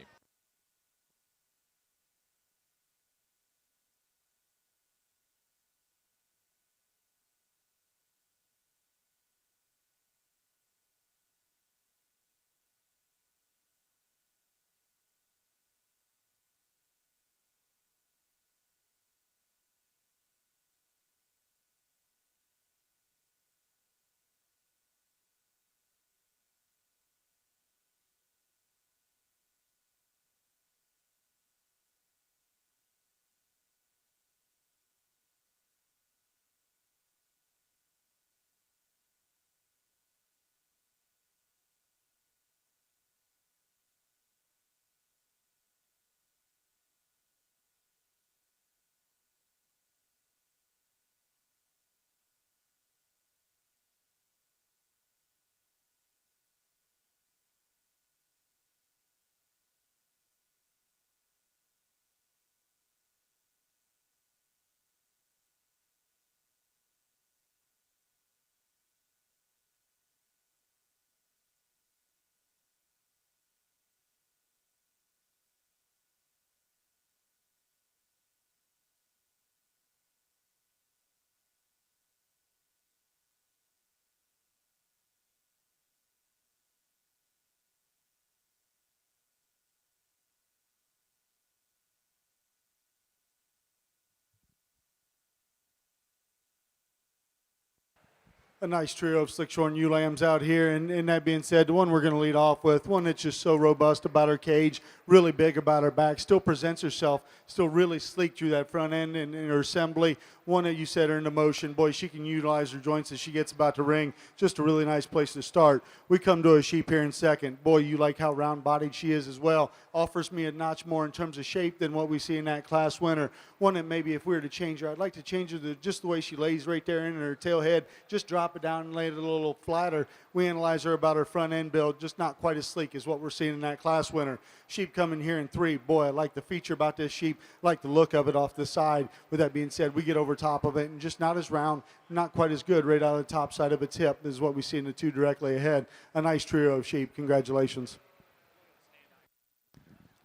S2: A nice trio of slick shorn ewe lambs out here. And that being said, the one we're going to lead off with, one that's just so robust about her cage, really big about her back, still presents herself, still really sleek through that front end and her assembly. One that you set her into motion. Boy, she can utilize her joints as she gets about to ring. Just a really nice place to start. We come to a sheep here in second. Boy, you like how round-bodied she is as well. Offers me a notch more in terms of shape than what we see in that class winner. One that maybe if we were to change her, I'd like to change her to just the way she lays right there in her tail head. Just drop it down and lay it a little flatter. We analyze her about her front end build, just not quite as sleek as what we're seeing in that class winner. Sheep coming here in 3. Boy, I like the feature about this sheep. I like the look of it off the side. With that being said, we get over top of it and just not as round, not quite as good right out of the top side of its hip. This is what we see in the 2 directly ahead. A nice trio of sheep. Congratulations.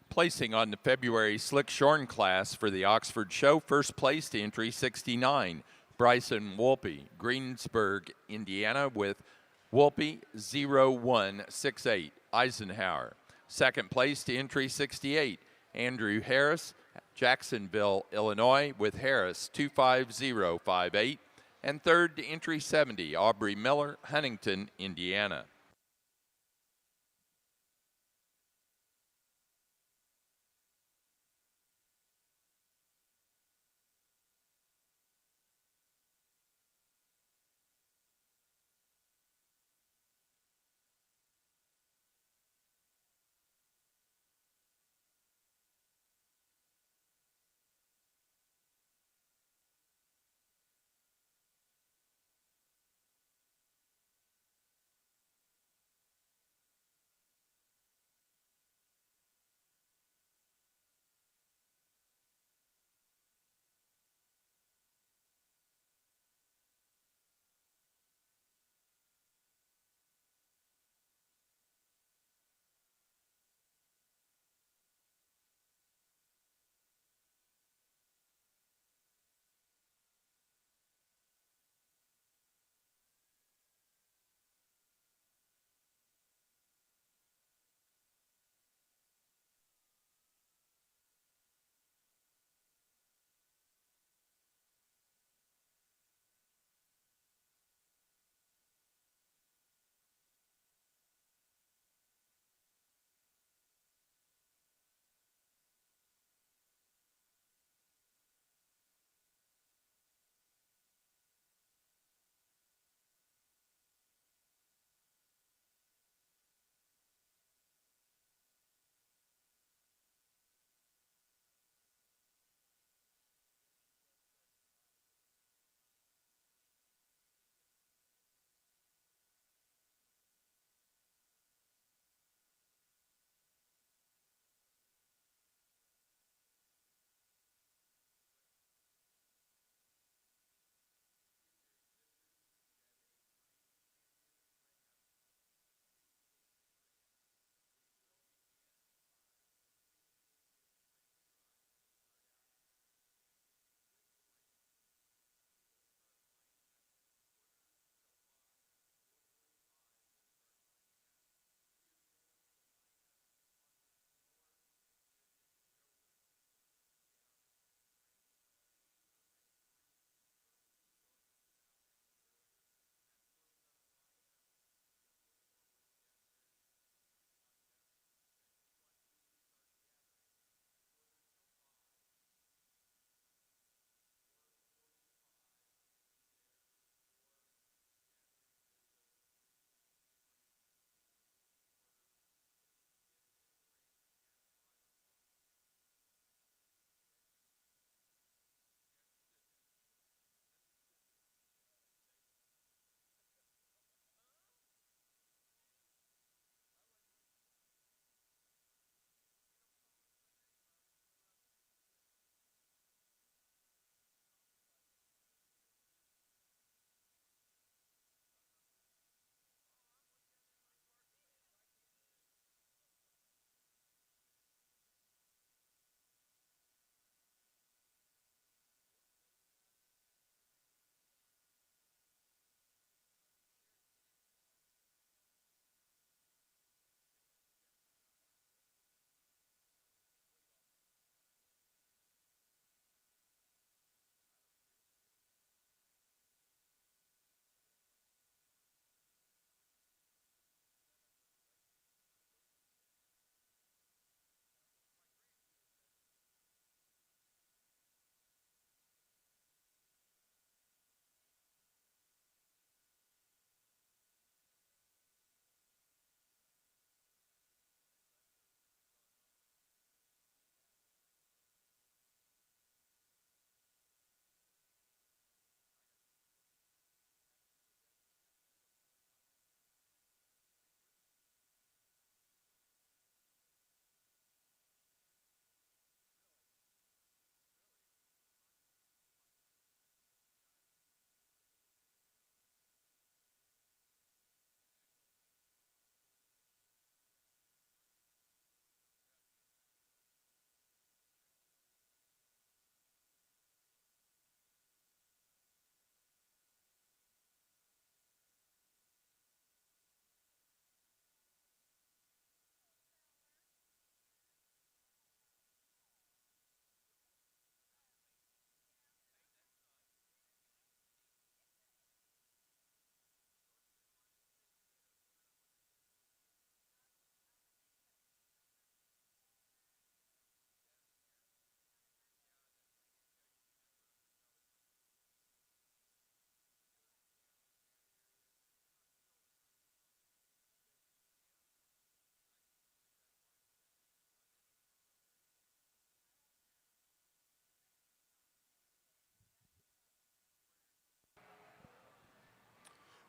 S1: Placing on the February Slick Shorn class for the Oxford Show, first place to entry 69, Bryson Wolpe, Greensburg, Indiana, with Wolpe 0168, Eisenhower. Second place to entry 68, Andrew Harris, Jacksonville, Illinois, with Harris 25058. And third to entry 70, Aubrey Miller, Huntington, Indiana.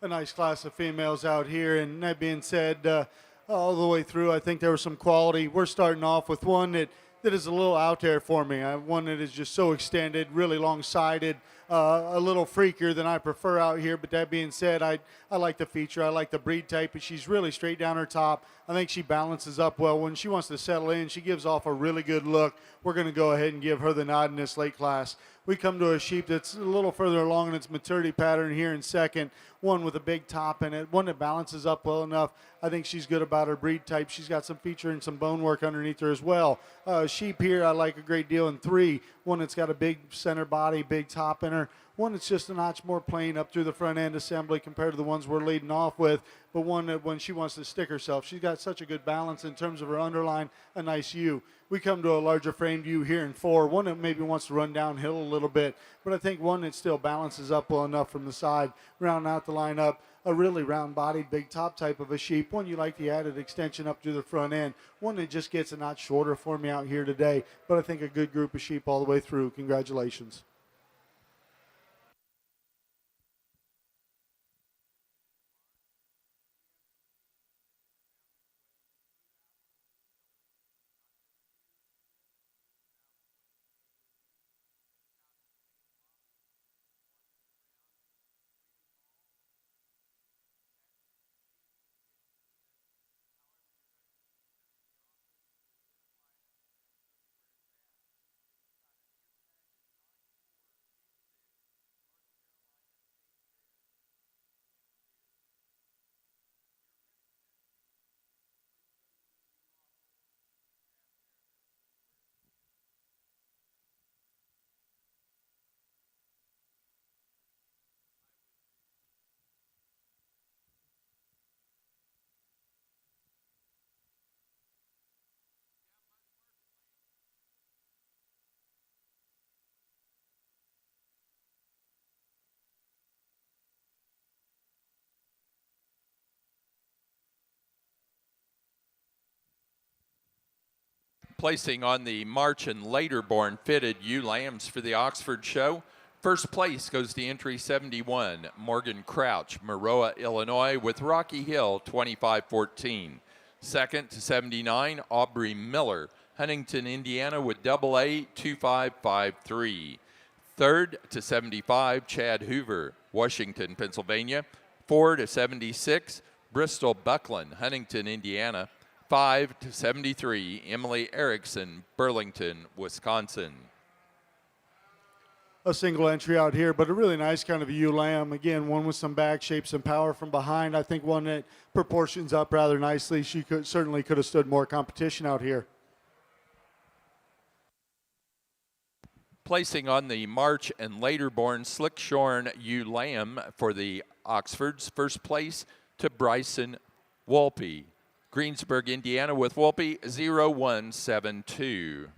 S2: a nice class of females out here. And that being said, all the way through, I think there was some quality. We're starting off with one that is a little out there for me. One that is just so extended, really long-sided, a little freakier than I prefer out here. But that being said, I like the feature. I like the breed type, but she's really straight down her top. I think she balances up well. When she wants to settle in, she gives off a really good look. We're going to go ahead and give her the nod in this late class. We come to a sheep that's a little further along in its maturity pattern here in second, one with a big top in it, one that balances up well enough. I think she's good about her breed type. She's got some feature and some bone work underneath her as well. Sheep here I like a great deal in three, one that's got a big center body, big top in her, one that's just a notch more plain up through the front end assembly compared to the ones we're leading off with, but one that when she wants to stick herself, she's got such a good balance in terms of her underline, a nice U. We come to a larger framed U here in four, one that maybe wants to run downhill a little bit, but I think one that still balances up well enough from the side, round out the lineup, a really round-bodied, big top type of a sheep, one you like the added extension up through the front end, one that just gets a notch shorter for me out here today, but I think a good group of sheep all the way through. Congratulations.
S1: Placing on the March and later born fitted ewe lambs for the Oxford show. First place goes to entry 71, Morgan Crouch, Maroa, Illinois, with Rocky Hill 2514. Second to 79, Aubrey Miller, Huntington, Indiana, with AA 2553. Third to 75, Chad Hoover, Washington, Pennsylvania. 4 to 76, Bristol Buckland, Huntington, Indiana. 5 to 73, Emily Erickson, Burlington, Wisconsin.
S2: A single entry out here, but a really nice kind of a ewe lamb. Again, one with some back shape, some power from behind. I think one that proportions up rather nicely. She certainly could have stood more competition out here.
S1: Placing on the March and later born Slickshorn ewe lamb for the Oxfords. First place to Bryson Wolpe, Greensburg, Indiana, with Wolpe 0172.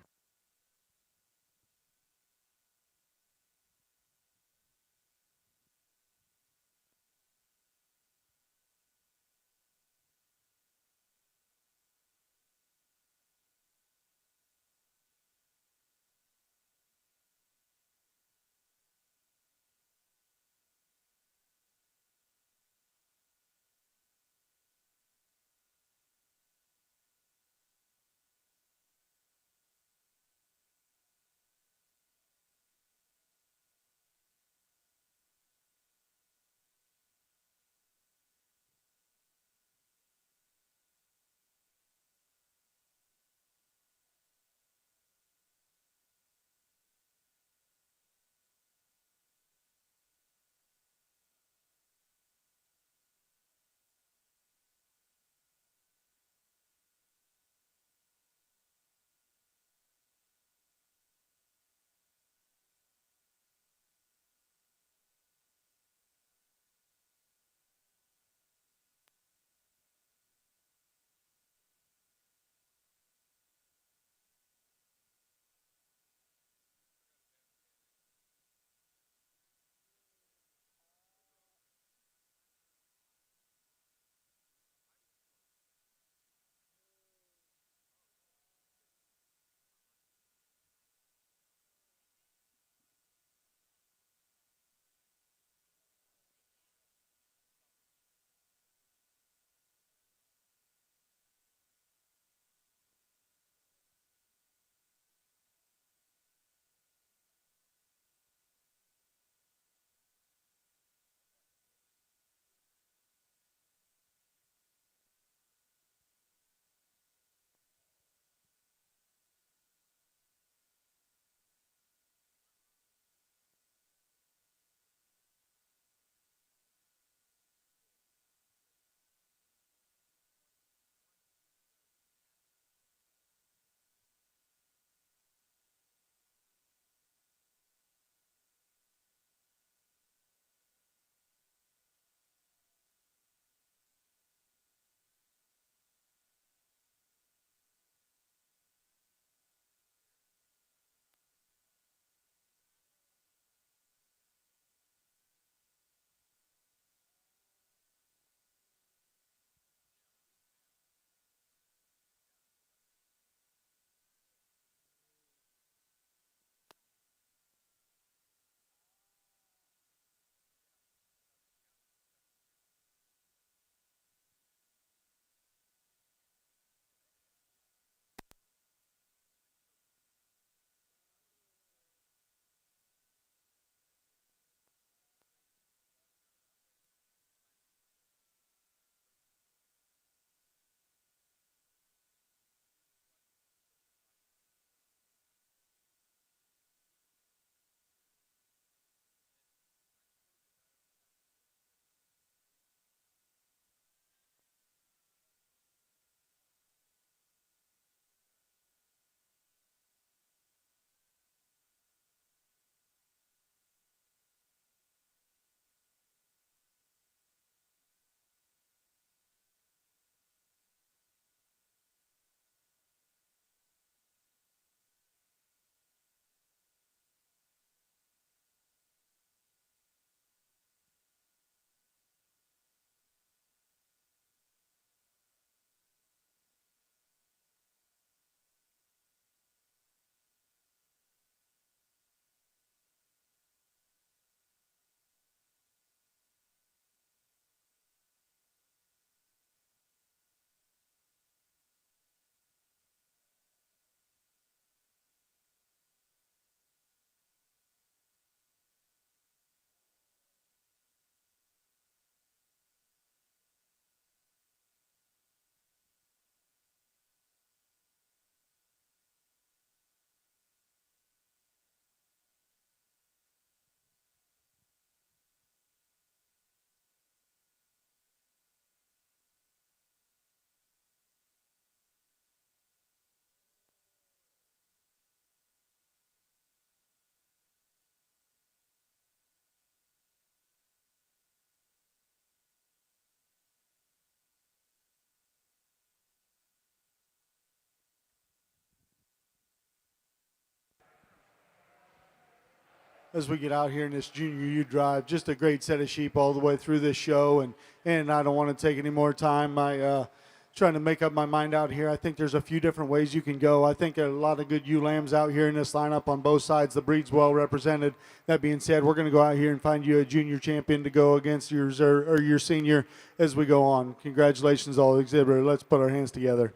S2: as we get out here in this junior U drive. Just a great set of sheep all the way through this show, and I don't want to take any more time. I trying to make up my mind out here. I think there's a few different ways you can go. I think a lot of good ewe lambs out here in this lineup on both sides. The breed's well represented. That being said, we're going to go out here and find you a junior champion to go against your reserve or your senior as we go on. Congratulations, all exhibitors. Let's put our hands together.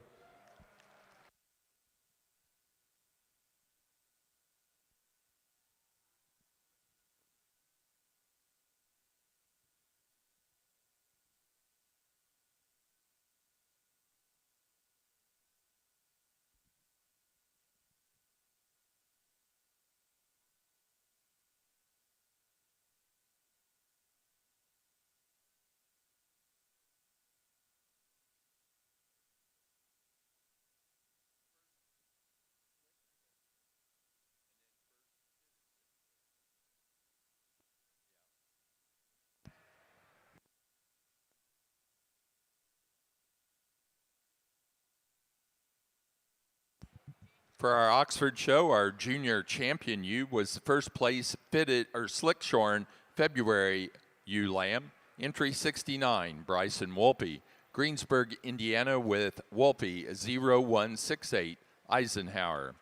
S1: For our Oxford show, our junior champion ewe was the first place fitted or slick-shorn February ewe lamb, entry 69, Bryson Wolpe, Greensburg, Indiana, with Wolpe 0168 Eisenhower.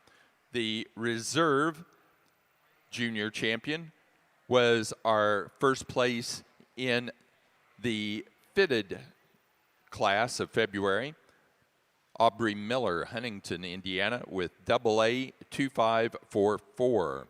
S1: The reserve junior champion was our first place in the fitted class of February, Aubrey Miller, Huntington, Indiana, with AA 2544.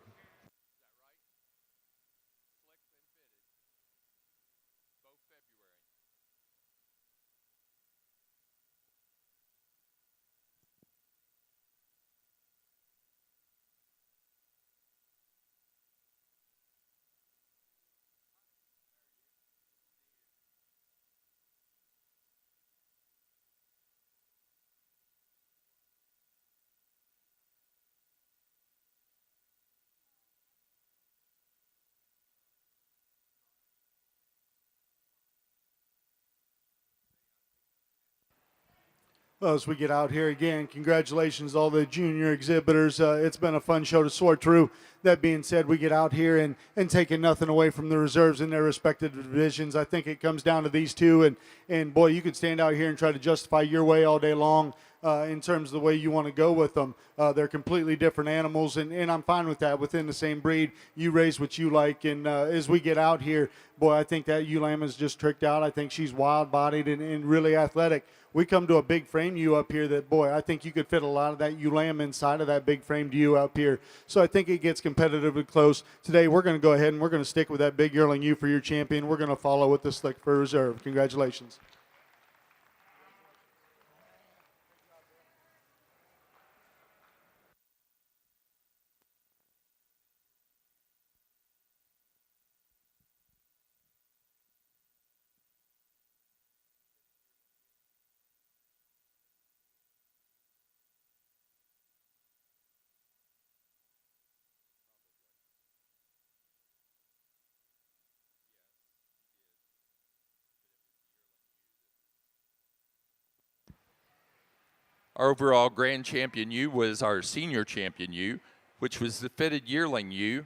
S2: Well, as we get out here again, congratulations to all the junior exhibitors. It's been a fun show to sort through. That being said, we get out here and taking nothing away from the reserves in their respective divisions. I think it comes down to these two, and boy, you could stand out here and try to justify your way all day long in terms of the way you want to go with them. They're completely different animals, and I'm fine with that. Within the same breed, you raise what you like, and as we get out here, boy, I think that ewe lamb is just tricked out. I think she's wild-bodied and really athletic. We come to a big frame ewe up here that, boy, I think you could fit a lot of that ewe lamb inside of that big framed ewe up here. So I think it gets competitively close. Today we're going to go ahead and we're going to stick with that big yearling ewe for your champion. We're going to follow with the slick for reserve. Congratulations.
S1: Our overall grand champion ewe was our senior champion ewe, which was the fitted yearling ewe,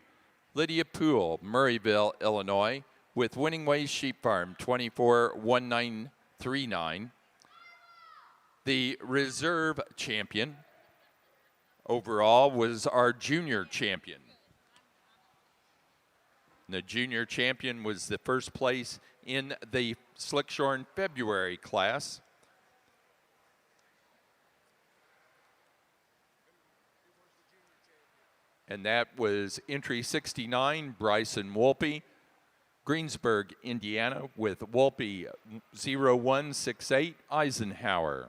S1: Lydia Poole, Murrayville, Illinois, with Winning Ways Sheep Farm 241939. The reserve champion overall was our junior champion. The junior champion was the first place in the slick-shorn February class. And that was entry 69, Bryson Wolpe, Greensburg, Indiana, with Wolpe 0168 Eisenhower.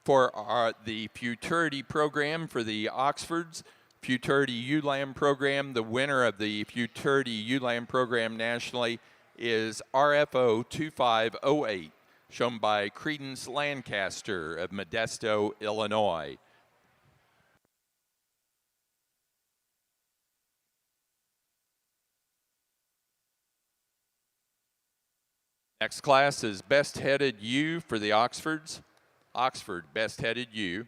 S1: For the Futurity program for the Oxfords, Futurity ULAM program, the winner of the Futurity ULAM program nationally is RFO 2508, shown by Credence Lancaster of Modesto, Illinois. Next class is Best Headed U for the Oxfords. Oxford, Best Headed U.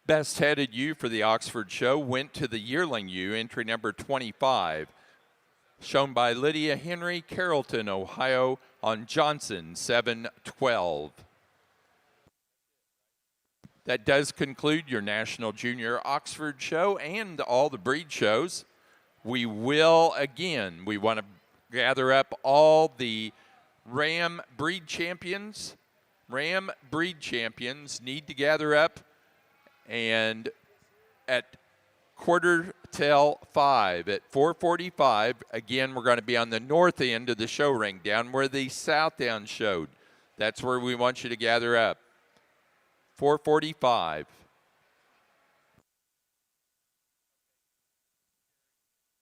S1: Best headed ewe for the Oxford show went to the yearling ewe, entry number 25, shown by Lydia Henry, Carrollton, Ohio, on Johnson 712. That does conclude your National Junior Oxford show and all the breed shows. We will, again, we want to gather up all the Ram breed champions. Ram breed champions need to gather up, and at 4:45, at 4:45, again, we're going to be on the north end of the show ring, down where the Southdown showed. That's where we want you to gather up. 4:45.